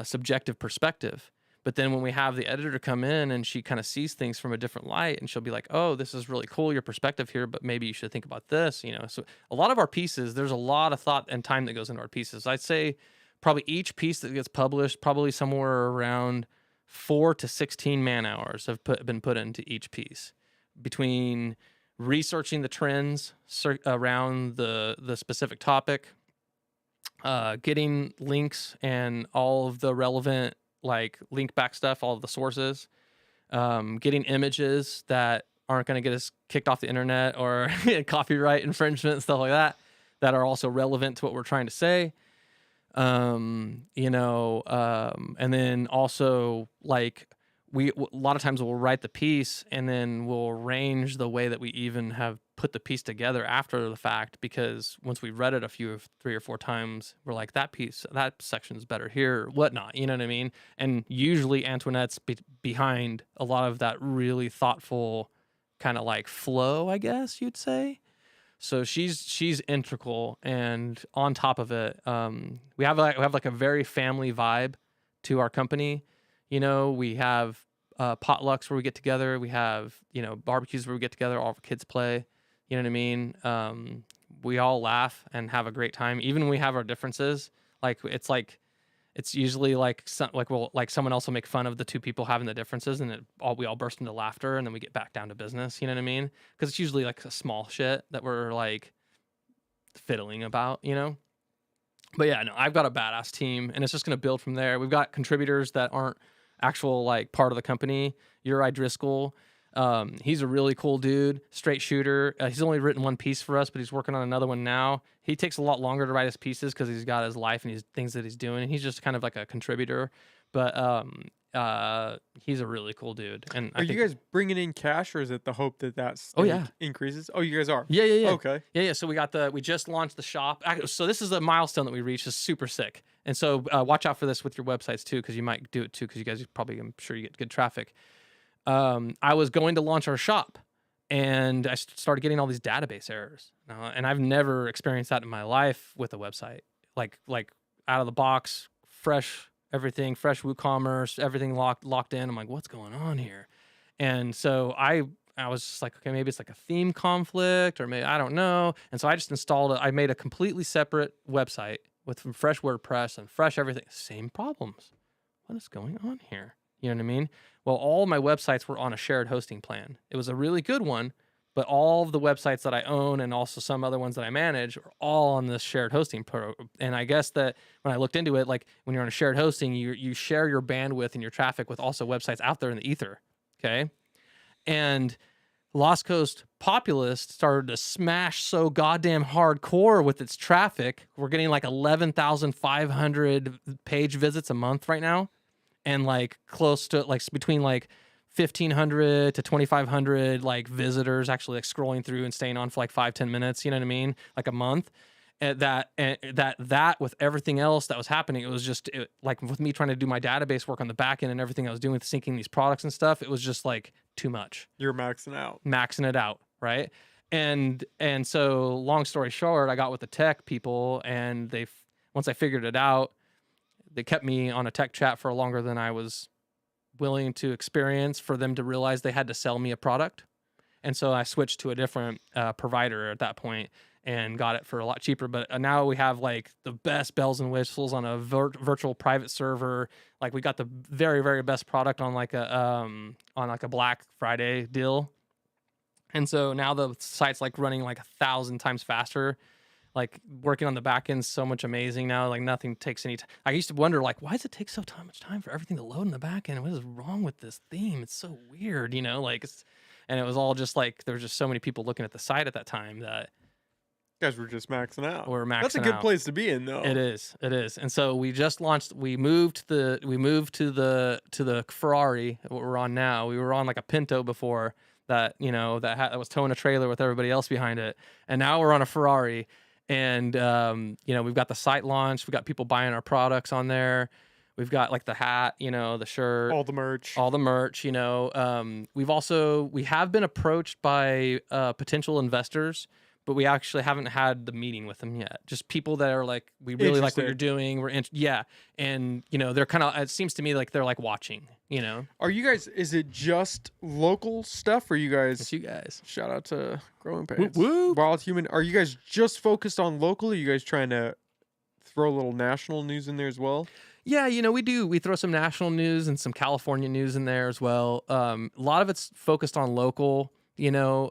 B: subjective perspective. But then when we have the editor come in and she kind of sees things from a different light and she'll be like, oh, this is really cool, your perspective here, but maybe you should think about this, So a lot of our pieces, there's a lot of thought and time that goes into our pieces. I'd say probably each piece that gets published, probably somewhere around 4 to 16 man hours have been put into each piece between researching the trends around the specific topic, getting links and all of the relevant like link back stuff, all of the sources, getting images that aren't going to get us kicked off the internet or copyright infringement and stuff like that are also relevant to what we're trying to say. And then also like a lot of times we'll write the piece and then we'll arrange the way that we even have put the piece together after the fact, because once we've read it 3 or 4 times, we're like, that section's better here, whatnot, you know what I mean? And usually Antoinette's behind a lot of that really thoughtful kind of like flow, I guess you'd say. So she's integral, and on top of it, we have like a very family vibe to our company. We have potlucks where we get together. We have barbecues where we get together. All of our kids play. You know what I mean? we all laugh and have a great time, even when we have our differences. It's usually like someone else will make fun of the two people having the differences, and we all burst into laughter, and then we get back down to business. You know what I mean? Because it's usually like a small shit that we're like fiddling about, you know. But yeah, no, I've got a badass team, and it's just gonna build from there. We've got contributors that aren't actual like part of the company. Uri Driscoll, he's a really cool dude, straight shooter. He's only written one piece for us, but he's working on another one now. He takes a lot longer to write his pieces because he's got his life and his things that he's doing. And he's just kind of like a contributor, but he's a really cool dude. And
A: are you guys bringing in cash, or is it the hope that increases? Oh, you guys are.
B: Yeah.
A: Okay.
B: Yeah. So we just launched the shop. So this is a milestone that we reached. It's super sick. And so watch out for this with your websites too, because you might do it too, because you guys probably, I'm sure you get good traffic. I was going to launch our shop, and I started getting all these database errors. And I've never experienced that in my life with a website. Like out of the box, fresh everything, fresh WooCommerce, everything locked in. I'm like, what's going on here? And so I was just like, okay, maybe it's like a theme conflict, or maybe I don't know. And so I just I made a completely separate website with some fresh WordPress and fresh everything. Same problems. What is going on here? You know what I mean? Well, all my websites were on a shared hosting plan. It was a really good one, but all of the websites that I own and also some other ones that I manage are all on this shared hosting And I guess that when I looked into it, like when you're on a shared hosting, you share your bandwidth and your traffic with also websites out there in the ether. Okay. And Lost Coast Populist started to smash so goddamn hardcore with its traffic. We're getting like 11,500 page visits a month right now. And like close to like between like 1,500 to 2,500 like visitors actually like scrolling through and staying on for like 5-10 minutes. You know what I mean? Like a month. And that with everything else that was happening, it was just like with me trying to do my database work on the back end and everything I was doing with syncing these products and stuff, it was just like too much.
A: You're maxing
B: it out, right? And so long story short, I got with the tech people, and once I figured it out, they kept me on a tech chat for longer than I was willing to experience for them to realize they had to sell me a product. And so I switched to a different provider at that point and got it for a lot cheaper. But now we have like the best bells and whistles on a virtual private server. Like we got the very, very best product on like a Black Friday deal. And so now the site's like running like 1,000 times faster. Like working on the back end is so much amazing now. Like nothing takes any time. I used to wonder like, why does it take so much time for everything to load in the back end? What is wrong with this theme? It's so weird, you know, like and it was all just like, there was just so many people looking at the site at that time that
A: you guys were just maxing out.
B: We're maxing out.
A: That's a good place to be in though.
B: It is. And so we just launched, we moved to the Ferrari that we're on now. We were on like a Pinto before that, you know, that was towing a trailer with everybody else behind it. And now we're on a Ferrari. And, you know, we've got the site launched. We've got people buying our products on there. We've got like the hat, you know, the shirt.
A: All the merch,
B: you know. We have been approached by potential investors, but we actually haven't had the meeting with them yet. Just people that are like, we really like what you're doing. And, you know, they're kind of, it seems to me like they're like watching, you know.
A: Are you guys, is it just local stuff, or you guys?
B: It's you guys.
A: Shout out to Growing Pains.
B: Woo.
A: Wild Human. Are you guys just focused on local? Are you guys trying to throw a little national news in there as well?
B: Yeah, you know, we do. We throw some national news and some California news in there as well. A lot of it's focused on local. You know,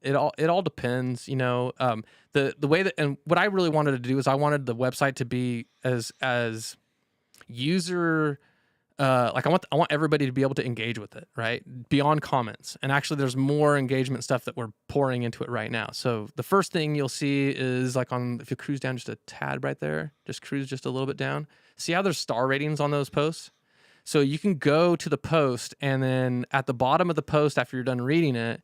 B: it all depends. You know, the way that, and what I really wanted to do is I wanted the website to be as user. Like I want everybody to be able to engage with it, right? Beyond comments. And actually there's more engagement stuff that we're pouring into it right now. So the first thing you'll see is like if you cruise down just a tad right there, just cruise just a little bit down. See how there's star ratings on those posts? So you can go to the post, and then at the bottom of the post, after you're done reading it,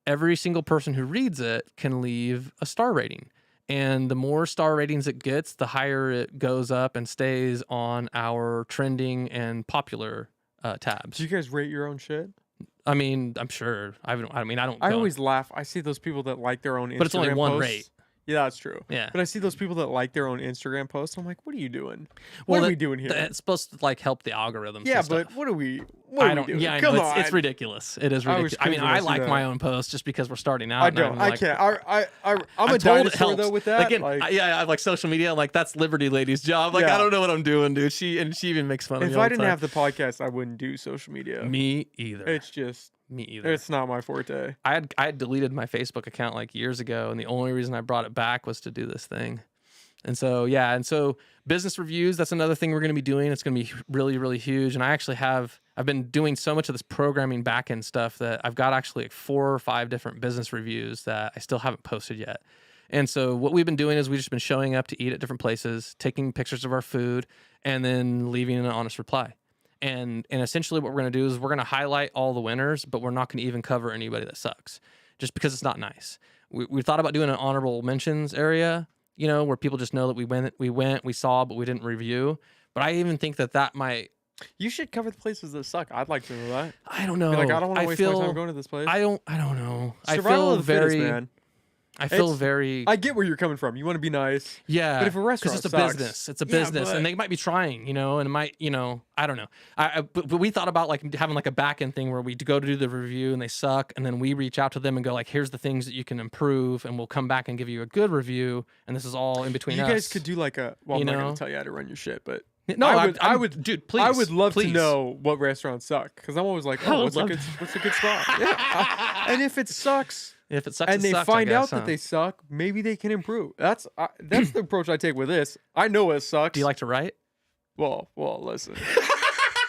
B: every single person who reads it can leave a star rating. And the more star ratings it gets, the higher it goes up and stays on our trending and popular tabs.
A: Do you guys rate your own shit?
B: I mean, I'm sure. I don't.
A: I always laugh. I see those people that like their own Instagram
B: but it's only one
A: posts.
B: rate.
A: Yeah, that's true.
B: Yeah.
A: But I see those people that like their own Instagram posts. I'm like, what are you doing?
B: Well,
A: What are we doing here?
B: It's supposed to like help the algorithms.
A: Yeah,
B: and
A: but
B: stuff.
A: what are we doing?
B: Yeah, I
A: Come
B: know.
A: on.
B: It's ridiculous. It is
A: I always
B: ridiculous. I mean,
A: cringe when I
B: I
A: see
B: like
A: that.
B: my own posts just because we're starting out.
A: I
B: and
A: don't.
B: I'm
A: I
B: like,
A: can't. I'm
B: I'm
A: a
B: told it
A: dinosaur
B: helps.
A: though with that.
B: I like social media. Like that's Liberty Lady's job. Like
A: Yeah.
B: I don't know what I'm doing, dude. She even makes fun of me.
A: if
B: all
A: I
B: the
A: didn't
B: time.
A: have the podcast, I wouldn't do social media.
B: Me either.
A: It's just,
B: Me either.
A: it's not my forte.
B: I had deleted my Facebook account like years ago, and the only reason I brought it back was to do this thing. And so business reviews, that's another thing we're going to be doing. It's going to be really, really huge. And I've been doing so much of this programming backend stuff that I've got actually like 4 or 5 different business reviews that I still haven't posted yet. And so what we've been doing is we've just been showing up to eat at different places, taking pictures of our food, and then leaving an honest reply. And essentially what we're going to do is we're going to highlight all the winners, but we're not going to even cover anybody that sucks just because it's not nice. We thought about doing an honorable mentions area, you know, where people just know that we saw, but we didn't review. But I even think that might.
A: You should cover the places that suck. I'd like to know that.
B: I don't know.
A: Be like, I don't want to waste my time going to this place.
B: I don't know.
A: Survival of the fittest, man.
B: I feel very.
A: I get where you're coming from. You want to be nice.
B: Yeah.
A: But if a restaurant
B: it's a
A: sucks,
B: business. It's a business. And they might be trying, you know, and it might, you know, I don't know. But we thought about like having like a back end thing where we go to do the review and they suck. And then we reach out to them and go like, here's the things that you can improve. And we'll come back and give you a good review. And this is all in between us.
A: You guys could do like a, well, I'm not going to tell you how to run your shit, but.
B: No,
A: I would,
B: dude. Please,
A: I would love
B: please.
A: to know what restaurants suck because I'm always like, oh, what's a good spot? Yeah. And if it sucks,
B: and
A: they find out that they suck, maybe they can improve. That's the approach I take with this. I know it sucks.
B: Do you like to write?
A: Well, listen.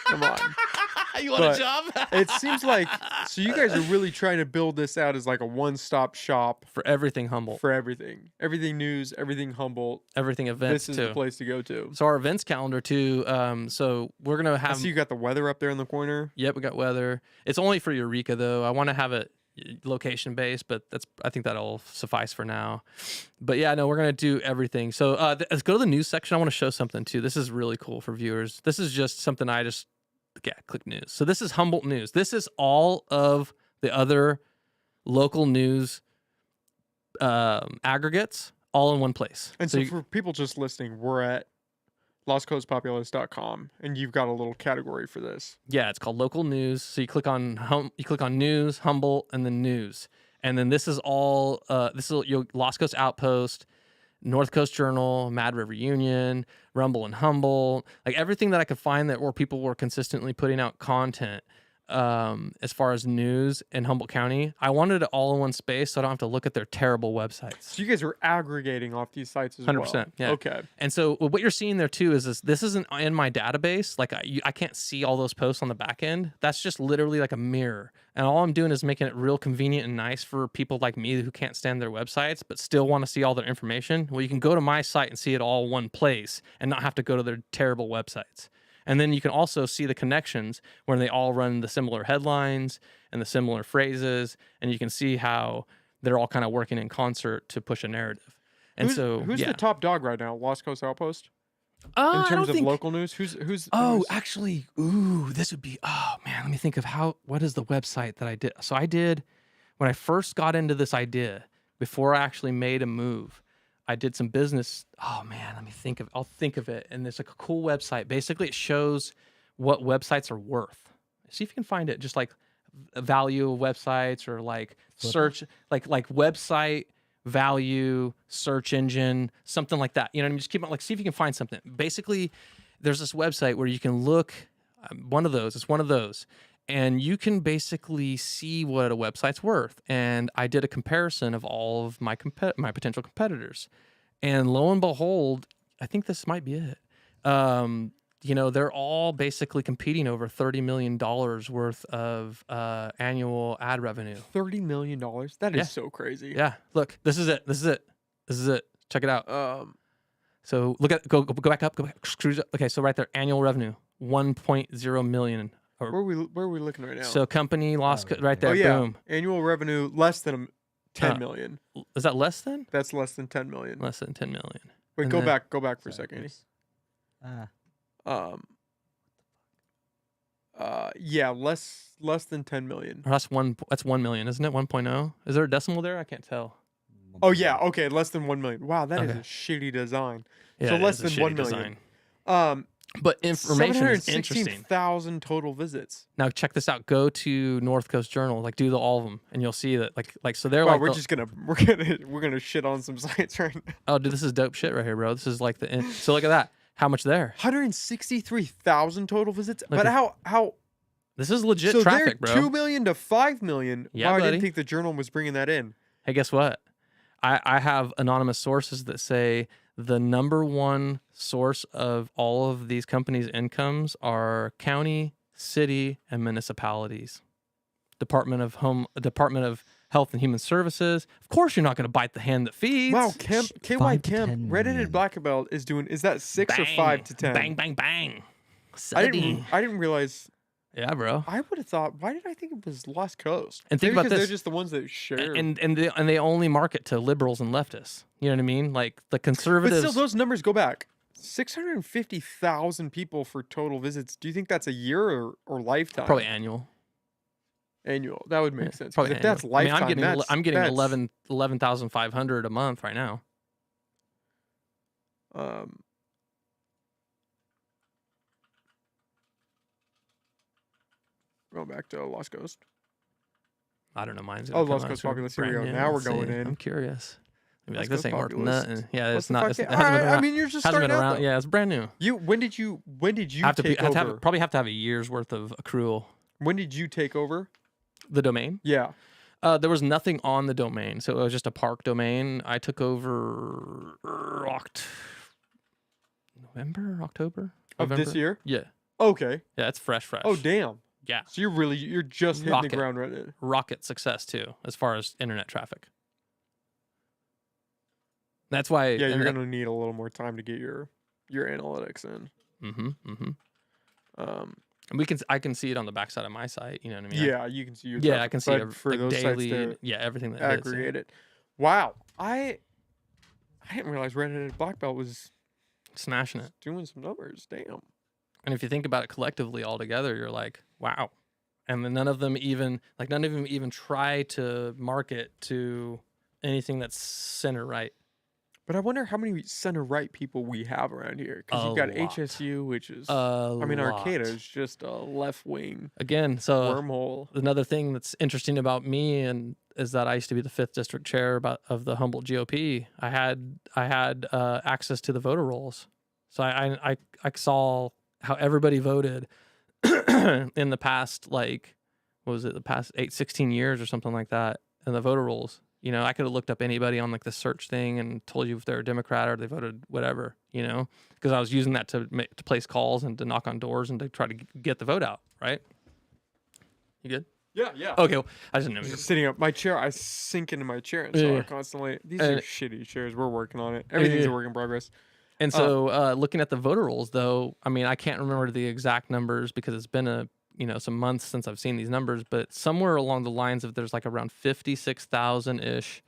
A: Come on.
B: You want a job?
A: It seems like so you guys are really trying to build this out as like a one-stop shop
B: for everything Humboldt.
A: For everything news, everything Humboldt,
B: everything events.
A: This is the place to go to.
B: So our events calendar too. So we're gonna have.
A: I see you got the weather up there in the corner.
B: Yep, we got weather. It's only for Eureka though. I want to have it location based, but I think that'll suffice for now. But yeah, no, we're gonna do everything. So let's go to the news section. I want to show something too. This is really cool for viewers. This is just something click news. So this is Humboldt news. This is all of the other local news aggregates all in one place.
A: And so for people just listening, we're at LasCostPopulous.com, and you've got a little category for this.
B: Yeah, it's called local news. So you click on news, Humboldt, and then news, and then this is all this is your Lost Coast Outpost, North Coast Journal, Mad River Union, Rumble and Humboldt, like everything that I could find where people were consistently putting out content as far as news in Humboldt County. I wanted it all in one space so I don't have to look at their terrible websites.
A: So you guys are aggregating off these sites as
B: 100%,
A: well.
B: yeah.
A: Okay.
B: And so what you're seeing there too is this isn't in my database. Like I can't see all those posts on the back end. That's just literally like a mirror. And all I'm doing is making it real convenient and nice for people like me who can't stand their websites but still want to see all their information. Well, you can go to my site and see it all in one place and not have to go to their terrible websites. And then you can also see the connections when they all run the similar headlines and the similar phrases, and you can see how they're all kind of working in concert to push a narrative. And
A: who's the top dog right now? Lost Coast Outpost?
B: In
A: terms of local news, who's
B: actually, this would be, oh man, let me think of what is the website that I did. So I did, when I first got into this idea, before I actually made a move, I did some business. Oh man, I'll think of it. And there's like a cool website. Basically it shows what websites are worth. See if you can find it, just like value of websites or like search, like website value, search engine, something like that. You know what I mean? Just keep on, like, see if you can find something. Basically, there's this website where you can look, it's one of those, and you can basically see what a website's worth. And I did a comparison of all of my potential competitors. And lo and behold, I think this might be it. You know, they're all basically competing over $30 million worth of annual ad revenue.
A: $30 million? That is so crazy.
B: Yeah. Look, this is it. Check it out. So look at, go back up, Okay, so right there, annual revenue, 1.0 million.
A: Where are we looking right now?
B: So company lost right there.
A: Oh, yeah.
B: Boom.
A: Annual revenue less than 10 million.
B: Is that less than?
A: That's less than 10 million.
B: Less than 10 million.
A: Wait,
B: And
A: go
B: then-
A: back for a second, Andy. Yeah, less than 10 million.
B: Or that's 1 million, isn't it? 1.0. Is there a decimal there? I can't tell.
A: Oh yeah, okay, less than 1 million. Wow, that is
B: Okay.
A: a shitty design.
B: Yeah,
A: So
B: it
A: less
B: is a
A: than 1
B: shitty
A: million.
B: design. But information is interesting.
A: 716,000 total visits.
B: Now check this out. Go to North Coast Journal, like do all of them, and you'll see that like so they're
A: Wow,
B: like
A: we're gonna shit on some sites right now.
B: oh dude, this is dope shit right here, bro. This is like so look at that. How much there?
A: 163,000 total visits.
B: Look
A: But
B: at-
A: how
B: This is legit
A: so
B: traffic,
A: they're
B: bro.
A: 2 million to 5 million.
B: Yeah,
A: Wow, I
B: buddy.
A: didn't think the journal was bringing that in.
B: Hey, guess what? I have anonymous sources that say the number one source of all of these companies' incomes are county, city, and municipalities. Department of Health and Human Services. Of course, you're not going to bite the hand that feeds.
A: Wow, KY
C: 5 to
A: Kemp,
C: 10
A: redheaded
C: million.
A: black belt is doing. Is that 6 or
B: Bang,
A: 5 to 10?
B: Bang, bang, bang.
A: I
B: Sucky.
A: didn't realize.
B: Yeah, bro.
A: I would have thought. Why did I think it was West Coast?
B: And think
A: Maybe
B: about
A: 'cause
B: this.
A: They're just the ones that share.
B: And they only market to liberals and leftists. You know what I mean? Like the
A: but
B: conservatives.
A: still, those numbers go back. 650,000 people for total visits. Do you think that's a year or lifetime?
B: probably annual.
A: Annual. That would make sense. 'Cause
B: Probably
A: if that's
B: annual. I mean,
A: lifetime,
B: I'm getting
A: that's,
B: 11,500 a month right now.
A: Um, going back to Lost Coast.
B: I don't know. Mine's
A: Oh,
B: gonna
A: Lost
B: come out
A: Coast
B: soon.
A: Populace. Here we
B: Brand
A: go.
B: new.
A: Now we're
B: Let's
A: going
B: see.
A: in.
B: I'm curious. Maybe
A: Lost
B: like this
A: Coast
B: ain't worth
A: Populace.
B: nothing. Yeah,
A: What's
B: it's
A: the
B: not.
A: fuck?
B: It's, it
A: All
B: hasn't been
A: right,
B: around.
A: I mean, you're just
B: hasn't been
A: starting out.
B: around.
A: Though.
B: Yeah, it's brand new.
A: When did you
B: have to
A: take over?
B: probably have to have a year's worth of accrual.
A: When did you take over?
B: The domain.
A: Yeah.
B: There was nothing on the domain, so it was just a park domain. I took over November, October
A: Of this
B: November?
A: year?
B: Yeah,
A: Okay.
B: yeah, it's fresh.
A: Oh, damn.
B: Yeah,
A: So you're just hitting
B: Rocket.
A: the ground running.
B: rocket success too, as far as internet traffic. That's why.
A: Yeah, you're gonna need a little more time to get your analytics in. Um,
B: And I can see it on the backside of my site. You know what I mean?
A: yeah, you can see your
B: Yeah, I
A: traffic,
B: can see
A: but for
B: like
A: those
B: daily.
A: sites
B: Yeah, everything that
A: to
B: hits, yeah.
A: aggregate it. Wow, I didn't realize redheaded black belt was
B: Smashing it.
A: doing some numbers. Damn.
B: And if you think about it collectively all together, you're like, wow. And then none of them even try to market to anything that's center right.
A: But I wonder how many center right people we have around here. Because you've got
B: A lot.
A: HSU, which is
B: I mean,
A: Arcata is just a left wing
B: again. So
A: wormhole.
B: another thing that's interesting about me and is that I used to be the 5th district chair of the Humboldt GOP. I had access to the voter rolls, so I saw how everybody voted in the past, like, what was it, the past 16 years or something like that, in the voter rolls. You know, I could have looked up anybody on like the search thing and told you if they're a Democrat or they voted whatever, you know, because I was using that to place calls and to knock on doors and to try to get the vote out, right? You good?
A: Yeah, yeah.
B: Okay, well, I just didn't know.
A: Just sitting up my chair, I sink into my chair and
B: Yeah,
A: so
B: yeah.
A: I constantly. These
B: And-
A: are shitty chairs. We're working on it. Everything's
B: yeah.
A: a work in progress.
B: And so, looking at the voter rolls, though, I mean, I can't remember the exact numbers because it's been some months since I've seen these numbers, but somewhere along the lines of there's like around 56,000 ish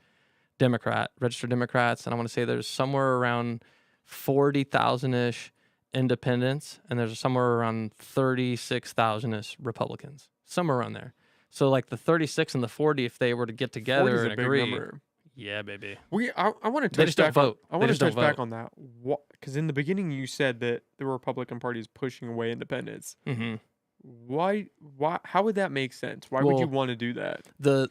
B: registered Democrats, and I want to say there's somewhere around 40,000 ish independents, and there's somewhere around 36,000 ish Republicans, somewhere around there. So like the 36 and the 40, if they were to get
A: 40
B: together
A: is a
B: and
A: big
B: agree,
A: number.
B: yeah, baby.
A: I want to
B: They
A: touch
B: just don't
A: back.
B: vote.
A: I
B: They
A: want to
B: just don't
A: touch back
B: vote.
A: on that. Because in the beginning you said that the Republican Party is pushing away independents.
B: Mm-hmm.
A: Why? How would that make sense? Why would you
B: Well,
A: want to do that?
B: The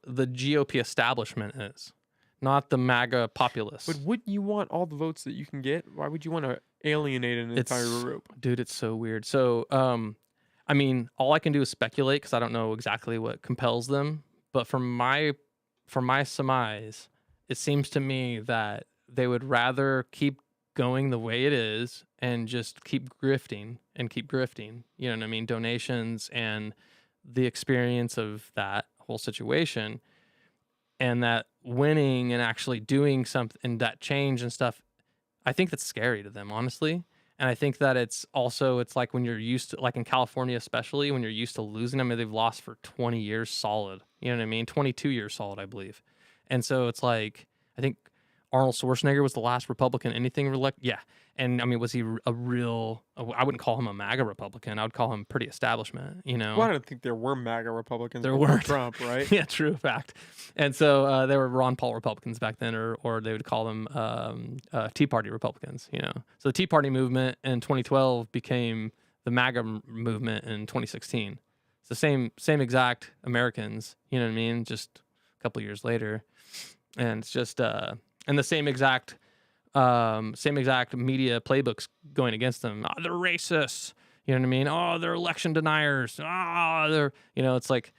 B: GOP establishment is, not the MAGA populace.
A: But wouldn't you want all the votes that you can get? Why would you want to alienate an entire
B: It's-
A: group?
B: Dude, it's so weird. So, I mean, all I can do is speculate because I don't know exactly what compels them. But from my surmise, it seems to me that they would rather keep going the way it is and just keep grifting. You know what I mean? Donations and the experience of that whole situation, and that winning and actually doing something and that change and stuff. I think that's scary to them, honestly. And I think that it's like when you're used to, like in California, especially when you're used to losing. I mean, they've lost for 20 years solid. You know what I mean? 22 years solid, I believe. And so it's like, I think Arnold Schwarzenegger was the last Republican anything elect. Yeah. And I mean, was he a real, I wouldn't call him a MAGA Republican. I would call him pretty establishment, you know?
A: Well, I don't think there were MAGA Republicans
B: There
A: before
B: weren't.
A: Trump, right?
B: Yeah, true fact. And so they were Ron Paul Republicans back then, or they would call them Tea Party Republicans, you know? So the Tea Party movement in 2012 became the MAGA movement in 2016. It's the same exact Americans, you know what I mean? Just a couple years later. And it's just, and the same exact media playbooks going against them. Oh, they're racists. You know what I mean? Oh, they're election deniers. Oh, they're, you know, it's like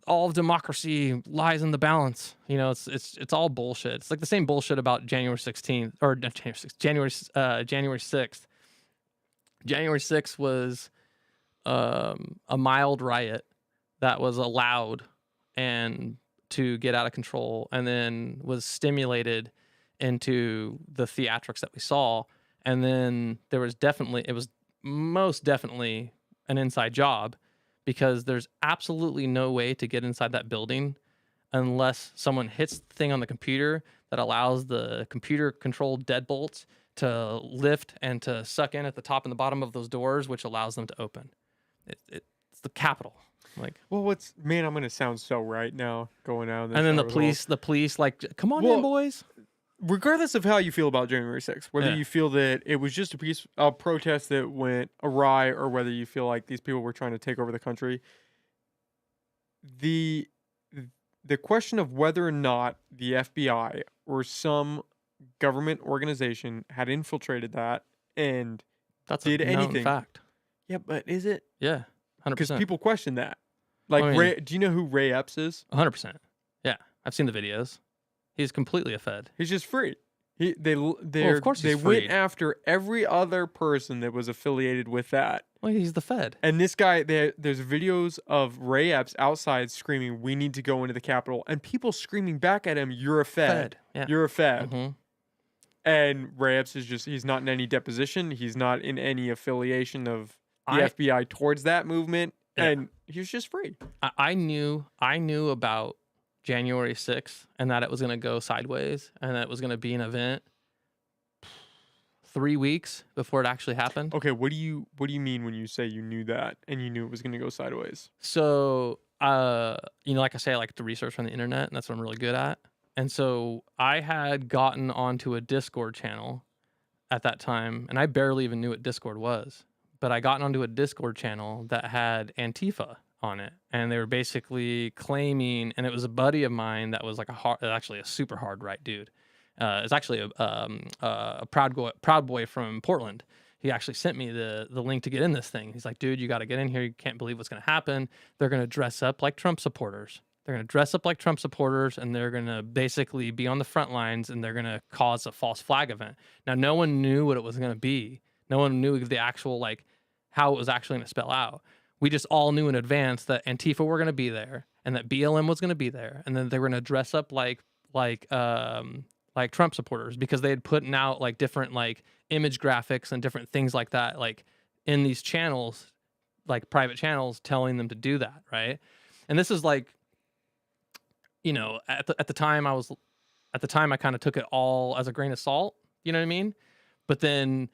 B: all of democracy lies in the balance. You know, it's all bullshit. It's like the same bullshit about January 16th or not January 6th, January 6th. January 6th was a mild riot that was allowed and to get out of control, and then was stimulated into the theatrics that we saw. And then it was most definitely an inside job, because there's absolutely no way to get inside that building unless someone hits the thing on the computer that allows the computer controlled deadbolts to lift and to suck in at the top and the bottom of those doors, which allows them to open. It's the Capitol. Like,
A: well, I'm gonna sound so right now going out.
B: And then the police, like, come on in, boys.
A: Regardless of how you feel about January 6th, whether you feel that it was just a protest that went awry, or whether you feel like these people were trying to take over the country, the question of whether or not the FBI or some government organization had infiltrated that and did anything.
B: Fact.
A: Yeah, but is it?
B: Yeah, 100%.
A: Because people question that. Like,
B: I mean,
A: Ray, do you know who Ray Epps is?
B: 100%. Yeah, I've seen the videos. He's completely a Fed.
A: He's just free.
B: Of course
A: they
B: he's
A: went
B: free.
A: after every other person that was affiliated with that.
B: Well, he's the Fed.
A: And this guy, there's videos of Ray Epps outside screaming, "We need to go into the Capitol," and people screaming back at him, "You're a Fed.
B: Yeah.
A: You're a Fed."
B: Mm-hmm.
A: And Ray Epps he's not in any deposition. He's not in any affiliation of the FBI towards that movement. Yeah. And he was just free.
B: I knew about January 6th and that it was going to go sideways and that it was going to be an event 3 weeks before it actually happened.
A: Okay, what do you mean when you say you knew that and you knew it was going to go sideways?
B: So, like I say, I like to research from the internet, and that's what I'm really good at. And so I had gotten onto a Discord channel at that time, and I barely even knew what Discord was. But I got onto a Discord channel that had Antifa on it, and they were basically claiming, and it was a buddy of mine that was like actually a super hard right dude. It's actually a proud boy from Portland. He actually sent me the link to get in this thing. He's like, dude, you got to get in here. You can't believe what's going to happen. They're going to dress up like Trump supporters. They're going to dress up like Trump supporters, and they're going to basically be on the front lines, and they're going to cause a false flag event. Now, no one knew what it was going to be. No one knew the actual, like, how it was actually going to spell out. We just all knew in advance that Antifa were going to be there, and that BLM was going to be there, and then they were going to dress up like Trump supporters, because they had put out like different like image graphics and different things like that, like in these channels, like private channels, telling them to do that, right? And this is like, at the time I kind of took it all as a grain of salt, you know what I mean? But then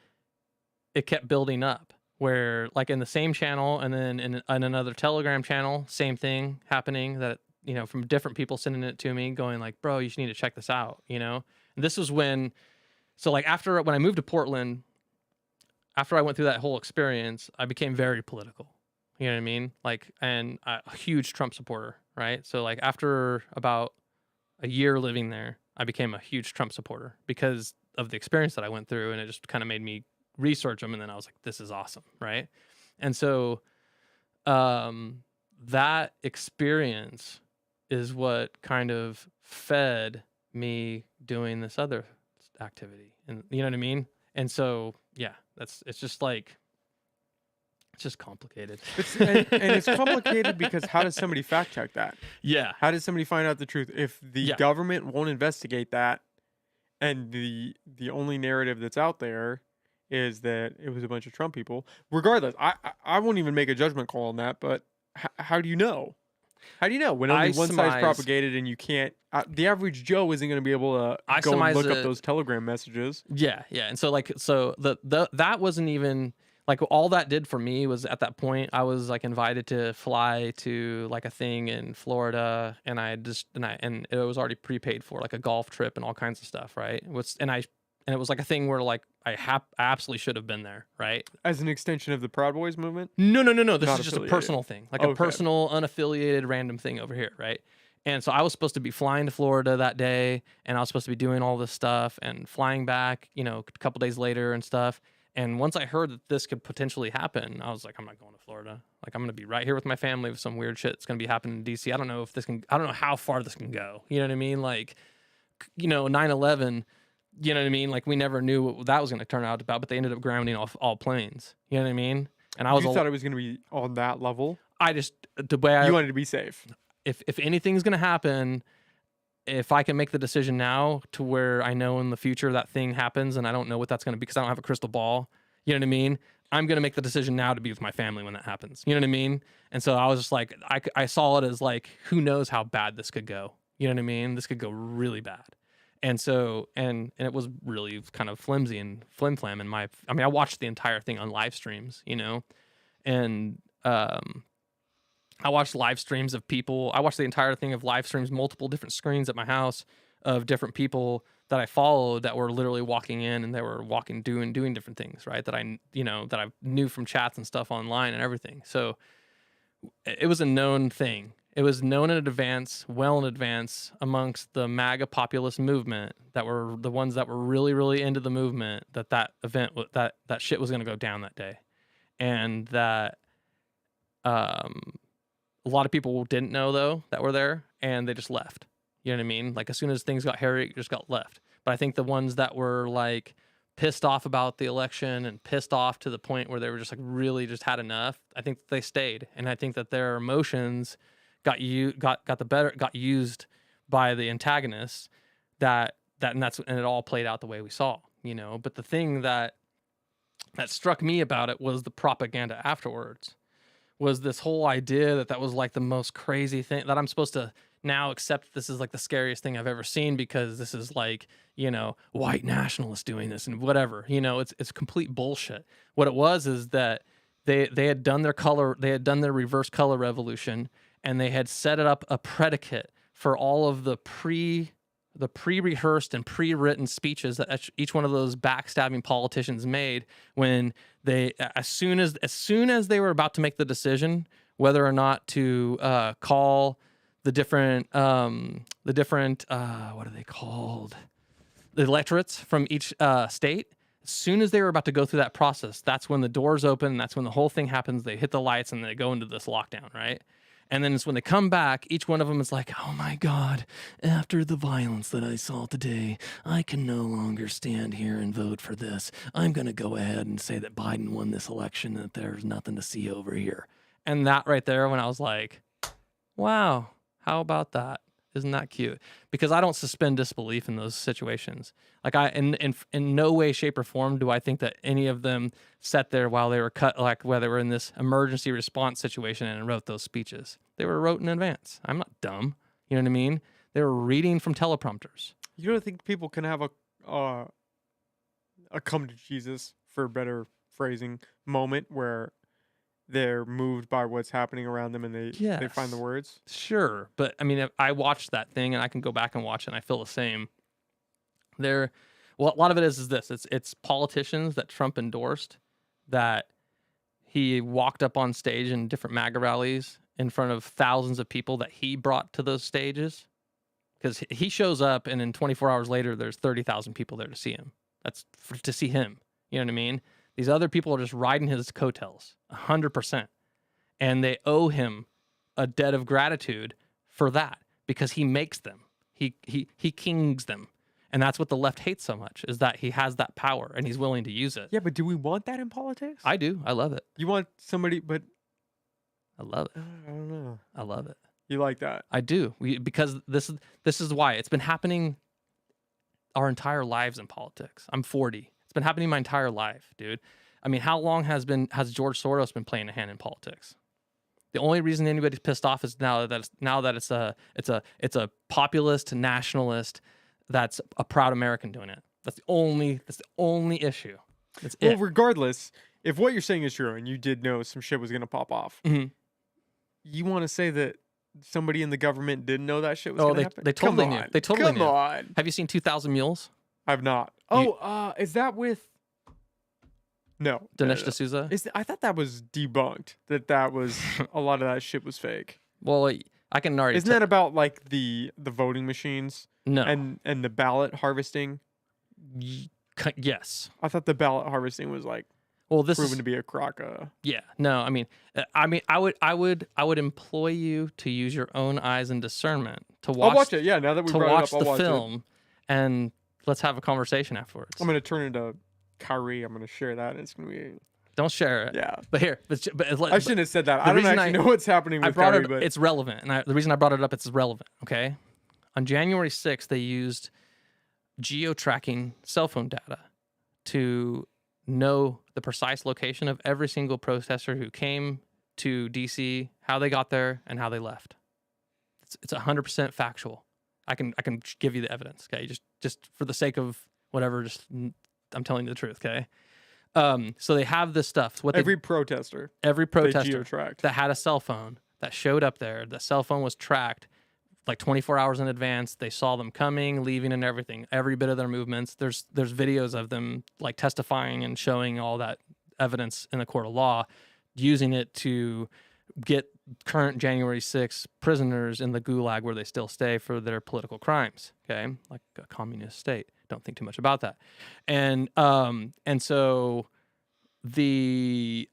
B: it kept building up, where like in the same channel and then in another Telegram channel, same thing happening, that, from different people sending it to me going like, bro, you should need to check this out, And this was when I moved to Portland, after I went through that whole experience, I became very political. You know what I mean? Like, and a huge Trump supporter, right? So like after about a year living there, I became a huge Trump supporter because of the experience that I went through, and it just kind of made me research them. And then I was like, this is awesome, right? And so that experience is what kind of fed me doing this other activity, and you know what I mean? And so, yeah, it's just complicated.
A: And it's complicated because how does somebody fact check that?
B: Yeah.
A: How does somebody find out the truth if the government won't investigate that, and the only narrative that's out there is that it was a bunch of Trump people? Regardless, I won't even make a judgment call on that, but how do you know? How do you know when
B: I
A: only one side's
B: surmise-
A: propagated and you can't? The average Joe isn't going to be able to
B: I
A: go and
B: surmise
A: look up
B: that-
A: those Telegram messages.
B: Yeah, yeah. And so that wasn't even like all that did for me was at that point I was like invited to fly to like a thing in Florida, and and it was already prepaid for, like a golf trip and all kinds of stuff, right? And it was like a thing where like I absolutely should have been there, right?
A: As an extension of the Proud Boys movement.
B: No. This
A: Not
B: is just a
A: affiliated.
B: personal thing, like a
A: Okay.
B: personal, unaffiliated, random thing over here, right? And so I was supposed to be flying to Florida that day, and I was supposed to be doing all this stuff and flying back, a couple days later and stuff. And once I heard that this could potentially happen, I was like, I'm not going to Florida. Like, I'm going to be right here with my family with some weird shit that's going to be happening in DC. I don't know how far this can go. You know what I mean? Like, 9/11, you know what I mean? Like, we never knew what that was going to turn out about, but they ended up grounding all planes. You know what I mean? And I was
A: You thought it was going to be on that level.
B: the way
A: You wanted to be safe.
B: if anything's going to happen, if I can make the decision now to where I know in the future that thing happens and I don't know what that's going to be because I don't have a crystal ball, you know what I mean? I'm going to make the decision now to be with my family when that happens. You know what I mean? And so I was just like, I saw it as like, who knows how bad this could go? You know what I mean? This could go really bad. And so, and it was really kind of flimsy and flim-flam I watched the entire thing on live streams, and, I watched live streams of people. I watched the entire thing of live streams, multiple different screens at my house of different people that I followed that were literally walking in and they were doing different things, right? That I knew from chats and stuff online and everything. So it was a known thing. It was known in advance, well in advance amongst the MAGA populist movement that were the ones that were really, really into the movement that event, that shit was going to go down that day. And that, a lot of people didn't know though that were there, and they just left. You know what I mean? Like as soon as things got hairy, it just got left. But I think the ones that were like pissed off about the election and pissed off to the point where they were just like really just had enough, I think they stayed, and I think that their emotions got used by the antagonists. And it all played out the way we saw. But the thing that struck me about it was the propaganda afterwards. Was this whole idea that was like the most crazy thing that I'm supposed to now accept this is like the scariest thing I've ever seen because this is like, white nationalists doing this and whatever, it's complete bullshit. What it was is that they had done their reverse color revolution, and they had set it up a predicate for all of the pre-rehearsed and pre-written speeches that each one of those backstabbing politicians made when they, as soon as they were about to make the decision whether or not to call the different what are they called? The electorates from each state. As soon as they were about to go through that process, that's when the doors open. That's when the whole thing happens. They hit the lights and they go into this lockdown, right? And then it's when they come back, each one of them is like, oh my God, after the violence that I saw today, I can no longer stand here and vote for this. I'm going to go ahead and say that Biden won this election, that there's nothing to see over here. And that right there, when I was like, wow, how about that? Isn't that cute? Because I don't suspend disbelief in those situations. Like in no way, shape, or form do I think that any of them sat there while they were while they were in this emergency response situation and wrote those speeches. They were wrote in advance. I'm not dumb. You know what I mean? They were reading from teleprompters.
A: You don't think people can have a come to Jesus, for better phrasing, moment where they're moved by what's happening around them and they find the words?
B: Sure. But I mean, if I watched that thing and I can go back and watch it and I feel the same. A lot of it is this. It's politicians that Trump endorsed that he walked up on stage in different MAGA rallies in front of thousands of people that he brought to those stages. Because he shows up and in 24 hours later, there's 30,000 people there to see him. That's to see him. You know what I mean? These other people are just riding his coattails 100%. And they owe him a debt of gratitude for that because he makes them. He kings them. And that's what the left hates so much, is that he has that power and he's willing to use it.
A: Yeah, but do we want that in politics?
B: I do. I love it.
A: You want somebody, but
B: I love it.
A: I don't know.
B: I love it.
A: You like that?
B: I do. Because this is why it's been happening our entire lives in politics. I'm 40. It's been happening my entire life, dude. I mean, how long has George Soros been playing a hand in politics? The only reason anybody's pissed off is now that it's a populist nationalist that's a proud American doing it. That's the only issue. That's
A: Well,
B: it.
A: regardless, if what you're saying is true and you did know some shit was gonna pop off,
B: Mhm.
A: you want to say that somebody in the government didn't know that shit was
B: Oh,
A: gonna
B: they
A: happen?
B: they totally
A: Come
B: knew.
A: on.
B: They totally
A: Come
B: knew.
A: on.
B: Have you seen 2,000 Mules?
A: I've not.
B: You-
A: Is that with? No.
B: Dinesh D'Souza?
A: I thought that was debunked. That was a lot of that shit was fake.
B: Well, I can already.
A: Isn't that about like the voting machines
B: no?
A: and the ballot harvesting?
B: Yes.
A: I thought the ballot harvesting was like
B: Well, this
A: proven
B: is
A: to be a crock.
B: yeah. No, I would employ you to use your own eyes and discernment to
A: I'll watch it. Yeah, now that we
B: to
A: brought
B: watch
A: it up, I'll
B: the
A: watch it.
B: film, and let's have a conversation afterwards.
A: I'm gonna turn into Kyrie. I'm gonna share that, and it's gonna be
B: Don't share it.
A: yeah.
B: But here,
A: I shouldn't have said that.
B: the
A: I don't
B: reason
A: actually know what's happening
B: I
A: with
B: brought
A: Kyrie,
B: it.
A: but
B: It's relevant, and the reason I brought it up, it's relevant. Okay, on January 6th, they used geo-tracking cell phone data to know the precise location of every single protester who came to DC, how they got there, and how they left. It's 100% factual. I can give you the evidence. Okay, just for the sake of whatever, I'm telling you the truth. Okay. So they have this stuff.
A: every protester,
B: every
A: they
B: protester
A: geo-tracked.
B: that had a cell phone that showed up there, the cell phone was tracked like 24 hours in advance. They saw them coming, leaving, and everything. Every bit of their movements. There's videos of them like testifying and showing all that evidence in the court of law, using it to get current January 6th prisoners in the gulag where they still stay for their political crimes. Okay, like a communist state. Don't think too much about that. And so the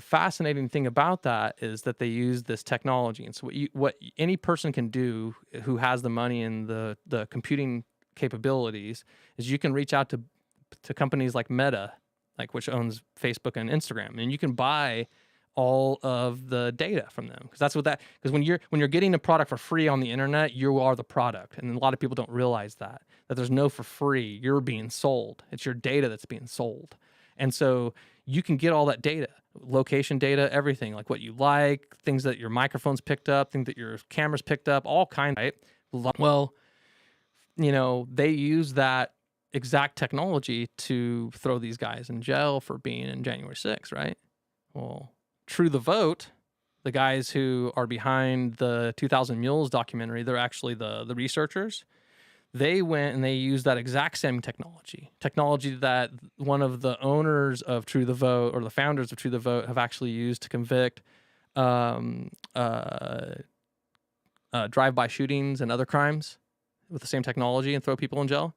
B: fascinating thing about that is that they use this technology. And so what any person can do who has the money and the computing capabilities is you can reach out to companies like Meta, like which owns Facebook and Instagram, and you can buy all of the data from them, because when you're getting a product for free on the internet, you are the product, and a lot of people don't realize that there's no for free. You're being sold. It's your data that's being sold. And so you can get all that data, location data, everything, like what you like, things that your microphones picked up, things that your cameras picked up, all kinds, right? Well, they use that exact technology to throw these guys in jail for being in January 6th, right? Well, True the Vote, the guys who are behind the 2,000 Mules documentary, they're actually the researchers. They went and they used that exact same technology that one of the owners of True the Vote, or the founders of True the Vote, have actually used to convict drive-by shootings and other crimes with the same technology and throw people in jail.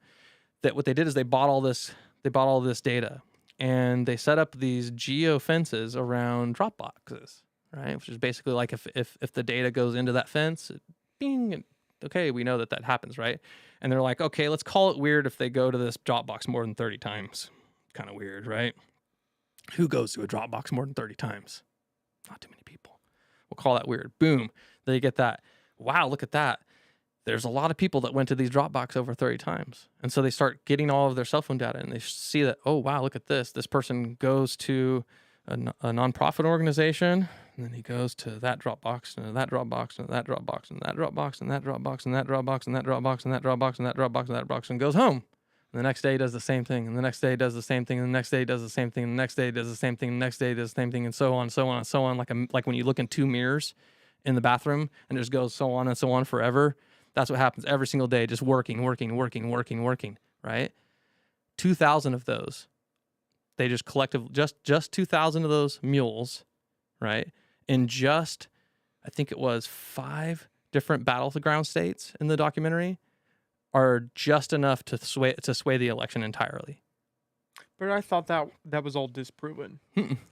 B: That what they did is they bought all this data, and they set up these geo fences around drop boxes, right? Which is basically like if the data goes into that fence, bing, okay, we know that happens, right? And they're like, okay, let's call it weird if they go to this drop box more than 30 times. Kind of weird, right? Who goes to a drop box more than 30 times? Not too many people. We'll call that weird. Boom. They get that. Wow, look at that. There's a lot of people that went to these drop box over 30 times. And so they start getting all of their cell phone data, and they see that, oh, wow, look at this. This person goes to a nonprofit organization, and then he goes to that drop box, and that drop box, and that drop box, and that drop box, and that drop box, and that drop box, and that drop box, and that drop box, and that drop box, and that box, and goes home. And the next day he does the same thing, and the next day he does the same thing, and the next day he does the same thing, and the next day he does the same thing, and the next day he does the same thing, and so on, so on, and so on. Like when you look in two mirrors in the bathroom, and it just goes so on and so on forever. That's what happens every single day, just working, right? 2,000 of those. They just collectively, just 2,000 of those mules, right? In just, I think it was 5 different battleground states in the documentary, are just enough to sway the election entirely.
A: But I thought that was all disproven.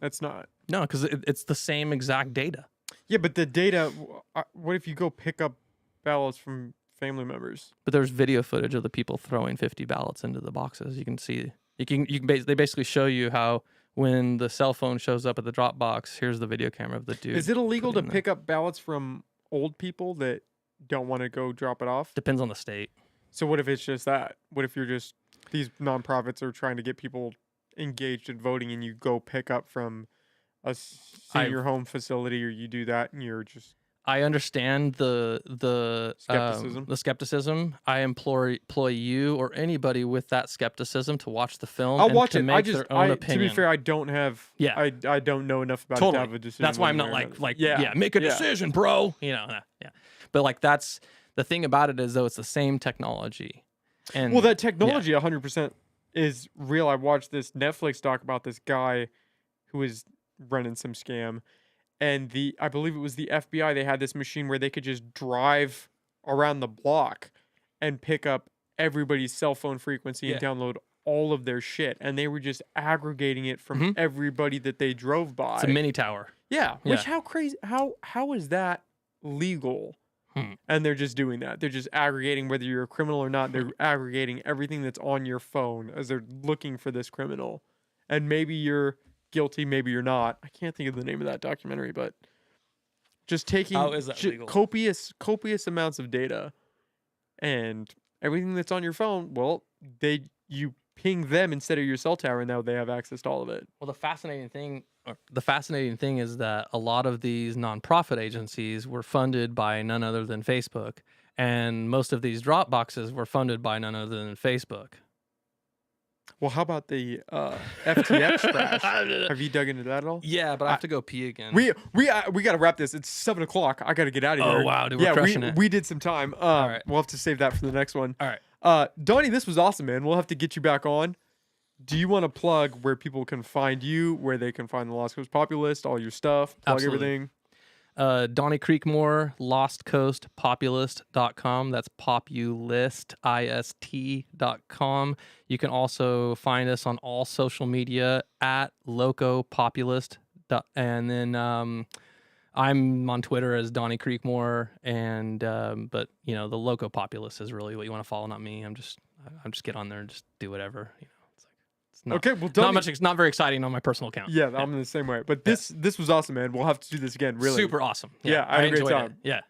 A: That's not.
B: No, because it's the same exact data.
A: Yeah, but the data. What if you go pick up ballots from family members?
B: But there's video footage of the people throwing 50 ballots into the boxes. You can see. They basically show you how when the cell phone shows up at the drop box, here's the video camera of the dude.
A: Is it illegal to pick up ballots from old people that don't want to go drop it off?
B: Depends on the state.
A: So what if it's just that? What if these nonprofits are trying to get people engaged in voting, and you go pick up from a senior home facility, or you do that and you're just
B: I understand the skepticism. I employ you or anybody with that skepticism to watch the film.
A: I'll
B: and
A: watch
B: to
A: it.
B: make their own
A: To
B: opinion.
A: be fair, I don't have.
B: Yeah.
A: I don't know enough about it
B: Totally.
A: to have a decision.
B: That's why I'm
A: one
B: not
A: way or
B: like
A: another.
B: make a decision, bro. Yeah. But like that's the thing about it is though it's the same technology. And
A: Well, that technology 100% is real. I watched this Netflix doc about this guy who was running some scam, and I believe it was the FBI. They had this machine where they could just drive around the block and pick up everybody's cell phone frequency and download all of their shit, and they were just aggregating it from everybody that they drove by.
B: It's a mini tower.
A: Yeah, which how crazy? How is that legal? And they're just doing that. They're just aggregating whether you're a criminal or not. They're aggregating everything that's on your phone as they're looking for this criminal. And maybe you're guilty, maybe you're not. I can't think of the name of that documentary, but just taking
B: legal?
A: copious amounts of data and everything that's on your phone. Well, you ping them instead of your cell tower, and now they have access to all of it.
B: Well, the fascinating thing is that a lot of these nonprofit agencies were funded by none other than Facebook, and most of these drop boxes were funded by none other than Facebook.
A: Well, how about the FTX crash? Have you dug into that at all?
B: Yeah, but I have to go pee again.
A: We got to wrap this. It's 7:00. I got to get out of here.
B: Oh wow, dude, we're crushing it.
A: We did some time.
B: All right.
A: We'll have to save that for the next one.
B: All right.
A: Donnie, this was awesome, man. We'll have to get you back on. Do you want to plug where people can find you, where they can find the Lost Coast Populist, all your stuff, plug
B: Absolutely.
A: everything?
B: Donnie Creekmore, lostcoastpopulist.com. That's populist.com. You can also find us on all social media at locopopulist. And then I'm on Twitter as Donnie Creekmore, and but you know the Loco Populist is really what you want to follow, not me. I'm just get on there and just do whatever. You know, it's not,
A: Okay, well, Donnie,
B: not much. It's not very exciting on my personal account.
A: Yeah, I'm in the same way. But this was awesome, man. We'll have to do this again. Really,
B: super awesome.
A: Yeah, I had a great
B: enjoyed
A: time.
B: it. Yeah.